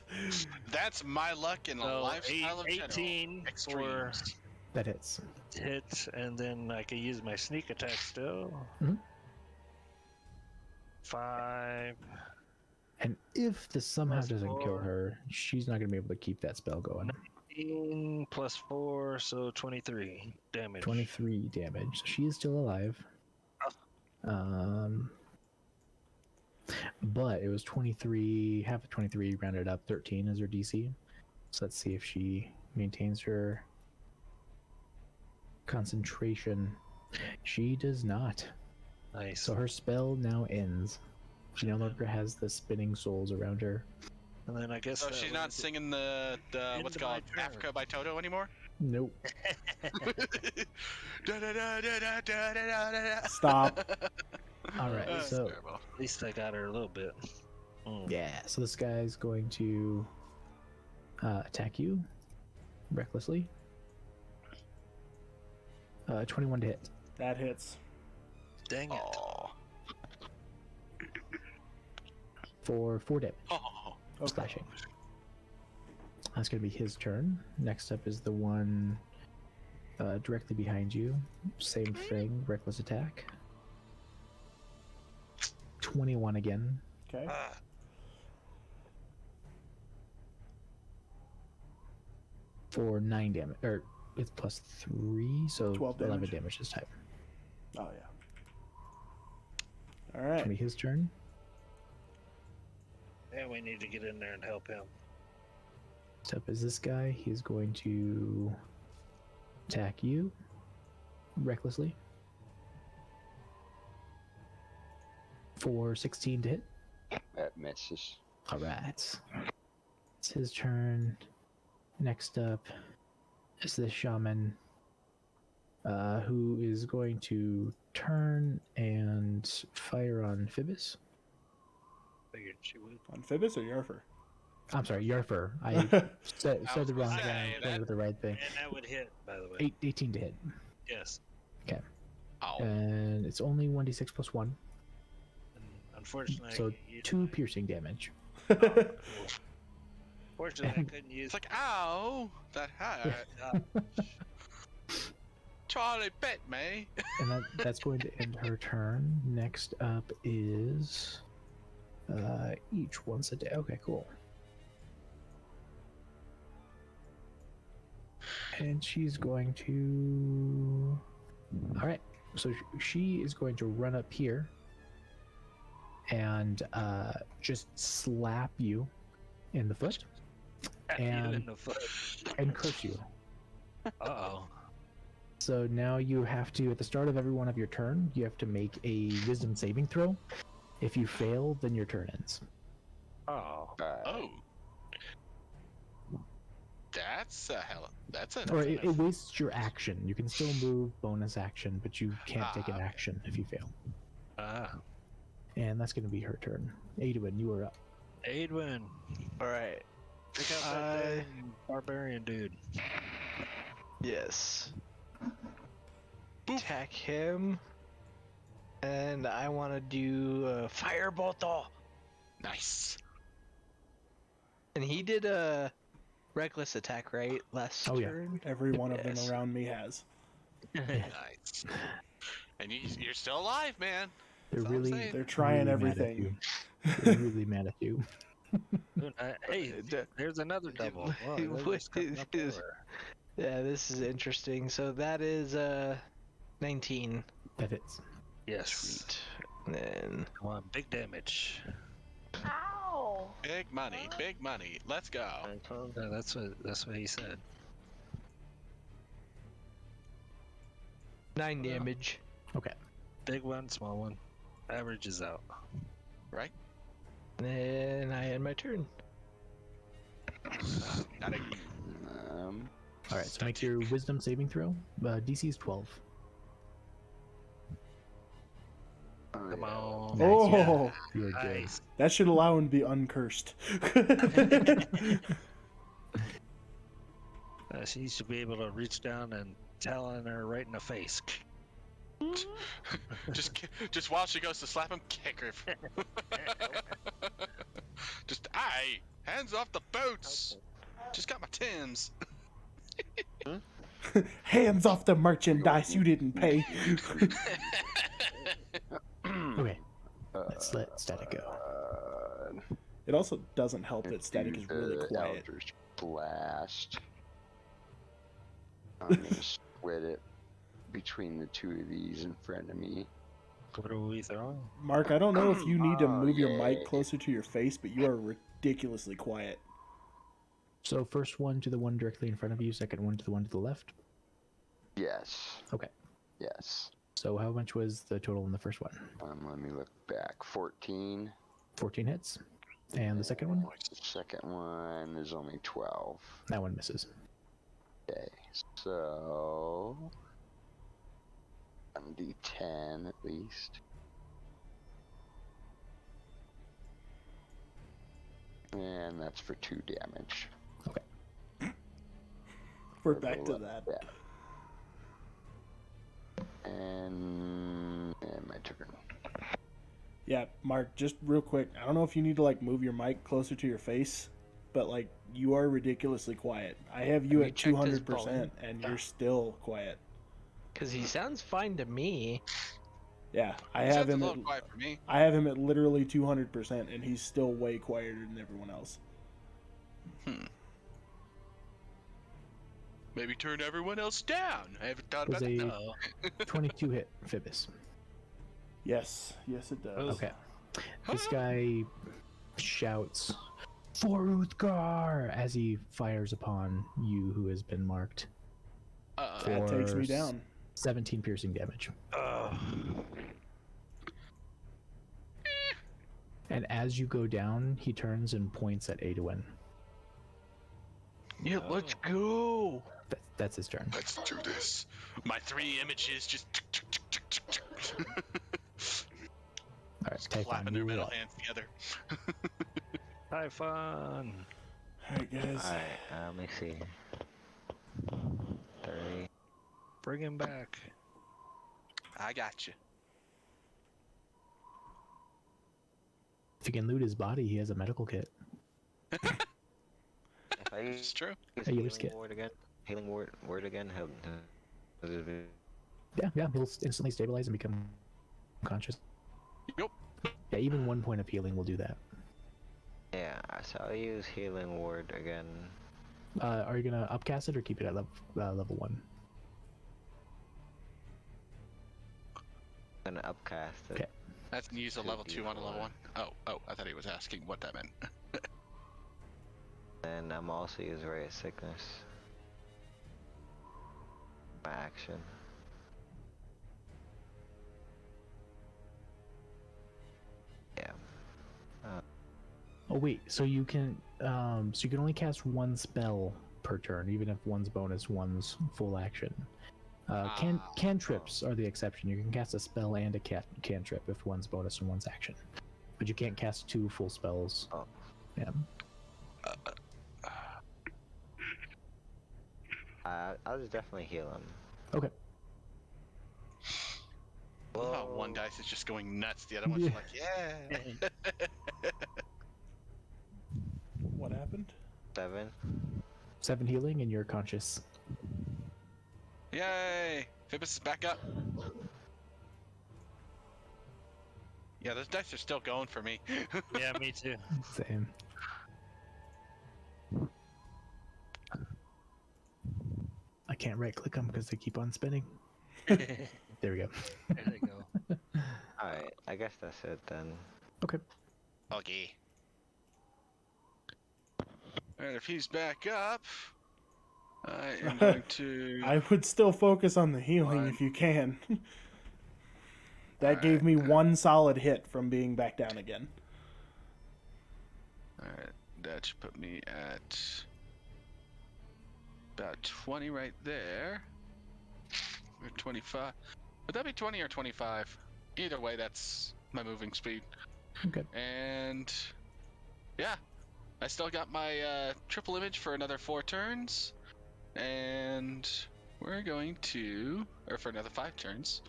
That's my luck in a So lifestyle of 18 for extremes. That hits. hit, and then I can use my sneak attack still. Mhm. 5. And if this somehow Plus doesn't kill 4. her, she's not going to be able to keep that spell going. 18 plus 4, so 23 damage. 23 damage. So she is still alive. But it was 23, half of 23 rounded up, 13 is her DC. So let's see if she maintains her concentration. She does not. Nice. So her spell now ends. She no longer has the spinning souls around her. And then I guess So that she's would not be- singing the what's Into my called turn. Africa by Toto anymore? Nope. Stop. Alright, That's so terrible. At least I got her a little bit. yeah, so this guy's going to attack you recklessly. 21 to hit That hits. Dang it. Aw. for 4 damage. Oh. Okay. Slashing. That's going to be his turn. Next up is the one directly behind you. Same thing, reckless attack. 21 again. Okay. Ah, For 9 damage. Or it's plus 3, so 12 11 damage. damage this time. Oh yeah. All It's right. going to be his turn. and we need to get in there and help him. Next up is this guy. He's going to attack you recklessly. For 16 to hit. That misses. Alright. It's his turn. Next up is this shaman who is going to turn and fire on Phoebus. Figured she would. On Phoebus or Yarfer? I'm sorry, Yarfur. I said the wrong gonna guy. say, Said with the right thing. And that would hit, by the way. 18 to hit. Yes. Oh. And it's only 1d6 plus 1. And unfortunately, So you 2 piercing damage. Fortunately, I couldn't use. It's like, ow, that hurt. Charlie bit me. And that's going to end her turn. Next up is each once a day. Okay, cool. And she's going to. All right. So she is going to run up here and just slap you in the foot you in the foot. and curse you. Uh-oh. So now you have to, at the start of every one of your turn, you have to make a wisdom saving throw. If you fail, then your turn ends. Oh. Oh. That's a hell. That's a. Or it wastes your action. You can still move bonus action, but you can't take an action if you fail. Ah. And that's going to be her turn. Adwin, you are up. Adwin. All right. Pick up that dang barbarian dude. Yes. Attack him. And I want to do a firebolt. Nice. And he did a reckless attack, right? Last turn? Every one of them Yes. around me has. Nice. And you're still alive, man. They're That's all I'm really, saying. They're trying really mad at everything. you. They're really mad at you. Hey, there's another double. Wow, they're What just coming up is- over. Yeah, this is interesting. So that is 19. That hits. Yes. Sweet. And then Come on, big damage. Ow! Big money, big money. Let's go. Yeah, that's what he said. 9 damage. Okay. Big one, small one. Averages out. Right? And then I end my turn. Not a, All right, so make your wisdom saving throw. DC is 12. Come on. Oh, You are good. Nice. that should allow him to be uncursed. She should be able to reach down and talon her right in the face. just while she goes to slap him, kick her. Just, aye, hands off the boots. Just got my Tims. Hands off the merchandise you didn't pay. Okay. Let's let Static go. It also doesn't help that Static is really quiet. Eldritch Blast. I'm gonna split it between the two of these in front of me. What are we throwing? Mark, I don't know if you need to Oh, move your yeah. mic closer to your face, but you are ridiculously quiet. So first one to the one directly in front of you, second one to the one to the left. Yes. Okay. Yes. So how much was the total in the first one? Let me look back. 14. 14 hits. And the second one? The second one is only 12. That one misses. Okay, so 1d10 at least. And that's for 2 damage. We're back to that. Yeah. And my turn. Yeah, Mark, just real quick. I don't know if you need to like move your mic closer to your face, but like you are ridiculously quiet. I have you Have at you checked his 200% and you're still quiet. Because he sounds fine to me. Yeah, I Sounds have a him little at, quiet for me. I have him at literally 200% and he's still way quieter than everyone else. Maybe turn everyone else down. I haven't thought Was about that. Oh, 22 hit Phoebus. Yes, yes it does. Okay. This guy shouts, "For Uthgar!" as he fires upon you who has been marked. That takes me down. 17 piercing damage. And as you go down, he turns and points at Adwin. Yeah, let's go. That's his turn. Let's do this. My 3 images just All right, take clapping on their you metal up. hands together. Typhon. Alright, guys. Alright, let me see. 30. Bring him back. I got you. If you can loot his body, he has a medical kit. If I use It's true. Hey, you risk healing it. word again, healing word again, Yeah, he'll instantly stabilize and become conscious. Yep. Yeah, even 1 point of healing will do that. yeah, so I'll use healing word again. Are you gonna upcast it or keep it at level 1? I'm gonna upcast it. Okay. That's use a Could level be 2 on a level one. 1. Oh, I thought he was asking what that meant. And I'm also using Ray of Sickness. My action. Yeah. Oh wait, so you can only cast 1 spell per turn, even if one's bonus, one's full action. Cantrips are the exception. You can cast a spell and a cantrip if one's bonus and one's action, but you can't cast 2 full spells. Oh. Yeah. I'll just definitely heal him. Okay. Oh, one dice is just going nuts. The other one's Yeah. like, yeah. What happened? 7. 7 healing and you're conscious. Yay! Phoebus is back up. Yeah, those dice are still going for me. Yeah, me too. Same. I can't right click them because they keep on spinning. There There we go. they go. Alright, I guess that's it then. Okay. Okay. Alright, if he's back up, I am going to... I would still focus on the healing Fine. if you can. That gave me 1 solid hit from being back down again. Alright, that should put me at about 20 right there. Or 25. Would that be 20 or 25? Either way, that's my moving speed. Okay. And yeah, I still got my triple image for another 4 turns. And we're going to, or for another 5 turns,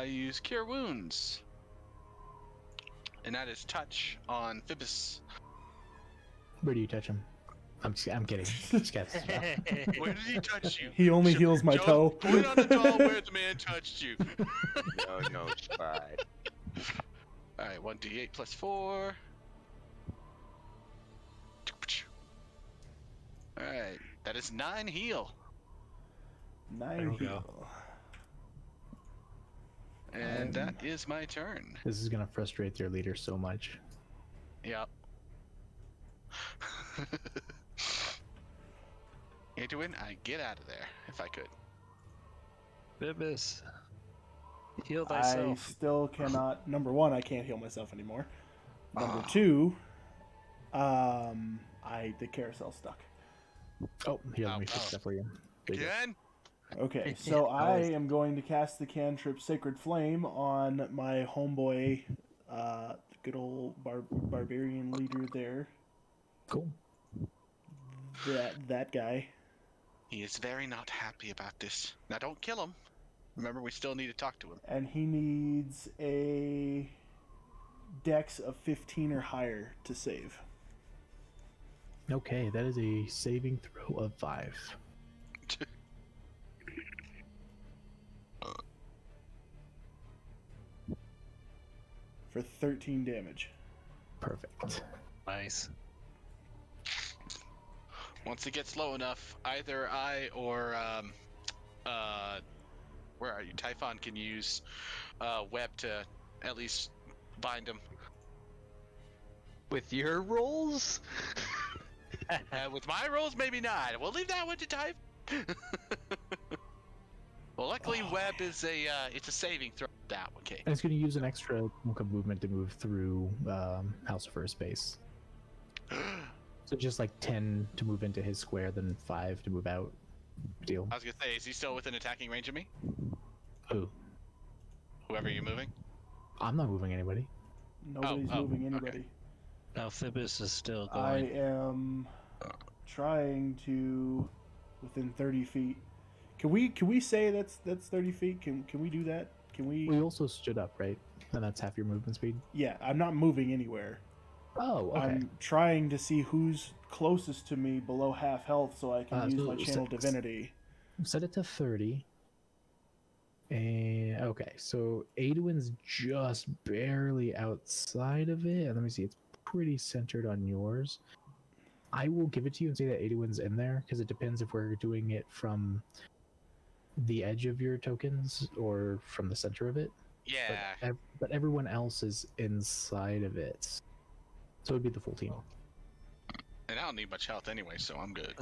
use Cure Wounds. And that is touch on Phoebus. Where do you touch him? I'm kidding. Just kidding. Where did he touch you? He only heals my toe. Point on the toe where the man touched you. No, spy. Alright, 1d8 plus 4. Alright, that is 9 heal. 9 There we go. heal. And that is my turn. This is gonna frustrate your leader so much. Yep. Anduin, I get out of there if I could. Bibis, heal I thyself. still cannot. Number 1, I can't heal myself anymore. Number Ah. 2, the carousel stuck. Oh, here, let me Oh, fix that for you. There you go. Again? Okay, so I am going to cast the cantrip Sacred Flame on my homeboy, good old barbarian leader there. Cool. That guy. He is very not happy about this. Now don't kill him. Remember, we still need to talk to him. And he needs a dex of 15 or higher to save. Okay, that is a saving throw of 5. For 13 damage. Perfect. Nice. Once it gets low enough, either I or where are you? Typhon can use web to at least bind him. With your rolls? With my rolls, maybe not. We'll leave that one to Typhon. Well, luckily, web is it's a saving throw. That okay. And it's going to use an extra chunk of movement to move through House of First Space. So just like 10 to move into his square, then 5 to move out. Deal. I was gonna say, is he still within attacking range of me? Who? Whoever you're moving. I'm not moving anybody. Nobody's Oh, moving okay. anybody. Now Phoebus is still I going. am trying to within 30 feet. Can we say that's 30 feet? Can we do that? Can we? We also stood up, right? And that's half your movement speed. Yeah, I'm not moving anywhere. Oh, okay. I'm trying to see who's closest to me below half health so I can use so my channel divinity. Set it to 30. And okay, so Aduin's just barely outside of it. And let me see, it's pretty centered on yours. I will give it to you and say that Aduin's in there because it depends if we're doing it from the edge of your tokens or from the center of it. Yeah. But everyone else is inside of it. So it would be the full team. And I don't need much health anyway, so I'm good.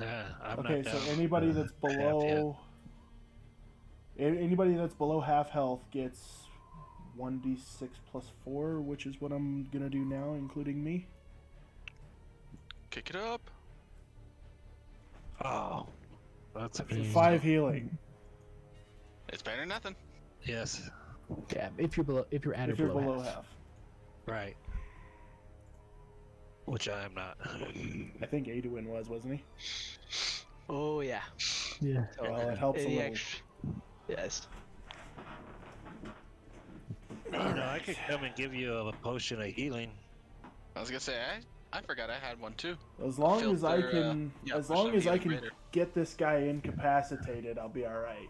I'm Okay, not so down. anybody that's half yet. below anybody that's below half health gets 1d6 plus 4, which is what I'm gonna do now, including me. Kick it up. Oh, that's a I mean, 5 healing. It's better than nothing. yes, Yeah, if you're at If or you're below half. half. right. Which I am not. I think Aduin was, wasn't he? Oh yeah. Yeah. Well, it helps a The little. extra. Yes. I could come and give you a potion of healing. I was gonna say I forgot I had one too. As long as I Filter, can, yeah, as push long them as I even can greater. get this guy incapacitated, I'll be all right.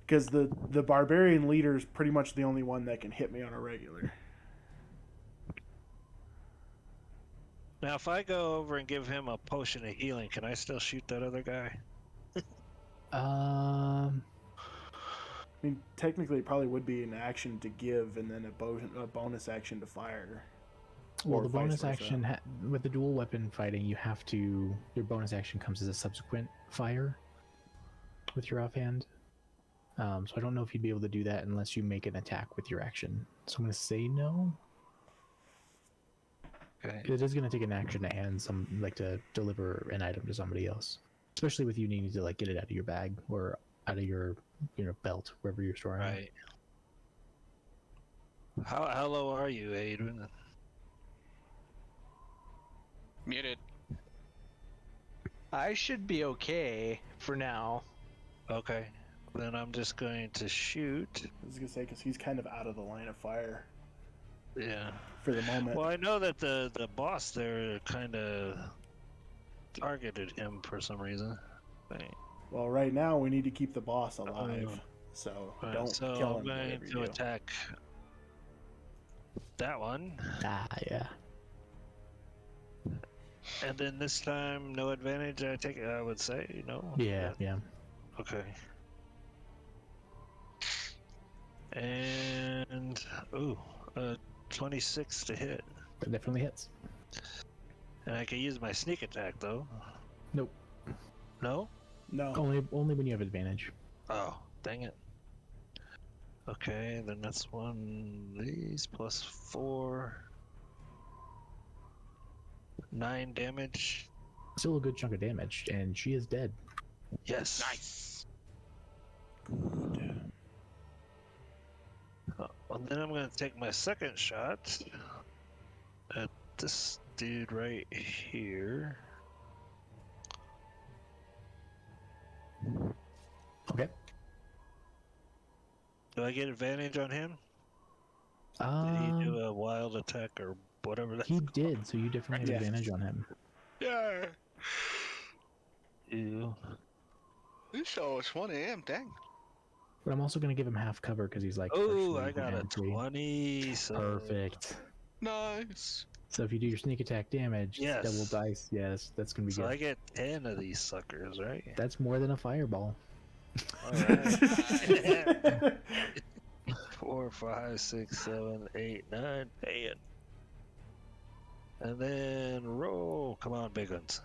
Because the barbarian leader is pretty much the only one that can hit me on a regular. Now, if I go over and give him a potion of healing, can I still shoot that other guy? I mean, technically, it probably would be an action to give, and then a bonus action to fire. Well, Or the vice bonus versa. action with the dual weapon fighting, you have to. Your bonus action comes as a subsequent fire with your offhand. So I don't know if you'd be able to do that unless you make an attack with your action. So I'm going to say no. Okay. It is going to take an action to hand to deliver an item to somebody else, especially with you needing to get it out of your bag or out of your belt wherever you're storing it. Right. How low are you, Adrian? Muted. I should be okay for now. Okay. Then I'm just going to shoot. I was gonna say because he's kind of out of the line of fire Yeah. for the moment. Well, I know that the boss there kind of targeted him for some reason. Right. Well, right now we need to keep the boss alive, so Right, don't so kill I'm him. going whatever you to do. attack that one. Yeah. And then this time, no advantage, I take it, I would say, no? Yeah. Okay. And, 26 to hit. That definitely hits. And I can use my sneak attack, though. Nope. No? No. Only when you have advantage. Oh, dang it. Okay, then that's one of these plus 4. 9 damage. Still a good chunk of damage, and she is dead. Yes. Nice. Good. And then I'm going to take my second shot at this dude right here. Okay. Do I get advantage on him? Did he do a wild attack or whatever that He did, so you definitely have Yeah. advantage on him. Yeah. Ew. This show is 1 a.m. Dang. But I'm also going to give him half cover because he's like. Oh, partially I got a infantry. 20. So Perfect. Nice. So if you do your sneak attack damage, Yes. double dice. Yeah, that's going to be So good. I get 10 of these suckers, right? That's more than a fireball. All right. 4, 5, 6, 7, 8, 9, 10. And then roll. Come on, big ones.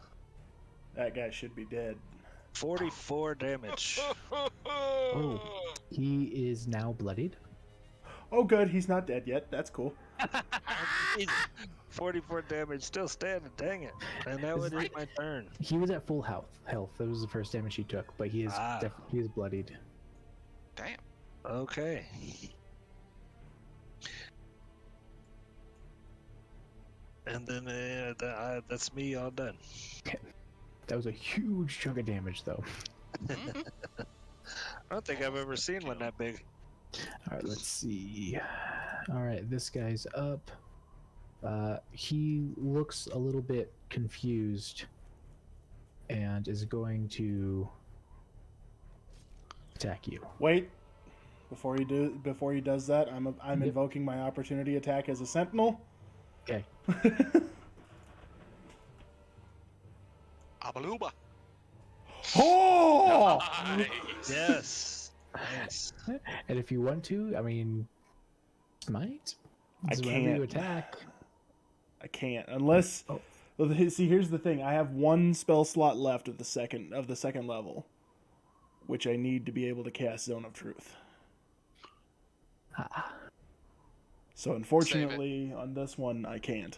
That guy should be dead. 44 damage. Oh. He is now bloodied. Oh, good. He's not dead yet. That's cool. 44 damage, still standing. Dang it! And that would be my turn. He was at full health. That was the first damage he took, but he is he is bloodied. Damn. Okay. And then that's me all done. That was a huge chunk of damage, though. Mhm. I don't think I've ever seen one that big. All right, let's see. All right, this guy's up. He looks a little bit confused and is going to attack you. Wait. Before he does that, I'm Yep. invoking my opportunity attack as a sentinel. Okay. Abaluba. Oh! Nice. Yes. Nice. And if you want to, I mean, smite. I It's whenever you can't. attack. I can't unless. Oh. Well, see, here's the thing. I have one spell slot left of the second level, which I need to be able to cast Zone of Truth. Ah. So unfortunately, on this one, I can't.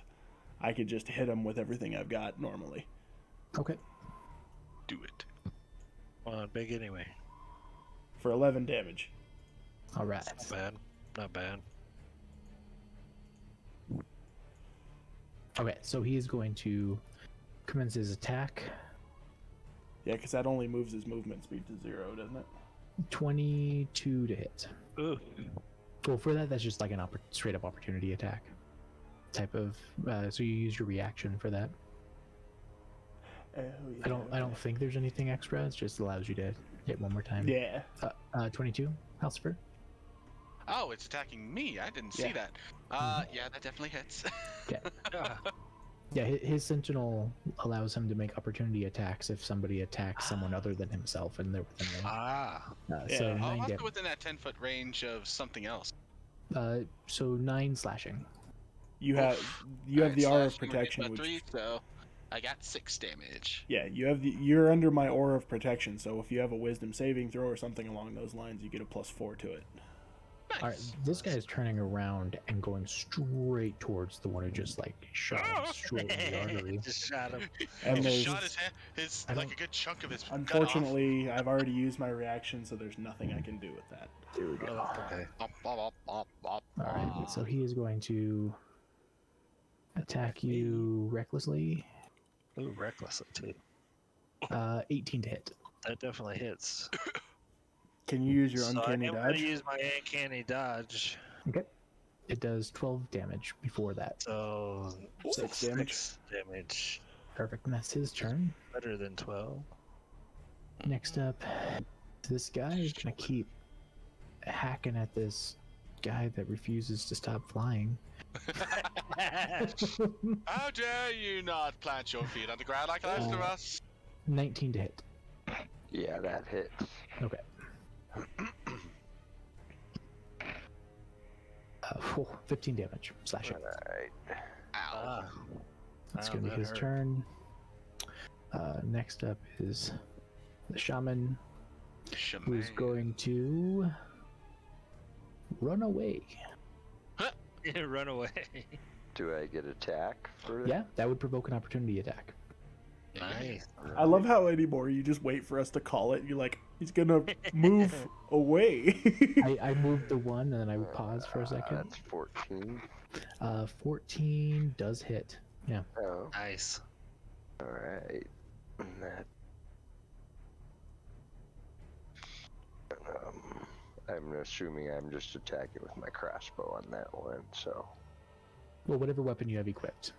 I could just hit him with everything I've got normally. Okay. Do it. Well, big anyway. For 11 damage. All right. Not bad. Not bad. Okay, so he is going to commence his attack. Yeah, because that only moves his movement speed to 0, doesn't it? 22 to hit. Ooh. Well, for that, that's just like an straight up opportunity attack type of. So you use your reaction for that. Oh, yeah. I don't think there's anything extra. It just allows you to hit one more time. Yeah. 22, Halsifer. Oh, it's attacking me. I didn't see Yeah. that. Yeah, that definitely hits. Yeah, his sentinel allows him to make opportunity attacks if somebody attacks someone other than himself, and they're within range. Ah. Yeah. So Oh, 9 also damage. within that 10-foot range of something else. So 9 slashing. You have the Alright, aura of slashing protection, by which 3, so I got 6 damage. yeah, you're under my aura of protection. So if you have a Wisdom saving throw or something along those lines, you get a +4 to it. Nice. All right, this guy is turning around and going straight towards the one who just like shot him straight in the artery. Just shot him. And He there's, shot his I like don't- a good chunk of his gun off. unfortunately, I've already used my reaction, so there's nothing I can do with that. There we go. Okay. All right, so he is going to attack you recklessly. Ooh, reckless too. 18 to hit. That definitely hits. Can you use your So uncanny I'm gonna dodge? use my uncanny dodge. It does 12 damage before that. So 6 damage. 6 damage. Perfect. And that's his turn. Better than 12. Next up, this guy is gonna keep hacking at this guy that refuses to stop flying. How dare you not plant your feet on the ground like the rest of us? 19 to hit. Yeah, that hits. Okay. 15 damage slashing. Alright. Ow. That's gonna be his turn. Next up is the shaman, who's Shaman. going to run away. Run away. Do I get attack for it? Yeah, that would provoke an opportunity attack. Nice. I love how anymore you just wait for us to call it. You're like, he's gonna move away. I moved the one and then I would pause for a second. That's 14. 14 does hit. Yeah. Oh, Nice. alright. And that. I'm assuming I'm just attacking with my crossbow on that one, so. Well, whatever weapon you have equipped.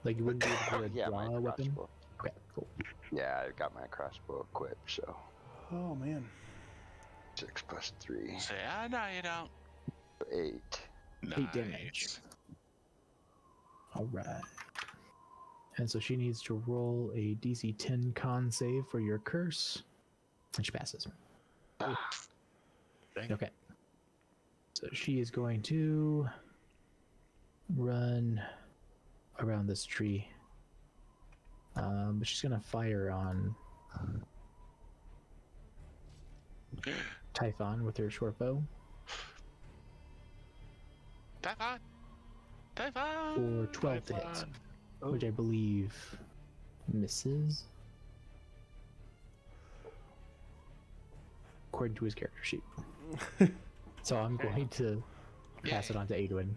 Like you wouldn't be able to Yeah, draw my a weapon. crossbow. Okay, cool. Yeah, I got my crossbow equipped, so. Oh man. 6 plus 3. Say, no, you don't. 8. 8 damage. All right. And so she needs to roll a DC 10 con save for your curse, and she passes. Dang. Okay. So she is going to run around this tree. But she's going to fire on Typhon with her short bow Typhon. Typhon. for 12 to hit, Typhon. which I believe misses. According to his character sheet. So I'm going to pass it on to Adwin.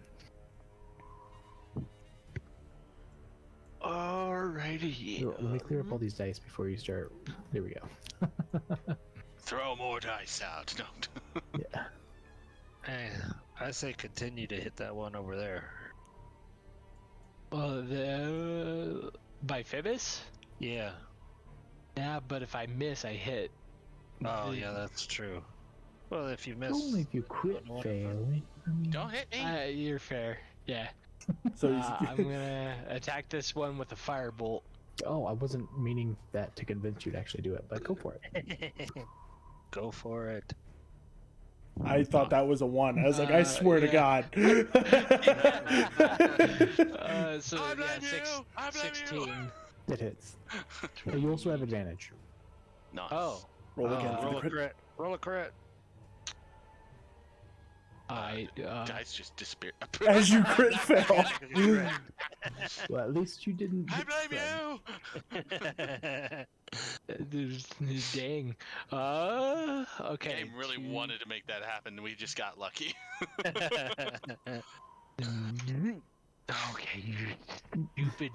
Alrighty. Here, let me clear up all these dice before you start. There we go. Throw more dice out. No. Yeah. Hey, I say continue to hit that one over there. By Phoebus? Yeah. Yeah, but if I miss, I hit. Oh, yeah, that's true. Well, if you miss, Only if you quit failing. I mean, Don't hit me. You're fair. Yeah. So I'm gonna attack this one with a firebolt. oh, I wasn't meaning that to convince you to actually do it, but go for it. go for it. I thought that was a 1. I was like, I swear to God. So I blame yeah, you! I blame you! 16. It hits. But you also have advantage. Nice. Oh, Roll again for Roll the a crit. crit. Roll a crit. Dice just disappeared. As you crit fail. Well, at least you didn't. I hit blame friend. you! Dang. Okay. Game really wanted to make that happen. We just got lucky. Okay, you stupid.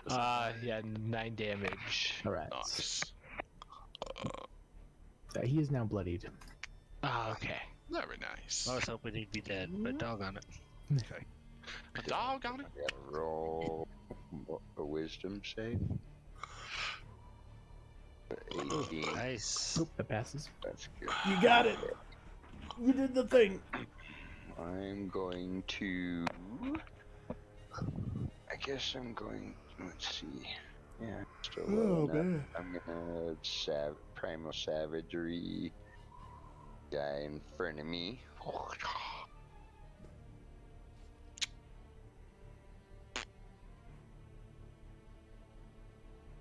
Yeah, 9 damage. All right. Nice. He is now bloodied. Okay. Very nice. I was hoping he'd be dead, but doggone it. Okay. A dog on it. I gotta roll a wisdom save. 18. Nice. Oop, that passes. That's good. You got it. You did the thing. I'm going to. I guess I'm going. Let's see. Yeah, still Oh, low enough. man. I'm gonna primal savagery guy in front of me.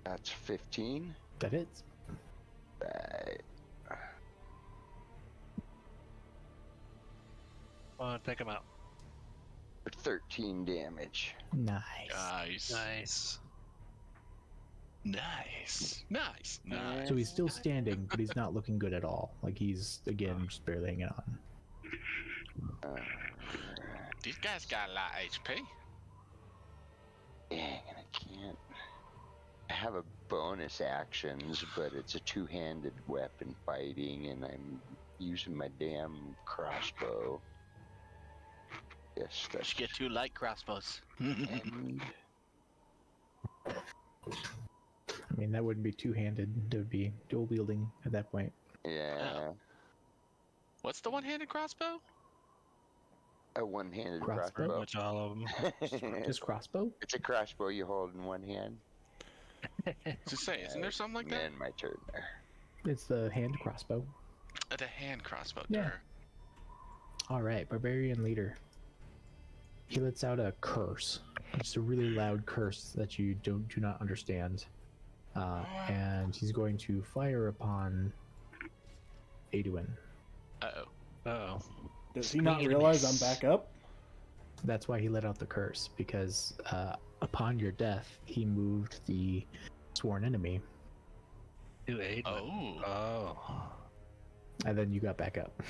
That's 15. That hits. Right. Take him out. 13 damage. Nice. Nice. Nice. Nice. Nice. Nice. So he's still standing, but he's not looking good at all. Like he's again just barely hanging on. These guys got a lot of HP. Dang, and I can't. I have a bonus actions, but it's a two-handed weapon fighting, and I'm using my damn crossbow. Yes, You that's should get 2 light crossbows. and I mean, that wouldn't be two-handed. It would be dual wielding at that point. yeah, What's the one-handed crossbow? a one-handed Crossbow? Pretty crossbow. much all of them. Just crossbow? It's a crossbow you hold in one hand. Just say, isn't there something like that? And my turn there. It's the hand crossbow. The hand crossbow. Yeah. Durr. All right, barbarian leader. He lets out a curse. It's a really loud curse that you do not understand. And he's going to fire upon Aduin. Uh-oh. Oh. Does he not realize I'm back up? That's why he let out the curse, because upon your death, he moved the sworn enemy, To aid. Oh. Oh. and then you got back up.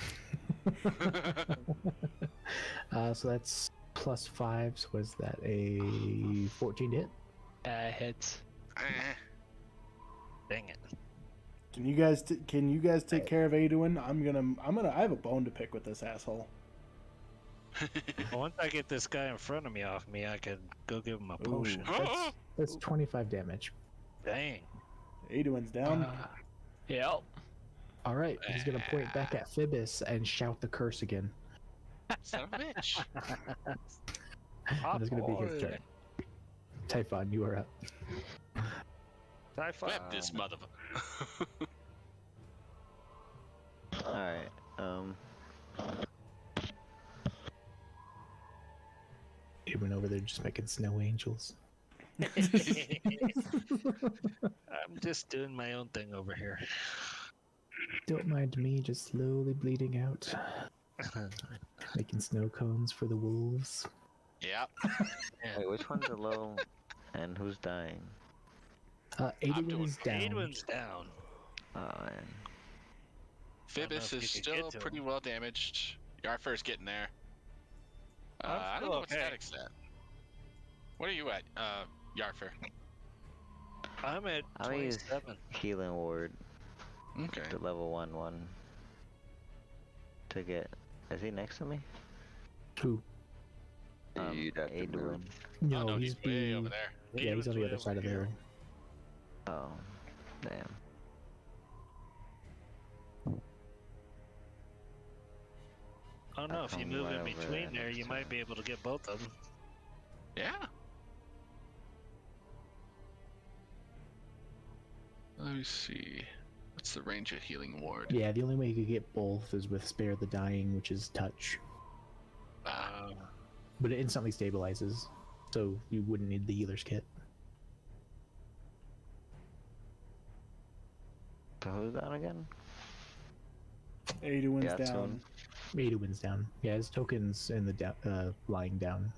So that's +5. So was that a 14 to hit? Hits. Eh. Dang it. Can you guys take care of Aduin? I have a bone to pick with this asshole. Well, once I get this guy in front of me off me, I could go give him a potion. That's 25 damage. Dang. Aduin's down. Yep. All right, he's gonna point back at Phoebus and shout the curse again. Son of a bitch. And it's gonna be his turn. Typhon, you are up. Typhon. Whip this motherfucker. Alright, He went over there just making snow angels. I'm just doing my own thing over here. Don't mind me, just slowly bleeding out. Making snow cones for the wolves. Yeah. wait, which one's low and who's dying? Aduin's down. Aidwin's down. Oh, man. Phoebus if is you could get still to pretty him. well damaged. Our first getting there. I'm I don't still know what okay. static's at. What are you at, Yarfer? I'm at I'm gonna use 27. healing ward, Okay. the level 1 to get. Is he next to me? Who? You'd have to move. Adwin. No, oh, no, he's way over there. Yeah, he's on the way other over side of the here. room. Oh, damn. I don't know, if you Come move right in over between there, next you to might him. be able to get both of them. Yeah. Let me see. What's the range of healing ward? Yeah, the only way you could get both is with Spare the Dying, which is touch. But it instantly stabilizes, so you wouldn't need the healer's kit. So who's down again? Aduin's Yeah, it's down. Aduin's down. Yeah, his token's in the lying down.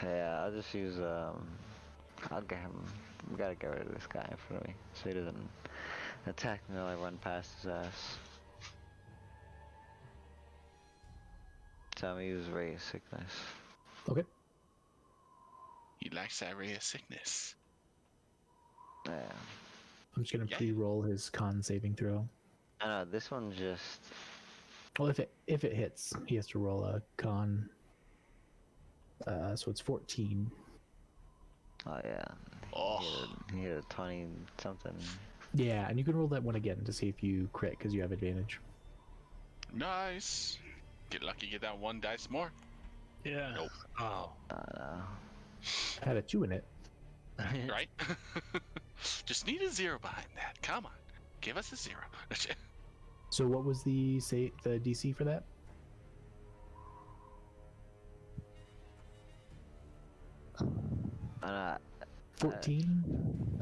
Yeah, I'll just use I'll get him. We gotta get rid of this guy in front of me so he doesn't attack me while I run past his ass. Tell me use ray of sickness. Okay. He likes that ray of sickness. Yeah. I'm just gonna Yeah. pre-roll his con saving throw. I know this one's just. Well, if it hits, he has to roll a con. So it's 14. Oh yeah. Oh. He had a 20 something. Yeah, and you can roll that one again to see if you crit because you have advantage. Nice. Get lucky, get that one dice more. Yeah. Nope. Oh. No. I had a 2 in it. Right? Just need a 0 behind that. Come on. Give us a 0. So what was the DC for that? Uh, 14.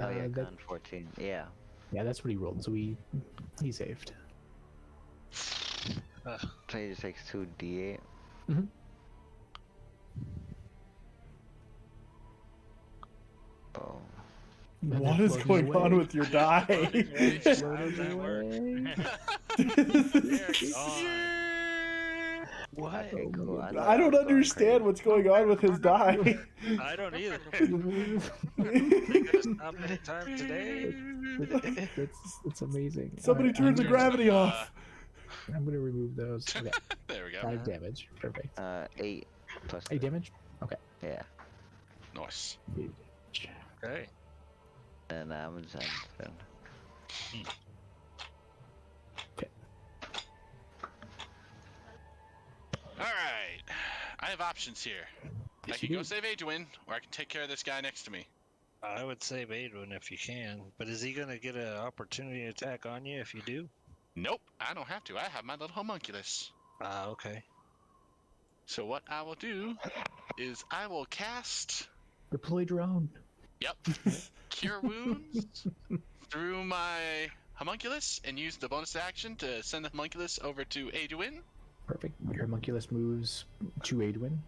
oh yeah, that- con 14. Yeah. yeah, that's what he rolled. So he saved. So he just takes 2d8. Mhm. Oh. And What then is floating going away. on with your die? How does that work? They're gone. What? Okay, cool. I thought don't was going understand crazy. what's going on with his die. I don't either. They could have stopped any time today. It's amazing. Somebody Alright, turn the gravity off. I'm gonna remove those. Okay, There we go. 5 damage. Perfect. 8 plus 8 damage. Okay. Yeah. Nice. 8 damage. Okay. And I'm done. Then. Alright. I have options here. Yes, I can you go do. save Adwin, or I can take care of this guy next to me. I would save Adwin if you can, but is he gonna get an opportunity attack on you if you do? Nope, I don't have to. I have my little homunculus. Ah, okay. So what I will do is I will cast, Deploy drone. yep, Cure Wounds through my homunculus and use the bonus action to send the homunculus over to Adwin. Perfect. Your homunculus moves to Adwin.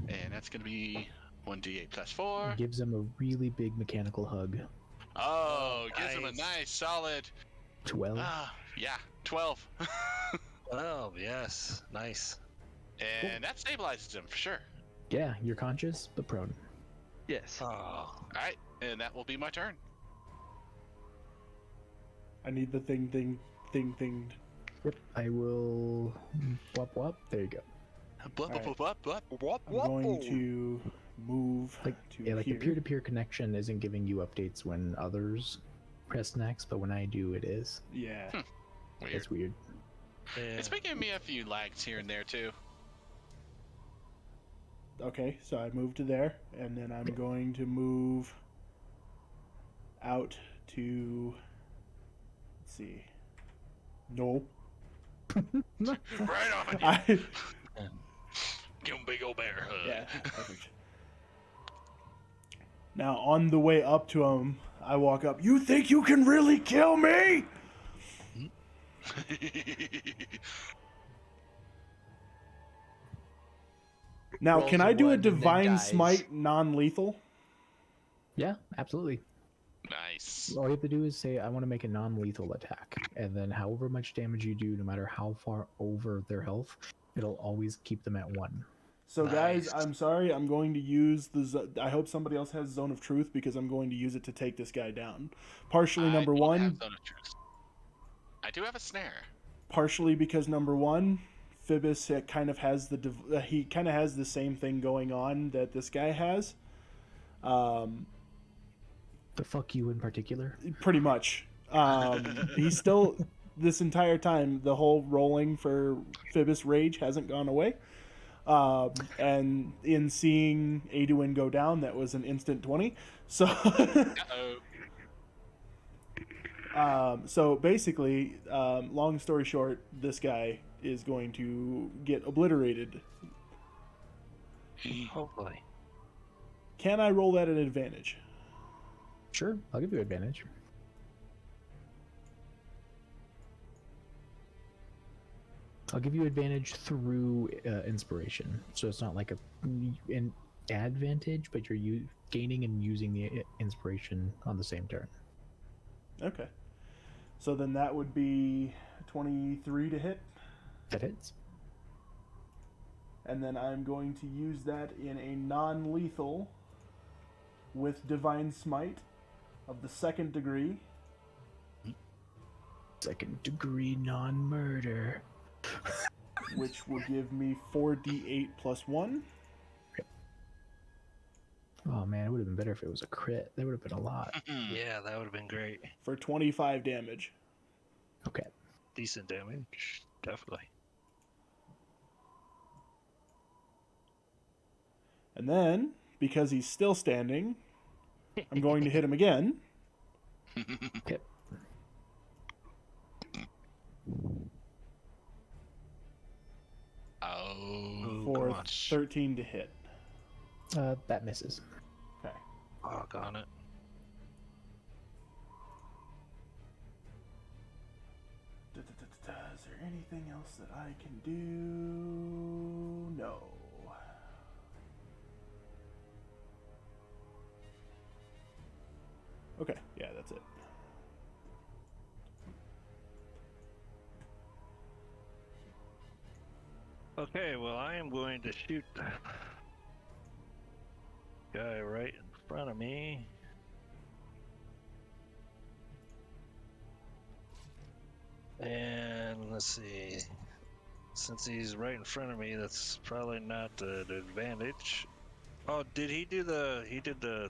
And that's going to be 1d8 plus 4. Gives him a really big mechanical hug. Oh, gives him a Nice. nice solid, 12. yeah, 12. Oh, yes. Nice. And that stabilizes him for sure. Yeah, you're conscious, but prone. Yes. Oh. Alright, and that will be my turn. I need the thing. Yep, I will. Wop wop. There you go. Blup, Alright. blup, blup, blup. I'm going to move to Yeah, like here. the peer-to-peer connection isn't giving you updates when others press next, but when I do, it is. Yeah. Weird. It's weird. Yeah. It's been giving me a few lags here and there too. Okay, so I move to there, and then I'm going to move out to. Let's see. No. Right on you. I, Give him a big old bear hug. yeah, perfect. Now, on the way up to him, I walk up. You think you can really kill me? Now, Rolls can a I do a one and then divine dies. smite non-lethal? Yeah, absolutely. Nice. All you have to do is say, I want to make a non-lethal attack. And then however much damage you do, no matter how far over their health, it'll always keep them at 1. So guys, Nice. I'm sorry. I'm going to use I hope somebody else has Zone of Truth because I'm going to use it to take this guy down. Partially, number I don't one. have Zone of Truth. I do have a snare. Partially because number one, Phoebus kind of has he kind of has the same thing going on that this guy has. The fuck you in particular? Pretty much. He's still this entire time. The whole rolling for Phoebus rage hasn't gone away. And in seeing Aduin go down, that was an instant 20. So, so basically, long story short, this guy is going to get obliterated. Hopefully. Can I roll that at advantage? Sure, I'll give you advantage. I'll give you advantage through inspiration, so it's not like an advantage, but you're gaining and using the inspiration on the same turn. Okay. So then that would be 23 to hit. That hits. And then I'm going to use that in a non-lethal with Divine Smite of the 2nd degree. 2nd degree non-murder. Which will give me 4d8 plus 1. Oh man, it would have been better if it was a crit. That would have been a lot. Yeah, that would have been great. For 25 damage. Okay. Decent damage, definitely. And then, because he's still standing, I'm going to hit him again. Okay. Oh, For come on. 13 to hit. That misses. Okay. Fuck on it. Is there anything else that I can do? No. Okay, yeah, that's it. Okay, well, I am going to shoot the guy right in front of me. And let's see. Since he's right in front of me, that's probably not an advantage. Oh, did he do the... He did the...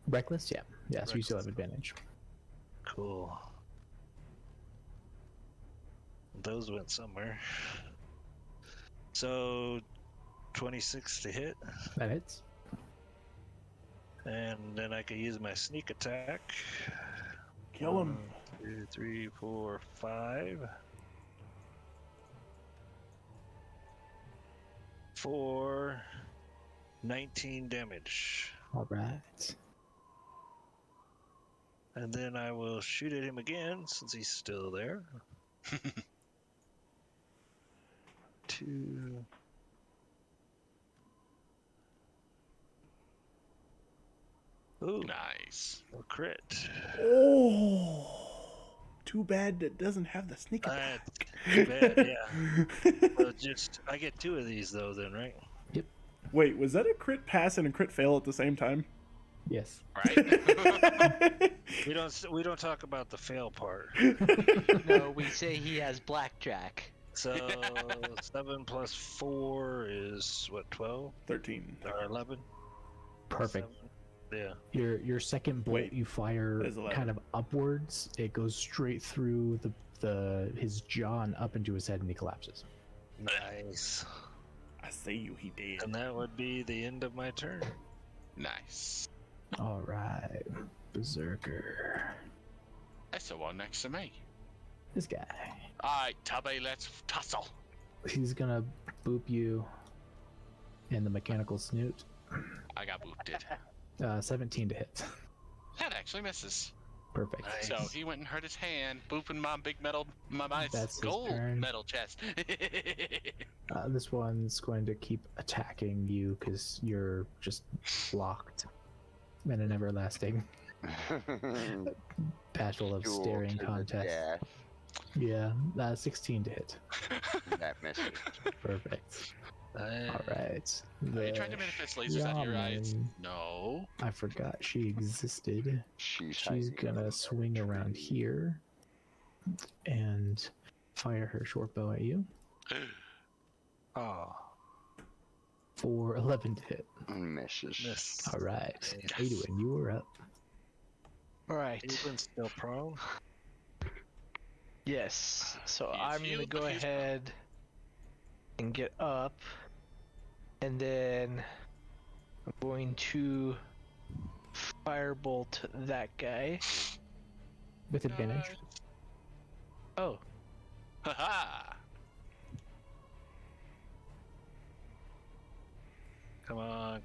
Reckless? Yeah. Yeah, so you still have Reckless. advantage. Cool. Those went somewhere. So, 26 to hit. That hits. And then I could use my sneak attack. Kill him. 1, 2, 3, 4, 5. For 19 damage. All right. And then I will shoot at him again since he's still there. 2. Ooh, nice. a crit. Oh! Too bad it doesn't have the sneak attack. Too bad, yeah. So just I get 2 of these though, then, right? Wait, was that a crit pass and a crit fail at the same time? Yes. Right? We don't talk about the fail part. No, we say he has blackjack. So 7 plus 4 is what, 12 13. or 11? Perfect. 7. Yeah. Your second bolt Wait, you fire there's 11. kind of upwards. It goes straight through his jaw and up into his head, and he collapses. Nice. I say you, he did. And that would be the end of my turn. Nice. All right, Berserker. That's the one next to me. This guy. Alright, Tubby, let's tussle. He's gonna boop you in the mechanical snoot. I got booped it. 17 to hit. That actually misses. Perfect. Nice. So he went and hurt his hand, booping my big metal, my That's his gold turn. metal chest. This one's going to keep attacking you because you're just blocked. And an everlasting. Battle of Duel staring to the contest. death. Yeah, 16 to hit. That misses. Perfect. All Nice. right. Are you The trying to manifest lasers out of your eyes? shaman- No. I forgot she existed. She's She's hiding gonna under swing a around tree. here and fire her short bow at you Oh, for 11 to hit. Misses. miss. All right. Yes. Aduin, you are up. All right. Evelyn's still prone. Yes. So He's I'm gonna healed, go but he's ahead and get up, and then I'm going to firebolt that guy. With advantage. Oh, Haha. Come on.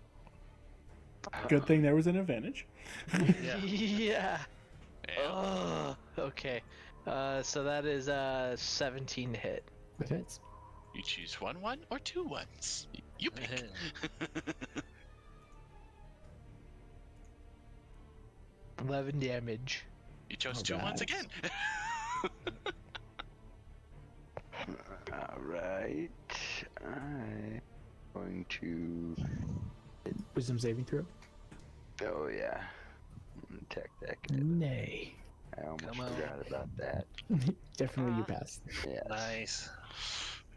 Good thing there was an advantage. Yeah. yeah. Yeah. Oh, okay. So that is 17 to hit. That hits. You choose 1-1 or 2 1s. You pick. 11 damage. You chose All 2 1s right. again. Alright. I'm going to. Wisdom saving throw. Oh, yeah. Attack that guy. Nay. I almost Come on. forgot about that. Definitely you pass. Yes. Nice.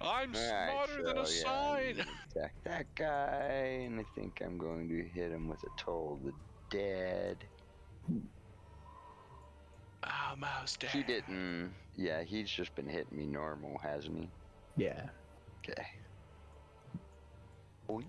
I'm Alright, smarter than a so, yeah, sign. I'm gonna attack that guy, and I think I'm going to hit him with a Toll of the Dead. Ah, mouse dead. He didn't. Yeah, he's just been hitting me normal, hasn't he? Yeah. Okay. Oink.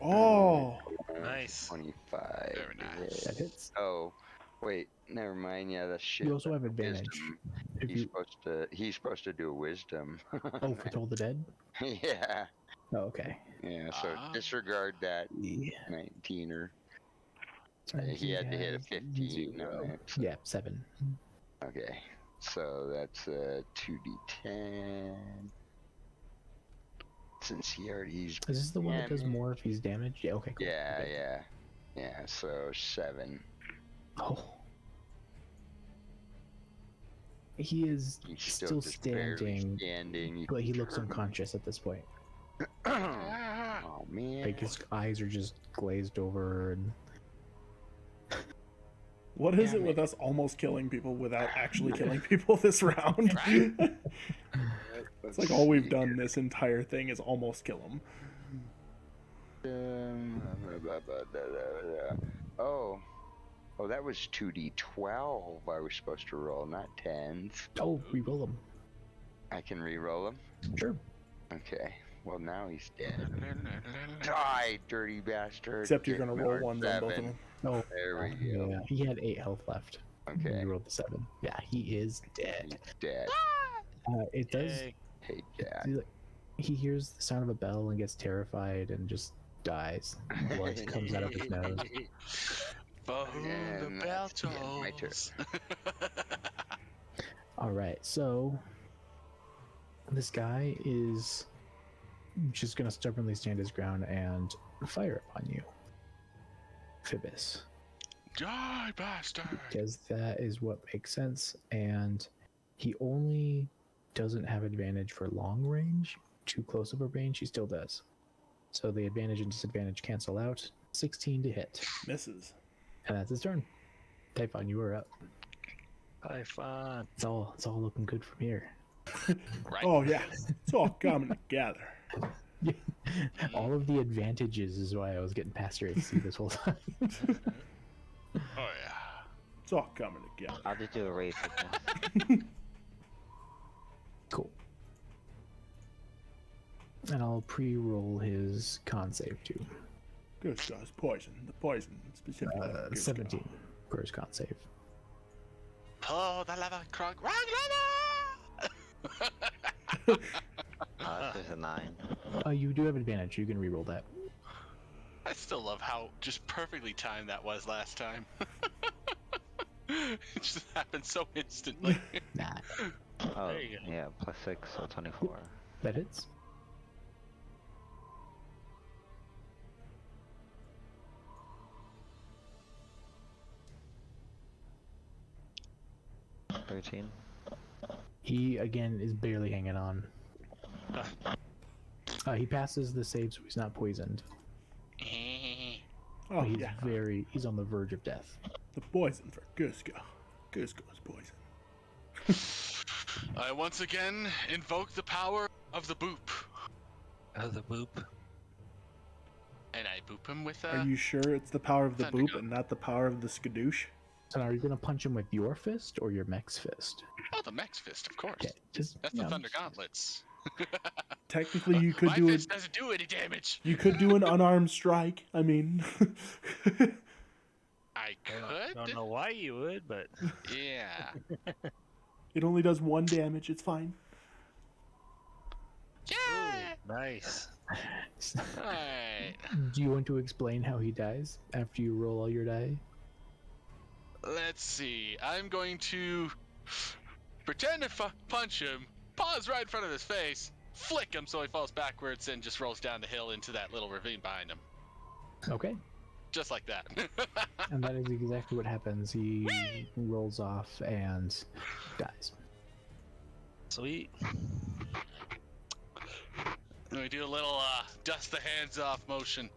Oh, Nice. 25. Very nice. That hits. Oh, wait. Never mind. Yeah, that's shit. You also have advantage. Wisdom. If He's you supposed to. He's supposed to do a wisdom. oh for Toll the Dead? yeah. Oh, okay. Yeah. So Ah. disregard that Yeah. 19er. He had to hit a 15 on it. So- Yeah, 7. Okay. So that's a 2d10. Since he already's. Is this the one Yeah, that does man. more if he's damaged? Yeah, okay, cool. Yeah, Okay. yeah. Yeah. So 7. Oh. He is He's still just barely standing, standing. You but he can looks turn. unconscious at this point. Oh man. Like his eyes are just glazed over and what is Damn it with it. us almost killing people without actually killing people this round? It's like all we've done this entire thing is almost kill them. Oh, that was 2d12 I was supposed to roll, not 10s. oh, re-roll him. I can re-roll him? Sure. Okay. Well, now he's dead. Die, dirty bastard. Except you're Get gonna roll another ones on both of 7. them. Oh, There we go. yeah. He had 8 health left. Okay. He rolled the 7. Yeah, he is dead. He's dead. It does. Yay. Hey, Jack. He hears the sound of a bell and gets terrified and just dies. Blood comes out of his nose. For whom the And bell that's the end of my turn. tolls. All right, so this guy is just gonna stubbornly stand his ground and fire upon you, Phoebus, Die, bastard. because that is what makes sense. And he only doesn't have advantage for long range. Too close of a range, he still does. So the advantage and disadvantage cancel out. 16 to hit, Misses. and that's his turn. Typhon, you are up. Typhon. It's all looking good from here. Right. Oh yeah, it's all coming together. All of the advantages is why I was getting past your AC this whole time. Oh yeah. It's all coming together. I'll just do a race with this. Cool. And I'll pre-roll his con save too. Good guy's poison. The poison specifically. Good 17 God. for his con save. Oh, the lava crunk. Wrong lava! This is a 9. You do have advantage. You can re-roll that. I still love how just perfectly timed that was last time. It just happened so instantly. Nah, Oh, There you go. yeah, +6, so 24. that hits. 13. He again is barely hanging on. He passes the save, so he's not poisoned. Oh, He's yeah. he's on the verge of death. The poison for Cusco. Cusco's poison. I once again invoke the power of the boop. The boop. And I boop him with Are you sure it's the power of the Thunder boop gun. and not the power of the skadoosh? So are you going to punch him with your fist or your mech's fist? Oh, the Max Fist, of course. Okay, just That's the Thunder Gauntlets. Technically, you could My do fist it. doesn't do any damage. You could do an unarmed strike. I mean, I I don't could. know why you would, but Yeah. it only does 1 damage. It's fine. Yeah. nice. Alright. Do you want to explain how he dies after you roll all your die? Let's see. I'm going to pretend to punch him, pause right in front of his face, flick him so he falls backwards and just rolls down the hill into that little ravine behind him. Okay. Just like that. And that is exactly what happens. He rolls off and dies. Sweet. And we do a little dust the hands off motion.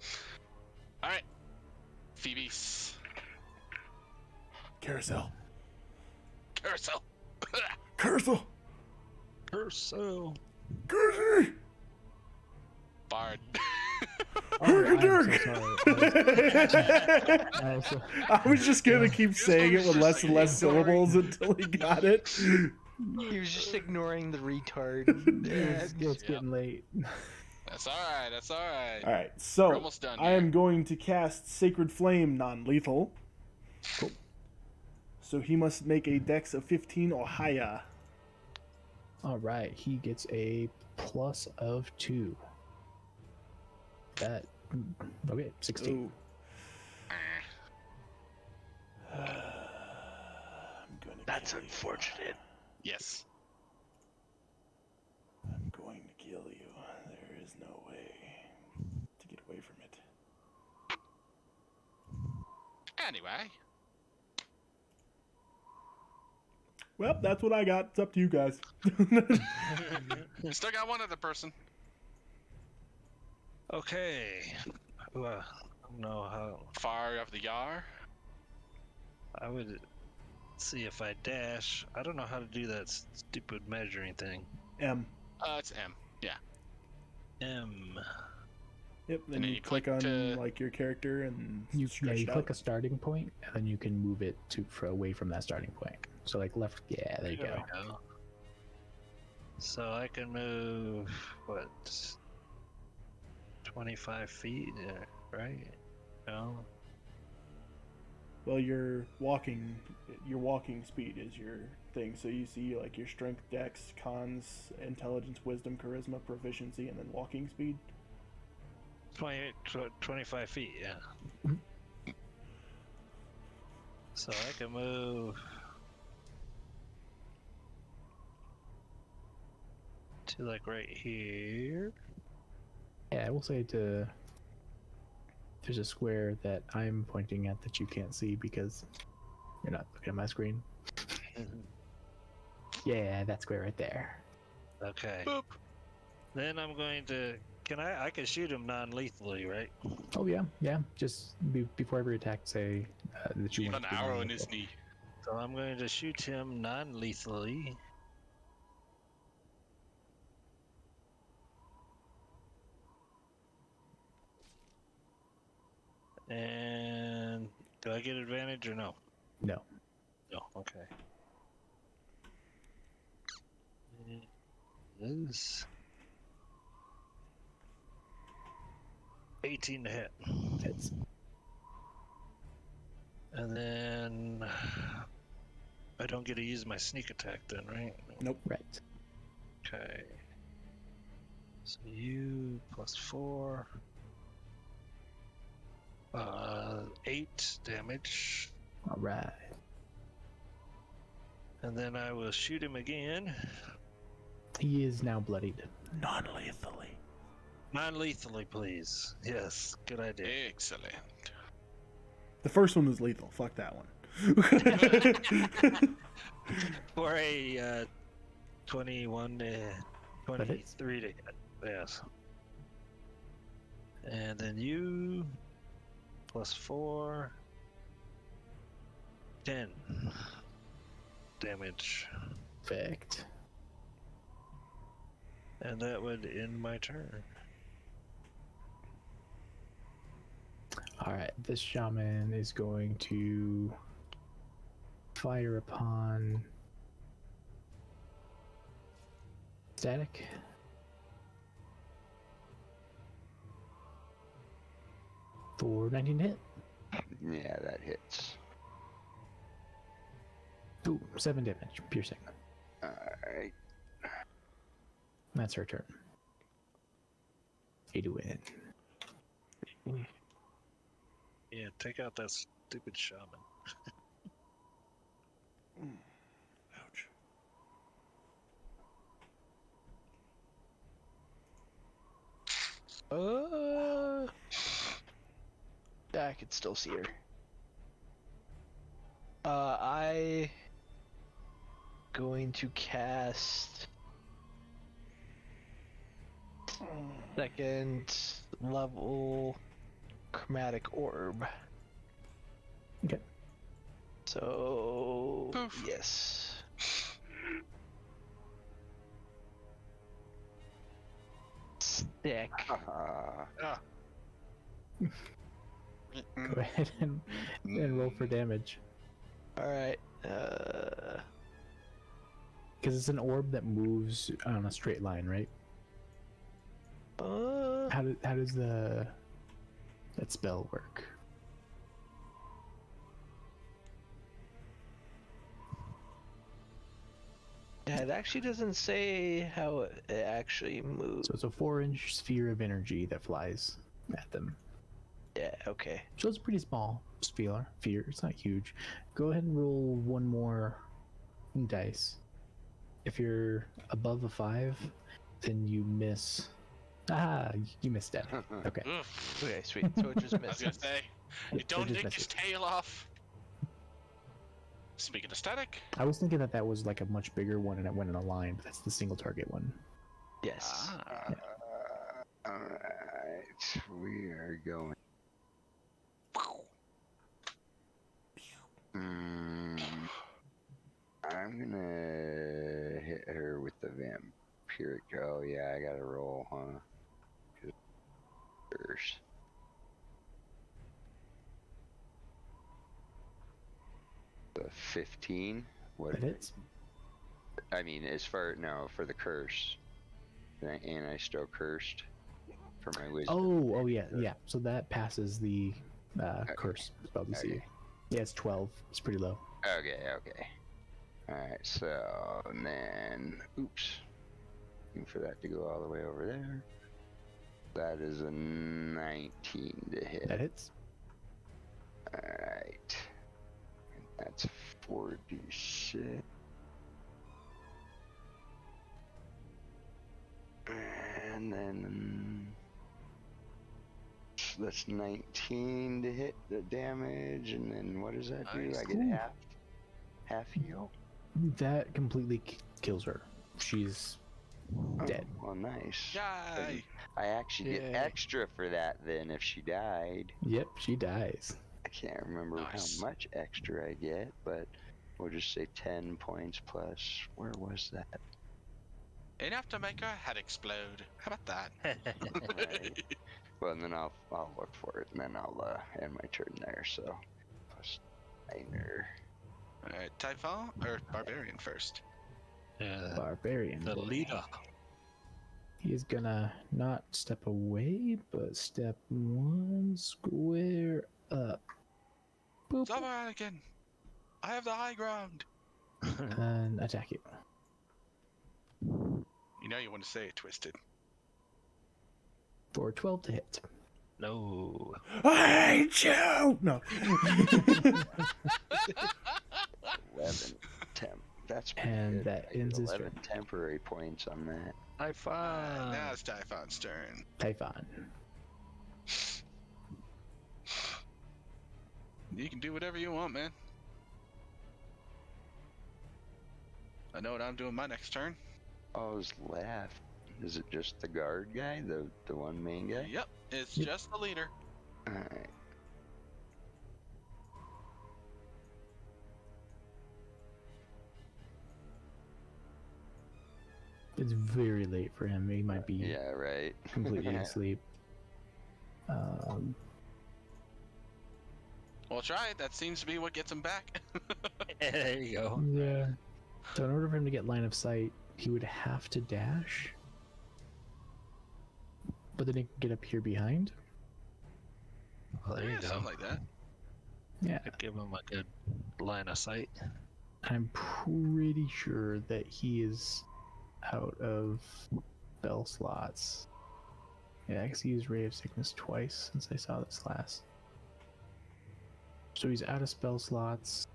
Alright. Phoebes. Carousel. Carousel. Carousel. Perso. Cursey. Bard. I was just gonna keep saying it with less and less syllables until he got it. He was just ignoring the retard. It's getting late. That's alright, that's alright. All right, We're so almost done I here. am going to cast Sacred Flame non-lethal. Cool. So he must make a dex of 15 or higher. All right, he gets a plus of 2. That okay, 16. Ooh. I'm gonna That's kill you. unfortunate. Yes. I'm going to kill you. There is no way to get away from it. Anyway. Well, that's what I got. It's up to you guys. Still got one other person. Okay. I don't know how. Far of the Yar. I would see if I dash. I don't know how to do that stupid measuring thing. M. It's M. Yeah. M. Yep. Then And then you you click click on to- like your character and You stretch it out. click a starting point, and then you can move it away from that starting point. So like left, yeah, there you There go. we go. So I can move what? 25 feet, yeah, right? No. Well, your walking speed is your thing. So you see like your strength, dex, cons, intelligence, wisdom, charisma, proficiency, and then walking speed. 25 feet, yeah. So I can move to like right here. Yeah, I will say there's a square that I'm pointing at that you can't see because you're not looking at my screen. Yeah, that square right there. Okay. Boop. Then I'm going to. I can shoot him non-lethally, right? Oh yeah. Just before every attack, say that you Leave want an to do arrow in non-lethal. his knee. So I'm going to shoot him non-lethally. And do I get advantage or no? No. No. Okay. Is 18 to hit. Hits. And then I don't get to use my sneak attack then, right? Right. Okay. So you plus 4. 8 damage. All right. And then I will shoot him again. He is now bloodied. Non-lethally. Non-lethally, please. Yes, good idea. Excellent. The first one was lethal. Fuck that one. For a 21 to 23 to hit. Yes. And then you plus 4, 10 damage. Perfect. And that would end my turn. All right, this shaman is going to fire upon Static. For 19 to hit. Yeah, that hits. Ooh, 7 damage, piercing. Alright. That's her turn. 8 to win. Yeah, take out that stupid shaman. Ouch. I could still see her. I going to cast second level chromatic orb. Okay. So Poof. yes. Stick. Go ahead and roll for damage. All right. Because it's an orb that moves on a straight line, right? How does that spell work? Yeah, it actually doesn't say how it actually moves. So it's a 4-inch sphere of energy that flies at them. Yeah, okay. So it's a pretty small sphere. It's not huge. Go ahead and roll one more dice. If you're above a 5, then you miss. Ah, you missed it. Okay. Oof. Okay, sweet. So it just I was missed. gonna say, you Yep, don't it just take his misses. tail off. Speaking of static, I was thinking that was like a much bigger one and it went in a line, but that's the single target one. Yes. Alright, we are going. I'm gonna hit her with the vampiric. Oh yeah, I gotta roll, huh? First. The 15. What? That hits. I mean, as far for the curse, and I still cursed for my wisdom. Oh yeah. So that passes the curse spell DC. Okay. Yeah, it's 12. It's pretty low. Okay. Alright, so and then, oops, looking for that to go all the way over there. That is a 19 to hit. That hits. Alright, and that's 4d6. And then that's 19 to hit the damage, and then what does that do? Nice. I get half heal. That completely kills her. She's dead. Oh, well, nice. yay! I actually get Yay. extra for that then if she died. Yep, she dies. I can't remember Nice. how much extra I get, but we'll just say 10 points plus. Where was that? Enough to make her head explode. How about that? Alright. Well, and then I'll look for it, and then I'll end my turn there. So, plus minor. Alright, Typhon or Barbarian first? Barbarian. The boy. leader. He is gonna not step away, but step 1 square up. Boop. It's over again. I have the high ground. And attack you. You know you want to say it twisted. For 12 to hit. No. I hate you! No. 11 temp. That's pretty And good. that I get ends his 11 turn. temporary points on that. High five. Now it's Typhon's turn. Typhon. You can do whatever you want, man. I know what I'm doing my next turn. Oh, his left. Is it just the guard guy, the one main guy? Yep, it's Yep. just the leader. Alright. It's very late for him. He might be Yeah, right. completely asleep. Well, try it. That seems to be what gets him back. There you go. Yeah. So in order for him to get line of sight, he would have to dash. But then he can get up here behind. Well, there you go. Something like that. Yeah. Could give him a good line of sight. I'm pretty sure that he is out of spell slots. Yeah, I guess he used Ray of Sickness twice since I saw this last. So he's out of spell slots.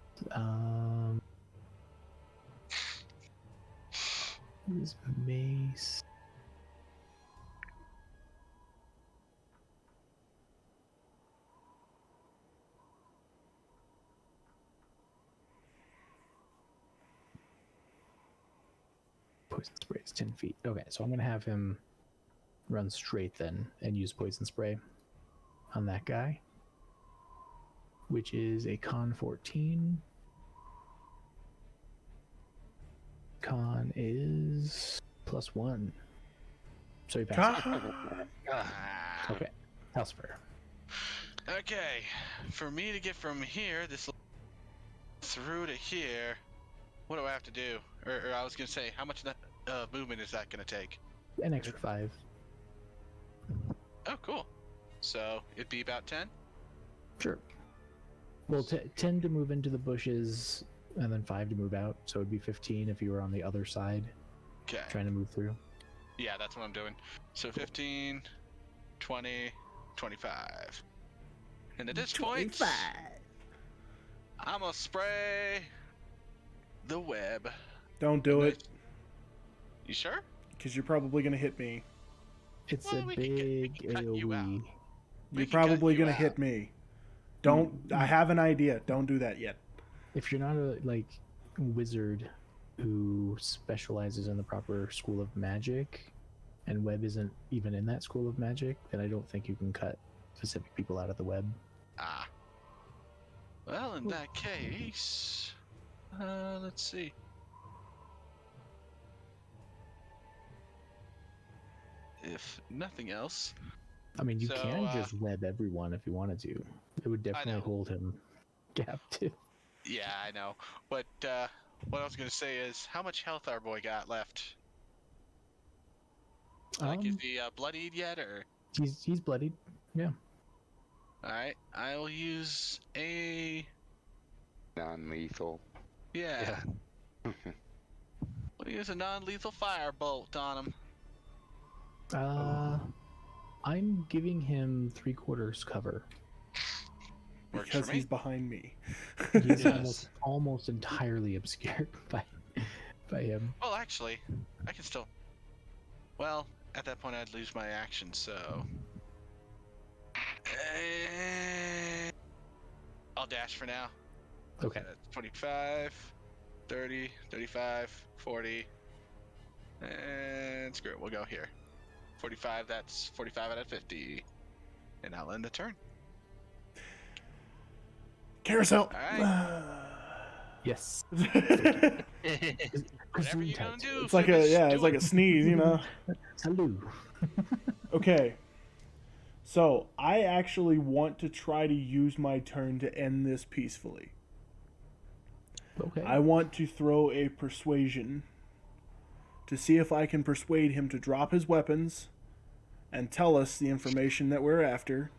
His mace. Poison spray is 10 feet. Okay, so I'm gonna have him run straight then and use poison spray on that guy, which is a con 14. Con is +1. So he passes. Okay, Hellspur. Okay, for me to get from here, this through to here, what do I have to do? Or I was gonna say, how much movement is that gonna take? An extra 5. Oh, cool. So it'd be about 10. Sure. Well, 10 to move into the bushes, and then 5 to move out. So it'd be 15 if you were on the other side Okay. trying to move through. Yeah, that's what I'm doing. So 15, 20, 25. And at this point, I'm gonna spray the web. Don't do it, You sure? because you're probably gonna hit me. It's Well, a we can big cut you out. AoE. We You're can cut probably you gonna out. hit me. Don't. I have an idea. Don't do that yet. If you're not a wizard who specializes in the proper school of magic, and web isn't even in that school of magic, then I don't think you can cut specific people out of the web. Ah. Well, in that case, let's see. If nothing else, I mean, you So, can just web everyone if you wanted to. It would definitely know. hold him captive. yeah, I know. But what I was gonna say is, how much health our boy got left? Like, is he bloodied yet, or? He's bloodied. Yeah. All right, I'll use a Non-lethal. yeah. We'll use a non-lethal firebolt on him. I'm giving him 3/4 cover. Works Because for me. he's behind me. He's Yes. almost entirely obscured by him. Well, actually, I can still. Well, at that point, I'd lose my action, so. I'll dash for now. Okay. 25, 30, 35, 40. And screw it, we'll go here. 45, that's 45 out of 50. And I'll end the turn. Carousel. Alright. Yes. Whatever Presume you're gonna tight. do. It's like Phoebus, it's do like it. a sneeze, you know. Salute. Okay. So I actually want to try to use my turn to end this peacefully. Okay. I want to throw a persuasion to see if I can persuade him to drop his weapons and tell us the information that we're after.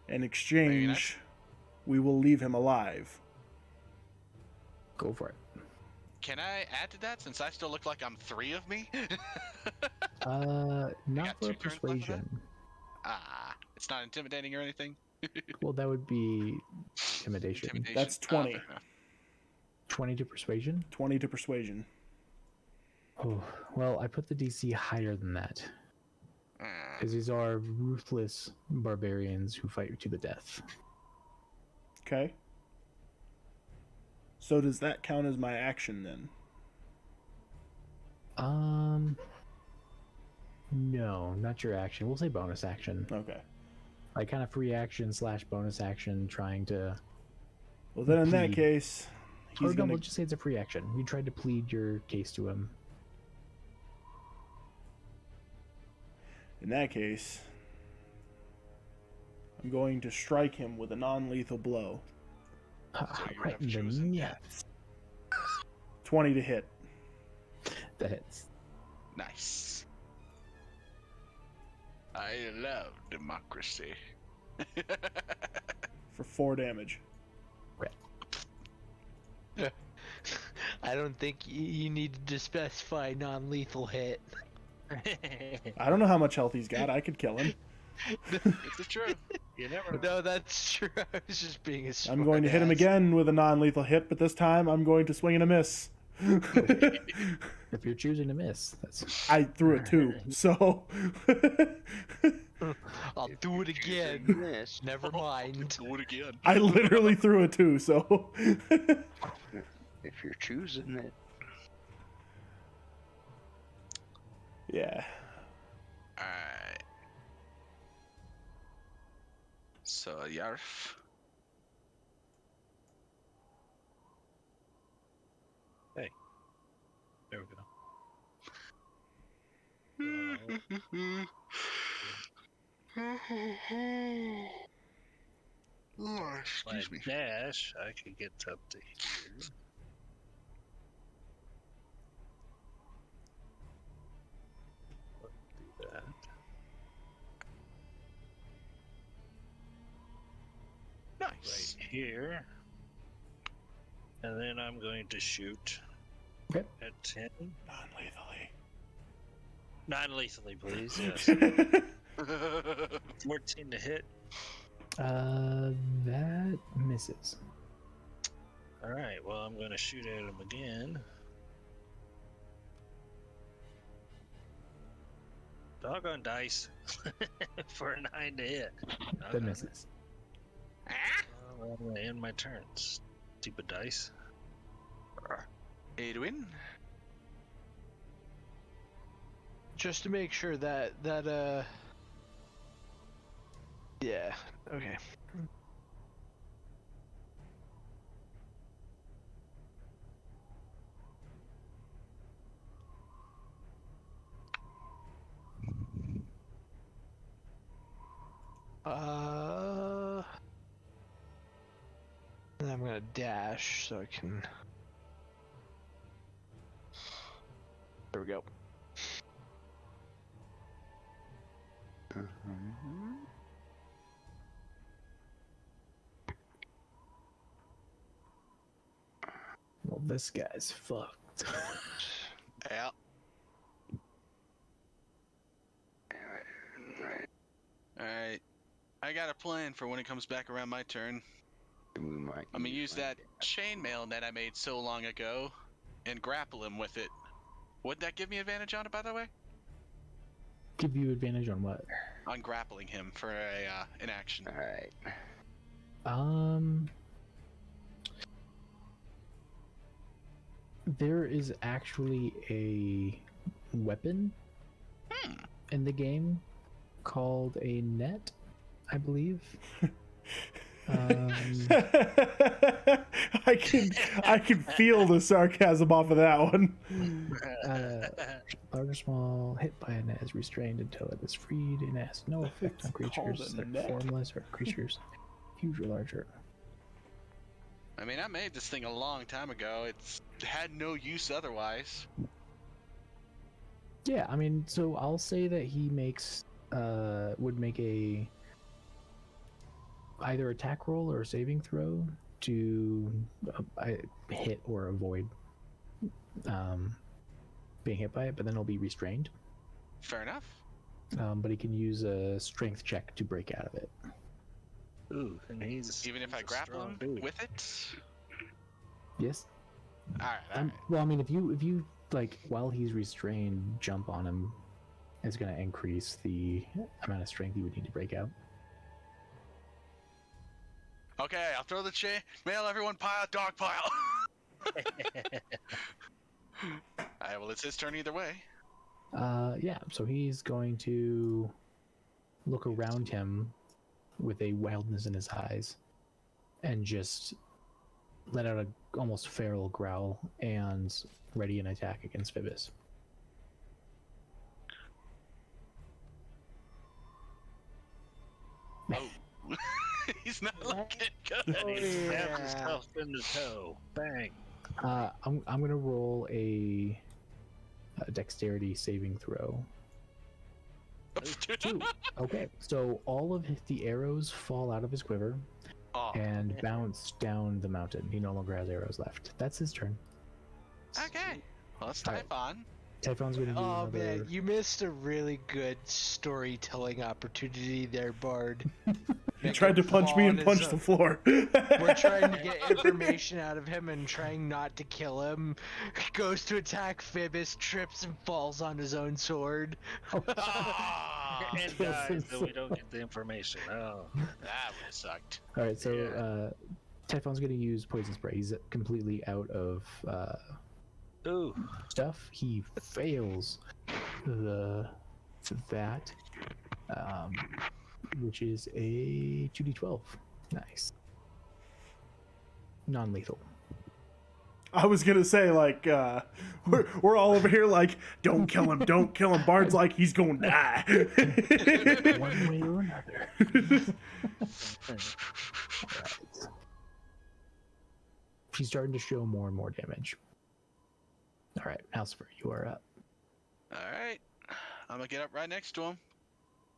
In exchange, nice. we will leave him alive. Go for it. Can I add to that since I still look like I'm 3 of me? Not got for 2 turns a left of that? persuasion. It's not intimidating or anything? Well, that would be intimidation. Intimidation. That's 20. fair enough. 20 to persuasion. 20 to persuasion. Oh, well, I put the DC higher than that. Because these are ruthless barbarians who fight you to the death. Okay. So does that count as my action then? No, not your action. We'll say bonus action. Okay. Like kind of free action / bonus action, trying to. Well, then in that Plead. case, Or he's no, gonna. we'll just say it's a free action. You tried to plead your case to him. In that case, I'm going to strike him with a non-lethal blow. you Right have in the chosen. nuts. 20 to hit. That hits. Nice. I love democracy. For 4 damage. I don't think you need to specify non-lethal hit. I don't know how much health he's got. I could kill him. It's true. You never know. No, that's true. I was just being a I'm going to hit him smartass. again with a non-lethal hit, but this time I'm going to swing and a miss. If you're choosing to miss, that's. I threw a 2, so... I'll do it again. Miss. Never mind. Do it again. I literally threw a 2, so... If you're choosing it. yeah. Alright. So, Yarf. There we go. Oh, excuse me. Dash, I could get up to here. Do that. Nice. Right here. And then I'm going to shoot Okay. at 10. Non-lethally. Non-lethally, please. Yes. 14 to hit. That misses. All right. Well, I'm going to shoot at him again. Doggone dice for a 9 to hit. That Okay. misses. Well, I'm going to end my turn. Stupid dice. Edwin. Just to make sure that yeah, okay. And I'm gonna dash so I can. There we go. Well, this guy's fucked. Yeah. Alright. I got a plan for when it comes back around my turn. I'm gonna use that chainmail net I made so long ago and grapple him with it. Would that give me advantage on it, by the way? Give you advantage on what? On grappling him for an action. Alright. There is actually a weapon in the game called a net, I believe. I can feel the sarcasm off of that one. Large or small, hit by a net is restrained until it is freed and has no effect on It's called creatures a that net. are formless or creatures huge or larger. I mean, I made this thing a long time ago. It's had no use otherwise. Yeah, I mean, so I'll say that he makes would make a either attack roll or a saving throw to hit or avoid being hit by it, but then he'll be restrained. Fair enough. But he can use a strength check to break out of it. Ooh, and he's Even if he's I a grapple strong him dude. with it. Yes. Alright, alright. Well, I mean, if you like while he's restrained, jump on him, it's going to increase the amount of strength you would need to break out. Okay, I'll throw the chain. Mail everyone pile, dog pile. Alright, well, it's his turn either way. Yeah, so he's going to look around him with a wildness in his eyes and just let out a almost feral growl and ready an attack against Phoebus. Oh. He's not looking good. And he stabs himself in the toe. Bang. I'm gonna roll a dexterity saving throw. Two. Okay, so all of the arrows fall out of his quiver Oh, and bounce down the mountain. He no longer has arrows left. That's his turn. okay. Well, let's Alright. type on. Typhon's gonna do Oh another. man, you missed a really good storytelling opportunity there, Bard. He tried to punch me and punch the floor. We're trying to get information out of him and trying not to kill him. Goes to attack Phoebus, trips and falls on his own sword. Ah, And dies, so we don't get the information. Oh. that would have sucked. All right, so Typhon's gonna use poison spray. He's completely out of Ooh. stuff. He fails that, which is a 2d12. Nice. Non-lethal. I was gonna say, like, we're all over here like, don't kill him, don't kill him. Bard's like, he's gonna die. One way or another. Alright. She's starting to show more and more damage. All right, Housefer, you are up. Alright. I'm gonna get up right next to him.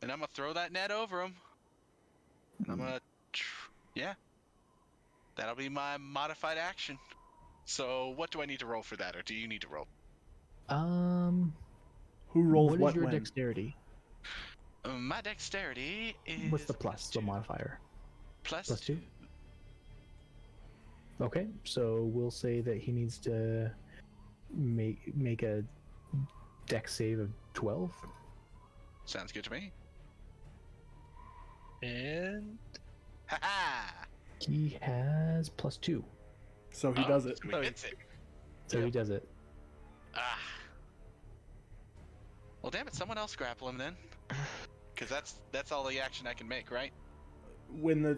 And I'm gonna throw that net over him. And I'm gonna. Yeah. That'll be my modified action. So, what do I need to roll for that, or do you need to roll? Who rolls what what is your when? dexterity? My dexterity is. What's the plus, the modifier? Plus Plus 2? Okay, so we'll say that he needs to make a dex save of 12. Sounds good to me. And Ha He has plus 2, So he does it. So he hits it. so he does it. Ah. Well, damn it! Someone else grapple him then. Because that's all the action I can make, right? When the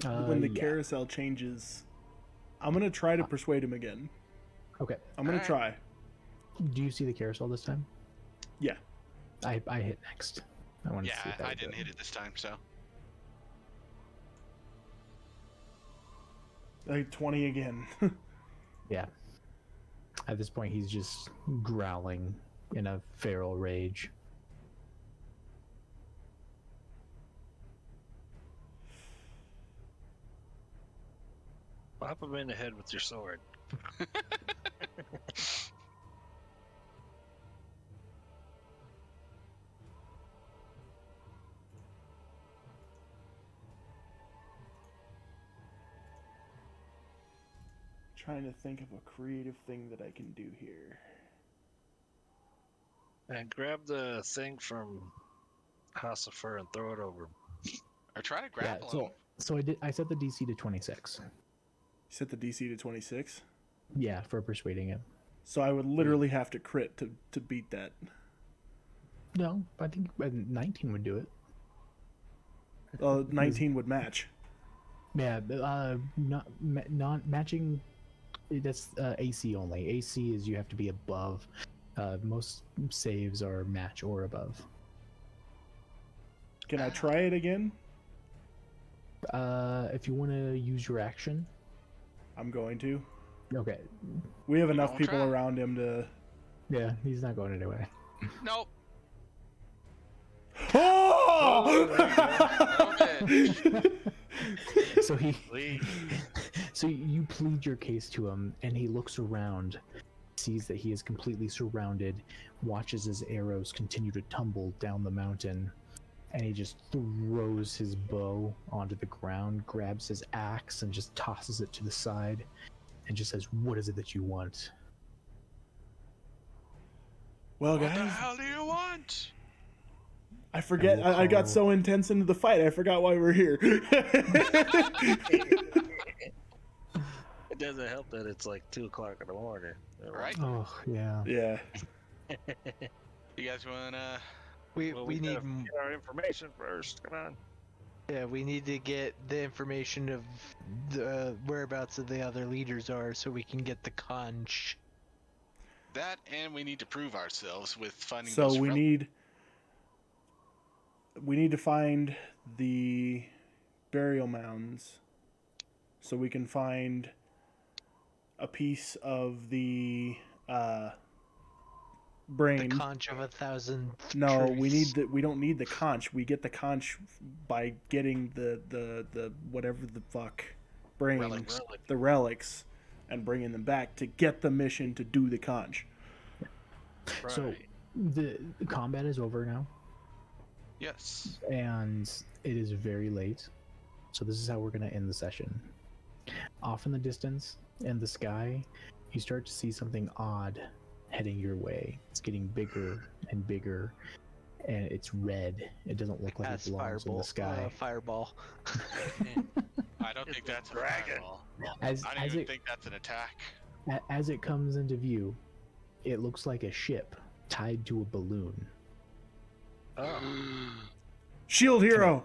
yeah. carousel changes, I'm gonna try to persuade him again. Okay, I'm gonna Alright. try. do you see the carousel this time? Yeah. I hit next. I want to see Yeah, if that I would do didn't hit it this time, so. Like 20 again. Yeah. At this point, he's just growling in a feral rage. pop him in the head with your sword. Trying to think of a creative thing that I can do here. And grab the thing from House of Fur and throw it over. Or try to Yeah, grapple him. so I set the DC to 26. Set the DC to 26. Yeah, for persuading him. So I would literally have to crit to beat that. No, I think 19 would do it. 19 would match. Yeah, not matching. That's AC only. AC is you have to be above. Most saves are match or above. Can I try it again? If you want to use your action, I'm going to. okay. We have enough Don't people try. around him to. Yeah, he's not going anywhere. Nope. Oh! So he, Leave. so you plead your case to him, and he looks around, sees that he is completely surrounded, watches his arrows continue to tumble down the mountain, and he just throws his bow onto the ground, grabs his axe, and just tosses it to the side, and just says, "What is it that you want?" Well, What the guys, hell do you want? I forget. I got so intense into the fight, I forgot why we're here. It doesn't help that it's like 2 o'clock in the morning. Right? Oh yeah. Yeah. You guys wanna? We Well, need gotta get our information first. Come on. we need to get the information of the whereabouts of the other leaders are so we can get the conch. That, and we need to prove ourselves with finding So those we need to find the burial mounds so we can find a piece of the brain. The conch of 1,000 No, truths. we don't need the conch. We get the conch by getting the whatever the fuck brains, Relics. the relics, and bringing them back to get the mission to do the conch. Right. So the combat is over now, Yes. and it is very late. So this is how we're gonna end the session. Off in the distance, in the sky, you start to see something odd heading your way. It's getting bigger and bigger, and it's red. It doesn't look like it That's belongs in the sky. fireball. I don't think that's a dragon. fireball. As I don't as even it think that's an attack. as it comes into view, it looks like a ship tied to a balloon. Oh. Shield hero.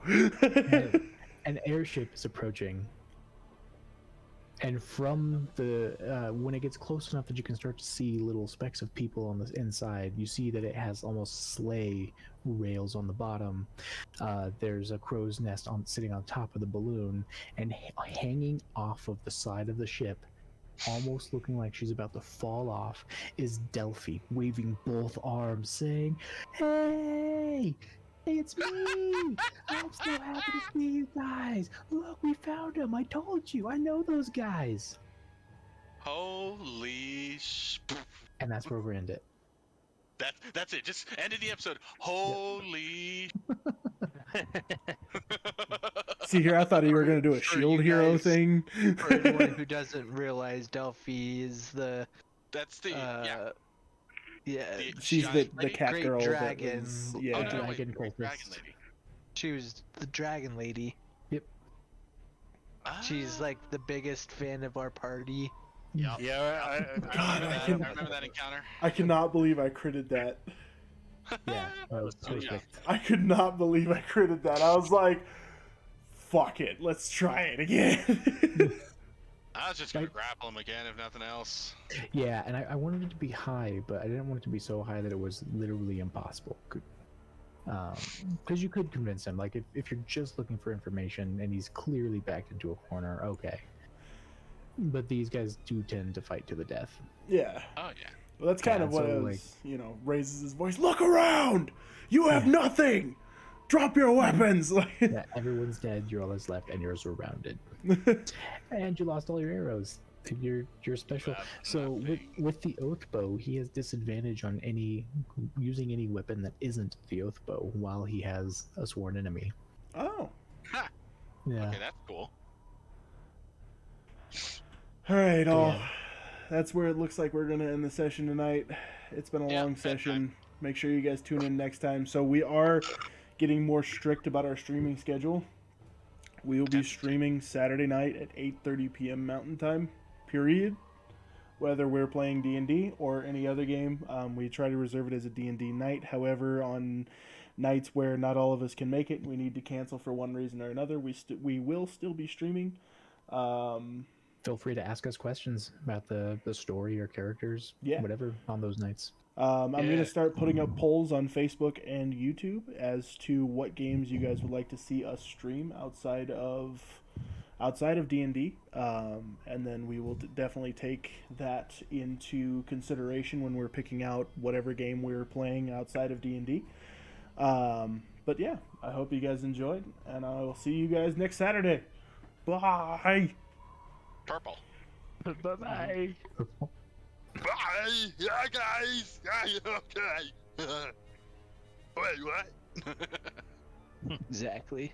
An airship is approaching, and from the when it gets close enough that you can start to see little specks of people on the inside, you see that it has almost sleigh rails on the bottom. There's a crow's nest sitting on top of the balloon, and hanging off of the side of the ship, almost looking like she's about to fall off, is Delphi, waving both arms, saying, "Hey! Hey, it's me! I'm so happy to see you guys! Look, we found them! I told you! I know those guys!" Holy And that's where we're end it. That's it. Just ended the episode. Holy. See here, I thought you were gonna do a For shield you hero guys- thing. For anyone who doesn't realize, Delphi is the That's the yeah. The She's giant the lady? cat Great girl. dragon. That was, Oh, yeah. no, no, Dragon wait, great cultist. dragon lady. she was the dragon lady. She's Ah, like the biggest fan of our party. yeah. Yeah, God, I remember that encounter. I cannot believe I critted that. Yeah, that was Oh, yeah. perfect. I could not believe I critted that. I was like, fuck it, let's try it again. I was just gonna Like- grapple him again, if nothing else. Yeah, and I wanted it to be high, but I didn't want it to be so high that it was literally impossible. Because you could convince him, like if you're just looking for information and he's clearly backed into a corner, okay. But these guys do tend to fight to the death. Yeah. Oh yeah. Well, that's kind Yeah, of what so, it was, raises his voice. Look around! You have nothing! Drop your weapons! Like, Yeah, everyone's dead. You're all that's left, and you're surrounded. And you lost all your arrows. You're special. That's So nothing. with the oath bow, he has disadvantage on using any weapon that isn't the oath bow while he has a sworn enemy. oh. Ha! Yeah. Okay, that's cool. All right, all. Yeah. That's where it looks like we're going to end the session tonight. It's been a Yeah, long bedtime. session. Make sure you guys tune in next time. So we are getting more strict about our streaming schedule. We will be streaming Saturday night at 8:30 p.m. Mountain Time, period. Whether we're playing D&D or any other game, we try to reserve it as a D&D night. However, on nights where not all of us can make it, we need to cancel for one reason or another, we will still be streaming. Feel free to ask us questions about the story or characters, Yeah. whatever, on those nights. I'm going to start putting up polls on Facebook and YouTube as to what games you guys would like to see us stream outside of D&D, and then we will definitely take that into consideration when we're picking out whatever game we're playing outside of D&D. But yeah, I hope you guys enjoyed, and I will see you guys next Saturday. Bye. Purple. Bye bye. Bye. Yeah, guys. Yeah, okay. Wait, what? Exactly.